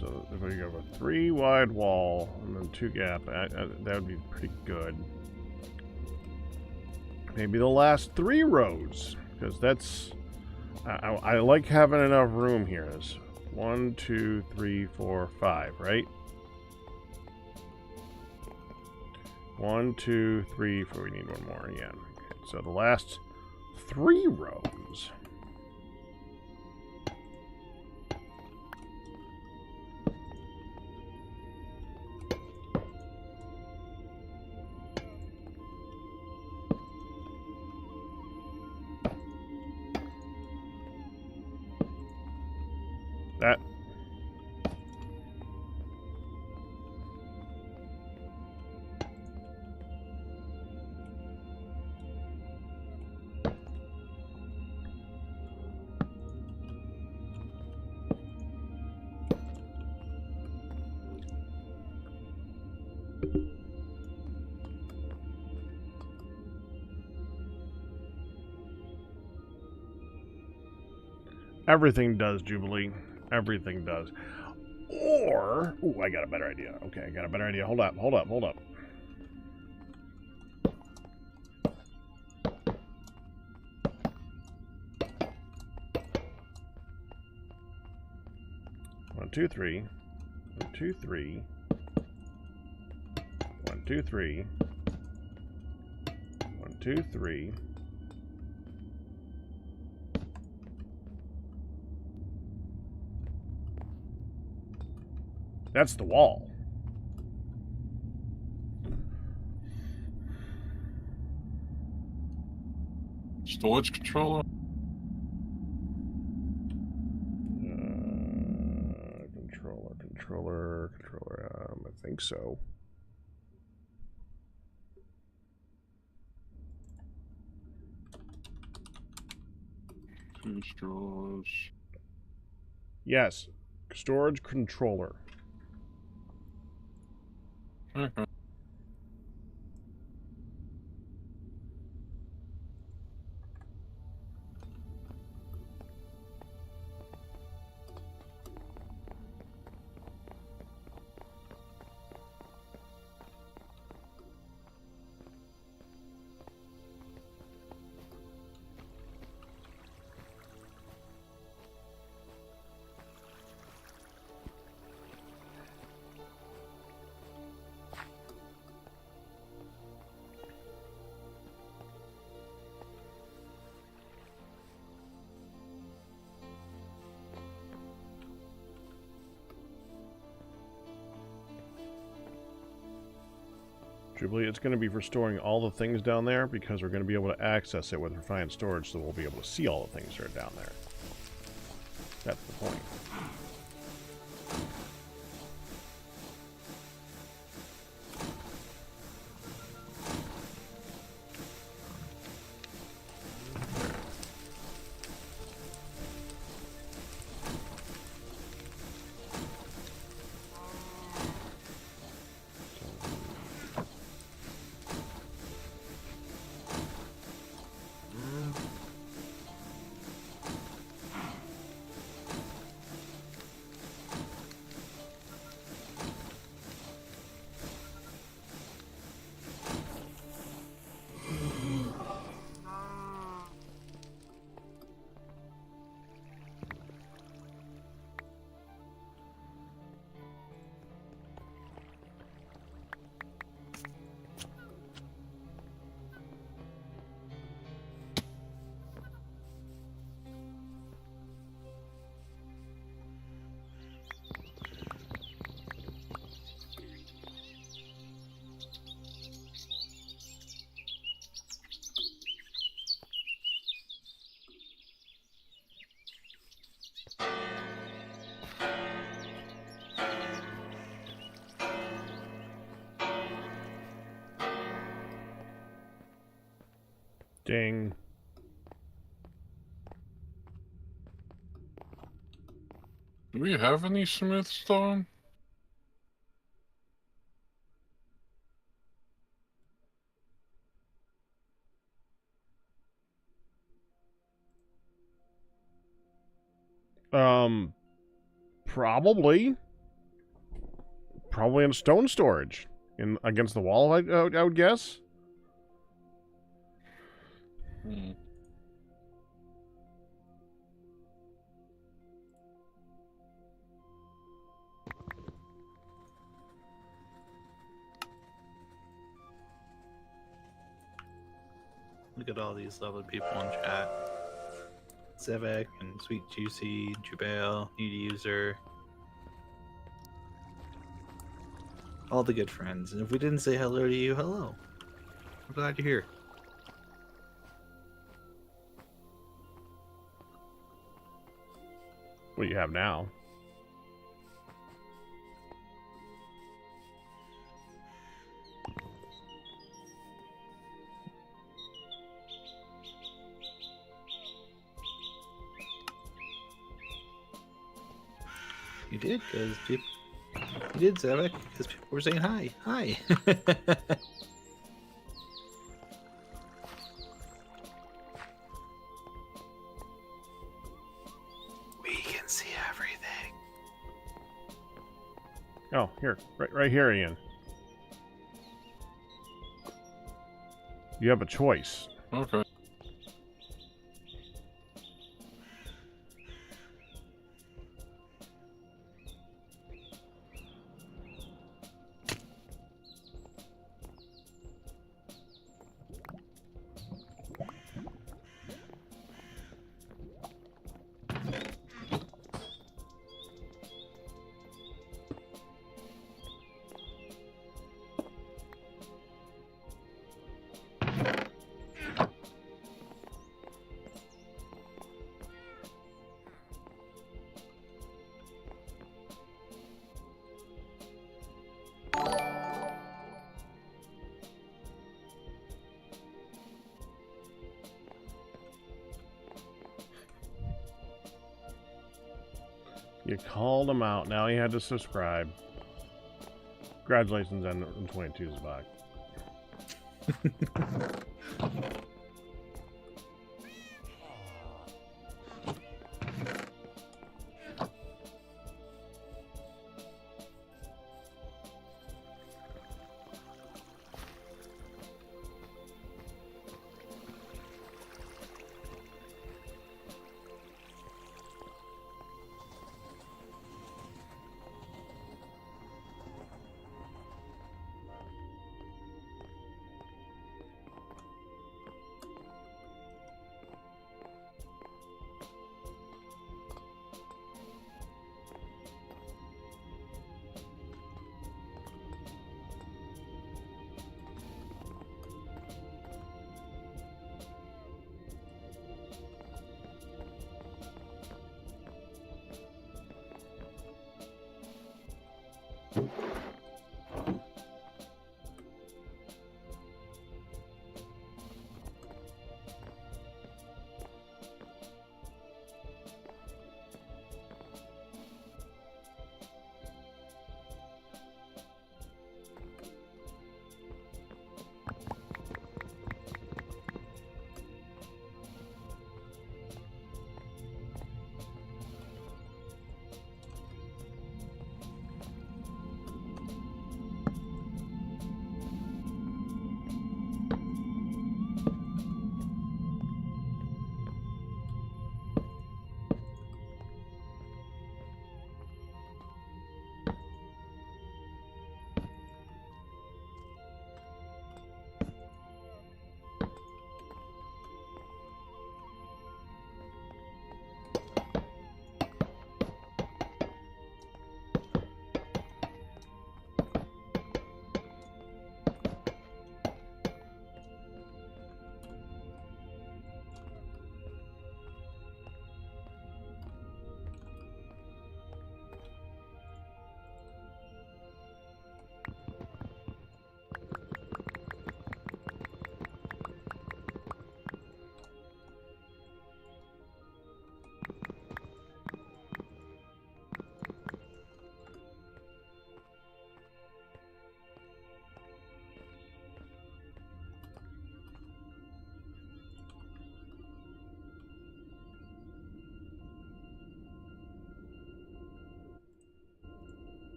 So if we have a 3 wide wall and then 2 gap, that would be pretty good. Maybe the last 3 rows, because that's I like having enough room here. It's 1, 2, 3, 4, 5, right? 1, 2, 3, 4. We need 1 more. Yeah. Okay. So the last 3 rows. That. Everything does, Jubilee. Everything does. Or... Ooh, I got a better idea. Okay, I got a better idea. Hold up, hold up, hold up. One, two, three. 1, 2, 3. 1, 2, 3. 1, 2, 3. That's the wall. Storage controller? Controller, I think so. Two straws. Yes, storage controller. Okay. Jubilee, it's going to be for storing all the things down there because we're going to be able to access it with refined storage, so we'll be able to see all the things that are down there. That's the point. Ding. Do we have any smooth stone? Probably. Probably in stone storage. Against the wall, I would guess. Hmm. Look at all these lovely people in chat. Zevek and Sweet Juicy, Jubail, Need User. All the good friends. And if we didn't say hello to you, hello. I'm glad you're here. What do you have now? You did, because people... You did, Zevek, because people were saying hi. Hi! Oh, here. Right here, Ian. You have a choice. Okay. You called him out. Now he had to subscribe. Congratulations on 22's back.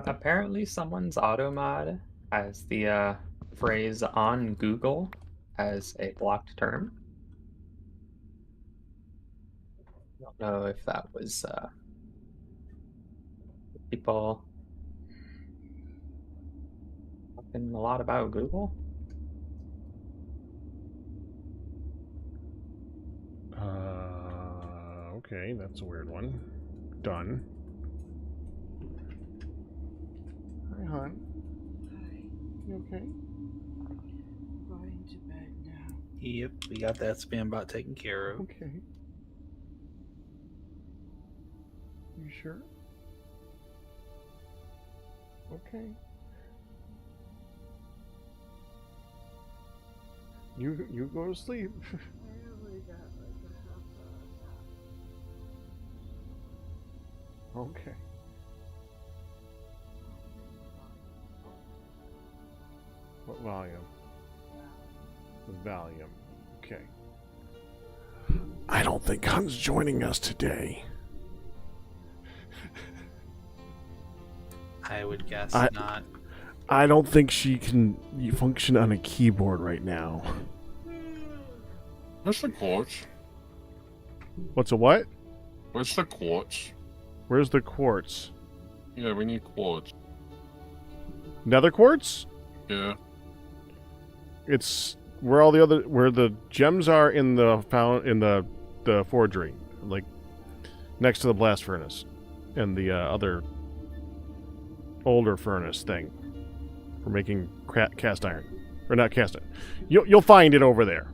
Apparently, someone's automod has the phrase "on Google" as a blocked term. I don't know if that was people talking a lot about Google. Okay, that's a weird one. Done. Hi, hon. Hi. You okay? Going to bed now. Yep, we got that spam bot taken care of. Okay. You sure? Okay. You go to sleep. I only got like a half hour nap. Okay. What volume? Valium. Okay. I don't think Hun's joining us today. I would guess not. I don't think she can function on a keyboard right now. Where's the quartz? What's a what? Where's the quartz? Where's the quartz? Yeah, we need quartz. Nether quartz? Yeah. It's where the gems are in the forgery, like next to the blast furnace and the other older furnace thing for making cast iron, or not cast iron. You'll find it over there.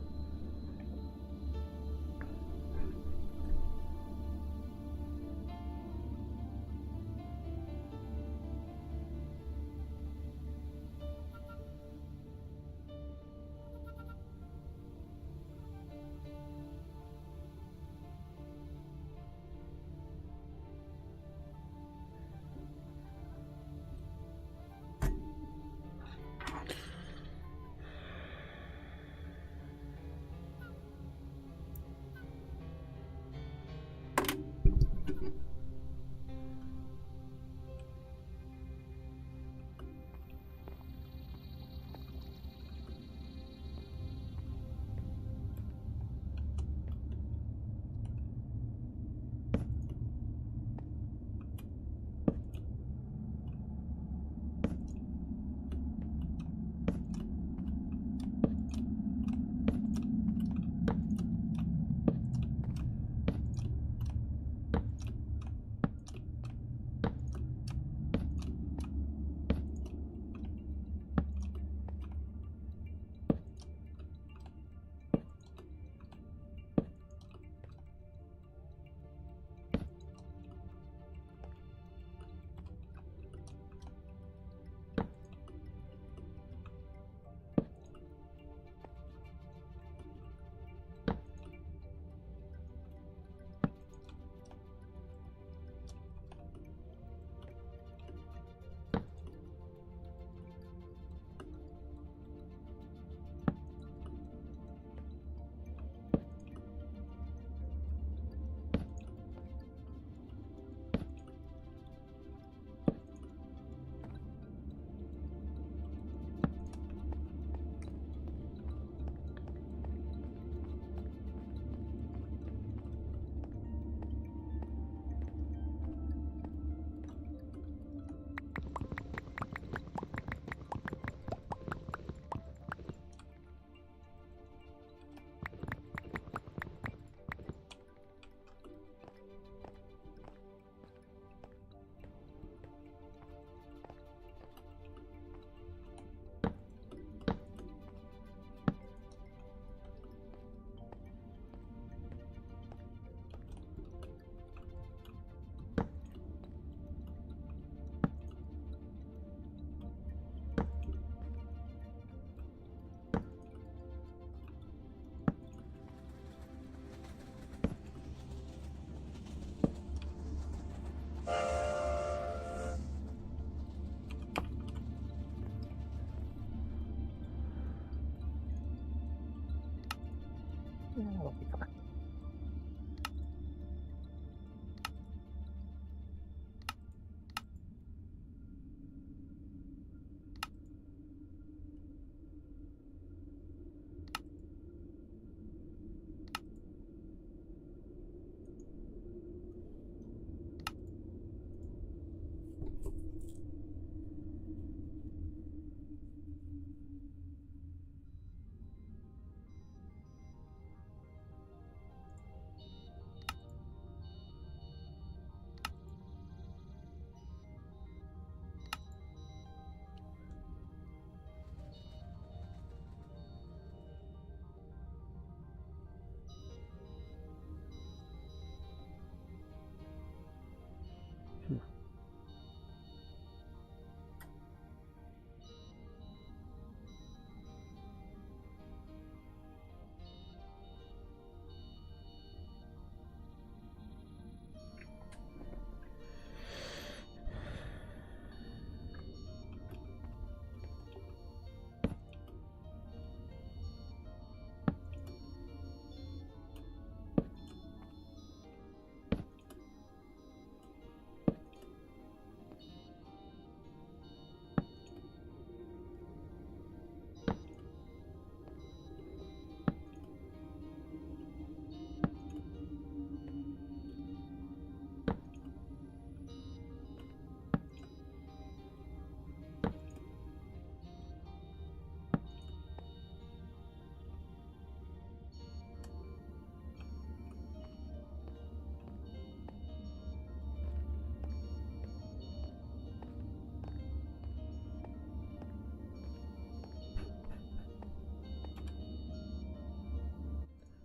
That'll be fine.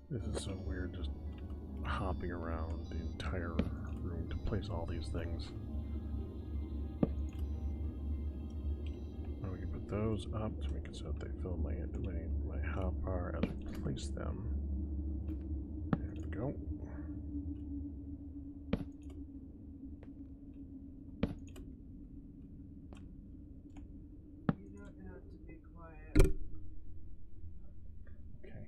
This is so weird, just hopping around the entire room to place all these things. We can put those up to make it so that they fill my hotbar as we place them. There we go. You don't have to be quiet. Okay.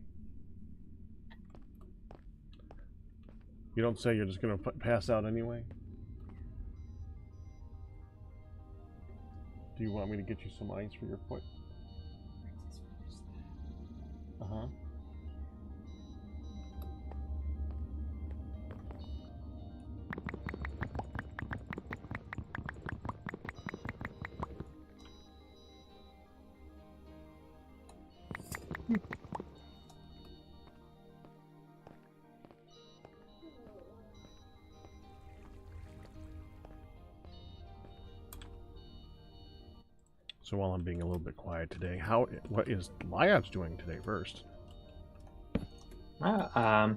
You don't say you're just gonna pass out anyway? Do you want me to get you some ice for your foot? Uh-huh. So while I'm being a little bit quiet today, what is Lyons doing today first? I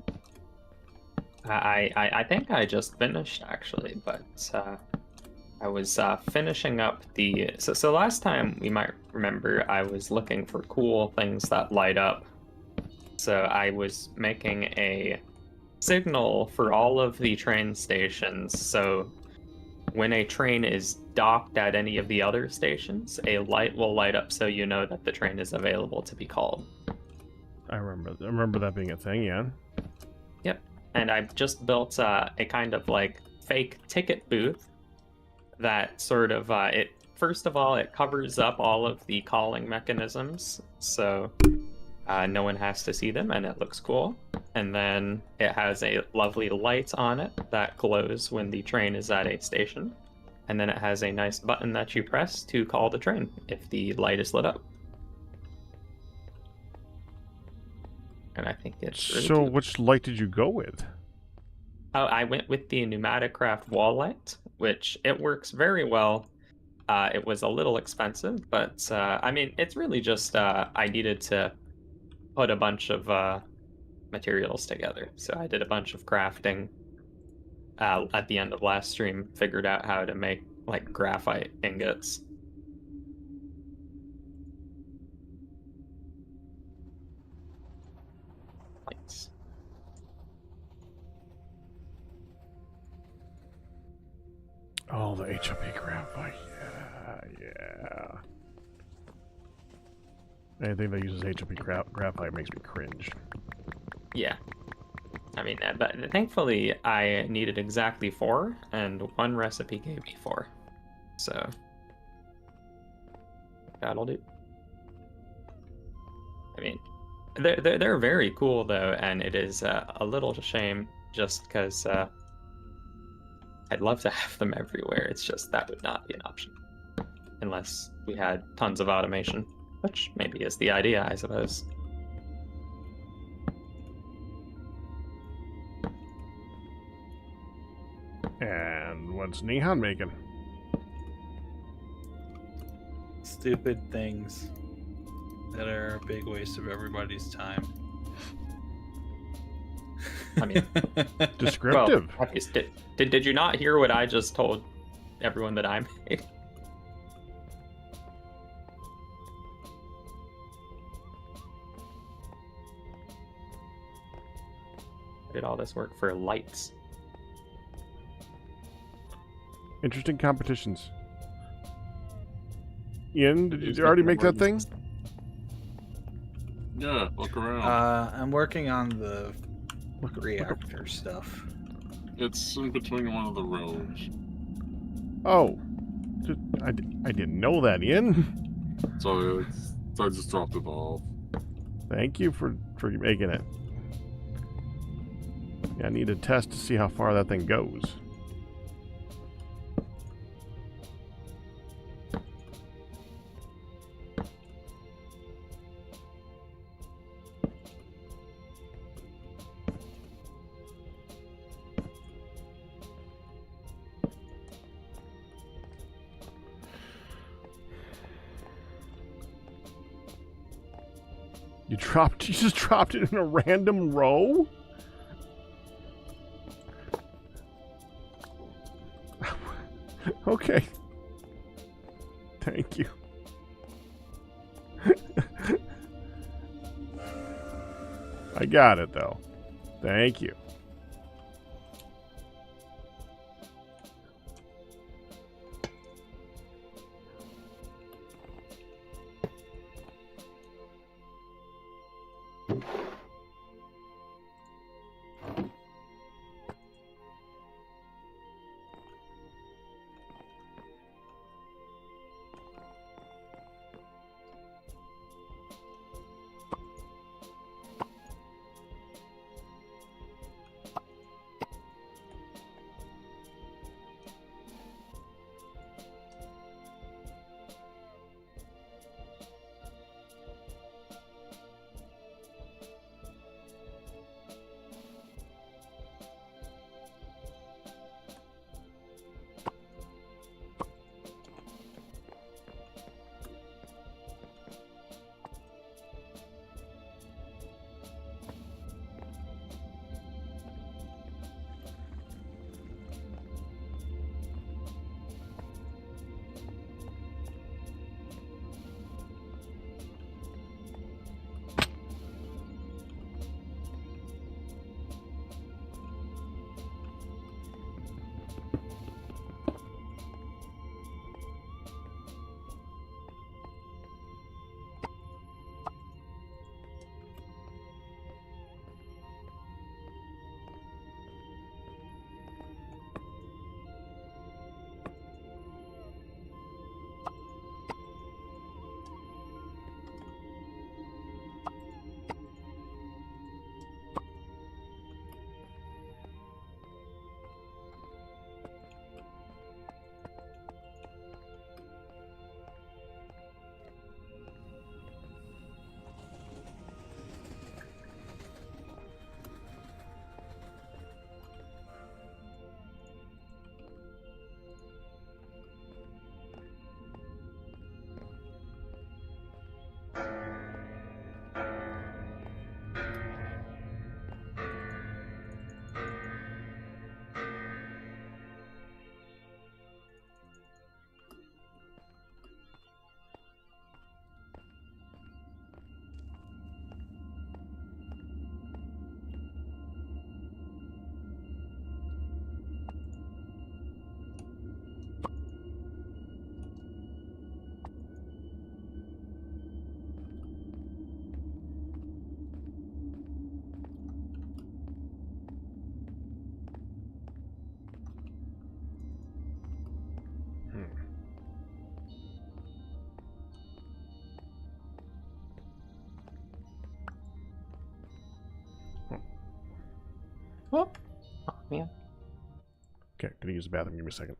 think I just finished actually, but I was finishing up the. So last time you might remember I was looking for cool things that light up. So I was making a signal for all of the train stations. So when a train is docked at any of the other stations, a light will light up so you know that the train is available to be called. I remember that being a thing, yeah. Yep. And I've just built a kind of like fake ticket booth that sort of first of all, it covers up all of the calling mechanisms, so no one has to see them, and it looks cool. And then it has a lovely light on it that glows when the train is at a station. And then it has a nice button that you press to call the train if the light is lit up. And I think it's really So cute. which light did you go with? Oh, I went with the Pneumaticraft wall light, which it works very well. It was a little expensive, but I mean, it's really just I needed to put a bunch of materials together. So I did a bunch of crafting at the end of last stream, figured out how to make like graphite ingots. Lights. Oh, the HLP graphite. Yeah. Anything that uses HLP graphite makes me cringe. Yeah. I mean, but thankfully I needed exactly 4, and one recipe gave me 4. So that'll do. I mean, they're very cool though, and it is a little shame just because I'd love to have them everywhere. It's just that would not be an option unless we had tons of automation, which maybe is the idea, I suppose. And what's Nehan making? Stupid things that are a big waste of everybody's time. I mean, Descriptive. Well, did you not hear what I just told everyone that I made? I did all this work for lights. Interesting competitions. Ian, did you already make that thing? Yeah, look around. I'm working on the reactor stuff. It's in between one of the rows. Oh. I didn't know that, Ian. So I just dropped it off. Thank you for making it. Yeah, I need to test to see how far that thing goes. just dropped it in a random row? Okay. Thank you. I got it, though. Thank you. Oh, man. Okay, gonna use the bathroom. Give me a second.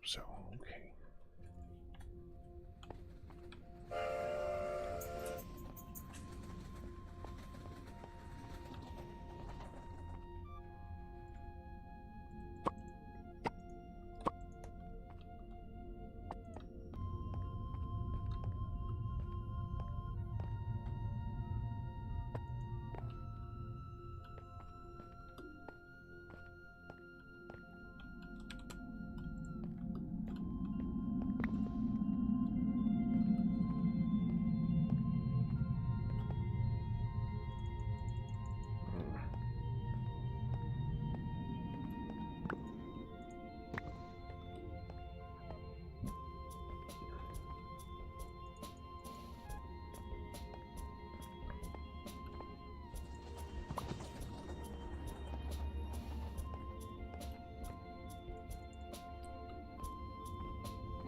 So, okay.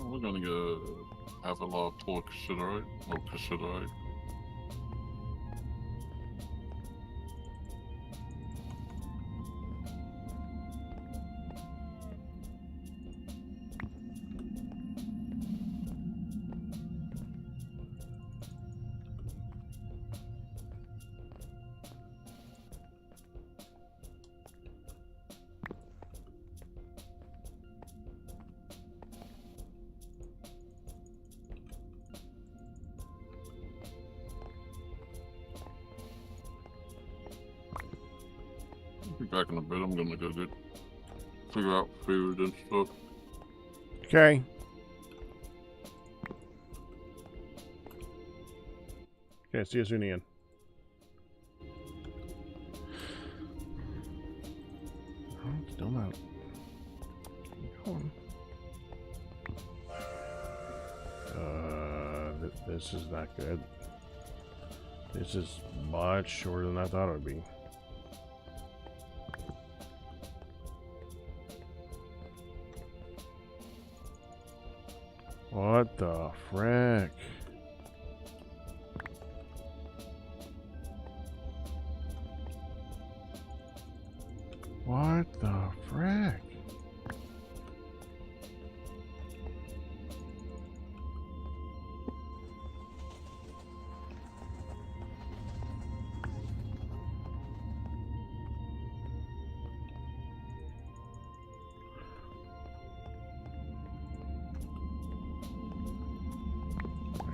We're gonna go have a lot of torchiterite, mochiterite. Be back in a bit. I'm gonna go figure out food and stuff. Okay. Okay, see you soon, Ian. Oh, still not. Keep going. This is not good. This is much shorter than I thought it would be. What the frick? What the frick?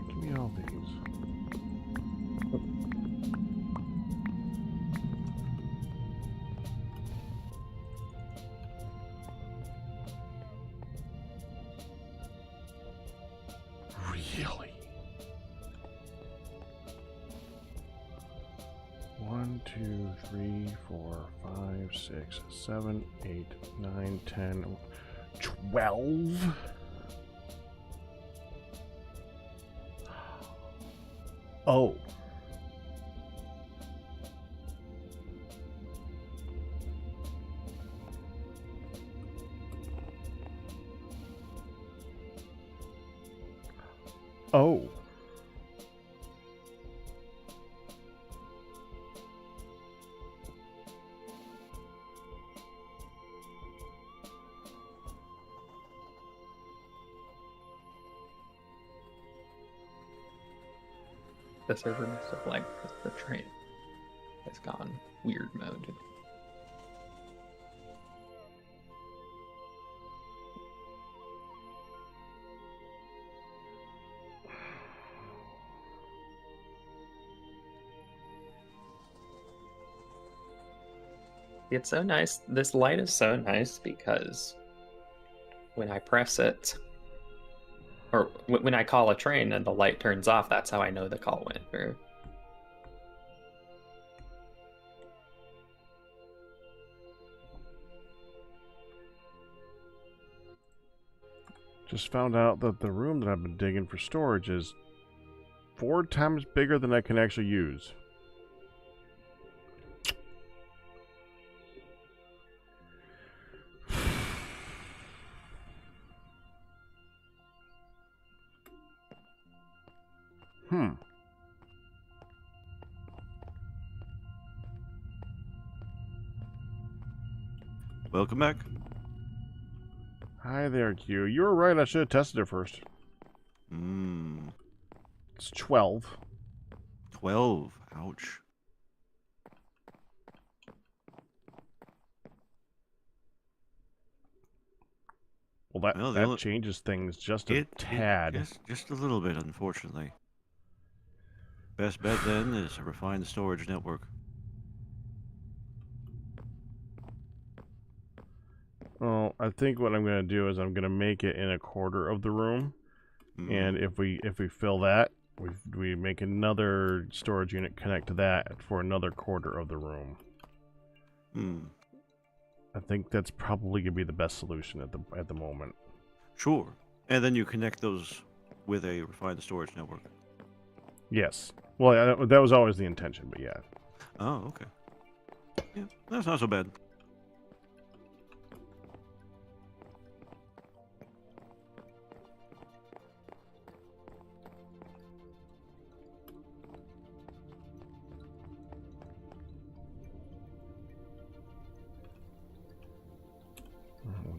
Give me all these. Really? 1, 2, 3, 4, 5, 6, 7, 8, 9, 10, 12? Oh. Oh. The server must have lagged because the train has gone weird mode. It's so nice. This light is so nice because when I press it, or when I call a train and the light turns off, that's how I know the call went through. Just found out that the room that I've been digging for storage is 4 times bigger than I can actually use. Welcome back. Hi there, Q. You were right. I should have tested it first. It's 12. 12. Ouch. Well, Well, that changes things just a tad. Just a little bit, unfortunately. Best bet then is a refined storage network. Well, I think what I'm going to do is I'm going to make it in a quarter of the room, and if we fill that, we make another storage unit connect to that for another quarter of the room. I think that's probably going to be the best solution at the moment. Sure. And then you connect those with a refined storage network. Yes. Well, that was always the intention, but yeah. Oh, okay. Yeah, that's not so bad.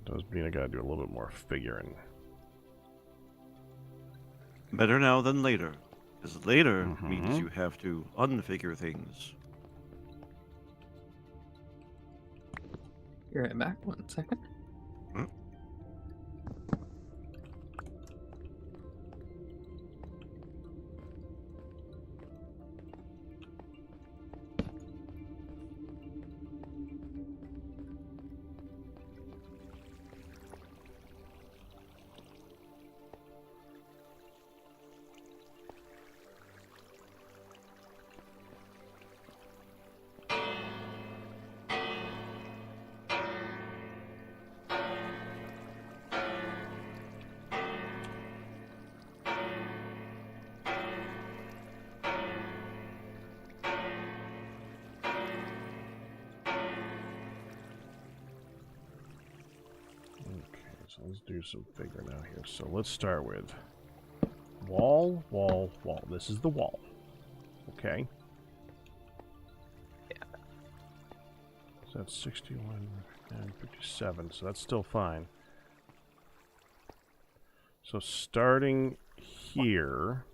Does mean I gotta do a little bit more figuring. Better now than later. Because later means you have to unfigure things. You're right back. 1 second. So let's do some figuring out here. So let's start with wall, wall, wall. This is the wall. Okay. Yeah. So that's 61 and 57. So that's still fine. So starting here,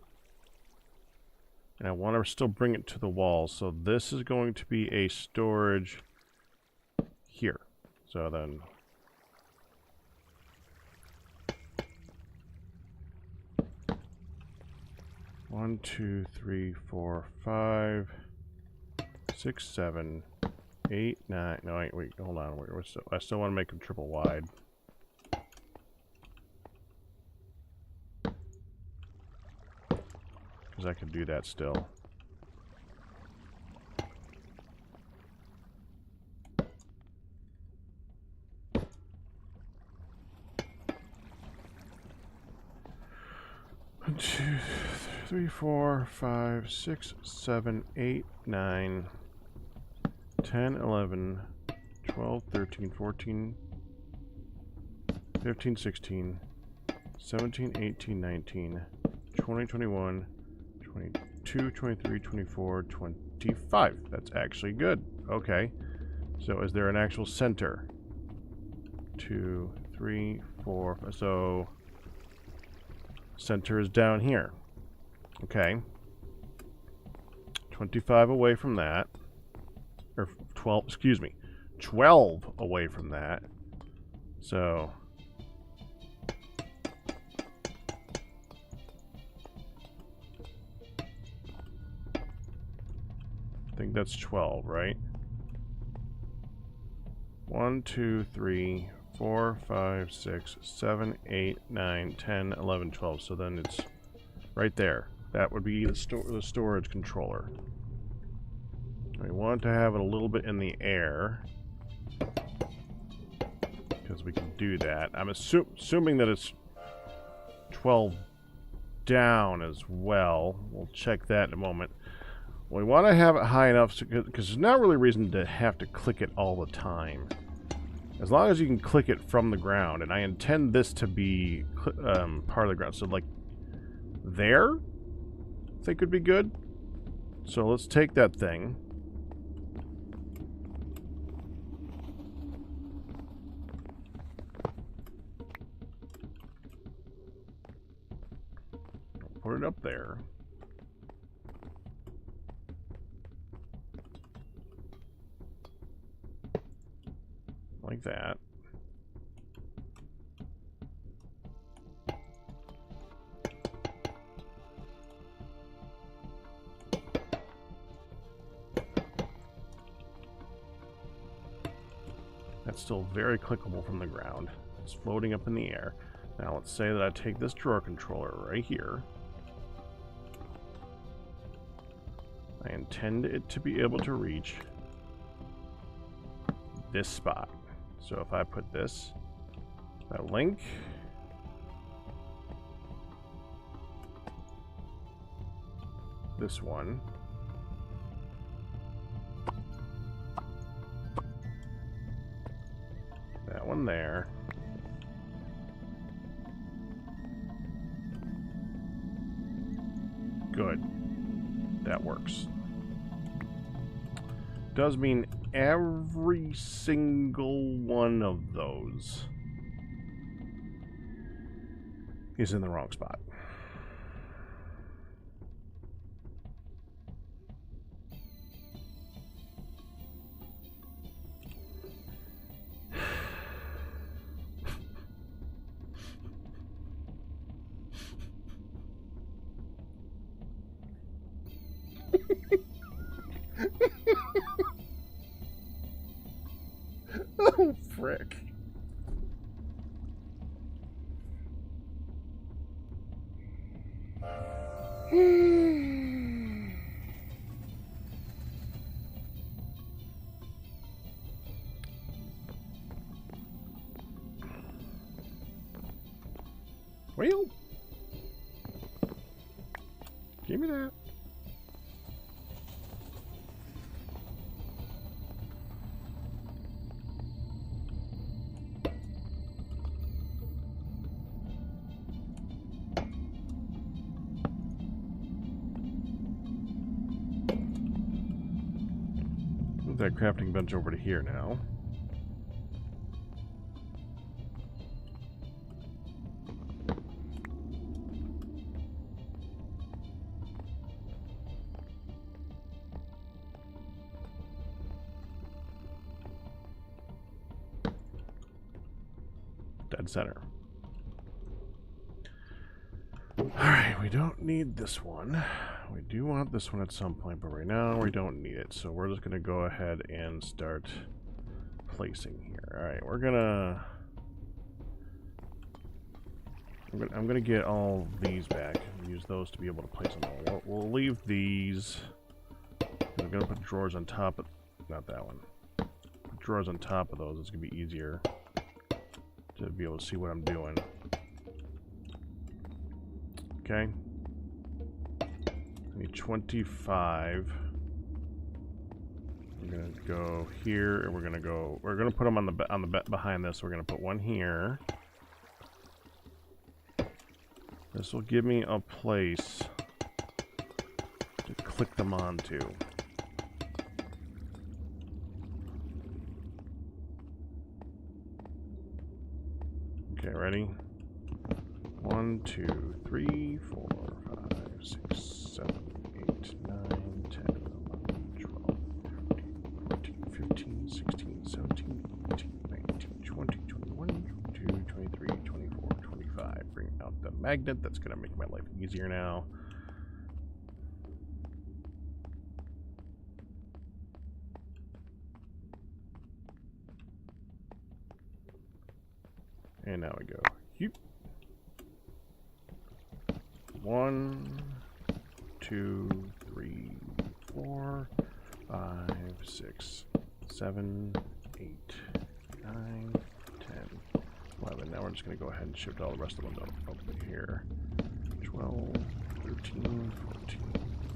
and I want to still bring it to the wall. So this is going to be a storage here. So then 1, 2, 3, 4, 5, 6, 7, 8, 9. No, wait, hold on. I still want to make them triple wide. Because I can do that still. One, 2, 3, 4, 5, 6, 7, 8, 9, 10, 11, 12, 13, 14, 15, 16, 17, 18, 19, 20, 21, 22, 23, 24, 25. That's actually good. Okay. So is there an actual center? 2, 3, 4. So center is down here. Okay. 25 away from that. Or 12, excuse me. 12 away from that. So I think that's 12, right? 1, 2, 3, 4, 5, 6, 7, 8, 9, 10, 11, 12. So then it's right there. That would be the storage controller. We want to have it a little bit in the air, because we can do that. I'm assuming that it's 12 down as well. We'll check that in a moment. We want to have it high enough, because there's not really a reason to have to click it all the time. As long as you can click it from the ground, and I intend this to be part of the ground. So like there, I think would be good. So let's take that thing. put it up there. Like that. That's still very clickable from the ground. It's floating up in the air. Now let's say that I take this drawer controller right here. I intend it to be able to reach this spot. So if I put this, that link, this one, that one there, good, that works. Does mean every single one of those is in the wrong spot. Oh, frick. Well, give me that. Move that crafting bench over to here now. Dead center. Alright, we don't need this one. We do want this one at some point, but right now we don't need it. So we're just going to go ahead and start placing here. Alright, we're gonna... I'm gonna get all these back and use those to be able to place them all. We'll leave these. I'm gonna put drawers on top of... not that one. Put drawers on top of those. It's gonna be easier to be able to see what I'm doing. Okay. I need 25. We're gonna go here, and we're gonna put them on the behind this. We're gonna put one here. This will give me a place to click them onto. Okay, ready? 1, 2, 3, 4, 5, 6, 7, 8, 9, 10, 11, 12, 13, 14, 15, 16, 17, 18, 19, 20, 21, 22, 23, 24, 25. Bring out the magnet. That's going to make my life easier now. And now we go. Yoop. 1, 2, 3, 4, 5, 6, 7, 8, 9, 10, 11. Now we're just going to go ahead and shift all the rest of them up here. 12, 13, 14,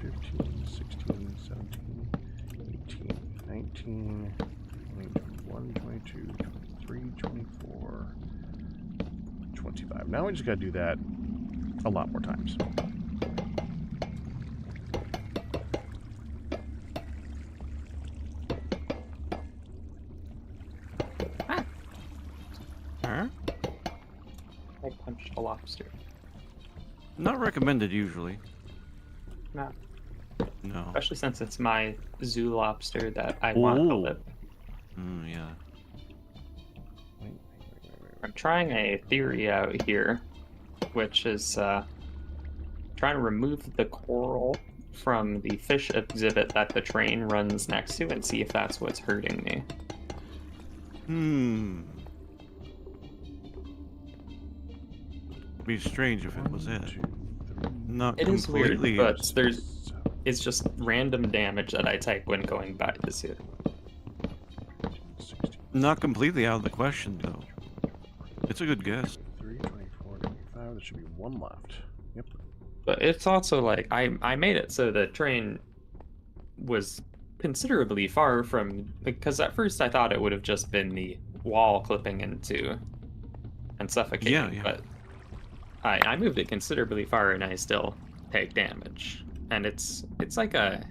15, 16, 17, 18, 19, 20, 21, 22, 23, 24, 25. Now we just got to do that a lot more times. Ah. Huh? I punched a lobster. Not recommended usually. No. No. Especially since it's my zoo lobster that I want to Ooh. live. Yeah. I'm trying a theory out here, which is trying to remove the coral from the fish exhibit that the train runs next to and see if that's what's hurting me. Be strange if it was it. Not It is weird, completely. but it's just random damage that I take when going by the zoo. Not completely out of the question though. It's a good guess. 3, 24, 25. There should be one left. Yep. But it's also like I made it so the train was considerably far from, because at first I thought it would have just been the wall clipping into and suffocating, Yeah. but I moved it considerably far and I still take damage. And it's like a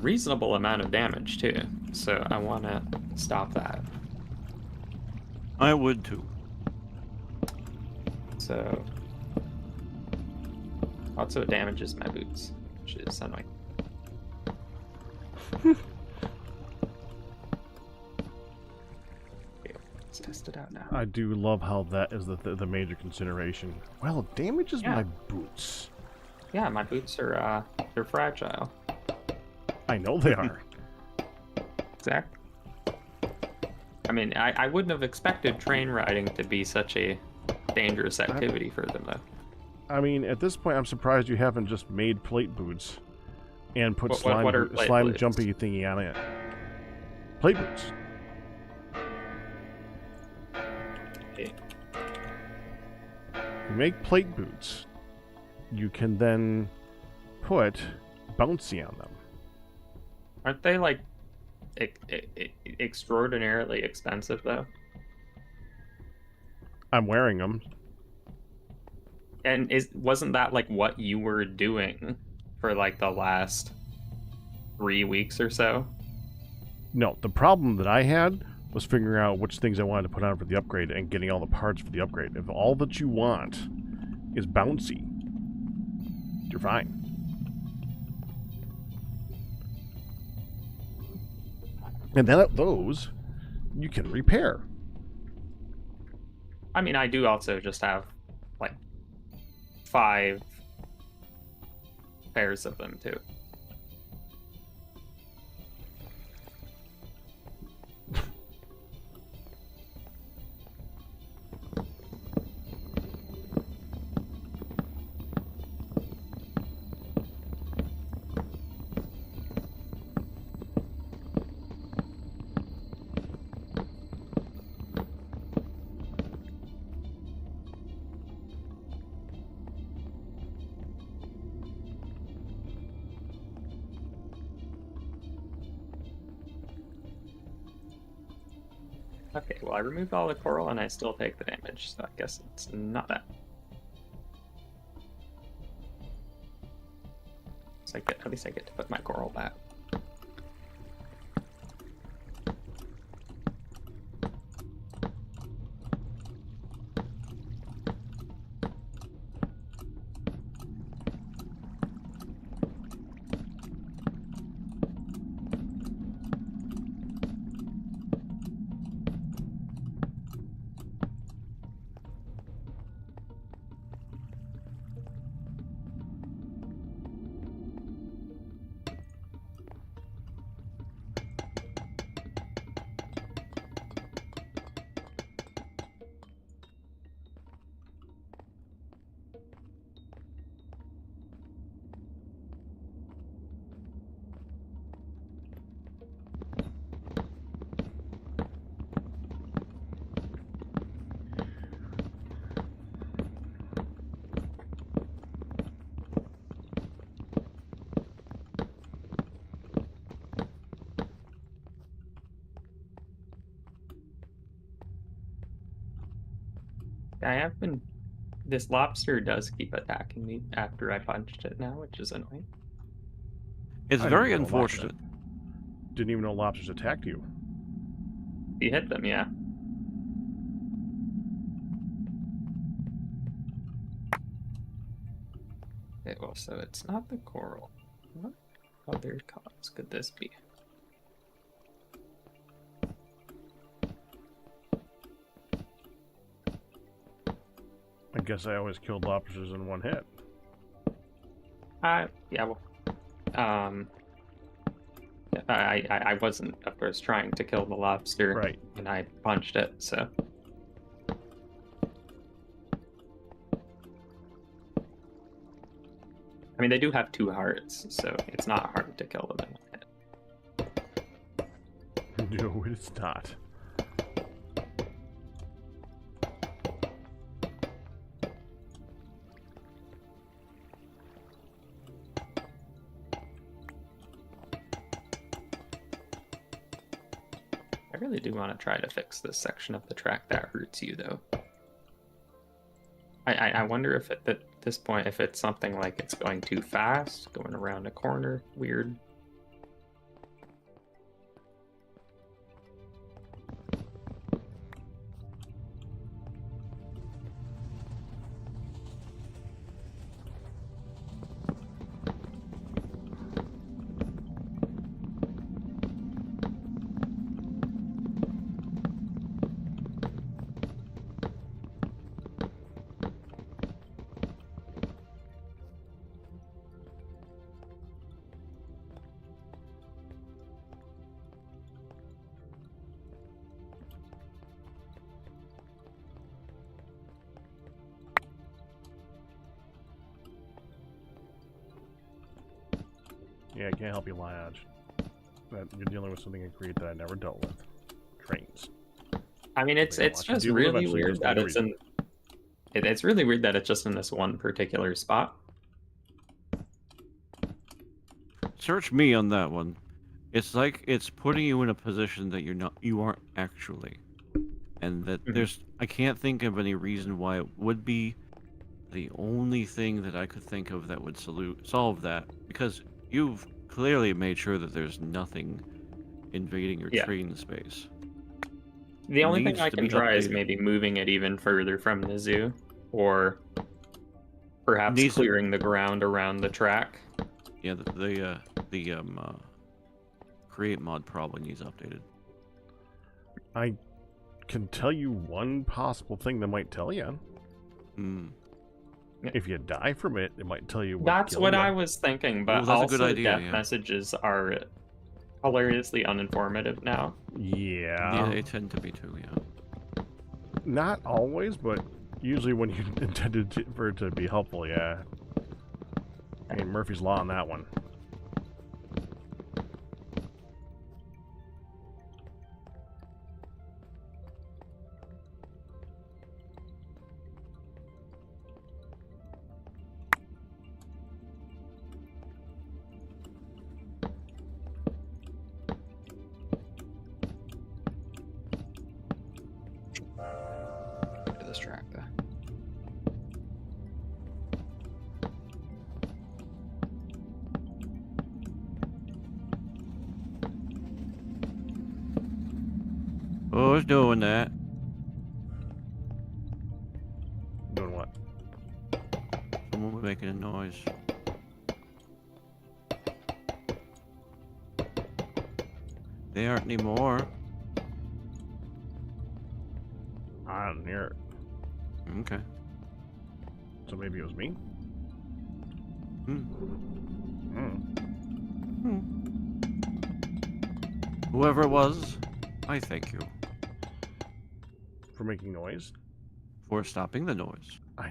reasonable amount of damage too. So I want to stop that. I would too. So also it damages my boots, which is annoying. Okay, let's test it out now. I do love how that is the major consideration. Well, it damages Yeah. my boots. Yeah, my boots are they're fragile. I know they are. Exactly. I mean, I wouldn't have expected train riding to be such a dangerous activity for them, though. I mean, at this point, I'm surprised you haven't just made plate boots and put What are plate slime boots? jumpy thingy on it. Plate boots. Okay. You make plate boots. You can then put bouncy on them. Aren't they like extraordinarily expensive though? I'm wearing them. And wasn't that like what you were doing for like the last 3 weeks or so? No, the problem that I had was figuring out which things I wanted to put on for the upgrade and getting all the parts for the upgrade. If all that you want is bouncy, you're fine. And then those you can repair. I mean, I do also just have like 5 pairs of them too. Okay, well I removed all the coral and I still take the damage, so I guess it's not bad. So at least I get to put my coral back. I have been. This lobster does keep attacking me after I punched it now, which is annoying. It's I very didn't know unfortunate. Didn't even know lobsters attacked you. You hit them, yeah. Okay, well, so it's not the coral. What other cause could this be? I guess I always killed lobsters in one hit. Yeah, well, I wasn't, of course, trying to kill the lobster. Right. And I punched it, so. I mean, they do have 2 hearts, so it's not hard to kill them in one hit. No, it's not. I really do want to try to fix this section of the track that hurts you, though. I wonder if at this point, if it's something like it's going too fast, going around a corner, weird. Yeah, I can't help you, Lodge. That you're dealing with something in Creed that I never dealt with. Trains. I mean, it's just really weird that it's in. It's really weird that it's just in this one particular spot. Search me on that one. It's like it's putting you in a position that you aren't actually, and that I can't think of any reason why it would be. The only thing that I could think of that would solve that, because you've clearly made sure that there's nothing invading your train space. The only thing I can try is maybe moving it even further from the zoo, or perhaps clearing the ground around the track. Yeah, the create mod probably needs updated. I can tell you one possible thing that might tell you. If you die from it, it might tell you what That's what I was thinking, but that's also a good idea, death messages are hilariously uninformative now. Yeah. Yeah, they tend to be too, yeah. Not always, but usually when you intended for it to be helpful, yeah. I mean, Murphy's Law on that one. This track, though. Who's doing that? Doing what? Someone making a noise. They aren't anymore. I don't hear it. Okay. So maybe it was me? Whoever it was, I thank you. For making noise? For stopping the noise. I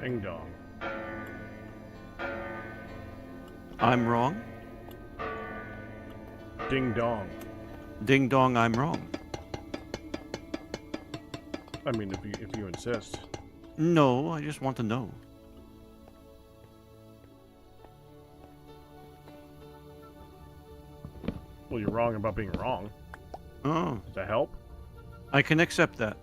Ding dong. I'm wrong. Ding dong. Ding dong, I'm wrong. I mean, if you insist. No, I just want to know. Well, you're wrong about being wrong. Oh, Does that help? I can accept that.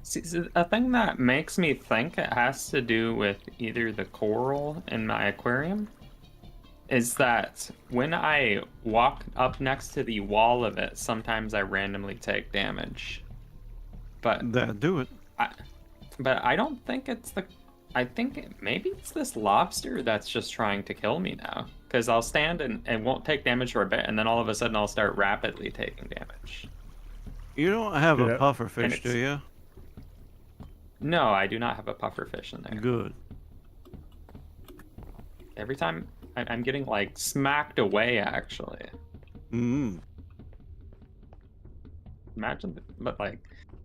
See, so a thing that makes me think it has to do with either the coral in my aquarium is that when I walk up next to the wall of it, sometimes I randomly take damage. But That'll do it. I don't think it's the... I think maybe it's this lobster that's just trying to kill me now. Because I'll stand and won't take damage for a bit, and then all of a sudden I'll start rapidly taking damage. You don't have Yeah. a puffer fish, it's- do you? No, I do not have a puffer fish in there. Good. Every time I'm getting like smacked away, actually. Mm. Imagine, but like,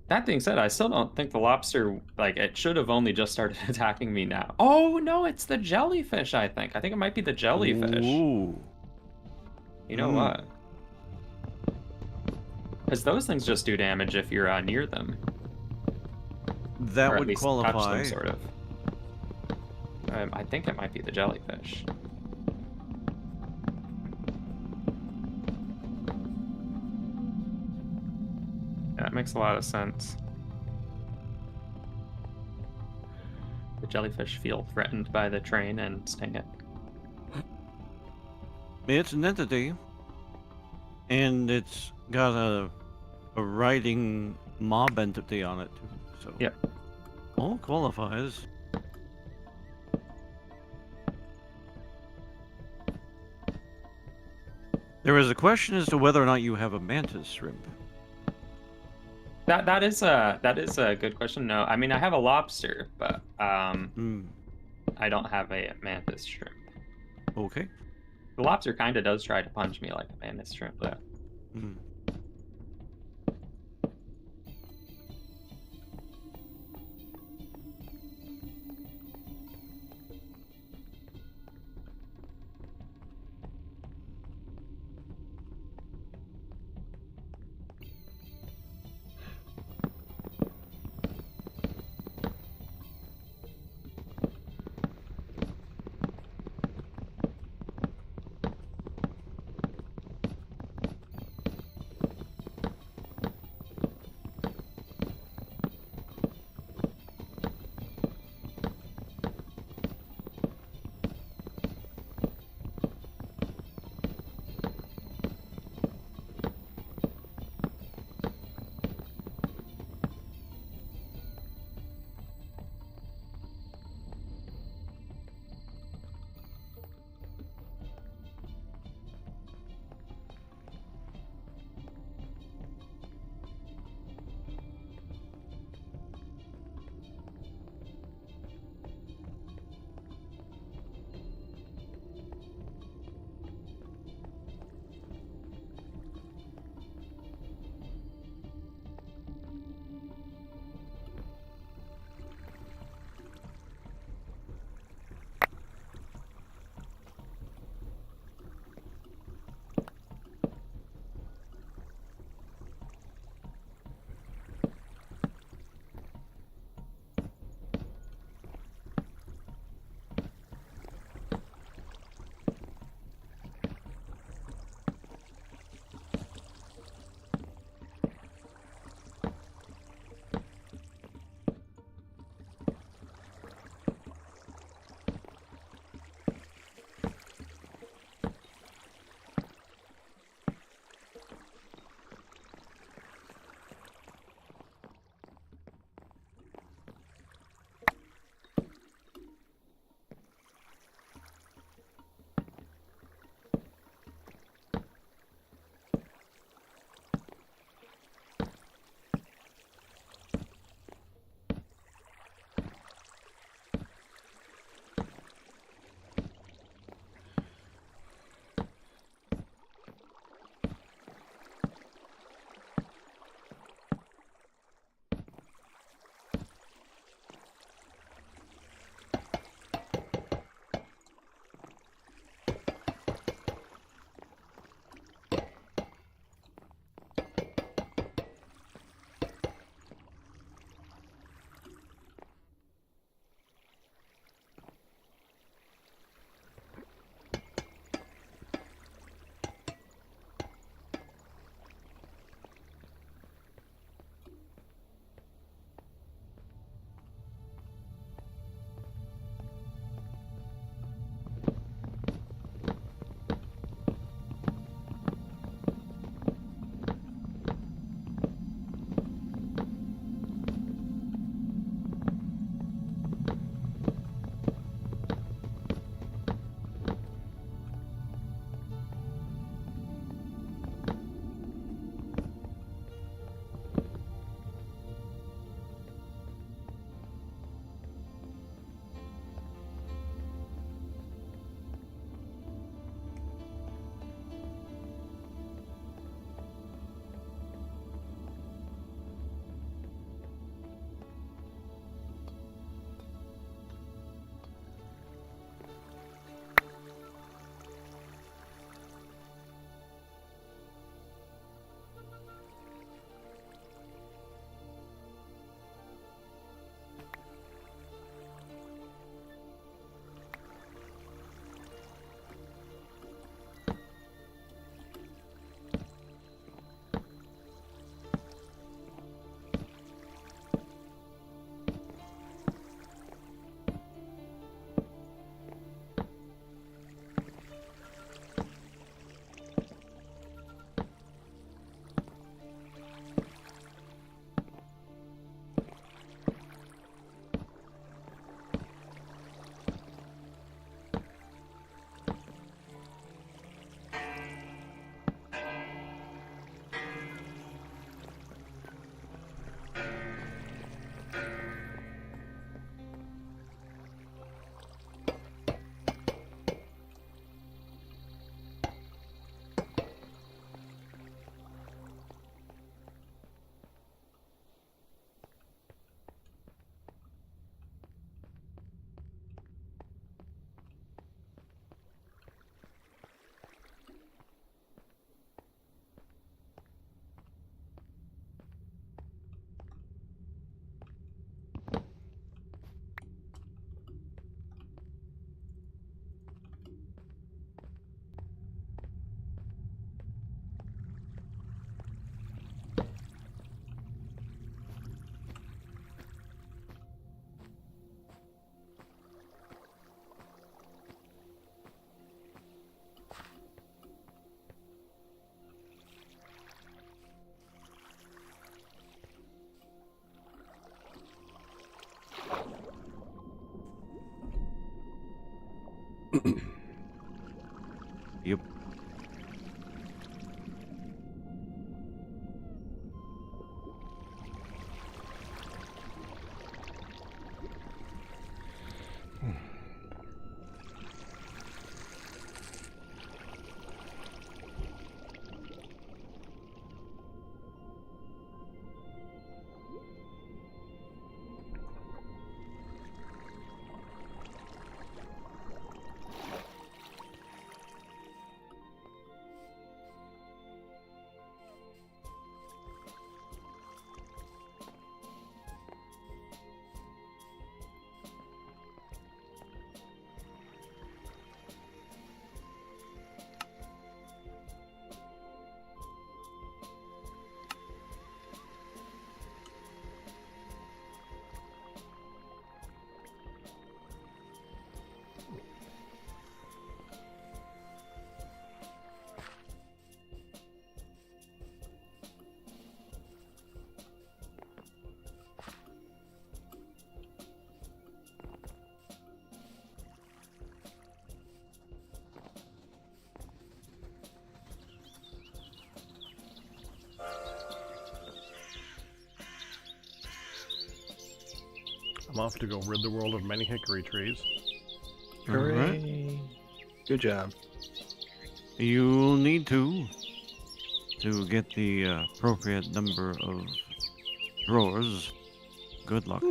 that being said, I still don't think the lobster, like, it should have only just started attacking me now. Oh no, it's the jellyfish, I think. I think it might be the jellyfish. Ooh. You know what? Because those things just do damage if you're near them. That Or at would least touch qualify. them, sort of. I think it might be the jellyfish. Yeah, that makes a lot of sense. The jellyfish feel threatened by the train and sting it. It's an entity, and it's got a riding mob entity on it too. So Yep. all qualifies. There is a question as to whether or not you have a mantis shrimp. That is a good question. No, I mean I have a lobster, but Hmm. I don't have a mantis shrimp. Okay. The lobster kind of does try to punch me like a mantis shrimp, though. Hmm. off to go rid the world of many hickory trees. Hooray! Good job. You'll need to get the appropriate number of drawers. Good luck.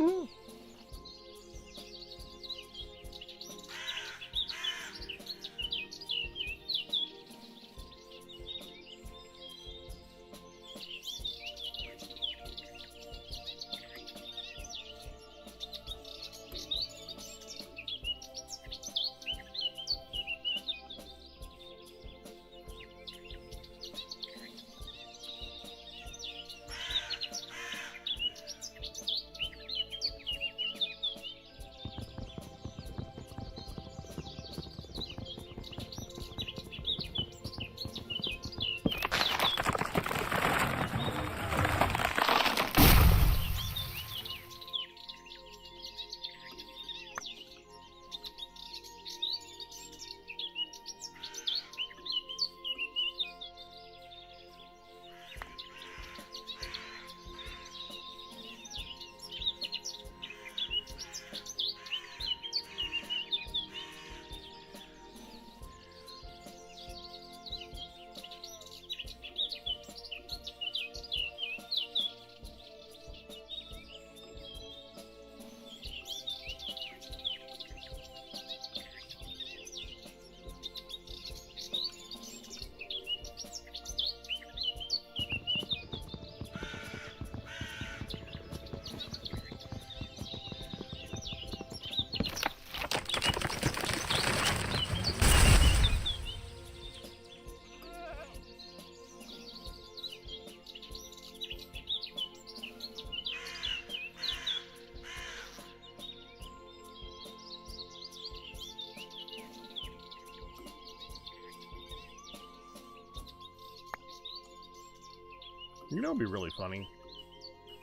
You know, it'd be really funny.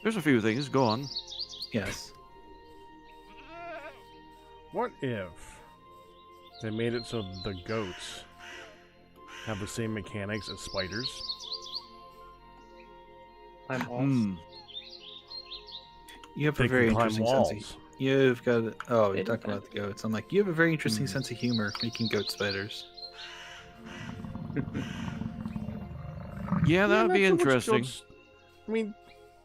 There's a few things. Go on. Yes. What if they made it so the goats have the same mechanics as spiders? I'm off. You have They a very can climb interesting sense of walls. You've got. Oh, you're They talking can. about the goats. I'm like, you have a very interesting sense of humor making goat spiders. Yeah, that would be not so much interesting. goats. I mean,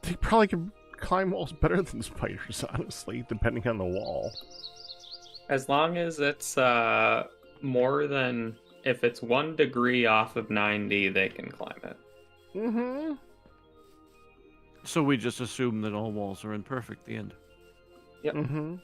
they probably can climb walls better than spiders, honestly, depending on the wall. As long as it's more than, if it's 1 degree off of 90, they can climb it. Mm-hmm. So we just assume that all walls are imperfect. The end. Yep. Mm-hmm.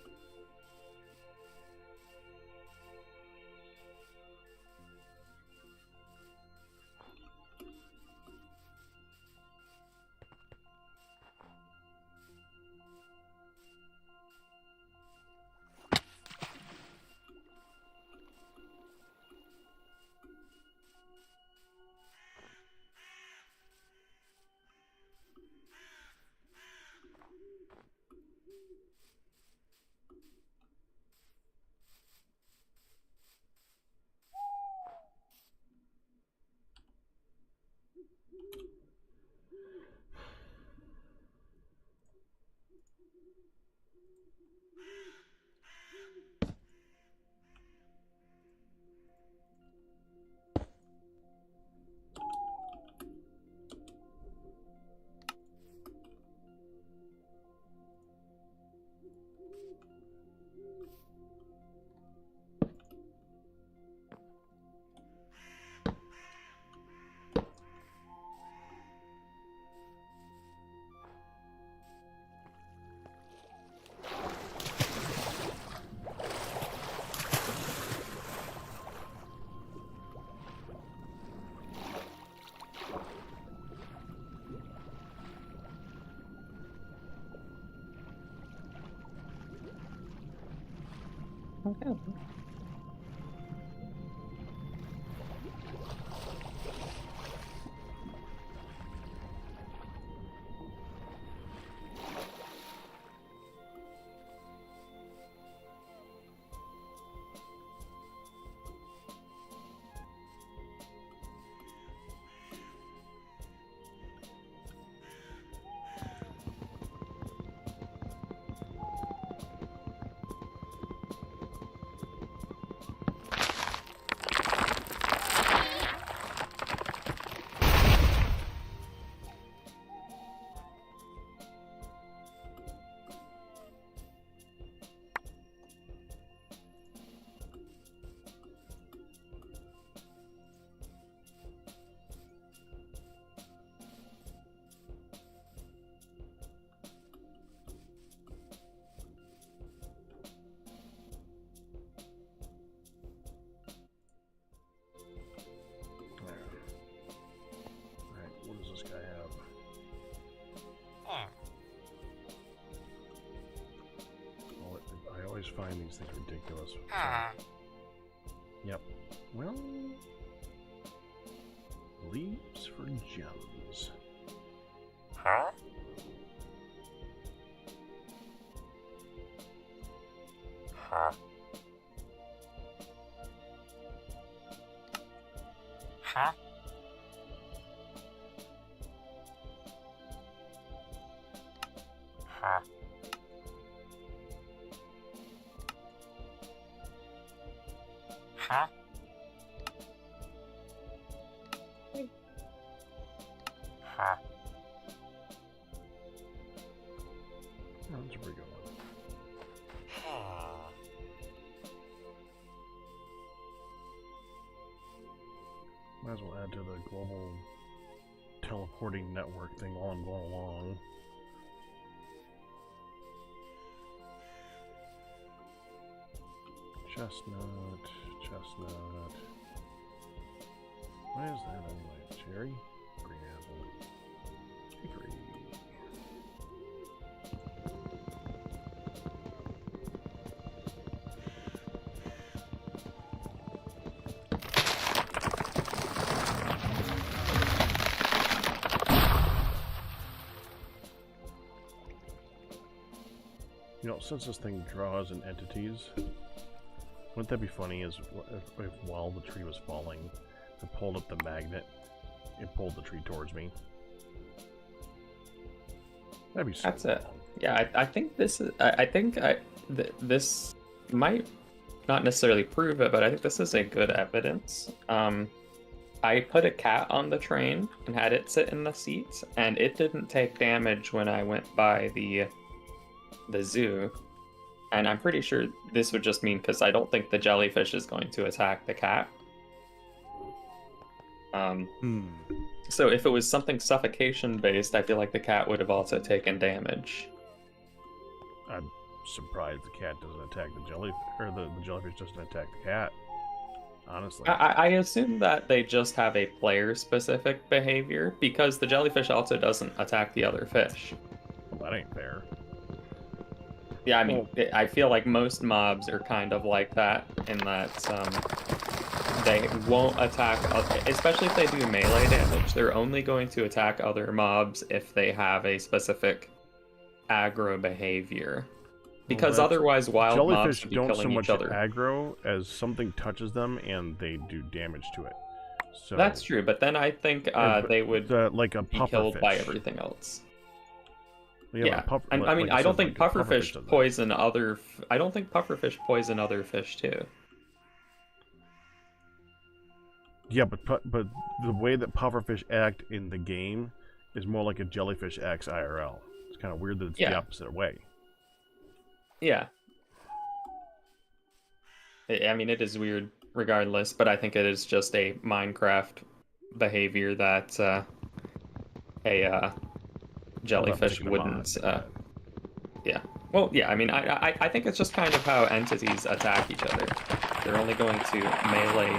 Okay. this guy have? Oh, I always find these things ridiculous. Yep. Well, leaves for gems. Huh? Huh? Huh? Huh? Huh? Huh? That's a pretty good one. Might as well add to the global teleporting network thing while I'm going along. Chestnut, chestnut. What is that anyway? Cherry? Green apple. Hickory. You know, since this thing draws in entities, wouldn't that be funny if while the tree was falling, I pulled up the magnet, it pulled the tree towards me. That'd be so That's it. cool. Yeah, I think this is. I think this might not necessarily prove it, but I think this is a good evidence. I put a cat on the train and had it sit in the seats, and it didn't take damage when I went by the zoo. And I'm pretty sure this would just mean because I don't think the jellyfish is going to attack the cat. So if it was something suffocation based, I feel like the cat would have also taken damage. I'm surprised the cat doesn't attack the jellyfish, or the jellyfish doesn't attack the cat. Honestly. I assume that they just have a player-specific behavior, because the jellyfish also doesn't attack the other fish. Well, that ain't fair. Yeah, I mean, I feel like most mobs are kind of like that, in that they won't attack, especially if they do melee damage, they're only going to attack other mobs if they have a specific aggro behavior. Because otherwise, wild mobs would be killing each other. Jellyfish don't so much aggro as something touches them and they do damage to it. So that's true, but then I think they would like a be killed by everything else. Yeah, I mean, I don't think pufferfish poison other. I don't think pufferfish poison other fish too. Yeah, but the way that pufferfish act in the game is more like a jellyfish acts IRL. It's kind of weird that it's the opposite way. Yeah. I mean, it is weird regardless, but I think it is just a Minecraft behavior that a jellyfish wouldn't. Yeah. Well, yeah. I mean, I think it's just kind of how entities attack each other. They're only going to melee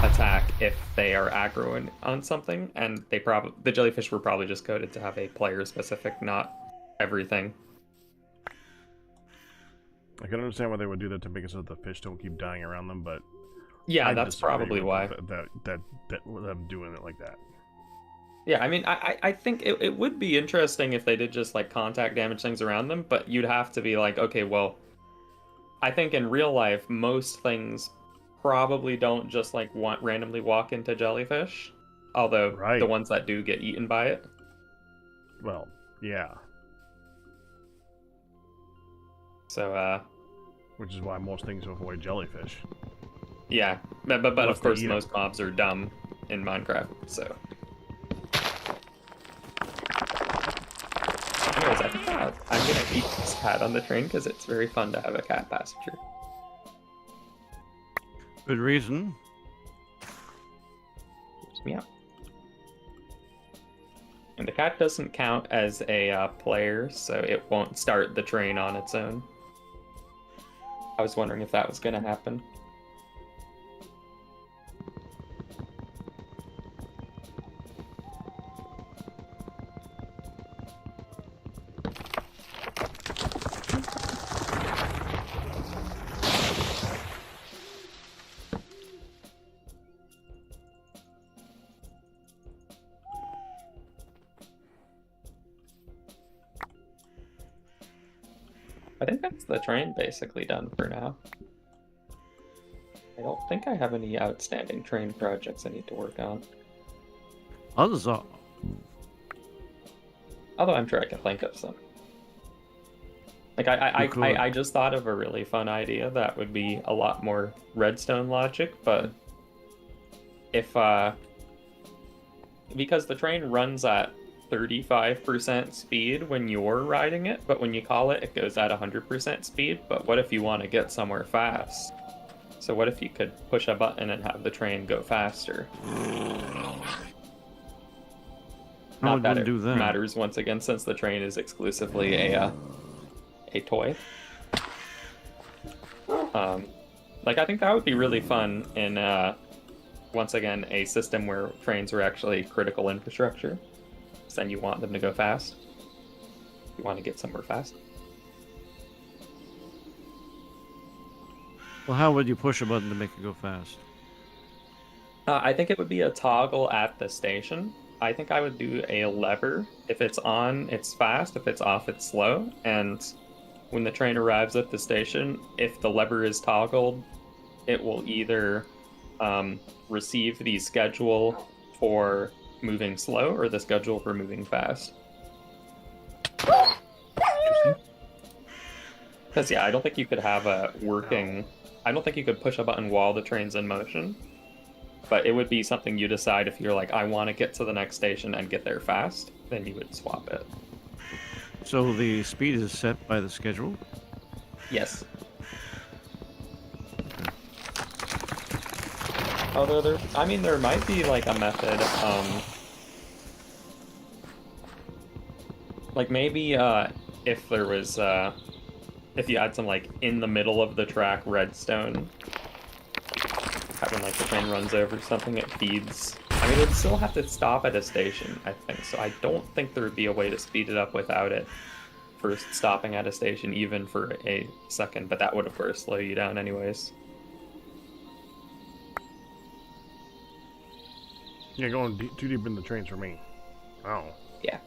attack if they are aggroing on something, and the jellyfish were probably just coded to have a player specific, not everything. I can understand why they would do that to make it so that the fish don't keep dying around them, but yeah, that's probably why that them doing it like that. Yeah, I mean, I think it would be interesting if they did just like contact damage things around them, but you'd have to be like, okay, well, I think in real life most things probably don't just like randomly walk into jellyfish, although the ones that do get eaten by it. Well, yeah. So, which is why most things avoid jellyfish. Yeah, but of course most mobs are dumb in Minecraft, so. Anyways, I think I'm gonna eat this cat on the train because it's very fun to have a cat passenger. Good reason. Keeps me up. And the cat doesn't count as a player, so it won't start the train on its own. I was wondering if that was going to happen. think that's the train basically done for now. I don't think I have any outstanding train projects I need to work on. Huzzah. Although I'm sure I can think of some. Like I just thought of a really fun idea that would be a lot more redstone logic, but if because the train runs at 35% speed when you're riding it, but when you call it, it goes at 100% speed. But what if you want to get somewhere fast? So what if you could push a button and have the train go faster? Not that it matters once again, since the train is exclusively a toy. Like, I think that would be really fun in, once again, a system where trains are actually critical infrastructure. So then you want them to go fast. You want to get somewhere fast. Well, how would you push a button to make it go fast? I think it would be a toggle at the station. I think I would do a lever. If it's on, it's fast. If it's off, it's slow. And when the train arrives at the station, if the lever is toggled, it will either receive the schedule for moving slow or the schedule for moving fast. Because, yeah, I don't think you could have a working... I don't think you could push a button while the train's in motion. But it would be something you decide if you're like, I want to get to the next station and get there fast, then you would swap it. So the speed is set by the schedule? Yes. Although there might be like a method, like maybe if there was, if you had some like in the middle of the track redstone, when like the train runs over something, it feeds. I mean, it would still have to stop at a station, I think, so I don't think there would be a way to speed it up without it first stopping at a station, even for a second, but that would, of course, slow you down anyways. Yeah, going too deep in the trains for me. Oh. Yeah.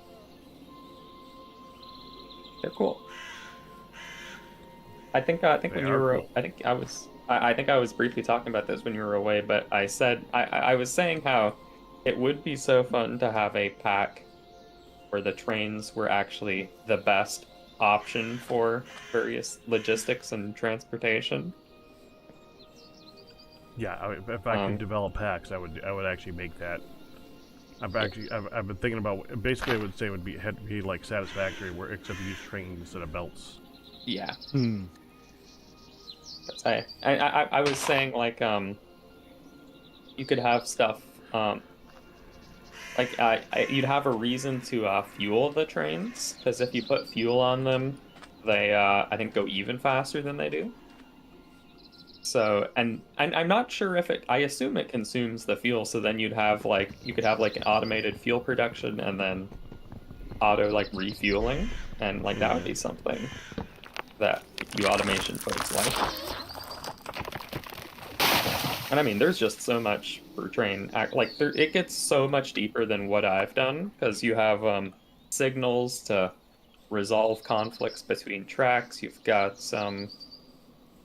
They're cool. I think when you were, cool. I think I was briefly talking about this when you were away, but I said, I was saying how it would be so fun to have a pack where the trains were actually the best option for various logistics and transportation. Yeah, if I could develop packs, I would actually make that. I've been thinking about, basically I would say it would be like Satisfactory, where except you use trains instead of belts. Yeah. I was saying, like, you could have stuff, like, you'd have a reason to fuel the trains, because if you put fuel on them, they, I think, go even faster than they do. So, and I'm not sure if I assume it consumes the fuel, so then you could have, like, an automated fuel production, and then auto, like, refueling, and, like, that would be something that you automation folks like. And I mean, there's just so much for train. Like, it gets so much deeper than what I've done, because you have signals to resolve conflicts between tracks. You've got some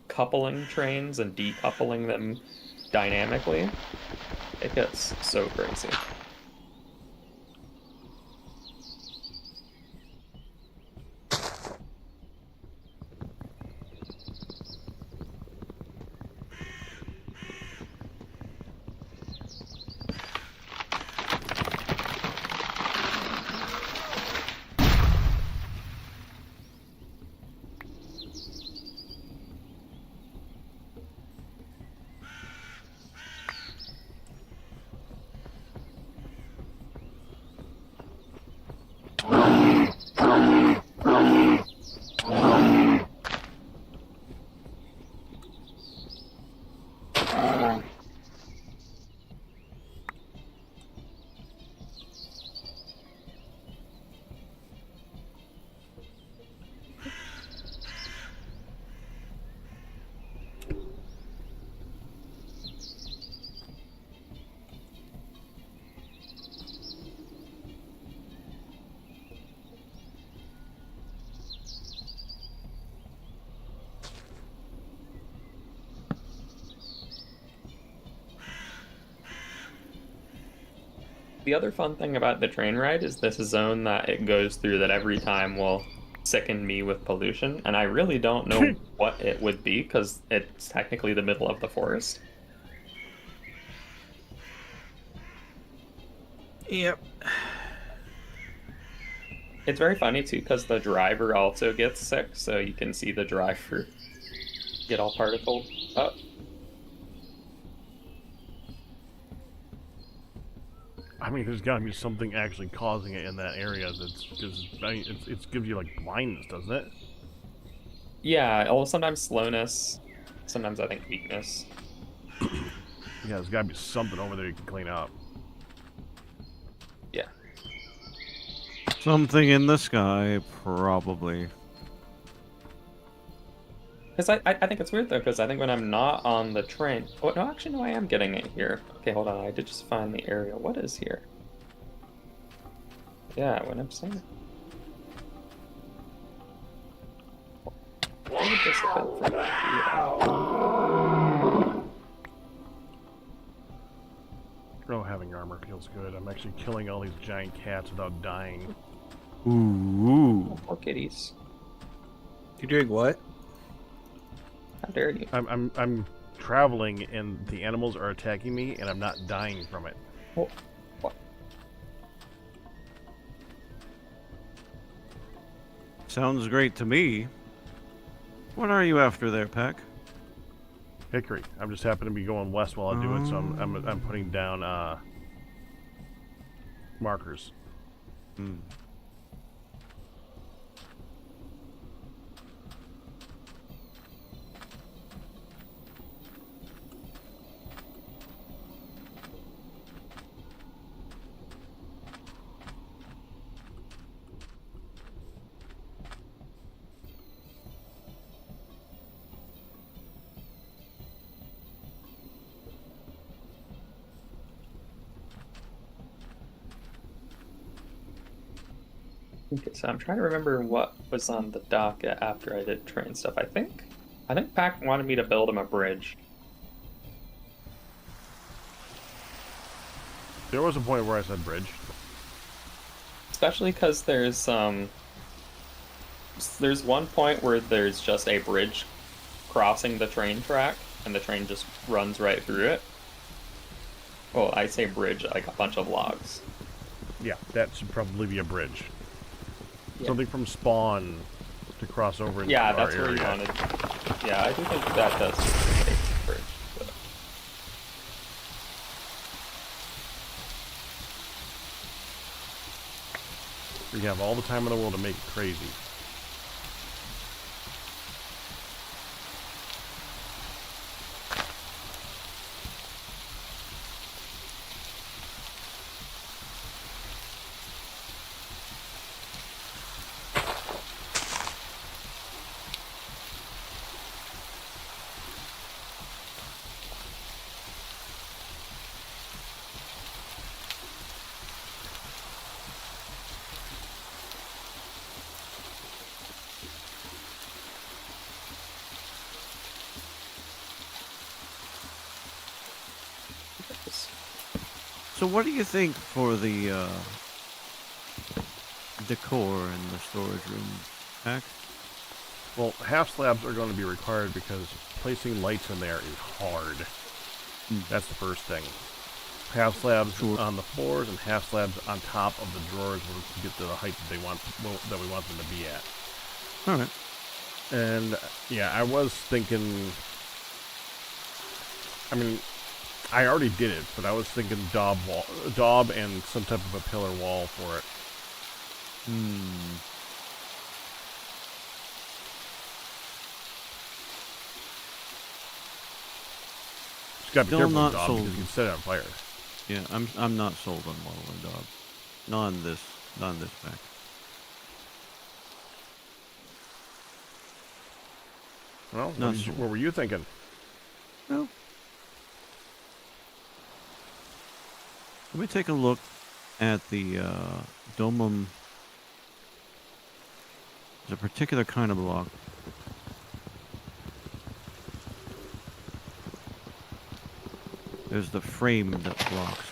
coupling trains and decoupling them dynamically. It gets so crazy. The other fun thing about the train ride is this zone that it goes through that every time will sicken me with pollution, and I really don't know what it would be because it's technically the middle of the forest. Yep. It's very funny too because the driver also gets sick, so you can see the driver get all particled up. I mean, there's got to be something actually causing it in that area. That's because it gives you like blindness, doesn't it? Yeah, well, sometimes slowness, sometimes I think weakness. Yeah, there's got to be something over there you can clean up. Yeah. Something in the sky, probably. Because I think it's weird though, because I think when I'm not on the train... Oh, no, actually, no, I am getting it here. Okay, hold on, I did just find the area. What is here? Yeah, when I'm saying... Where would this have been from Oh, having armor feels good. I'm actually killing all these giant cats without dying. Ooh. Oh, poor kitties. You're doing what? How dare you? I'm traveling and the animals are attacking me and I'm not dying from it. Oh, what? Sounds great to me. What are you after there, Pack? Hickory. I'm just happen to be going west while I do it, so I'm putting down markers. Hmm. Okay, so I'm trying to remember what was on the docket after I did train stuff. I think Pac wanted me to build him a bridge. There was a point where I said bridge. Especially because there's one point where there's just a bridge crossing the train track, and the train just runs right through it. Well, I say bridge, like a bunch of logs. Yeah, that should probably be a bridge. Yeah. Something from Spawn to cross over into Yeah, our that's area. where you wanted. Yeah, I do think that does take a bridge. But... We have all the time in the world to make it crazy. So what do you think for the decor in the storage room, Pack? Well, half slabs are going to be required because placing lights in there is hard. That's the first thing. Half slabs on the floors and half slabs on top of the drawers will get to the height that we want them to be at. All right. And yeah, I was thinking. I mean, I already did it, but I was thinking daub and some type of a pillar wall for it. Just gotta be Still careful not with daub sold. because you can set it on fire. Yeah, I'm not sold on Model and Dog. Not on this pack. Well, Not what were you thinking? Well, let me take a look at the domum. There's a particular kind of block. There's the frame that blocks.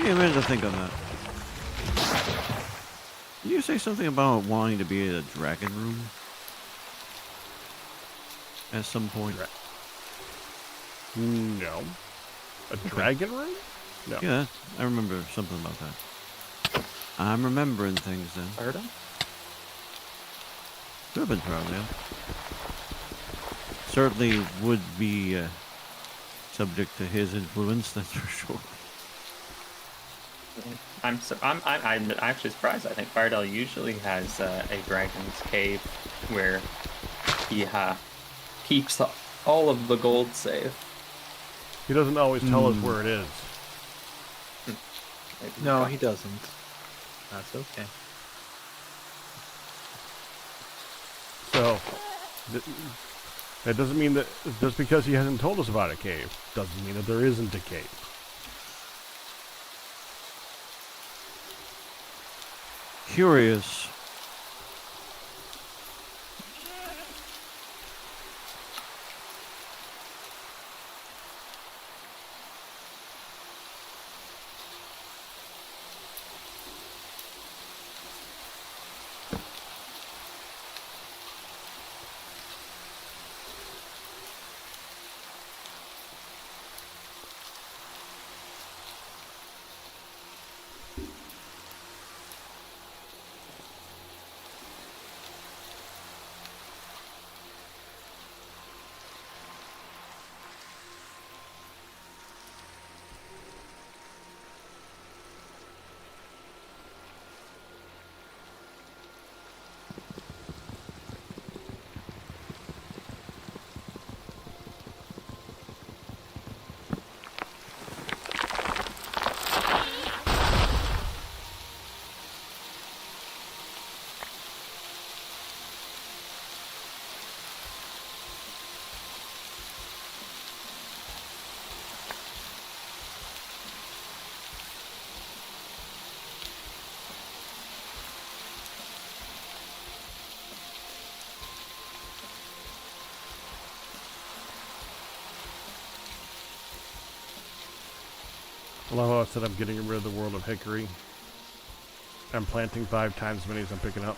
me a minute to think on that. Did you say something about wanting to be in a dragon room? At some point? No. A dragon room? No. Yeah, I remember something about that. I'm remembering things then. Arda? Could have been Charlie. Certainly would be subject to his influence, that's for sure. I'm actually surprised. I think Fardell usually has a dragon's cave where he keeps all of the gold safe. He doesn't always tell us where it is. No, he doesn't. That's okay. So, that doesn't mean that just because he hasn't told us about a cave doesn't mean that there isn't a cave. Curious. I love how I said I'm getting rid of the world of hickory. I'm planting 5 times as many as I'm picking up.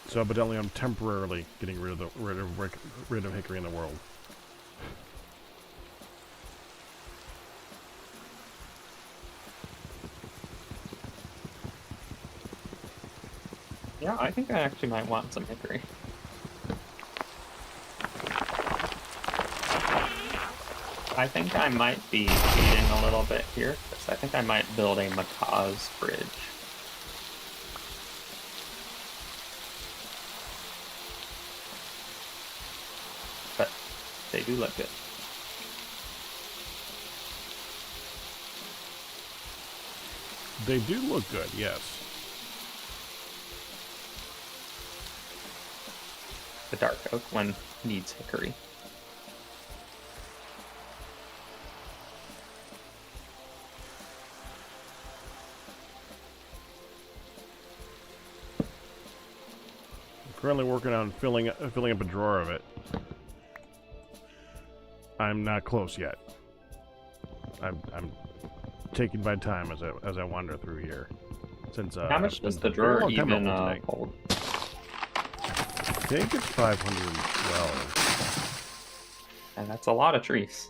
So evidently I'm temporarily getting rid of hickory in the world. Yeah, I think I actually might want some hickory. I think I might be cheating a little bit here, because I think I might build a macaw's bridge. But they do look good. They do look good, yes. The dark oak one needs hickory. Currently working on filling up a drawer of it. I'm not close yet. I'm taking my time as I wander through here. Since how much does the drawer even hold? I think it's 512. And that's a lot of trees.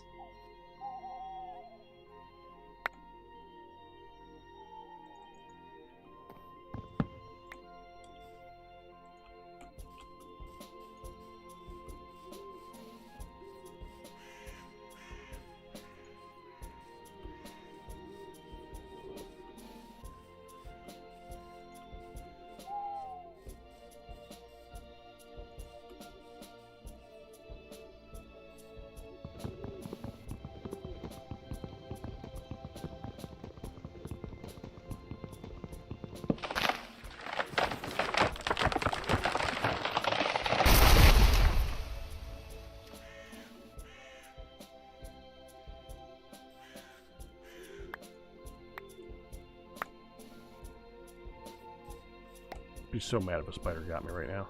Be so mad if a spider got me right now.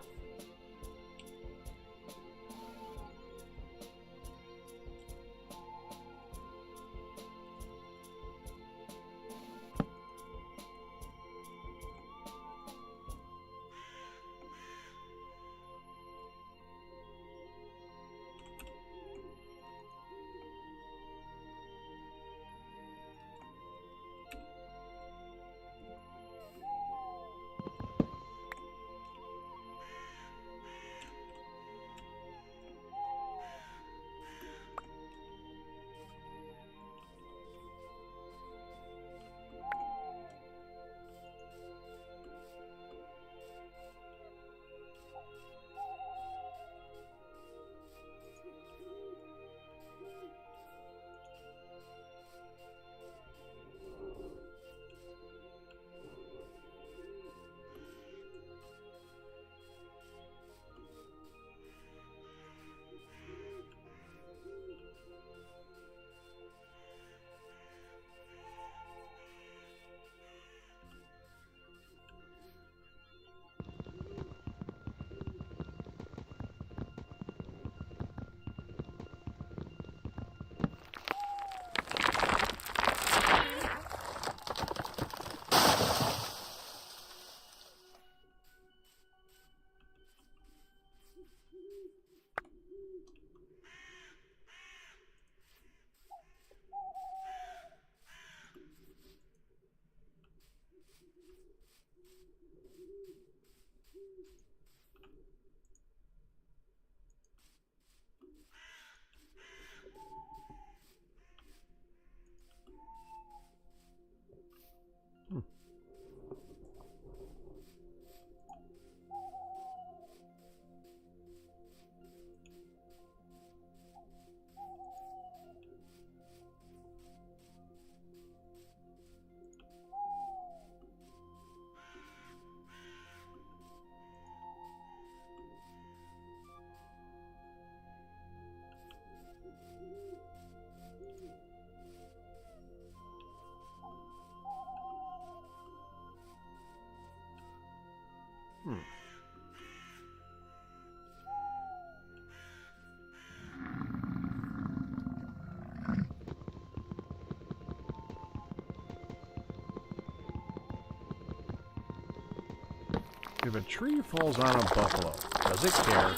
If a tree falls on a buffalo, does it care?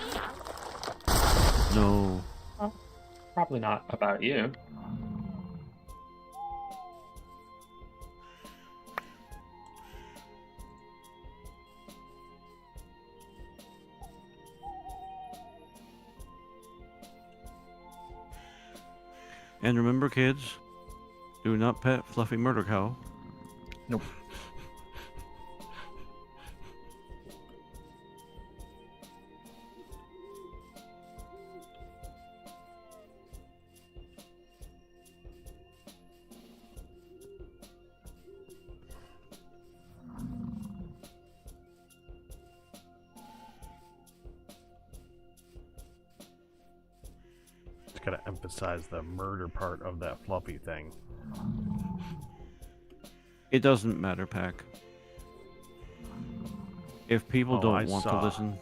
No. Well, probably not about you. And remember, kids, do not pet Fluffy Murder Cow. Nope. Just gotta emphasize the murder part of that Fluffy thing. It doesn't matter, Pack. If people Oh, don't want to listen,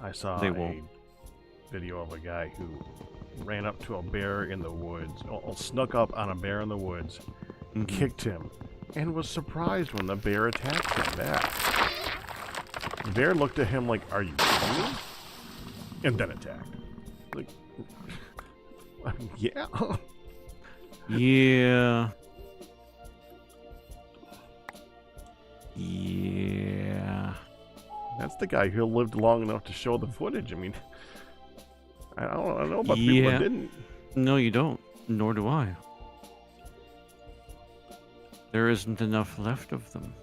I saw they a won't. video of a guy who ran up to a bear in the woods, snuck up on a bear in the woods, Mhm. kicked him, and was surprised when the bear attacked him back. The bear looked at him like, "Are you kidding me?" And then attacked. Like, yeah. Yeah. Yeah. That's the guy who lived long enough to show the footage. I mean, I don't know about the people Yeah. that didn't. No, you don't. Nor do I. There isn't enough left of them.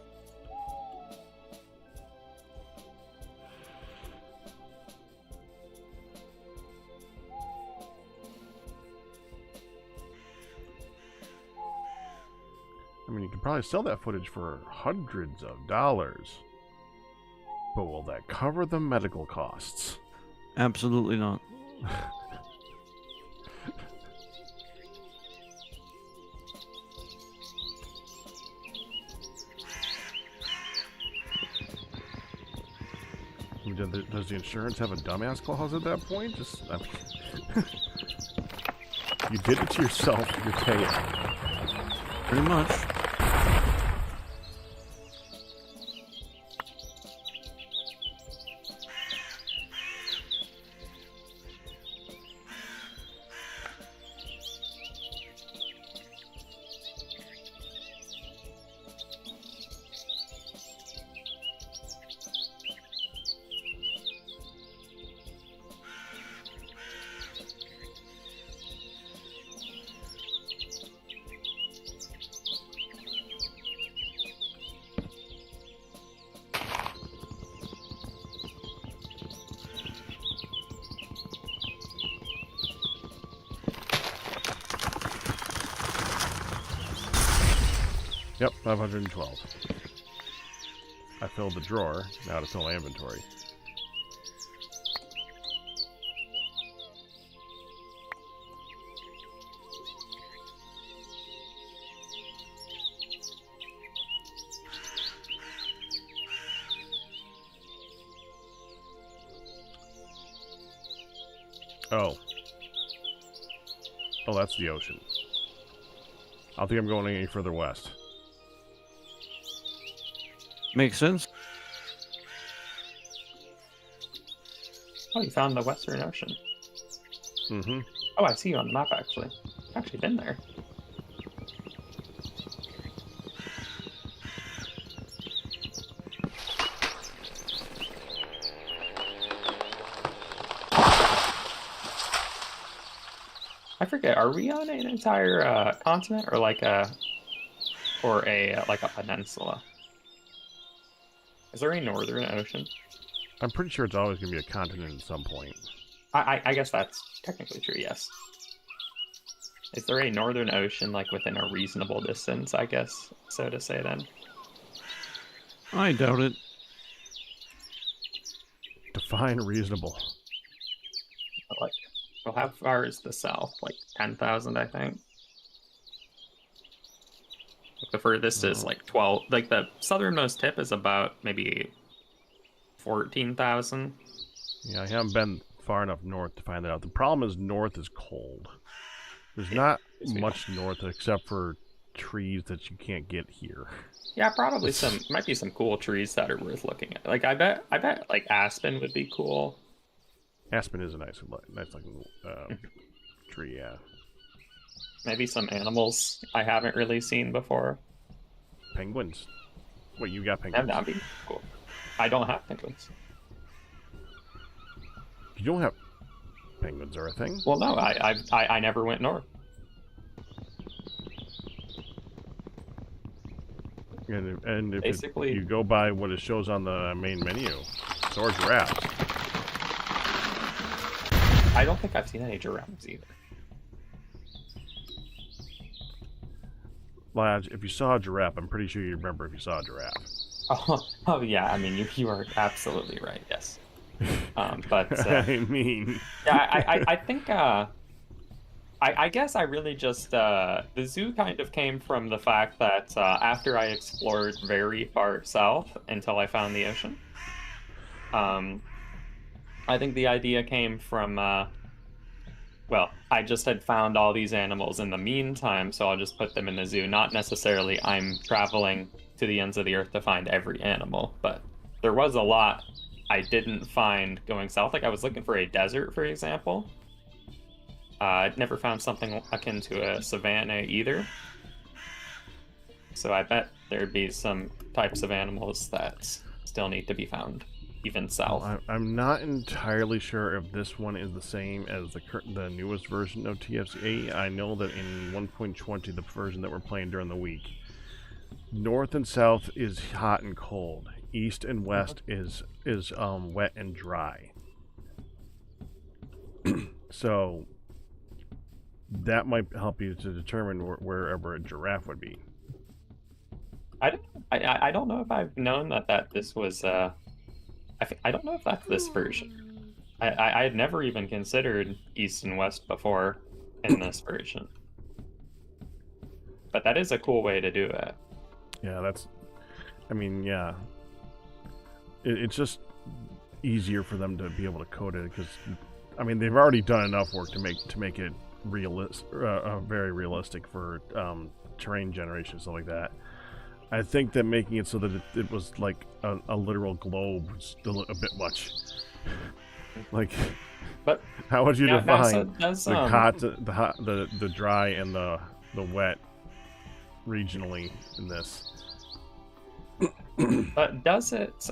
I mean, you could probably sell that footage for hundreds of dollars. But will that cover the medical costs? Absolutely not. I mean, does the insurance have a dumbass clause at that point? Just, I mean, you did it to yourself. You're paying. Pretty much. Yep, 512. I filled the drawer. Now to fill my inventory. Oh. Oh, that's the ocean. I don't think I'm going any further west. Makes sense. Oh, you found the Western Ocean. Mm-hmm. Oh, I see you on the map, actually. I've actually been there. I forget, are we on an entire continent or like a peninsula? Is there a northern ocean? I'm pretty sure it's always going to be a continent at some point. I guess that's technically true, yes. Is there a northern ocean like within a reasonable distance, I guess, so to say then? I doubt it. Define reasonable. Like, well, how far is the south? Like 10,000, I think. The furthest is like 12. Like the southernmost tip is about maybe 14,000. Yeah, I haven't been far enough north to find that out. The problem is north is cold. There's not much north except for trees that you can't get here. Yeah, probably might be some cool trees that are worth looking at. Like I bet like aspen would be cool. Aspen is a nice looking tree, yeah. Maybe some animals I haven't really seen before. Penguins. Wait, you got Yeah, penguins? that'd be cool. I don't have penguins. You don't have penguins are a thing? Well, no, I never went north. And if Basically, you go by what it shows on the main menu, so are giraffes. I don't think I've seen any giraffes either. Lodge, if you saw a giraffe, I'm pretty sure you remember if you saw a giraffe. Oh yeah, I mean you are absolutely right. Yes, but I mean, yeah, I think I guess I really just the zoo kind of came from the fact that after I explored very far south until I found the ocean. I think the idea came from well, I just had found all these animals in the meantime, so I'll just put them in the zoo. Not necessarily I'm traveling to the ends of the earth to find every animal, but there was a lot I didn't find going south. Like I was looking for a desert, for example. I'd never found something akin to a savanna either. So I bet there'd be some types of animals that still need to be found, even south. Well, I'm not entirely sure if this one is the same as the newest version of TFC. I know that in 1.20, the version that we're playing during the week, north and south is hot and cold. East and west is wet and dry. So that might help you to determine wherever a giraffe would be. I don't know if I've known that this was I don't know if that's this version. I had never even considered east and west before in this version. But that is a cool way to do it. Yeah, I mean, yeah. It's just easier for them to be able to code it because, I mean, they've already done enough work to make it very realistic for terrain generation, stuff like that. I think that making it so that it was like a literal globe was still a bit much. Like, but how would you define the hot, the dry, and the wet regionally in this? But does it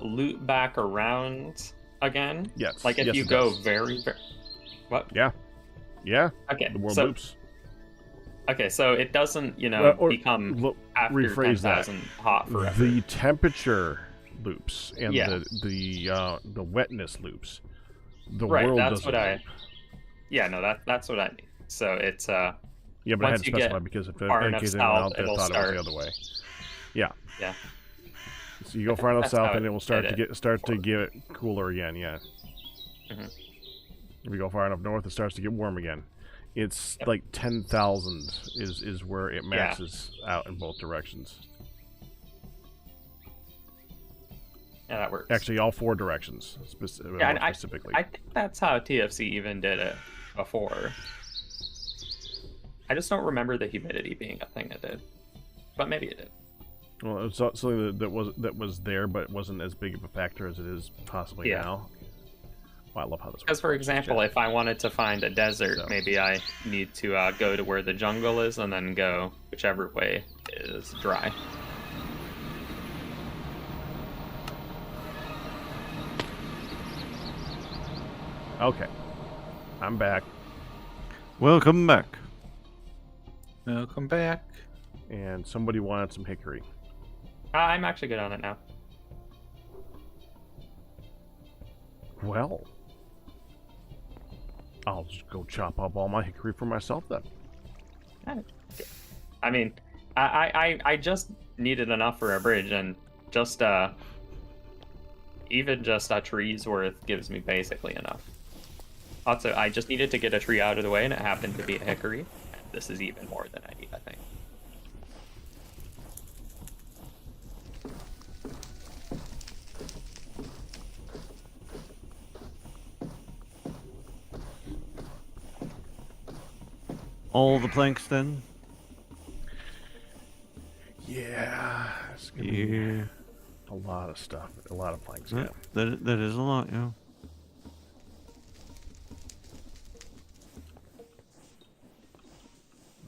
loop back around again? Yes. Like if yes, you go very what? Yeah. Okay. The world so, loops. Okay, so it doesn't, become after 10,000 hot forever. The temperature loops and the wetness loops. The world doesn't loop. Yeah, no, that's what I mean. So it's yeah, but I had to specify because if in case anyone out there thought it was the other way. Yeah. Yeah. So you go far enough south and it will start to get cooler again, yeah. Mm-hmm. If you go far enough north, it starts to get warm again. It's like 10,000 is where it maxes out in both directions. Yeah, that works. Actually, all four directions, specifically. I think that's how TFC even did it before. I just don't remember the humidity being a thing it did, but maybe it did. Well, it's something that was there, but wasn't as big of a factor as it is possibly now. Well, I love how this works. Because, for example, if I wanted to find a desert, maybe I need to go to where the jungle is and then go whichever way is dry. Okay. I'm back. Welcome back. Welcome back. And somebody wanted some hickory. I'm actually good on it now. Well, I'll just go chop up all my hickory for myself then. I mean, I just needed enough for a bridge, and just even just a tree's worth gives me basically enough. Also, I just needed to get a tree out of the way, and it happened to be a hickory. And this is even more than I need, I think. All the planks then? Yeah. It's gonna be Yeah. a lot of stuff. A lot of planks, yeah. That is a lot, yeah.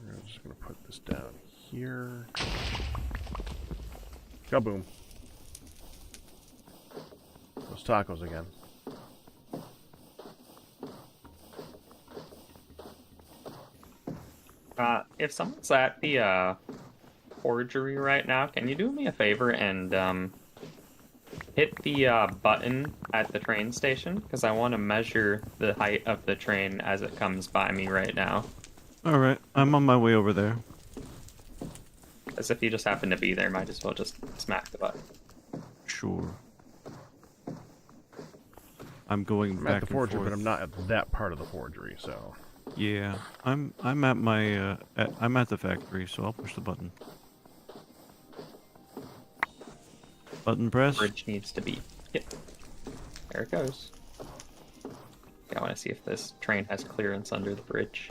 We're just gonna put this down here. Kaboom. Those tacos again. If someone's at the forgery right now, can you do me a favor and hit the button at the train station? Because I want to measure the height of the train as it comes by me right now. Alright, I'm on my way over there. As if you just happen to be there, might as well just smack the button. Sure. I'm going I'm back at the and forgery, forth. but I'm not at that part of the forgery, so. Yeah, I'm at my I'm at the factory, so I'll push the button. Button press. Bridge needs to be. Yep. There it goes. Yeah, I want to see if this train has clearance under the bridge.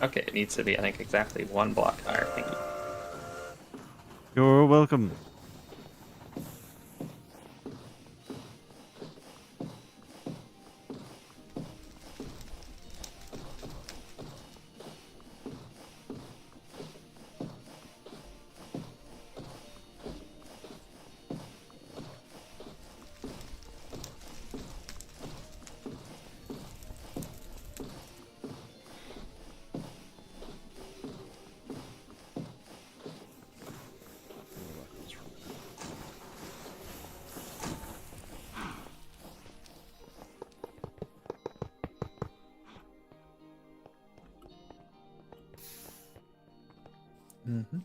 Okay, it needs to be, I think, exactly 1 block higher. Thank you. You're welcome. Mm-hmm.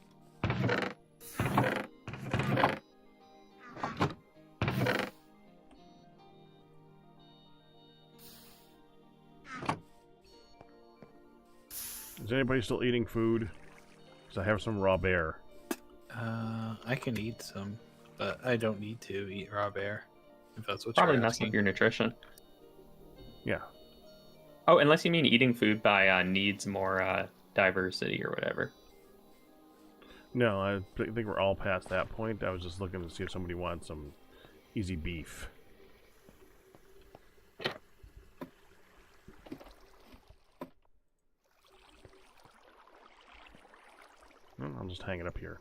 Is anybody still eating food? Because I have some raw bear. I can eat some, but I don't need to eat raw bear. If that's what Probably you're mess asking. with your nutrition. Yeah. Oh, unless you mean eating food by needs more diversity or whatever. No, I think we're all past that point. I was just looking to see if somebody wants some easy beef. Well, I'll just hang it up here.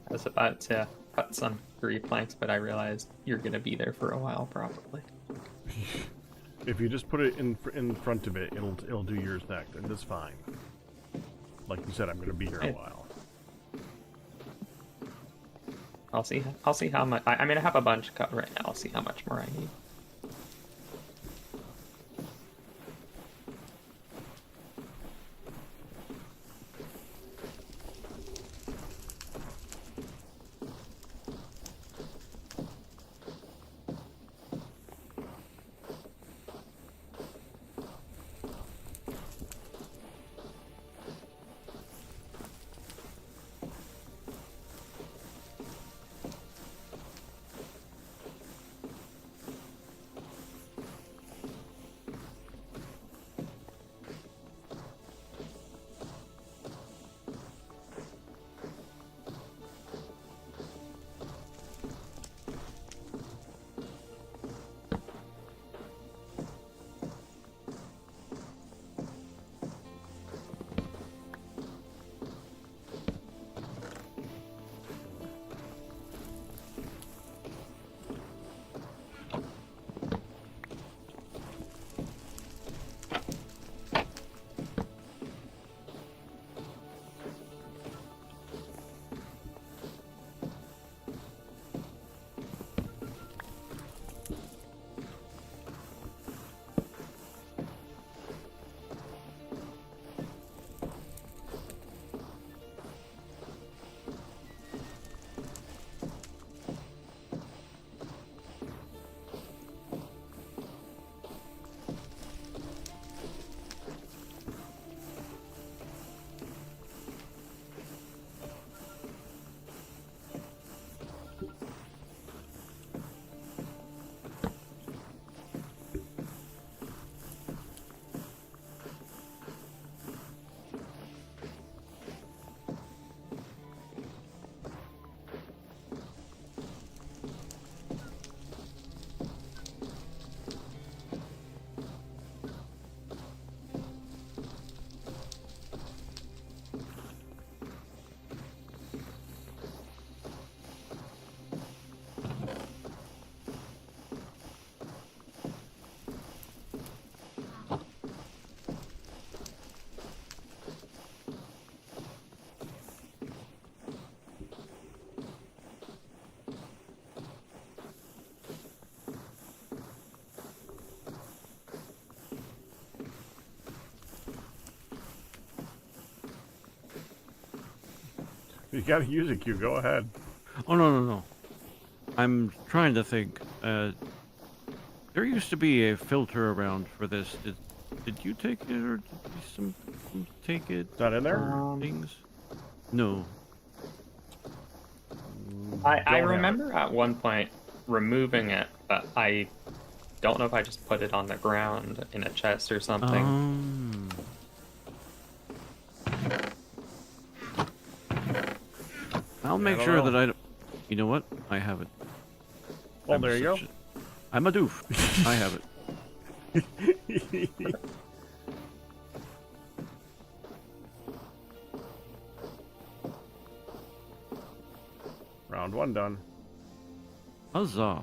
I was about to cut some 3 planks, but I realized you're going to be there for a while, probably. If you just put it in front of it, it'll do yours next, and that's fine. Like you said, I'm going to be here a while. I'll see how much. I mean, I have a bunch cut right now. I'll see how much more I need. You gotta use it, Q. Go ahead. Oh, no. I'm trying to think. There used to be a filter around for this. Did you take it, or did some take it? Not in there? Things? No. I remember at one point removing it, but I don't know if I just put it on the ground in a chest or something. I'll make sure that I don't... You know what? I have it. Well, there you go. I'm a doof. I have it. Round 1 done. Huzzah.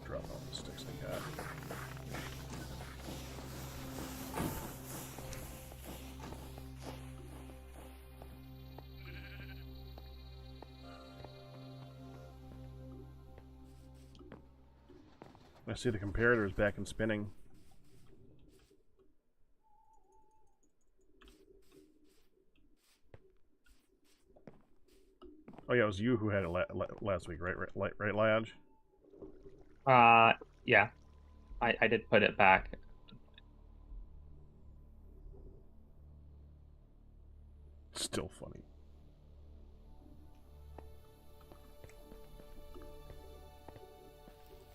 Drop all the sticks I got. I see the comparator is back and spinning. Oh yeah, it was you who had it last week, right, Lodge? Yeah. I did put it back. Still funny.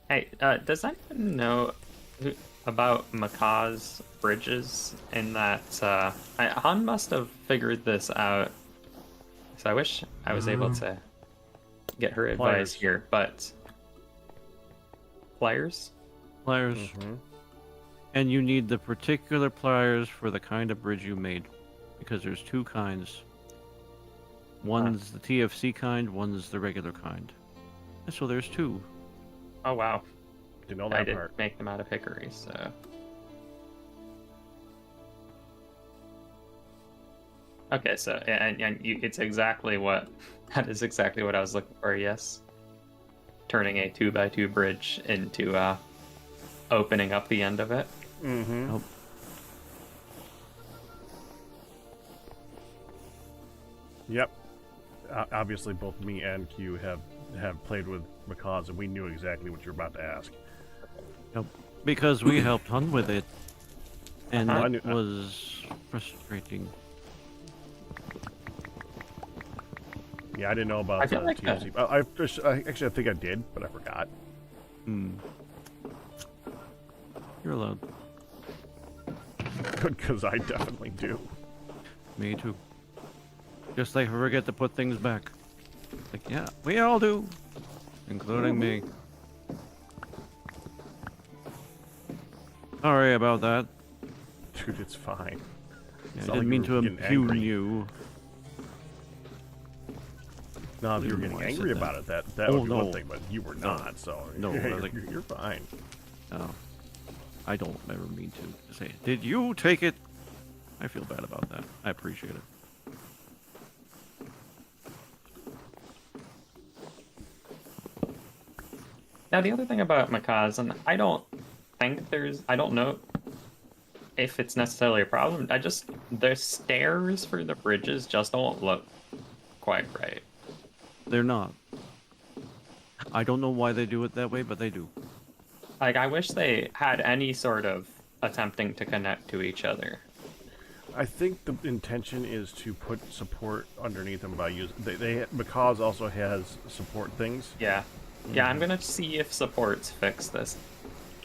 Hey, does anyone know about Macaw's bridges? In that, Han must have figured this out. So I wish I was able to get her advice here, but pliers? Pliers. And you need the particular pliers for the kind of bridge you made, because there's two kinds. One's the TFC kind, one's the regular kind. And so there's two. Oh wow! Didn't know that I did part. make them out of hickory, so. Okay, so and you, it's exactly what that is exactly what I was looking for. Yes, turning a 2x2 bridge into opening up the end of it. Oh. Yep. Obviously, both me and Q have played with Macaws, and we knew exactly what you're about to ask. Yep. Because we helped hunt with it, and I it was frustrating. Yeah, I didn't know about I feel like TFC. Actually, I think I did, but I forgot. You're allowed. Good, because I definitely do. Me too. Just like forget to put things back. Like, yeah, we all do. Including me. Sorry about that. Dude, it's fine. Yeah, It's I not didn't like mean you to were getting impugn angry. you. No, if you were Ooh, getting I said angry that. about it, that Oh, would be one no. thing, but you were not, so No, you're, like- you're fine. No. I don't ever mean to say, did you take it? I feel bad about that. I appreciate it. Now the other thing about Macaws, and I don't know if it's necessarily a problem. The stairs for the bridges just don't look quite right. They're not. I don't know why they do it that way, but they do. Like, I wish they had any sort of attempting to connect to each other. I think the intention is to put support underneath them by using. Because also has support things. Yeah. Yeah, I'm gonna see if supports fix this.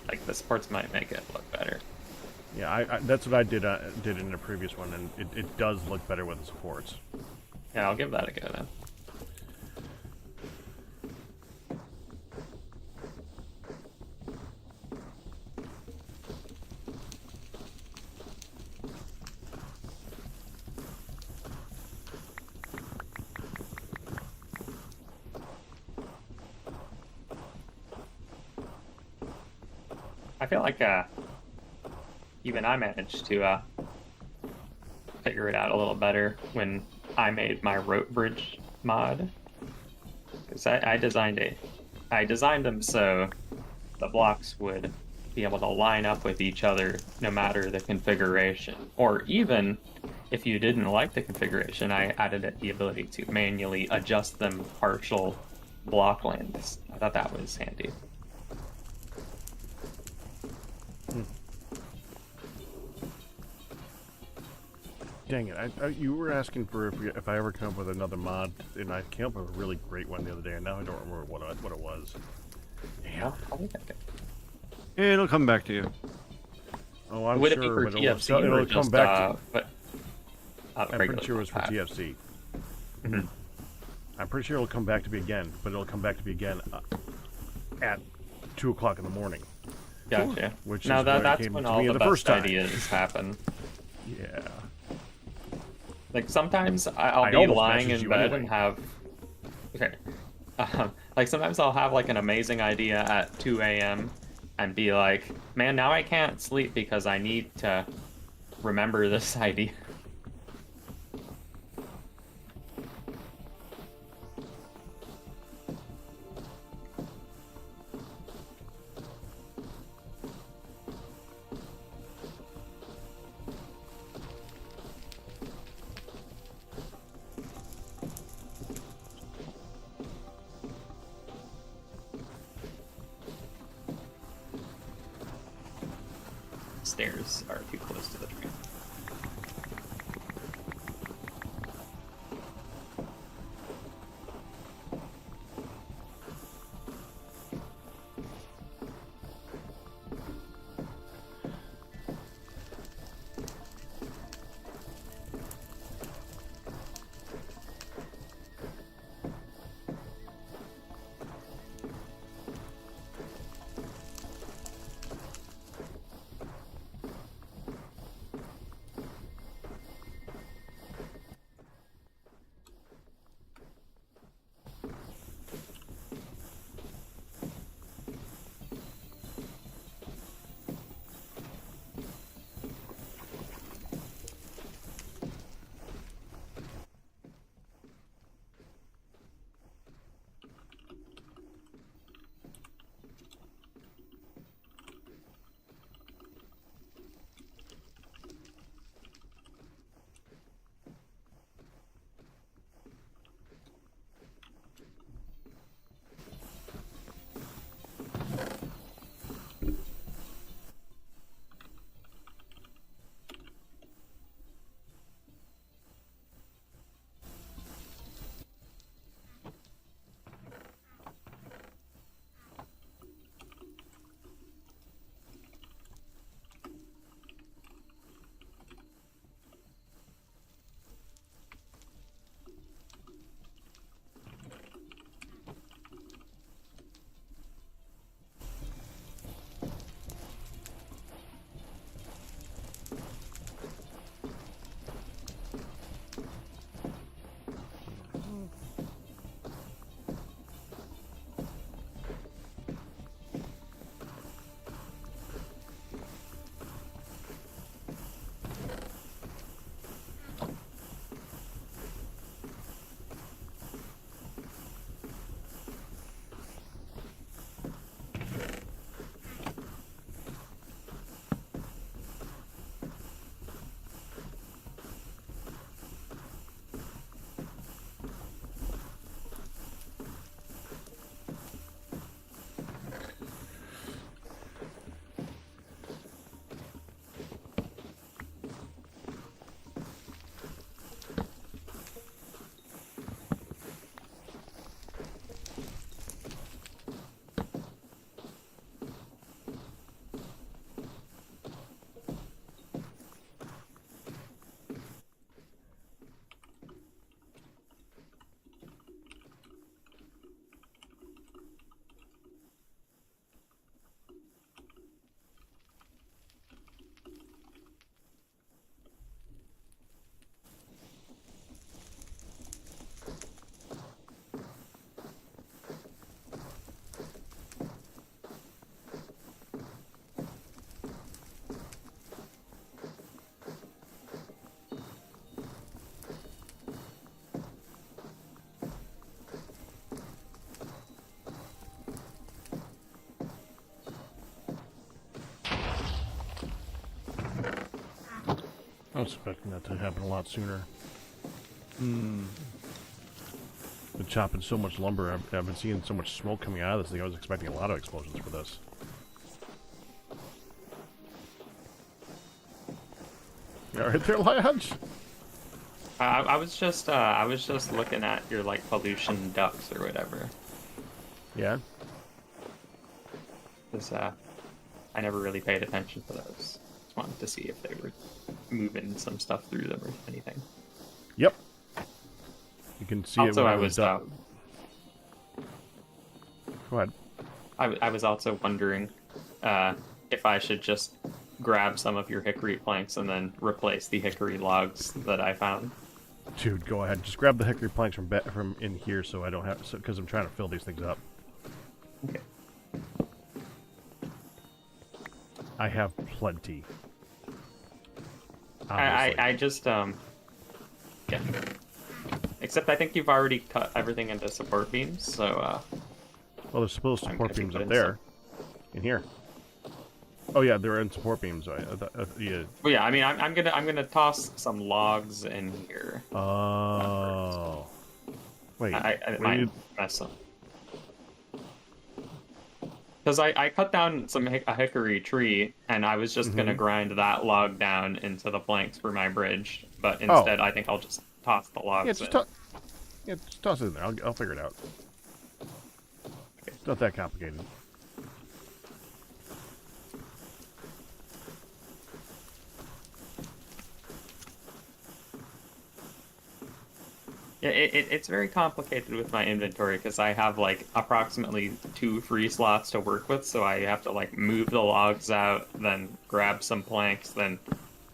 Like, the supports might make it look better. Yeah, that's what I did in the previous one, and it does look better with the supports. Yeah, I'll give that a go then. I feel like even I managed to figure it out a little better when I made my rope bridge mod. Because I designed them so the blocks would be able to line up with each other no matter the configuration. Or even if you didn't like the configuration, I added the ability to manually adjust them partial block lengths. I thought that was handy. Dang it! You were asking for if I ever come up with another mod, and I came up with a really great one the other day, and now I don't remember what it was. Yeah, I'll look at it. It'll come back to you. Oh, I'm Would sure, it be for but TFC it'll or come just, back. I'm pretty sure it was for TFC. Mhm. I'm pretty sure it'll come back to me again, but it'll come back to me again at 2 o'clock in the morning. Gotcha. Which now is when it that's came when to all me the the best first time. ideas happen. Yeah. Like sometimes I'll I be almost lying messaged in you bed anyway. and have. Okay. Like sometimes I'll have like an amazing idea at 2 a.m. and be like, man, now I can't sleep because I need to remember this idea. Stairs are too close to the train. I was expecting that to happen a lot sooner. Been chopping so much lumber. I've been seeing so much smoke coming out of this thing. I was expecting a lot of explosions for this. You all right there, Lodge? I was just looking at your like pollution ducts or whatever. Yeah. Because I never really paid attention to those. Just wanted to see if they were moving some stuff through them or anything. Yep. You can see Also, it. I was. Go ahead. I was also wondering if I should just grab some of your hickory planks and then replace the hickory logs that I found. Dude, go ahead. Just grab the hickory planks from in here, so I don't have because I'm trying to fill these things up. Okay. I have plenty. I just yeah. Except I think you've already cut everything into support beams, so well, there's supposed I'm support gonna beams put up in there. In here. Oh yeah, they're in support beams. Yeah. well, yeah. I mean, I'm gonna toss some logs in here. Oh. Wait. I might mess up. Because I cut down a hickory tree, and I was just gonna grind that log down into the planks for my bridge, but instead I think I'll just toss the logs just toss it in there. I'll figure it out. Okay. It's not that complicated. Yeah, it's very complicated with my inventory because I have like approximately 2 free slots to work with, so I have to like move the logs out, then grab some planks, then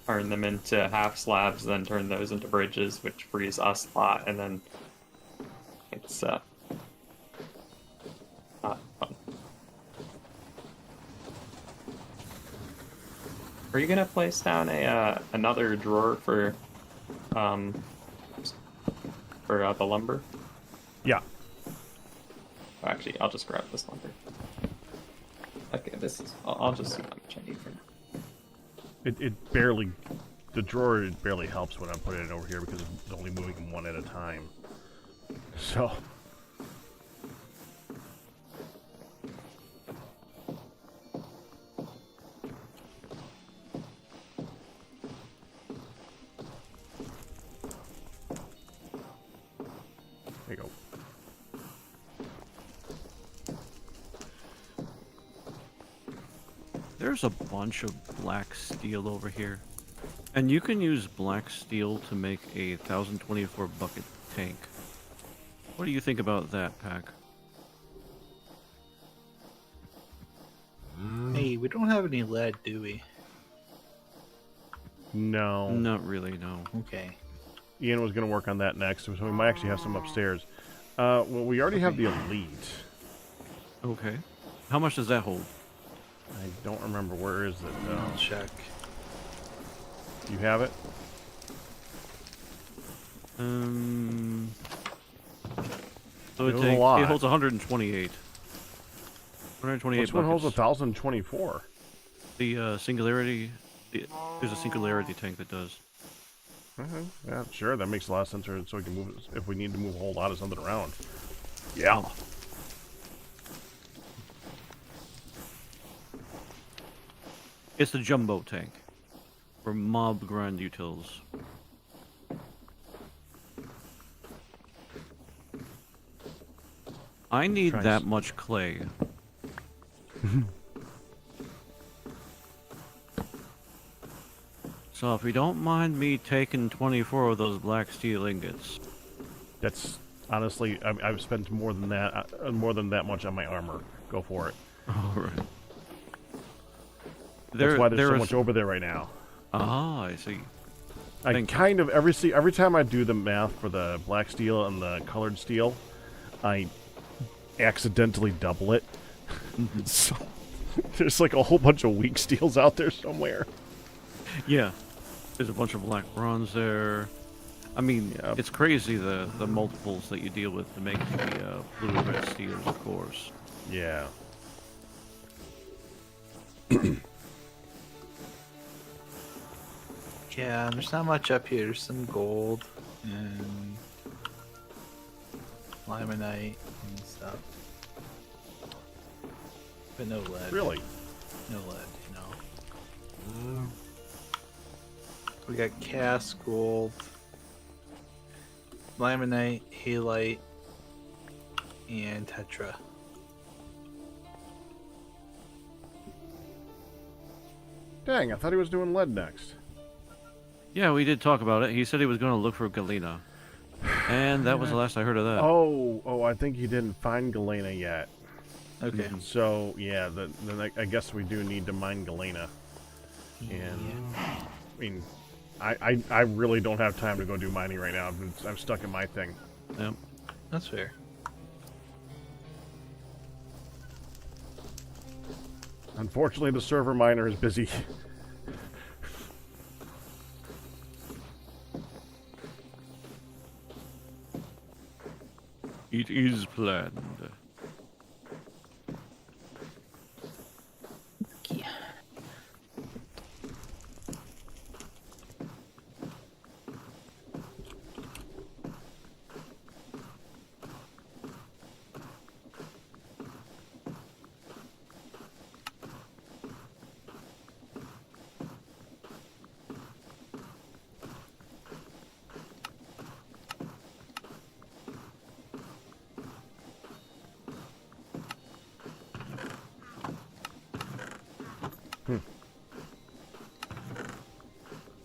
turn them into half slabs, then turn those into bridges, which frees a slot, and then it's not fun. Are you gonna place down another drawer for the lumber? Yeah. Oh, actually, I'll just grab this lumber. Okay, I'll just see how much I need for now. It barely, the drawer barely helps when I'm putting it over here because it's only moving them one at a time. So. There you go. There's a bunch of black steel over here. And you can use black steel to make a 1024 bucket tank. What do you think about that, Pack? Hey, we don't have any lead, do we? No. Not really, no. Okay. Ian was going to work on that next, so we might actually have some upstairs. Well, we already have the Elite. Okay. How much does that hold? I don't remember. Where is it? I'll check. You have it? So It was a lot. it holds 128. 128 Which one holds buckets. 1,024? The Singularity... there's a Singularity tank that does. Yeah, sure. That makes a lot of sense. So we can move it if we need to move a whole lot of something around. Yeah. It's the jumbo tank for mob grind utils. I need that much clay. So if you don't mind me taking 24 of those black steel ingots. That's honestly, I've spent more than that much on my armor. Go for it. All right. That's why there's so much over there right now. Ah, I see. I kind of every time I do the math for the black steel and the colored steel, I accidentally double it. So there's like a whole bunch of weak steels out there somewhere. Yeah, there's a bunch of black bronze there. I mean, it's crazy the multiples that you deal with to make the blue and red steels, of course. Yeah. Yeah, there's not much up here. There's some gold and limonite and stuff. But no lead. Really? No lead, no. We got cast gold, limonite, halite, and tetra. Dang, I thought he was doing lead next. Yeah, we did talk about it. He said he was going to look for Galena. And that was the last I heard of that. Oh, I think he didn't find Galena yet. Okay. So, yeah, then I guess we do need to mine Galena. And, I mean, I really don't have time to go do mining right now. I'm stuck in my thing. Yep. That's fair. Unfortunately, the server miner is busy. It is planned.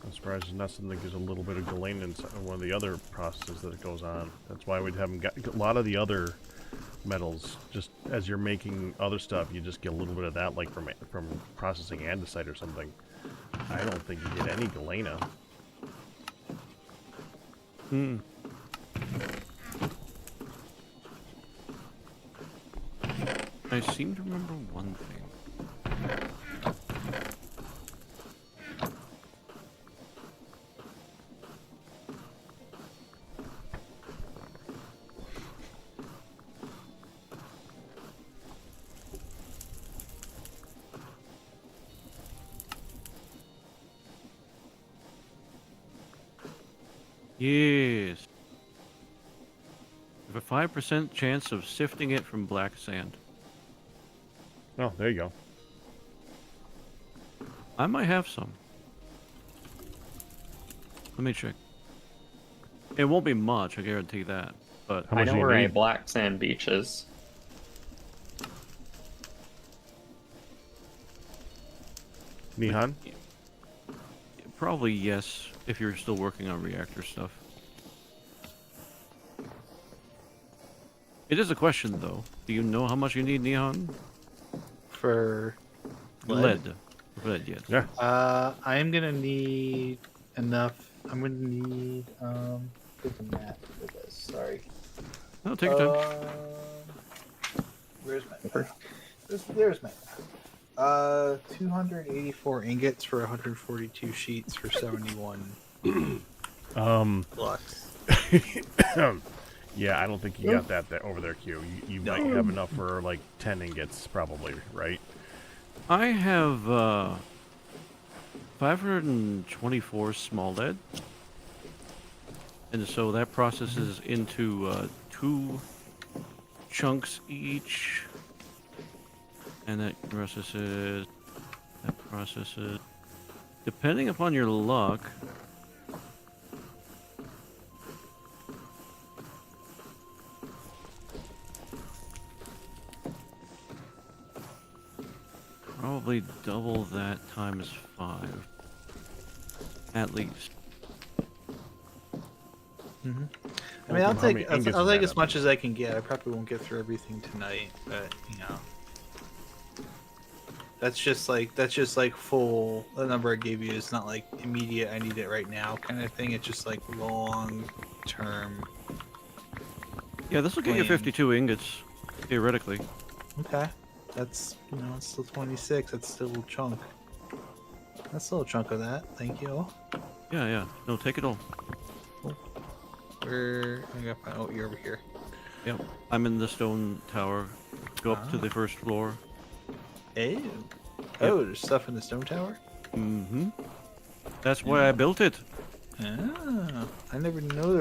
I'm surprised there's not something there's a little bit of Galena in one of the other processes that it goes on. That's why we haven't got a lot of the other metals. Just as you're making other stuff, you just get a little bit of that, like from processing andesite or something. I don't think you get any Galena. Hmm. I seem to remember one thing. Yes. We have a 5% chance of sifting it from black sand. Oh, there you go. I might have some. Let me check. It won't be much, I guarantee that. But How I much know do you where a need? black sand beach is. Nihan? probably yes, if you're still working on reactor stuff. It is a question, though. Do you know how much you need, Neon? For Lead. Lead, yes. Yeah. I am gonna need enough. I'm gonna need get the map for this. Sorry. No, take your time. Where's my map? There's my map. 284 ingots for 142 sheets for 71 blocks. Yeah, I don't think you got that over there, Q. You might have enough for like 10 ingots, probably, right? I have 524 small lead. And so that processes into 2 chunks each. And that processes, depending upon your luck, probably double that times 5, at least. Mm-hmm. I mean, I'll take as much as I can get. I probably won't get through everything tonight, but you know, that's just like full. The number I gave you is not like immediate. I need it right now kind of thing. It's just like long term. Yeah, this will get you 52 ingots, theoretically. Okay, that's it's still 26. That's still a chunk. That's still a chunk of that. Thank you. Yeah. No, take it all. I got my you're over here. Yep. I'm in the stone tower. Go up to the first floor. Oh, there's stuff in the stone tower. Mm-hmm. That's why I built it. Ah, I never knew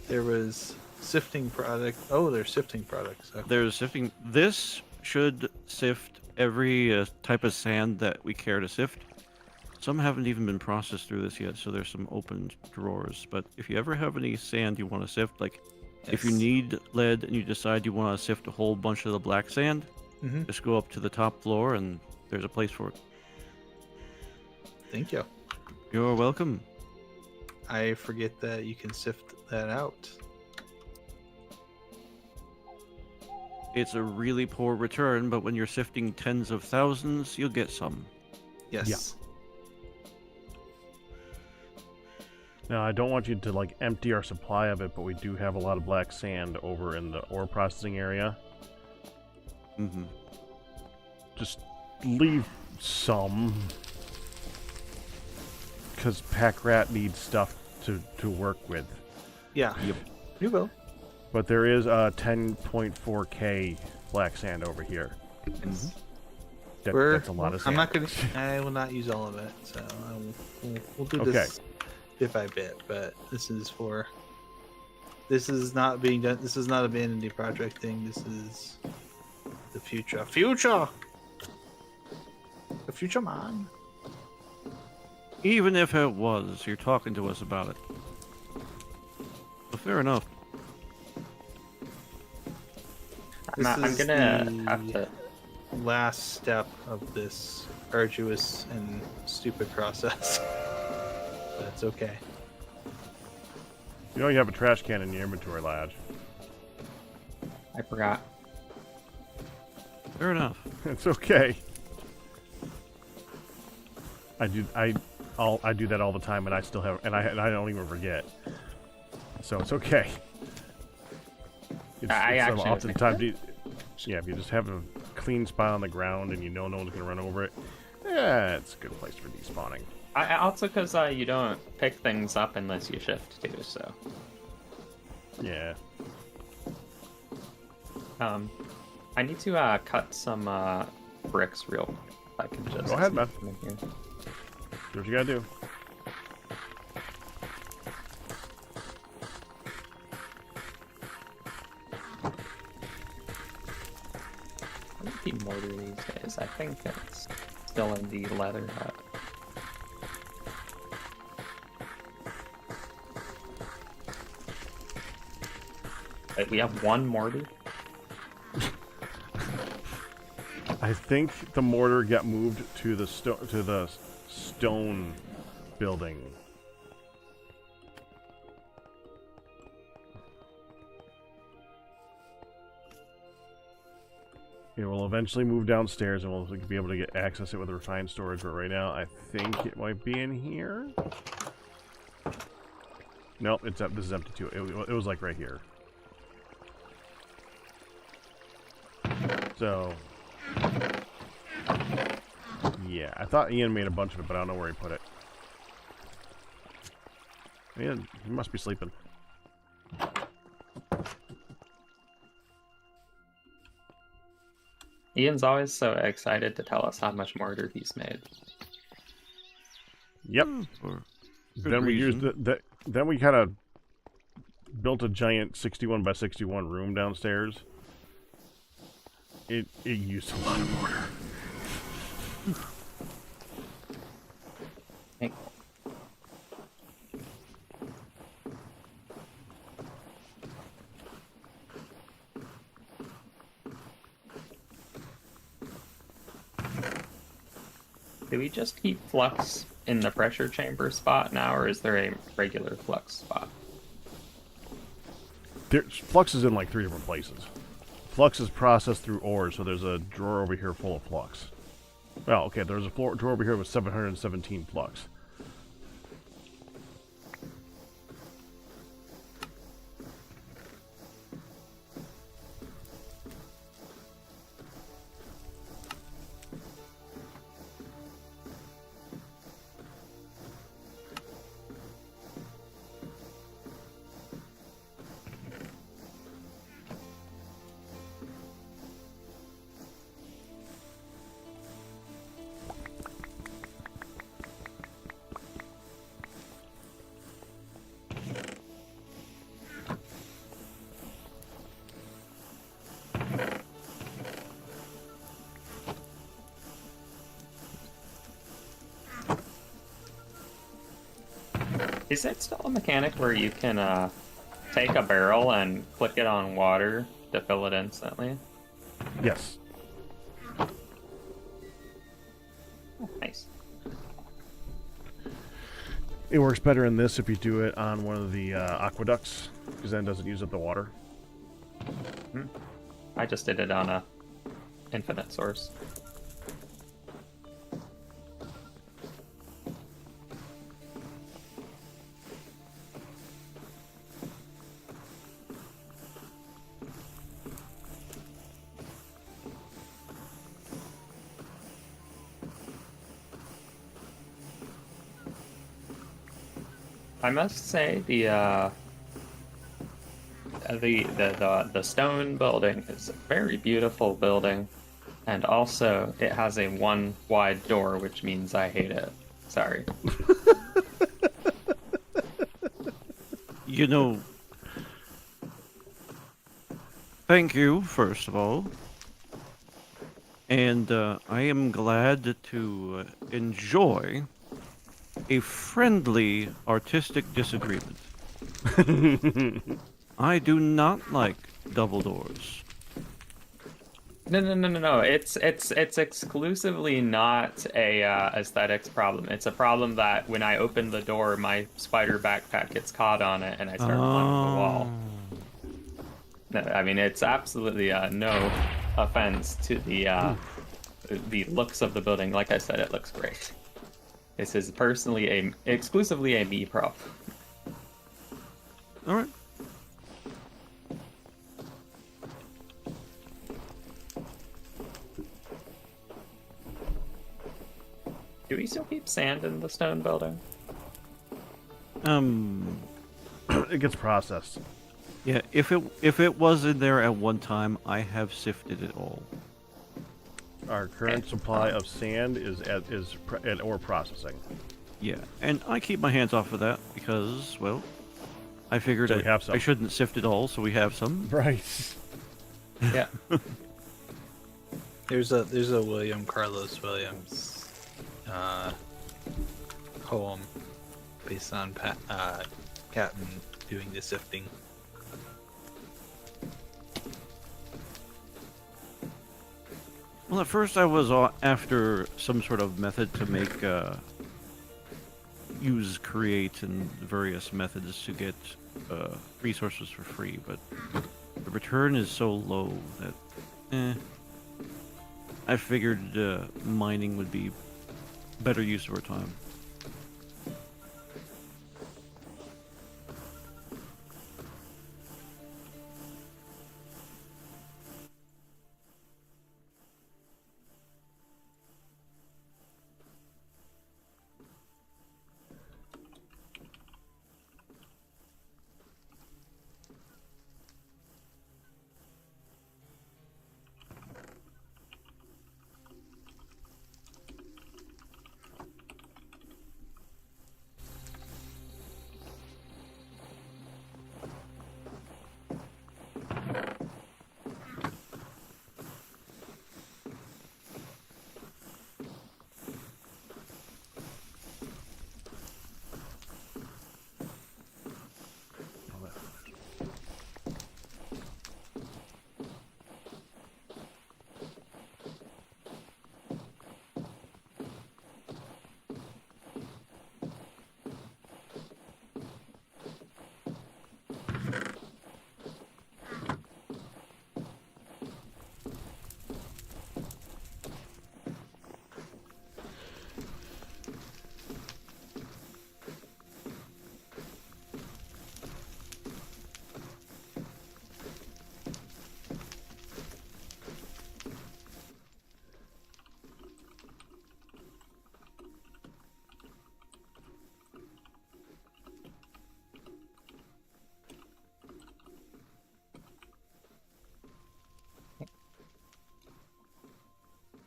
there was sifting product. Oh, there's sifting products. Okay. There's sifting. This should sift every type of sand that we care to sift. Some haven't even been processed through this yet, so there's some open drawers. But if you ever have any sand you want to sift, like if you Yes. need lead and you decide you want to sift a whole bunch of the black sand, Mhm. just go up to the top floor and there's a place for it. Thank you. You're welcome. I forget that you can sift that out. It's a really poor return, but when you're sifting tens of thousands, you'll get some. Yes. Now, I don't want you to like empty our supply of it, but we do have a lot of black sand over in the ore processing area. Mm-hmm. Just leave some, because Pack Rat needs stuff to work with. Yeah. Yep. You will. But there is a 10.4k black sand over here. Yes. That's a lot of sand. I'm not gonna. I will not use all of it. So we'll do this bit by bit. But this is for. This is not being done. This is not a vanity project thing. This is the future. Future. The future man. Even if it was, you're talking to us about it. So fair enough. I'm This is gonna the have to. last step of this arduous and stupid process. But it's okay. You know you have a trash can in your inventory, lad. I forgot. Fair enough. It's okay. I do that all the time, and I still have, and I don't even forget. So it's okay. I actually was oftentimes, yeah, if you just have a clean spot on the ground and you know no one's gonna run over it, yeah, it's a good place for despawning. I also because you don't pick things up unless you shift too. So Yeah. I need to cut some bricks real quick. If I can just Go ahead, man. come in here. Do what you gotta do. What would be mortar these days? I think it's still in the leather hut. Wait, we have one mortar? I think the mortar got moved to the stone building. It will eventually move downstairs and we'll be able to access it with refined storage, but right now I think it might be in here. Nope, this is empty too. It was like right here. So, yeah, I thought Ian made a bunch of it, but I don't know where he put it. Ian, he must be sleeping. Ian's always so excited to tell us how much mortar he's made. Yep. For good Then we reason. used then we kind of built a giant 61 by 61 room downstairs. It used a lot of mortar. Hey. Do we just keep flux in the pressure chamber spot now, or is there a regular flux spot? Flux is in like 3 different places. Flux is processed through ores, so there's a drawer over here full of flux. Well, okay, there's a drawer over here with 717 flux. Is it still a mechanic where you can take a barrel and click it on water to fill it instantly? Yes. Oh, nice. It works better in this if you do it on one of the aqueducts, because then it doesn't use up the water. I just did it on a infinite source. I must say the stone building is a very beautiful building, and also it has a one wide door, which means I hate it. Sorry. You know, thank you, first of all. And I am glad to enjoy a friendly artistic disagreement. I do not like double doors. No. It's exclusively not a aesthetics problem. It's a problem that when I open the door, my spider backpack gets caught on it, and I start climbing the wall. No, I mean, it's absolutely no offense to the looks of the building. Like I said, it looks great. This is personally exclusively a me problem. All right. Do we still keep sand in the stone building? It gets processed. Yeah, if it was in there at one time, I have sifted it all. Our current supply of sand is at ore processing. Yeah, and I keep my hands off of that because, well, I figured So we have some. I shouldn't sift it all, so we have some. Right. Yeah. There's a William Carlos Williams poem based on Captain doing the sifting. Well, at first I was after some sort of method to make use create and various methods to get resources for free, but the return is so low that I figured mining would be better use of our time.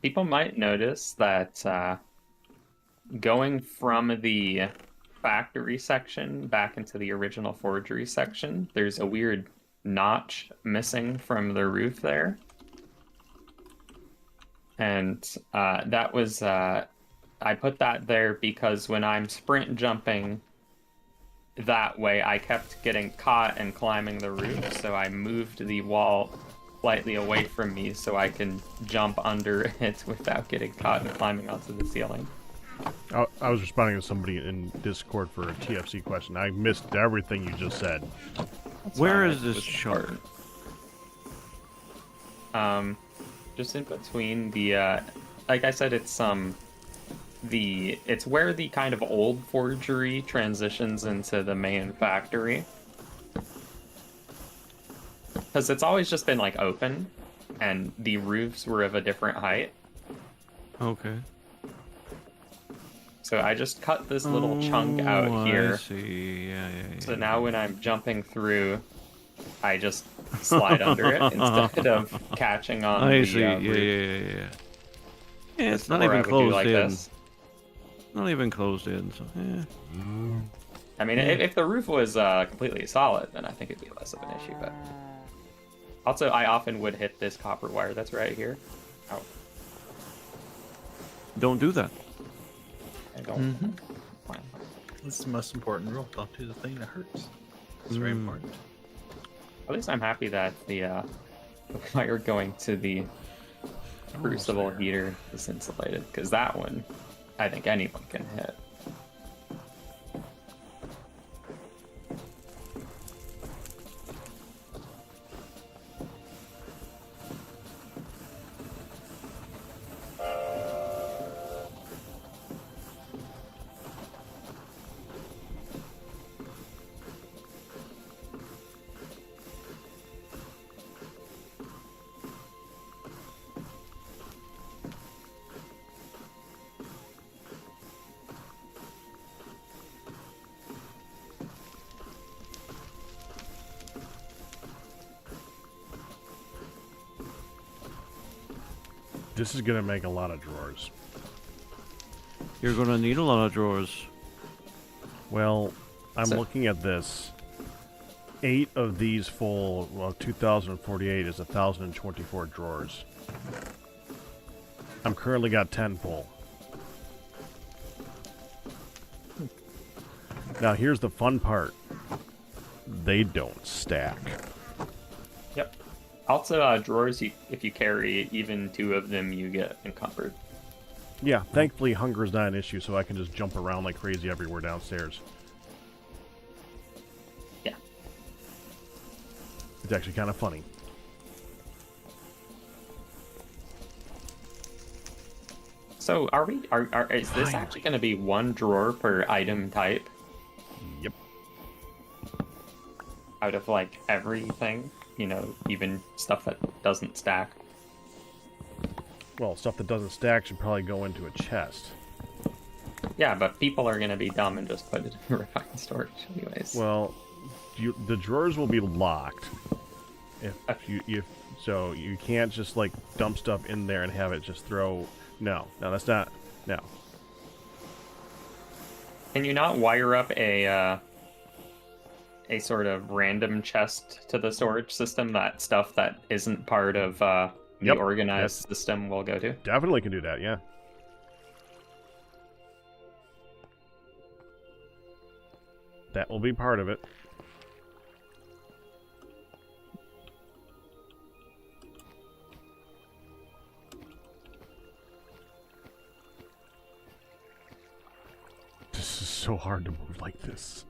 People might notice that going from the factory section back into the original forgery section, there's a weird notch missing from the roof there. And that was, I put that there because when I'm sprint jumping that way I kept getting caught and climbing the roof, so I moved the wall slightly away from me so I can jump under it without getting caught and climbing onto the ceiling. I was responding to somebody in Discord for a TFC question. I missed everything you just said. Where is this chart? Just in between the, like I said, it's it's where the kind of old forgery transitions into the main factory. Because it's always just been like open, and the roofs were of a different height. Okay. So I just cut this little chunk out here. I see. Yeah. So now when I'm jumping through, I just slide under it instead of catching on I the see. roof. Yeah, it's not Or I even would do closed like in. this. Not even closed in, so yeah. I mean, if the roof was completely solid, then I think it'd be less of an issue, but... Also, I often would hit this copper wire that's right here. Oh. Don't do that. I don't. Fine. That's the most important rule. Don't do the thing that hurts. It's very important. At least I'm happy that the wire going to the crucible heater is insulated, because that one, I think anyone can hit. This is gonna make a lot of drawers. You're gonna need a lot of drawers. Well, I'm looking at this. 8 of these full, well, 2048 is 1,024 drawers. I'm currently got 10 full. Now here's the fun part. They don't stack. Yep. Also, drawers, if you carry even 2 of them, you get encumbered. Yeah, thankfully hunger is not an issue, so I can just jump around like crazy everywhere downstairs. Yeah. It's actually kind of funny. So, is this actually going to be 1 drawer per item type? Yep. Out of, like, everything? You know, even stuff that doesn't stack? Well, stuff that doesn't stack should probably go into a chest. Yeah, but people are going to be dumb and just put it in refined storage anyways. Well, the drawers will be locked. So you can't just like dump stuff in there and have it just throw. No, that's not. No. Can you not wire up a sort of random chest to the storage system that stuff that isn't part of the organized system will go to? Definitely can do that, yeah. That will be part of it. This is so hard to move like this.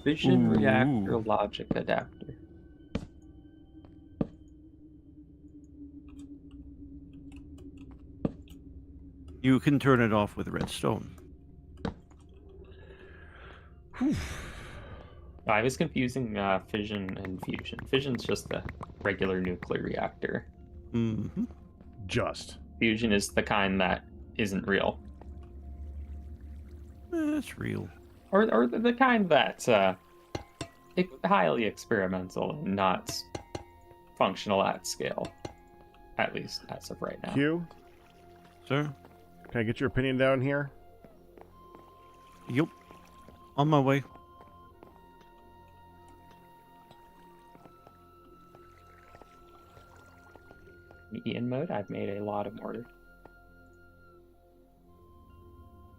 Fission reactor logic adapter. You can turn it off with redstone. I was confusing fission and fusion. Fission's just the regular nuclear reactor. Mm-hmm. Just. Fusion is the kind that isn't real. It's real. Or the kind that's highly experimental and not functional at scale. At least as of right now. Q? Sir? Can I get your opinion down here? Yup. On my way. median mode, I've made a lot of mortar.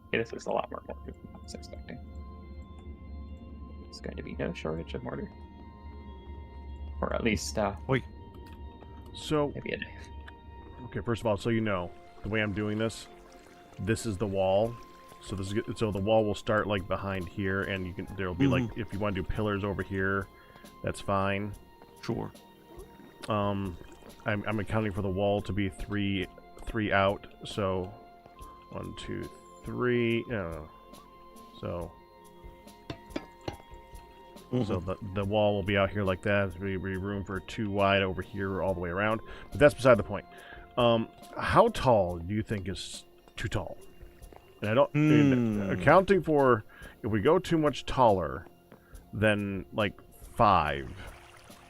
Okay, this is a lot more mortar than I was expecting. There's going to be no shortage of mortar. Or at least, So, maybe a day. okay, first of all, so you know, the way I'm doing this is the wall. So so the wall will start like behind here, and there'll be like, if you want to do pillars over here, that's fine. Sure. I'm accounting for the wall to be three out. So 1, 2, 3. So the wall will be out here like that. There'll be room for 2 wide over here all the way around. But that's beside the point. How tall do you think is too tall? And I don't accounting for if we go too much taller than like 5,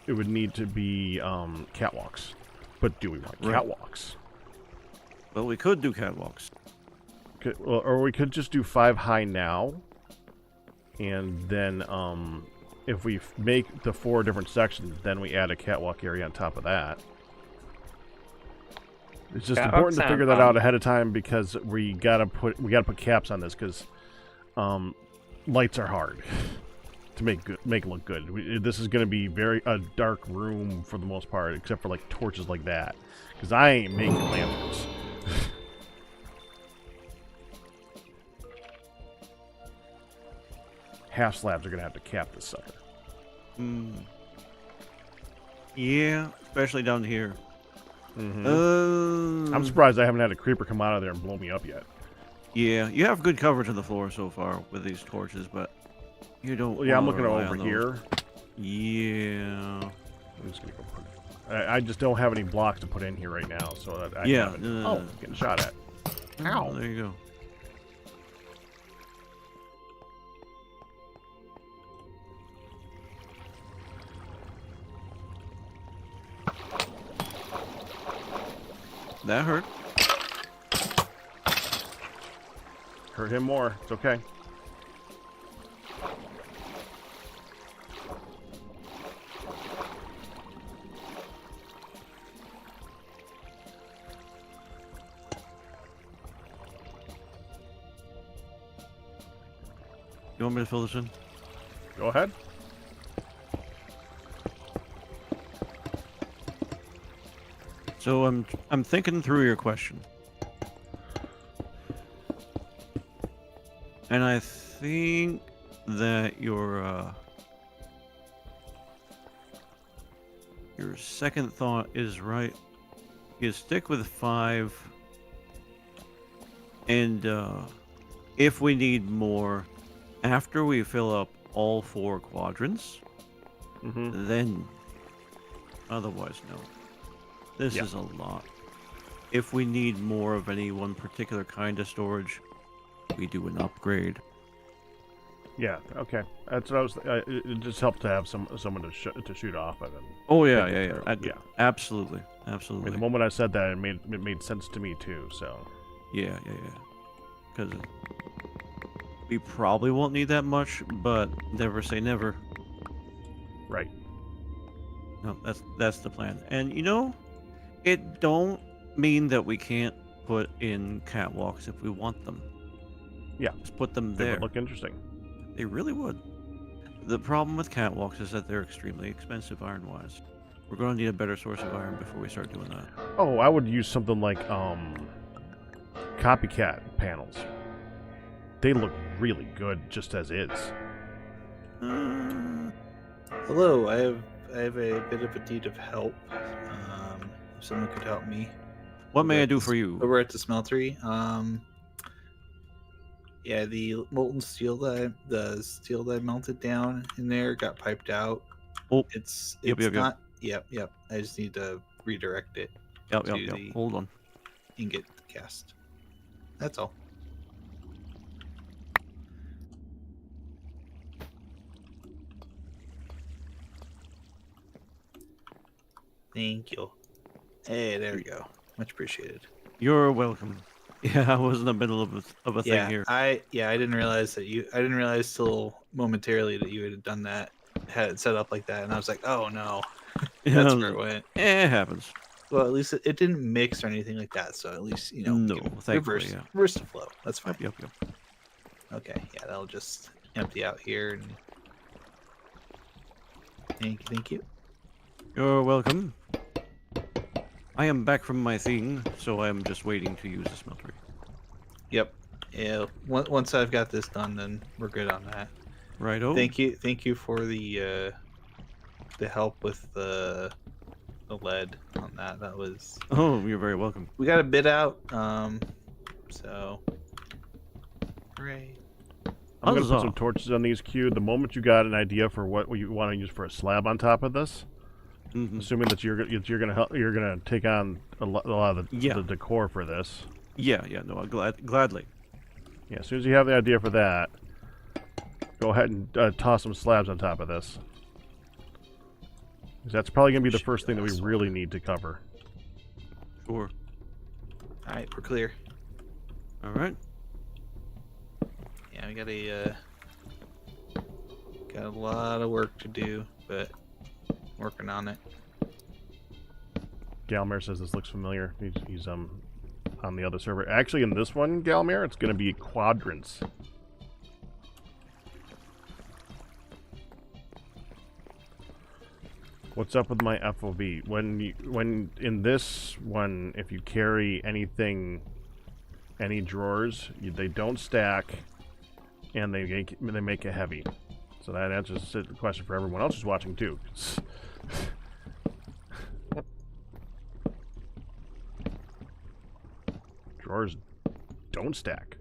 it would need to be catwalks. But do we want catwalks? Well, we could do catwalks. Or we could just do 5 high now, and then if we make the 4 different sections, then we add a catwalk area on top of that. It's just important to figure that out ahead of time, because we gotta put caps on this, because lights are hard to make look good. This is gonna be a dark room for the most part, except for like torches like that, because I ain't making lanterns. Half slabs are gonna have to cap this sucker. Yeah, especially down here. I'm surprised I haven't had a creeper come out of there and blow me up yet. Yeah, you have good coverage of the floor so far with these torches, but you don't. Well, yeah, I'm looking over here. Yeah. I'm just gonna go put it. I just don't have any blocks to put in here right now, so that I haven't. Oh, getting shot at. Ow! There you go. That hurt. Hurt him more. It's okay. You want me to fill this in? Go ahead. So I'm thinking through your question, and I think that your second thought is right. You stick with 5, and if we need more after we fill up all 4 quadrants, then otherwise no. This is a lot. If we need more of any one particular kind of storage, we do an upgrade. Yeah. Okay. That's what I was. It just helped to have someone to shoot off at. Oh yeah, yeah. Absolutely. I mean, the moment I said that, it made sense to me too. So. Yeah. Because we probably won't need that much, but never say never. Right. No, that's the plan. And you know, it don't mean that we can't put in catwalks if we want them. Yeah. Just put them there. They would look interesting. They really would. The problem with catwalks is that they're extremely expensive iron-wise. We're going to need a better source of iron before we start doing that. Oh, I would use something like copycat panels. They look really good just as is. Hello, I have a bit of a need of help. If someone could help me. What may I do for you? Over at the smeltery. Yeah, the molten steel that I melted down in there got piped out. Oh, it's yep. not. Yep. I just need to redirect it. Yep. Hold on. Ingot cast. That's all. Thank you. Hey, there we go. Much appreciated. You're welcome. Yeah, I was in the middle of a thing here. I didn't realize till momentarily that you had done that, had it set up like that, and I was like, oh no. That's where it went. It happens. Well, at least it didn't mix or anything like that. So at least we No, can thankfully, yeah. reverse the flow. That's fine. Yep. Okay, yeah, that'll just empty out here. And thank you. You're welcome. I am back from my thing, so I am just waiting to use the smeltery. Yep. Yeah. Once I've got this done, then we're good on that. Righto. Thank you for the help with the lead on that. That was. Oh, you're very welcome. We got a bit out. So. Great. I'm gonna put Huzzah. some torches on these, Q. The moment you got an idea for what you want to use for a slab on top of this, assuming that you're gonna take on a lot of the decor for this. Yeah. No, gladly. Yeah, as soon as you have the idea for that, go ahead and toss some slabs on top of this. 'Cause that's probably gonna be the first thing that we really need to cover. Sure. All right, we're clear. All right. Yeah, we got a lot of work to do, but working on it. Galmer says this looks familiar. He's on the other server. Actually, in this one, Galmer, it's going to be quadrants. What's up with my FOV? When in this one, if you carry any drawers, they don't stack, and they make it heavy. So that answers the question for everyone else who's watching too. Drawers don't stack.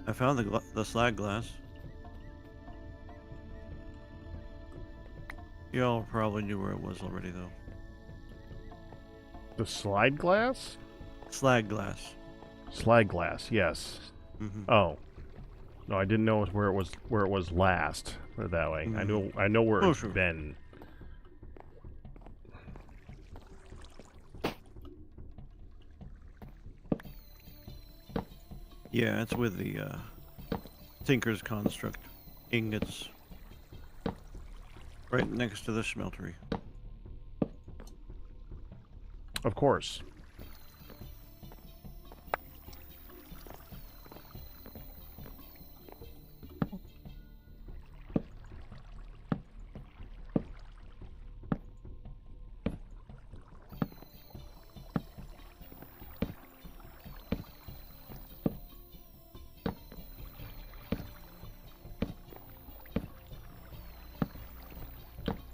I found the slag glass. Y'all probably knew where it was already, though. The slide glass? Slag glass. Slag glass, yes. Oh, no, I didn't know where it was last. Put it that way. I know where it's been. Yeah, it's with the Tinker's Construct ingots. Right next to the smeltery. Of course.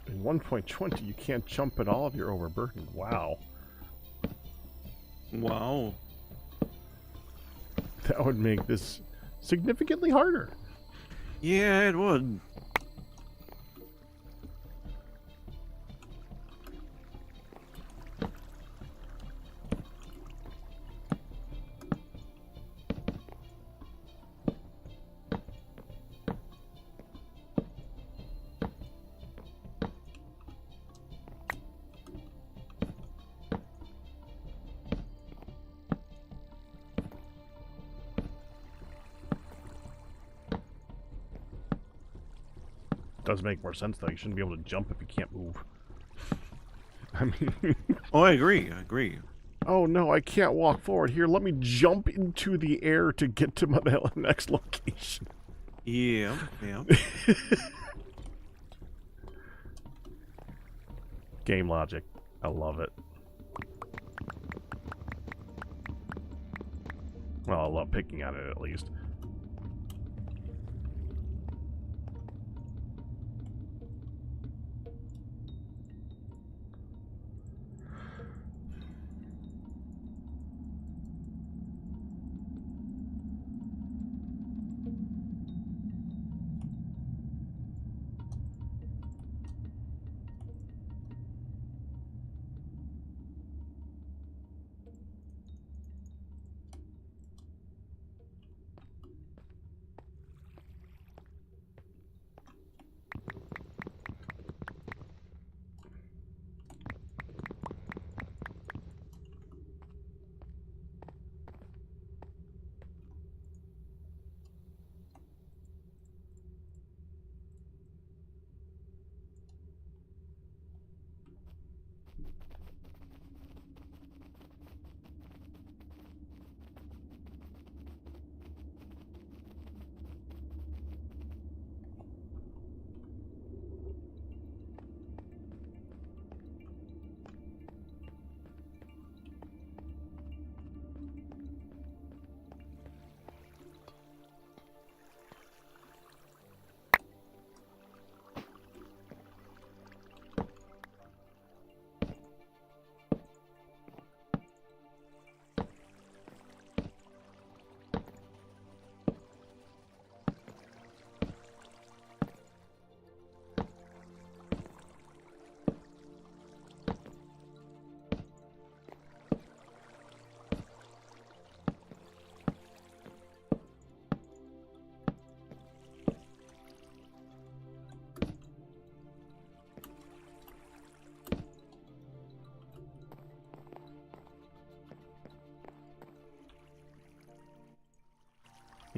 In 1.20, you can't jump at all if you're overburdened. Wow. Wow. That would make this significantly harder. Yeah, it would. Does make more sense though. You shouldn't be able to jump if you can't move. I mean, Oh, I agree. oh no, I can't walk forward. Here, let me jump into the air to get to my next location. Yeah. Game logic. I love it. Well, I love picking at it at least.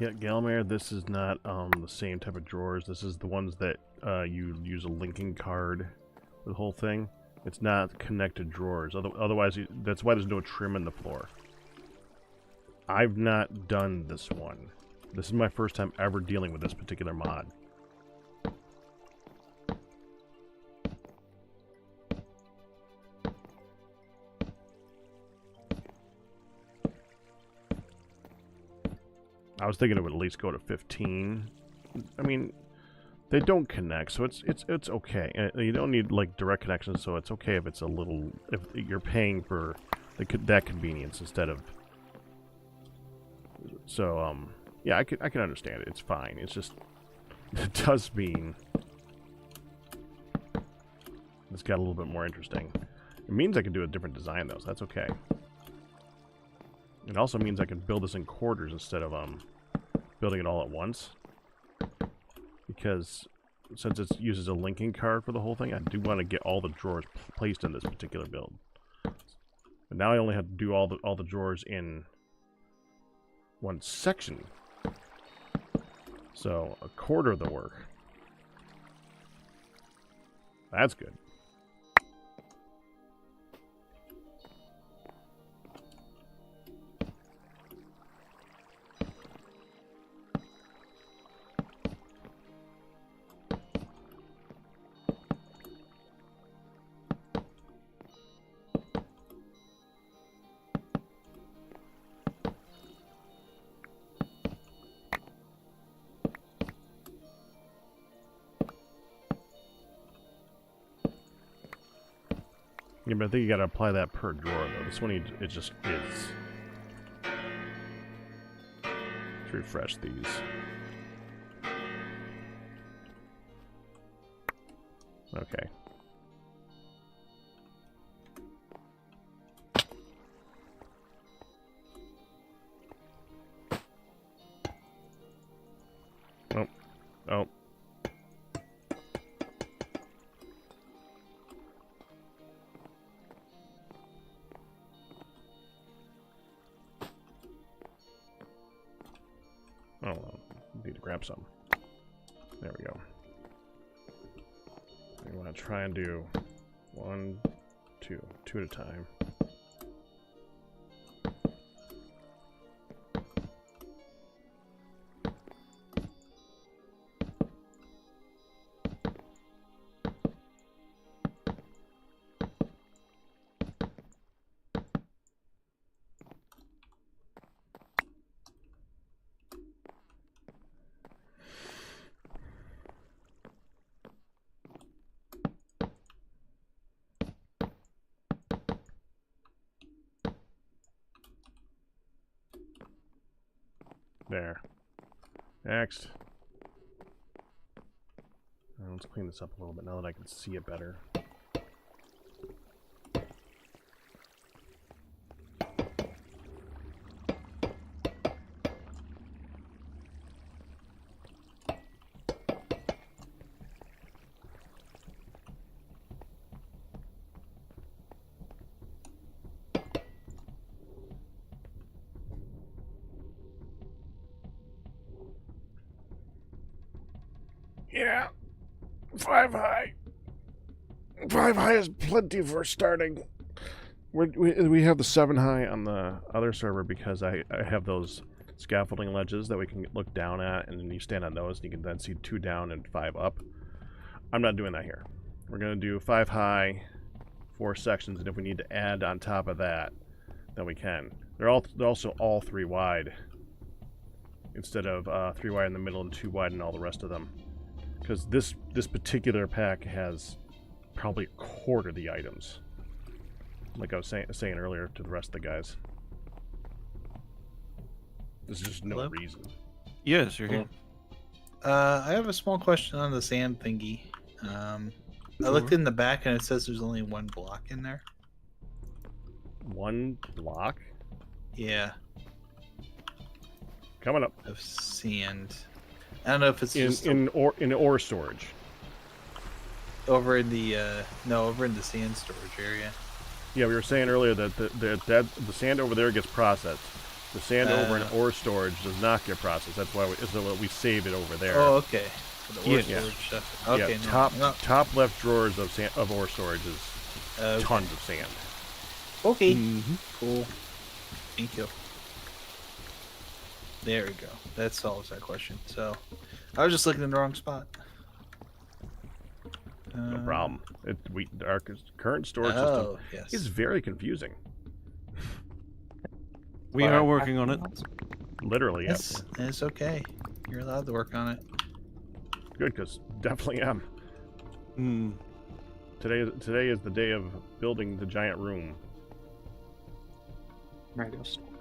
Yeah, Galmare, this is not the same type of drawers. This is the ones that you use a linking card for the whole thing. It's not connected drawers. Otherwise, that's why there's no trim in the floor. I've not done this one. This is my first time ever dealing with this particular mod. I was thinking it would at least go to 15. I mean, they don't connect, so it's okay. You don't need like direct connections, so it's okay if it's a little, if you're paying for that convenience instead of. So yeah, I can understand it. It's fine. It's just it does mean it's got a little bit more interesting. It means I can do a different design though, so that's okay. It also means I can build this in quarters instead of building it all at once. Because since it uses a linking card for the whole thing, I do want to get all the drawers placed in this particular build. But now I only have to do all the drawers in one section. So a quarter of the work. That's good. Yeah, but I think you gotta apply that per drawer, though. This one, it just is. Let's refresh these. Okay. Oh. Oh. Oh, well, need to grab some. There we go. We want to try and do 1, 2 at a time. There. Next. Let's clean this up a little bit now that I can see it better. Yeah. 5 high. 5 high is plenty for starting. We have the 7 high on the other server because I have those scaffolding ledges that we can look down at, and then you stand on those and you can then see 2 down and 5 up. I'm not doing that here. We're going to do 5 high, 4 sections, and if we need to add on top of that, then we can. They're also all 3 wide instead of 3 wide in the middle and 2 wide in all the rest of them. Because this particular pack has probably a quarter of the items, like I was saying earlier to the rest of the guys. There's just no Hello? reason. Yes, you're here. I have a small question on the sand thingy. I looked in the back and it says there's only 1 block in there. 1 block? Yeah, Coming up. of sand. I don't know if it's just In ore storage. over in the over in the sand storage area. Yeah, we were saying earlier that the sand over there gets processed. The sand over in ore storage does not get processed. That's why we save it over there. Oh, okay. For the ore Yeah. storage stuff. Okay, yeah, no. top left drawers of ore storage is tons of sand. Okay. Mm-hmm. Cool. Thank you. There we go. That solves that question. So, I was just looking in the wrong spot. No problem. Our current storage system yes. is very confusing. We are working on it. Literally, yeah. It's okay. You're allowed to work on it. Good, because definitely am. Hmm. Today is the day of building the giant room. Mega storage.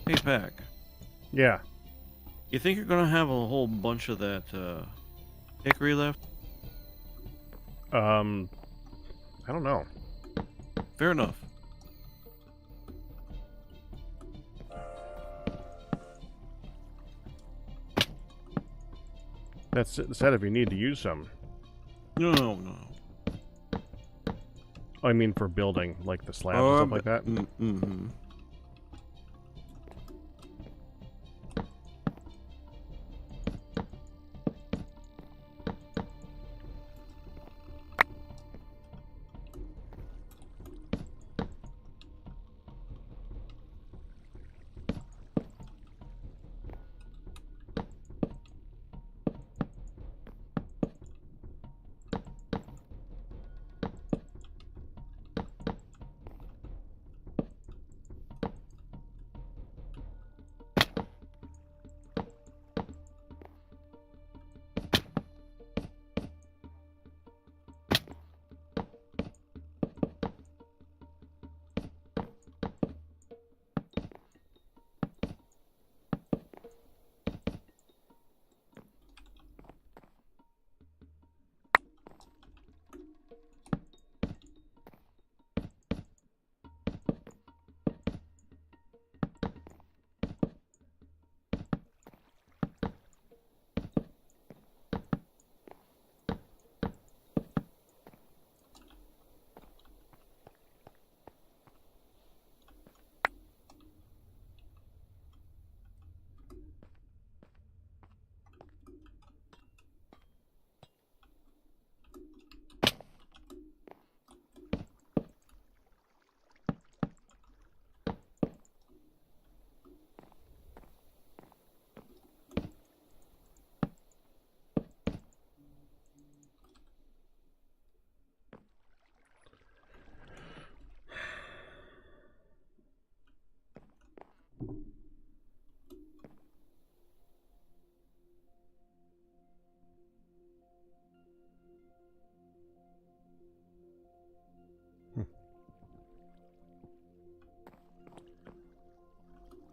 Hey, Pack. Yeah. You think you're gonna have a whole bunch of that hickory left? I don't know. Fair enough. That's said if you need to use some. No. I mean for building, like the slabs and stuff like that. Mm-hmm.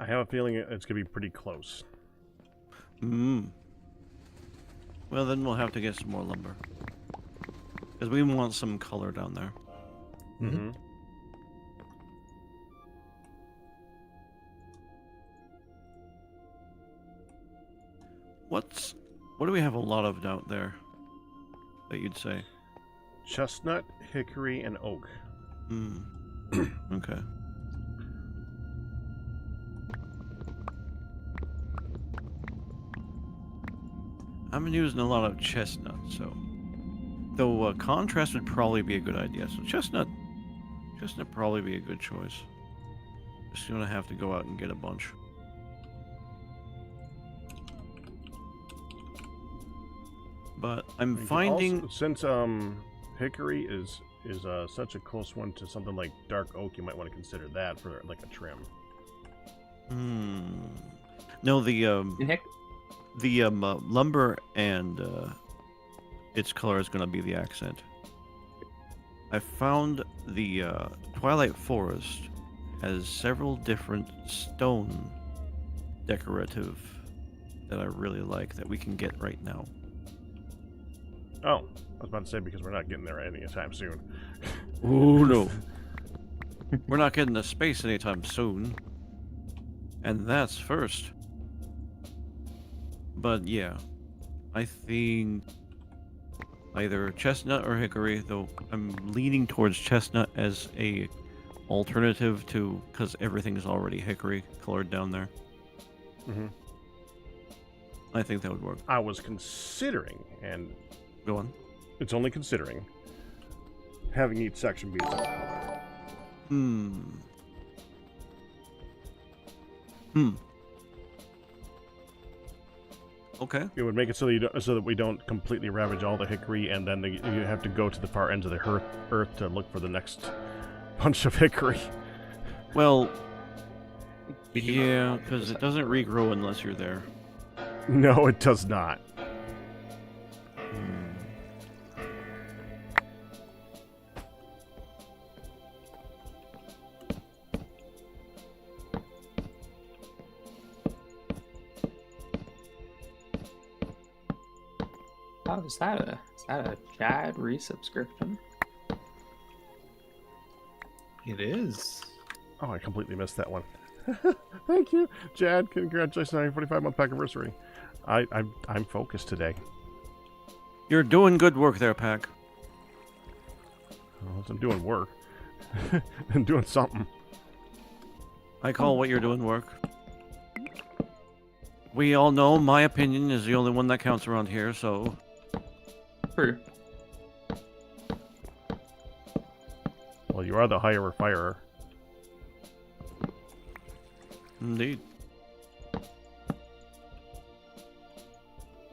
have a feeling it's gonna be pretty close. Well, then we'll have to get some more lumber. Because we want some color down there. Mm-hmm. What do we have a lot of out there that you'd say? Chestnut, hickory, and oak. Okay. I've been using a lot of chestnut, so... Though contrast would probably be a good idea. So chestnut probably be a good choice. Just gonna have to go out and get a bunch. But I'm finding... Also, since hickory is such a close one to something like dark oak, you might want to consider that for like a trim. No, the lumber and its color is going to be the accent. I found the Twilight Forest has several different stone decorative that I really like that we can get right now. Oh, I was about to say because we're not getting there anytime soon. Oh no. We're not getting to space anytime soon. And that's first. But yeah, I think either chestnut or hickory, though I'm leaning towards chestnut as a alternative to, because everything's already hickory colored down there. Mm-hmm. I think that would work. I was considering, and Go on. It's only considering having each section be its own color. Okay. It would make it so that we don't completely ravage all the hickory, and then you have to go to the far ends of the earth to look for the next bunch of hickory. Well, yeah, because it doesn't regrow unless you're there. No, it does not. Oh, is that a Chad resubscription? It is. Oh, I completely missed that one. Thank you, Chad. Congratulations on your 45-month anniversary. I'm focused today. You're doing good work there, Pack. Well, I'm doing work. I'm doing something. I call what you're doing work. We all know my opinion is the only one that counts around here, so... True. Well, you are the higher firer. Indeed.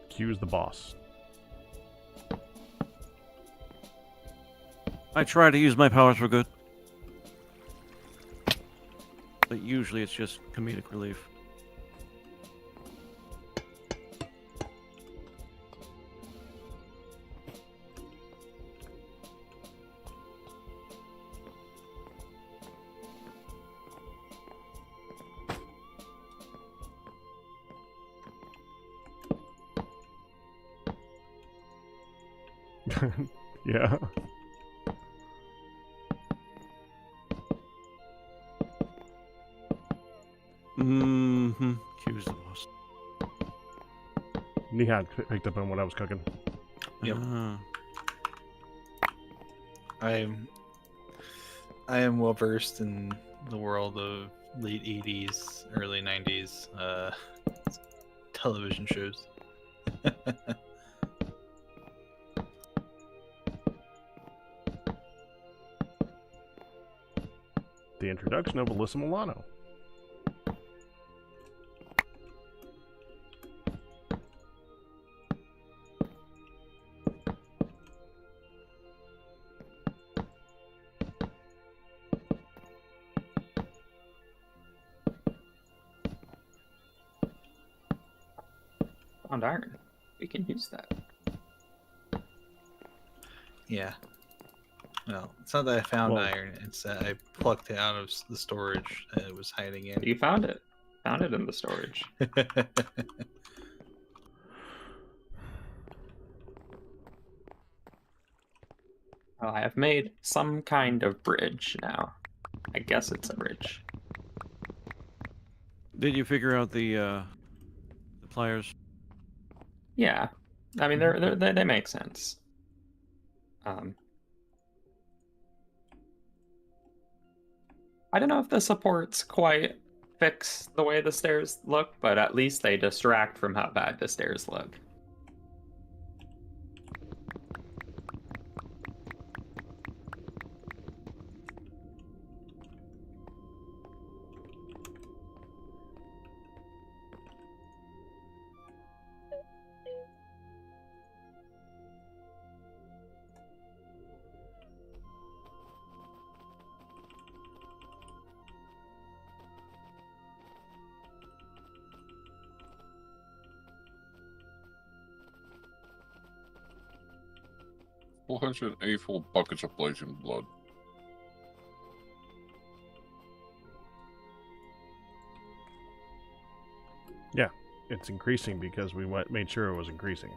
Q's the boss. I try to use my powers for good. But usually it's just comedic relief. Yeah. Q's the boss. Nehan picked up on what I was cooking. Yep. I am well versed in the world of late 80s, early 90s television shows. The introduction of Alyssa Milano. Found iron. We can use that. Yeah. Well, it's not that I found Well- iron, it's that I plucked it out of the storage that it was hiding in. You found it. Found it in the storage. Oh, I have made some kind of bridge now. I guess it's a bridge. Did you figure out the pliers? Yeah, I mean they make sense. I don't know if the supports quite fix the way the stairs look, but at least they distract from how bad the stairs look. $484 buckets of blazing blood. Yeah, it's increasing because we made sure it was increasing.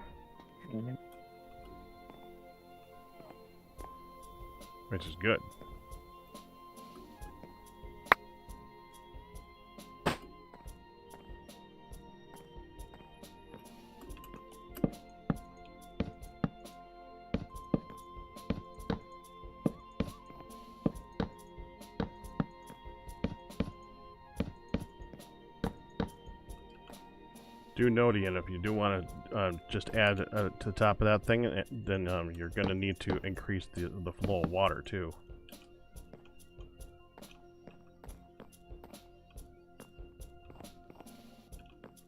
Mm-hmm. Which is good. Do note, Ian, if you do want to just add to the top of that thing, then you're going to need to increase the flow of water too.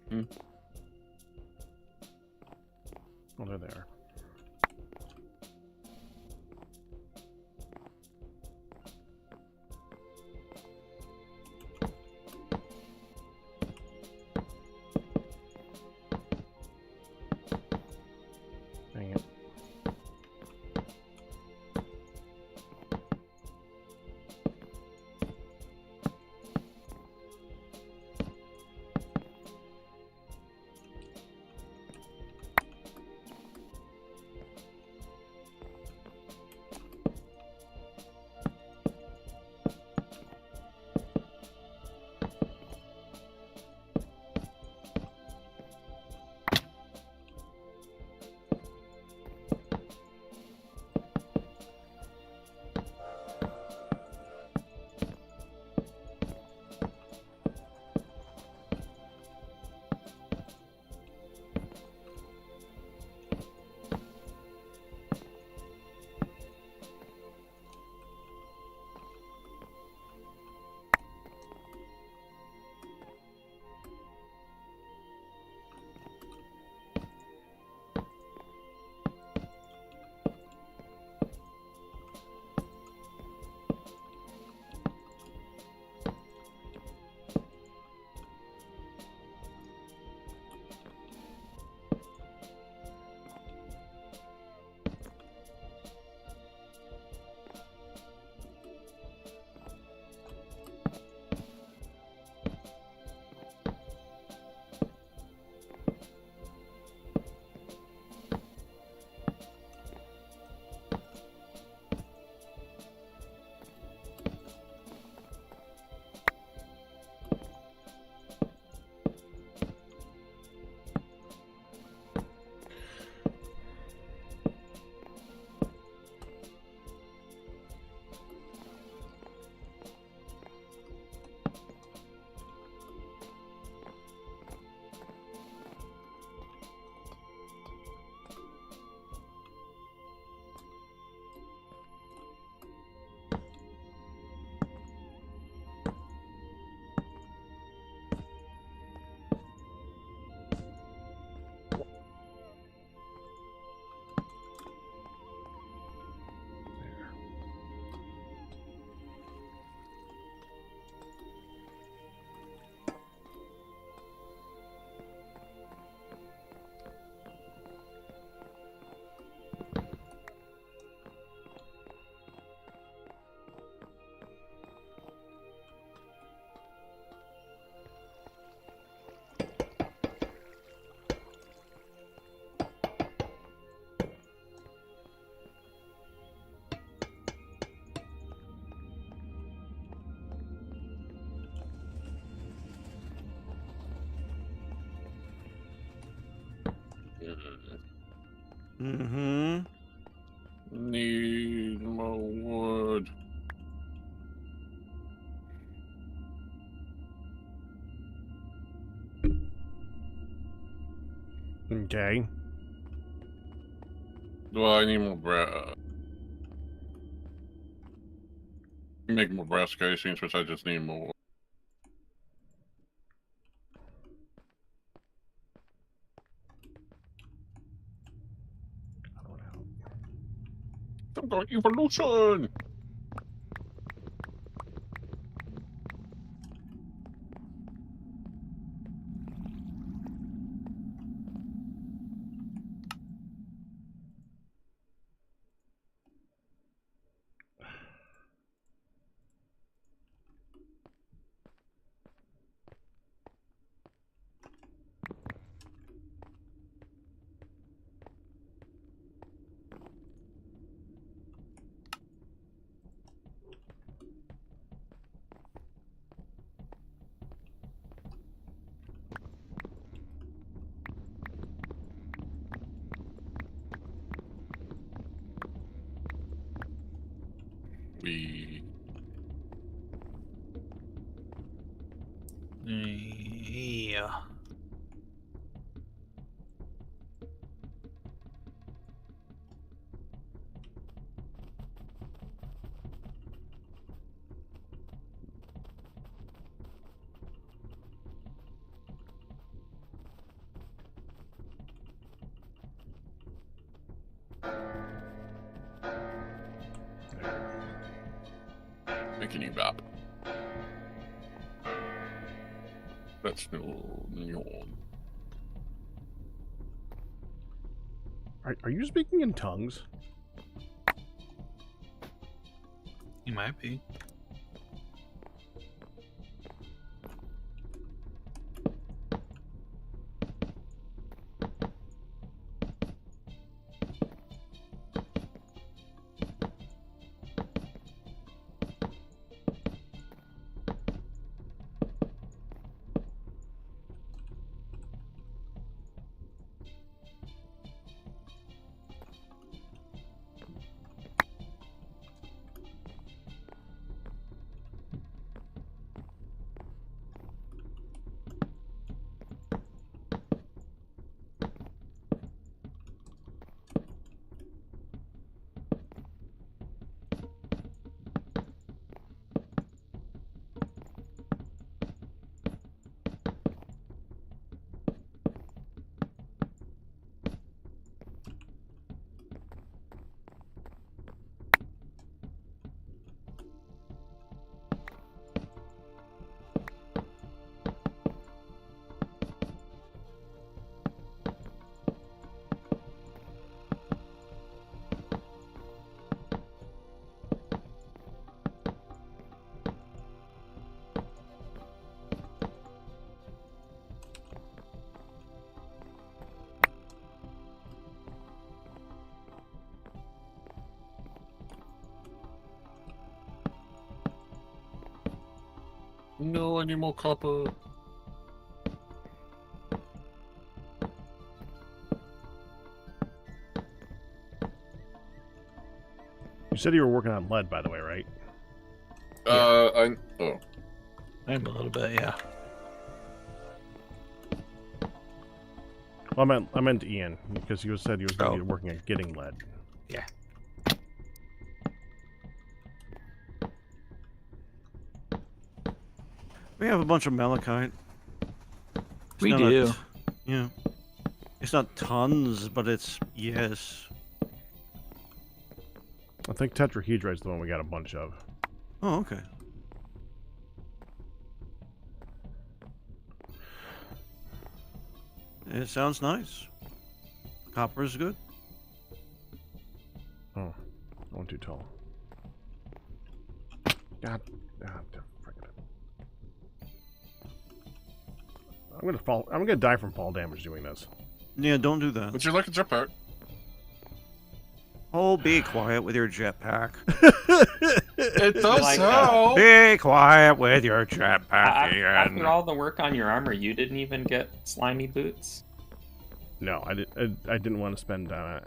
Hmm. Oh, there they are. Dang it. Mm-hmm. Need more wood. Okay. Well, I need more brass. Make more brass casings, which I just need more. Some kind of evolution. We Yeah. making you bap. That's no yawn. Are you speaking in tongues? You might be. No, I need more copper. You said you were working on lead, by the way, right? Oh. I'm a little bit, yeah. Well, I meant Ian, because you said you was going to Oh. be working on getting lead. Yeah. We have a bunch of malachite. It's We not do. Yeah. It's not tons, but it's yes. I think tetrahedrite's the one we got a bunch of. Oh, okay. It sounds nice. Copper is good. Oh, one too tall. God, friggin' I'm gonna fall. I'm gonna die from fall damage doing this. Yeah, don't do that. Would you like a jetpack? Oh, be quiet with your jetpack. It does Like, help. Be quiet with your jetpack, After Ian. all the work on your armor, you didn't even get slimy boots. No, I didn't want to spend on it.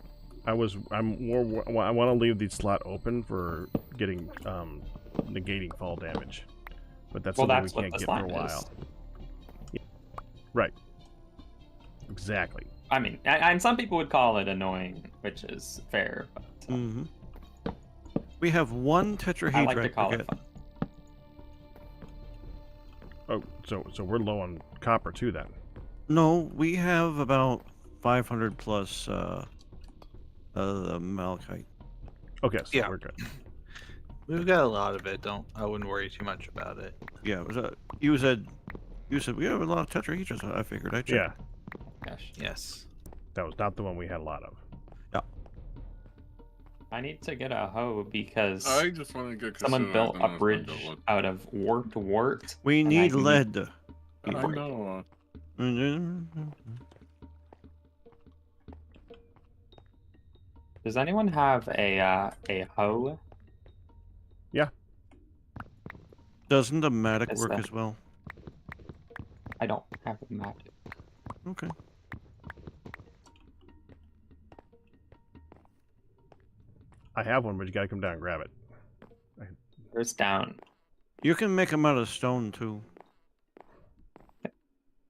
I want to leave the slot open for getting negating fall damage, but that's something we can't get for a while. Yeah. Right. Exactly. I mean, and some people would call it annoying, which is fair. But, We have one tetrahedrite. I like to call it fun. Oh, so we're low on copper too then. No, we have about 500 plus malachite. Okay, so Yeah. we're good. We've got a lot of it. I wouldn't worry too much about it. Yeah, it was you said we have a lot of tetrahedrons. I figured I checked. Yeah, Gosh. Yes. that was not the one we had a lot of. I need to get a hoe because I just want to get. someone built a bridge out of wart to wart. We and need I lead. I know. Does anyone have a hoe? Doesn't the matic Is work that- as well? I don't have a map. Okay. I have one, but you gotta come down and grab it. Where's down? You can make them out of stone too.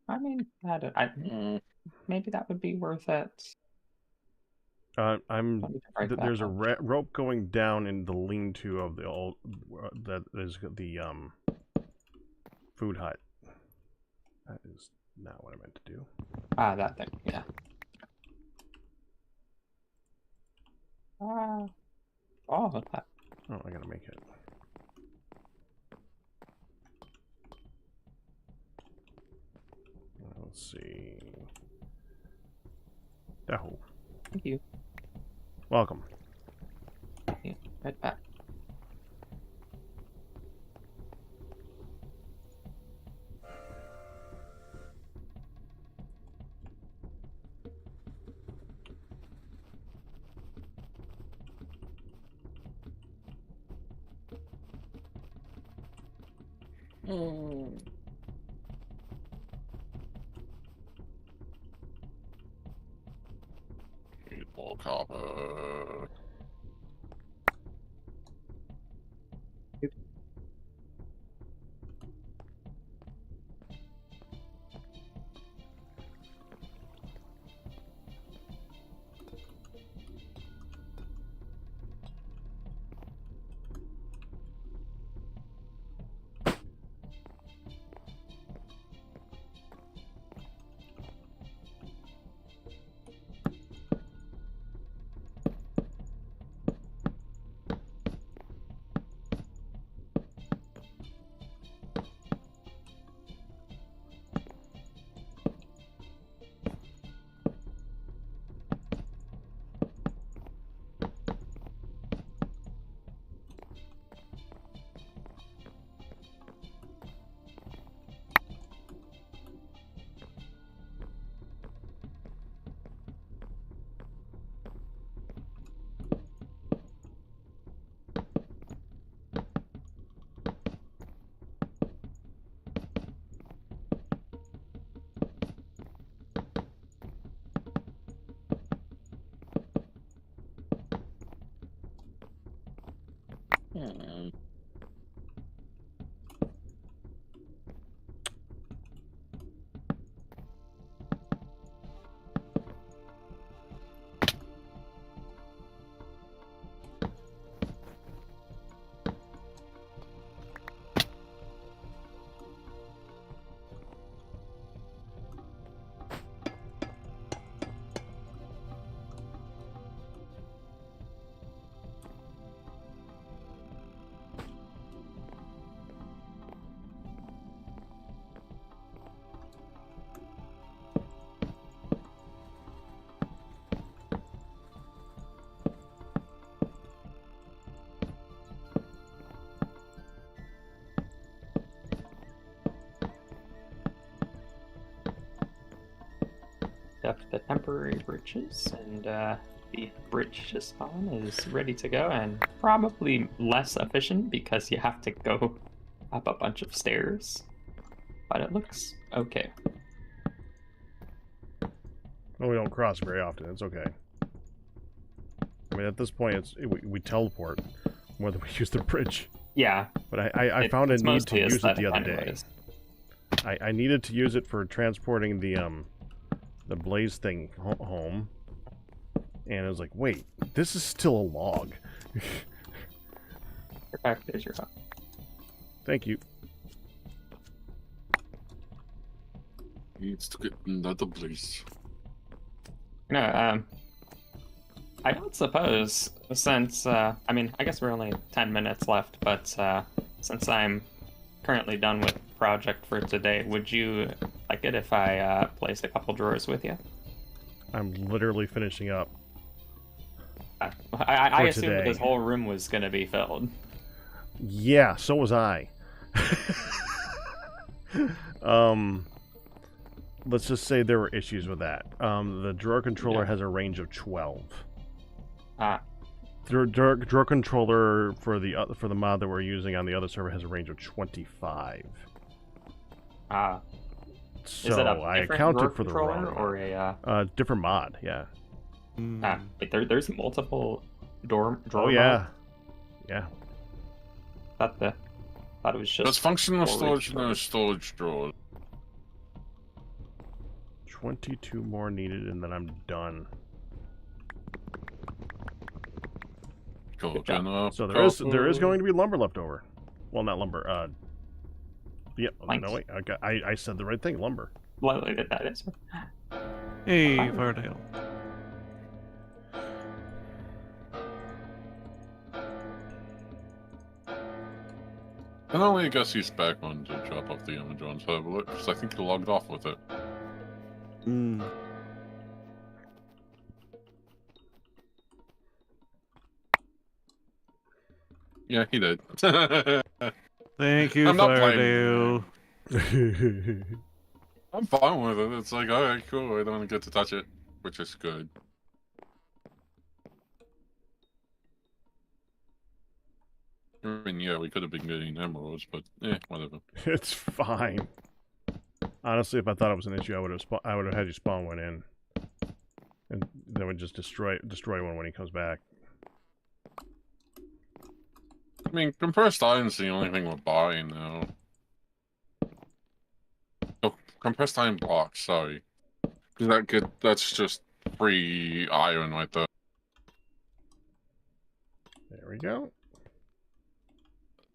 I mean, maybe that would be worth it. Let me write that There's a down. rope going down in the lean-to of the old that is the food hut. That is not what I meant to do. Ah, that thing. Yeah. That. Oh, I gotta make it. Let's see. Oh, Thank you. welcome. Yeah, right back. Need more copper. Up the temporary bridges, and the bridge to spawn is ready to go, and probably less efficient because you have to go up a bunch of stairs, but it looks okay. Well, we don't cross very often. It's okay. I mean, at this point, we teleport more than we use the bridge. Yeah. But I found a it's need to mostly use it the aesthetic other day. anyways. I needed to use it for transporting the blaze thing home, and I was like, wait, this is still a log. Perfect, there's your hook. Thank you. Needs to get another blaze. No, I don't suppose, since, I mean, I guess we're only 10 minutes left, but since I'm currently done with project for today, would you like it if I place a couple drawers with you? I'm literally finishing up. I For assumed today. this whole room was going to be filled. Yeah, so was I. Let's just say there were issues with that. The drawer controller has a range of 12. Drawer controller for the mod that we're using on the other server has a range of 25. So Is it a I different accounted drawer for the controller wrong or a different mod. Yeah. wait, there's multiple drawer Yeah. mods? Yeah. Thought it was just There's functional storage storage and there's storage drawers. 22 more needed, and then I'm done. Cool. So there is going to be lumber left over. Well, not lumber. Yep. Planks. No wait. I said the right thing. Lumber. that is. Hey, Fardale. And only I guess he's back on to drop off the image on server because I think he logged off with it. Yeah, he did. Thank you, I'm not Fardale. I'm fine with it. It's like, alright, cool. I don't get to touch it, which is good. I mean, yeah, we could have been getting emeralds, but whatever. It's fine. Honestly, if I thought it was an issue, I would have had you spawn one in, and then would just destroy one when he comes back. I mean, compressed iron's the only thing we're buying now. Oh, compressed iron blocks. Sorry, because that's just free iron right there. There we go.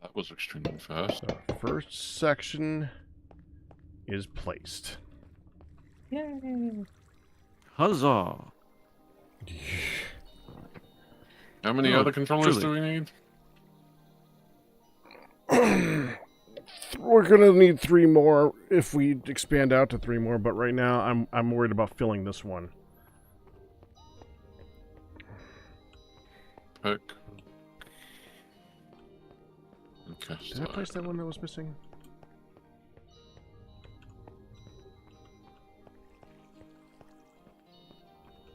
That was extremely fast. So first section is placed. Yay! Huzzah! How many Oh, other controllers truly. do we need? We're gonna need 3 more if we expand out to 3 more, but right now I'm worried about filling this one. Pick. Okay. Did I place that one that was missing?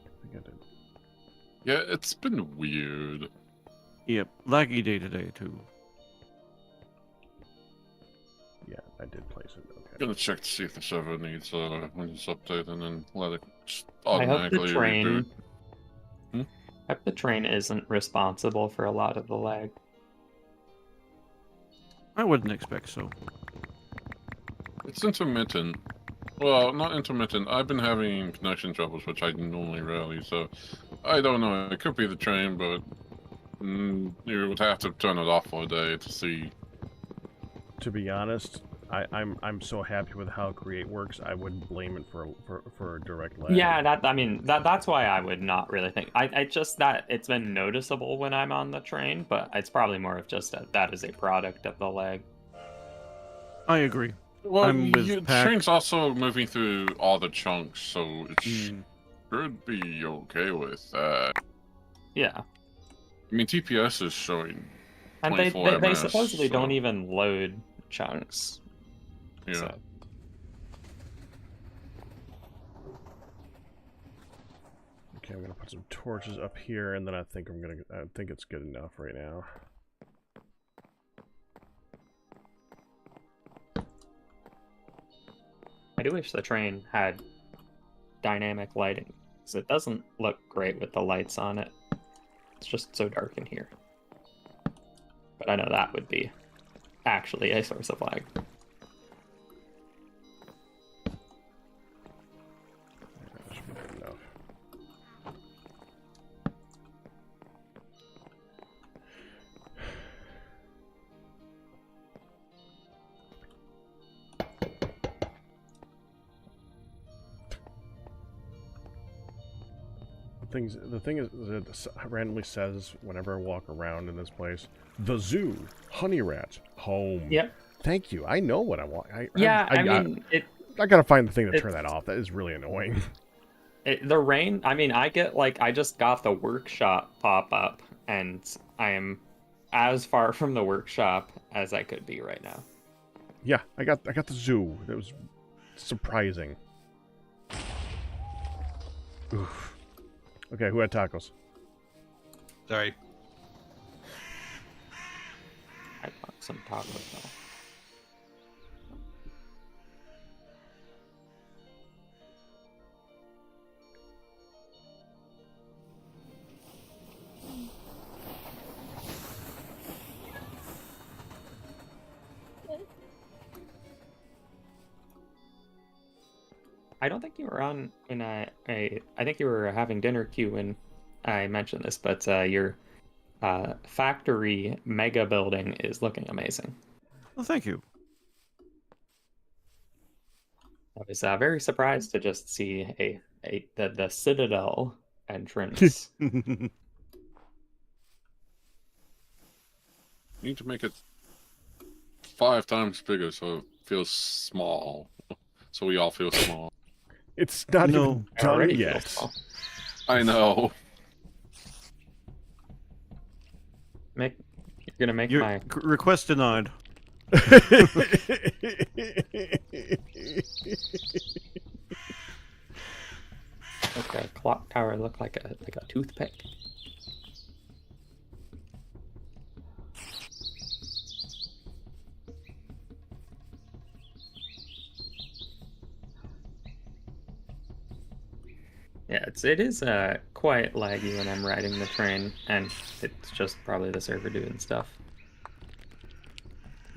I think I did. Yeah, it's been weird. Yep, laggy day today too. Yeah, I did place it. Okay. I'm gonna check to see if the server needs Windows update and then let it just I hope automatically the train. reboot. I hope the train isn't responsible for a lot of the lag. I wouldn't expect so. It's intermittent. Well, not intermittent. I've been having connection troubles, which I normally rarely, so I don't know. It could be the train, but you would have to turn it off for a day to see. To be honest, I'm so happy with how Create works. I wouldn't blame it for a direct lag. Yeah, that's why I would not really think. I just that it's been noticeable when I'm on the train, but it's probably more of just that is a product of the lag. I agree. Well, I'm with the Pac. train's also moving through all the chunks, so it should be okay with that. Yeah, I mean, TPS is showing and they 24 they MS, supposedly so- don't even load chunks. Yeah. So. Okay, I'm gonna put some torches up here, and then I think it's good enough right now. I do wish the train had dynamic lighting, because it doesn't look great with the lights on it. It's just so dark in here. But I know that would be actually a source of lag. That should be good enough. The thing is, it randomly says whenever I walk around in this place, the zoo, honey rat, home. Yep. Thank you. I know what I want. I gotta find the thing to turn that off. That is really annoying. The rain. I mean, I just got the workshop pop up, and I am as far from the workshop as I could be right now. Yeah, I got the zoo. That was surprising. Oof. Okay, who had tacos? Sorry. I want some tacos though. I don't think you were on when I think you were having dinner, Q, when I mentioned this, but your factory mega building is looking amazing. Well, thank you. I was very surprised to just see the Citadel entrance. You need to make it 5 times bigger so it feels small. So we all feel small. It's not even done yet. I know. You're gonna make my request denied. Okay, clock tower look like a toothpick. Yeah, it is quite laggy when I'm riding the train, and it's just probably the server doing stuff.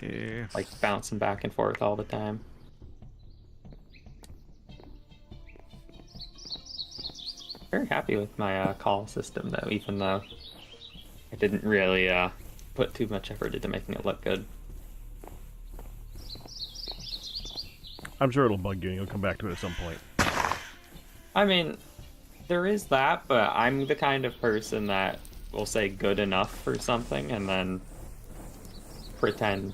Yeah. Like bouncing back and forth all the time. Very happy with my call system though, even though I didn't really put too much effort into making it look good. I'm sure it'll bug you and you'll come back to it at some point. I mean, there is that, but I'm the kind of person that will say good enough for something and then pretend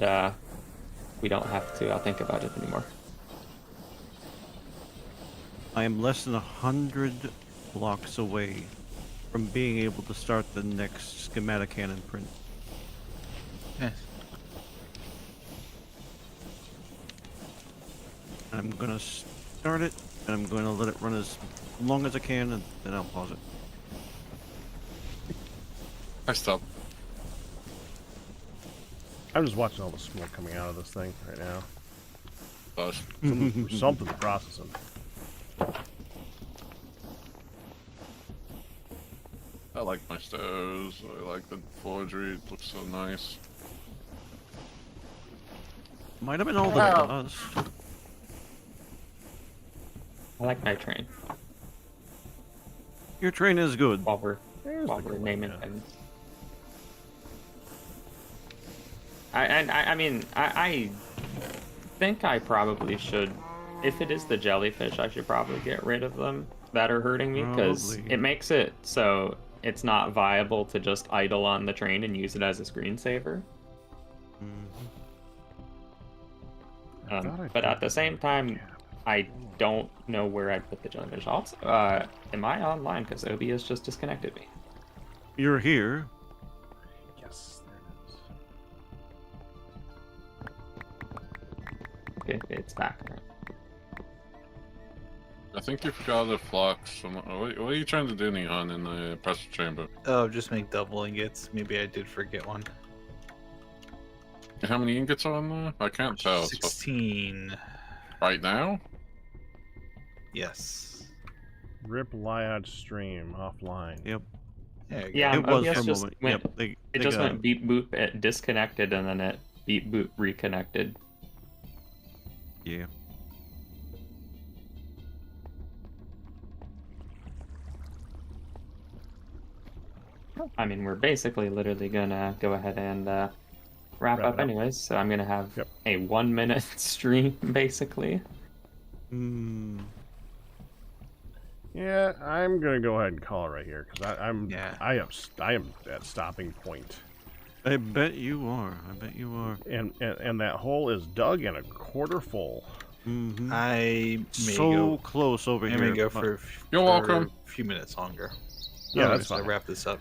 we don't have to think about it anymore. I am less than 100 blocks away from being able to start the next schematic cannon print. Yes. I'm gonna start it, and I'm going to let it run as long as I can, and then I'll pause it. I stopped. I'm just watching all the smoke coming out of this thing right now. Gosh. Something's processing. I like my stairs. I like the forgery. It looks so nice. Might have been all that it does. I like my train. Your train is good. While we're naming things. I mean, I think I probably should, if it is the jellyfish, I should probably get rid of them that are hurting me, because it makes it so it's not viable to just idle on the train and use it as a screensaver. But at the same time, I don't know where I put the jellyfish. Also, am I online? Because OBS just disconnected me. You're here. Yes, there Okay, it's back. I think you forgot the flux. What are you trying to do, Neon, in the pressure chamber? Oh, just make double ingots. Maybe I did forget one. How many ingots are on there? I can't tell. 16. Right now? Yes. Rip Lyod stream offline. Yep. There you go. Yeah, It was OBS for a just moment. went. Yep, It just went beep boop, it disconnected, and then it beep boop reconnected. Yeah. I mean, we're basically literally gonna go ahead and wrap Wrap up it up. anyways. So I'm gonna have Yep. a 1 minute stream basically. Yeah, I'm gonna go ahead and call it right here because I am at stopping point. I bet you are. I bet you are. And that hole is dug and a quarter full. Mm-hmm. I may So go. close over I here. may go but- for You're welcome. a few minutes longer. Yeah, Oh, that's To fine. wrap this up.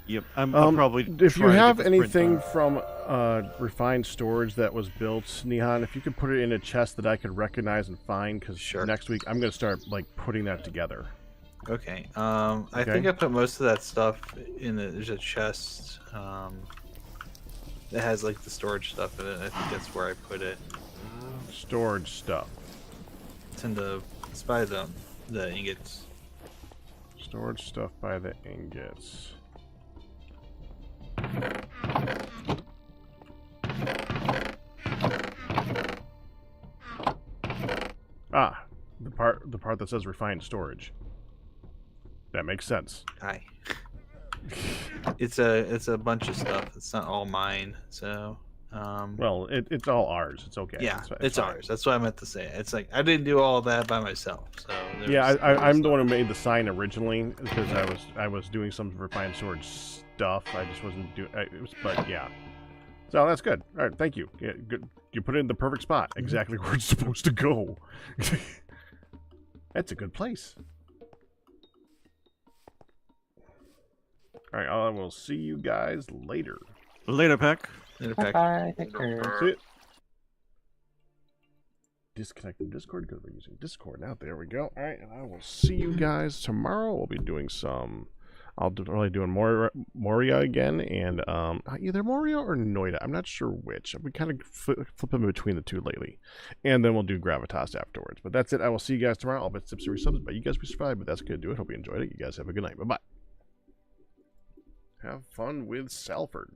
Yep. I'll probably. If you try to get have this print anything done. from refined storage that was built, Nihan, if you could put it in a chest that I could recognize and find, because Sure. next week I'm gonna start like putting that together. Okay. I think I put most of that stuff in there's a chest that has like the storage stuff in it. I think that's where I put it. Storage stuff. It's in it's by the ingots. Storage stuff by the ingots. Ah, the part that says refined storage. That makes sense. Hi. It's a bunch of stuff. It's not all mine. So Well, it's all ours. It's okay. yeah, it's fine. ours. That's what I meant to say. It's like I didn't do all that by myself. So Yeah, there's I'm the one who made the sign originally because I was doing some refined storage stuff. I just wasn't doing. But yeah, so that's good. All right, thank you. Yeah, good. You put it in the perfect spot, exactly where it's supposed to go. That's a good place. All right, I will see you guys later. Later, Peck. Bye. Take care. See it. Disconnect from Discord because we're using Discord now. There we go. All right, and I will see you guys tomorrow. We'll be doing some. Probably doing Moria again, and either Moria or Noida. I'm not sure which. We kind of flipping between the two lately, and then we'll do Gravitas afterwards. But that's it. I will see you guys tomorrow. I'll bet Sips and Resubs, but you guys will survive. But that's gonna do it. Hope you enjoyed it. You guys have a good night. Bye bye. Have fun with Salford.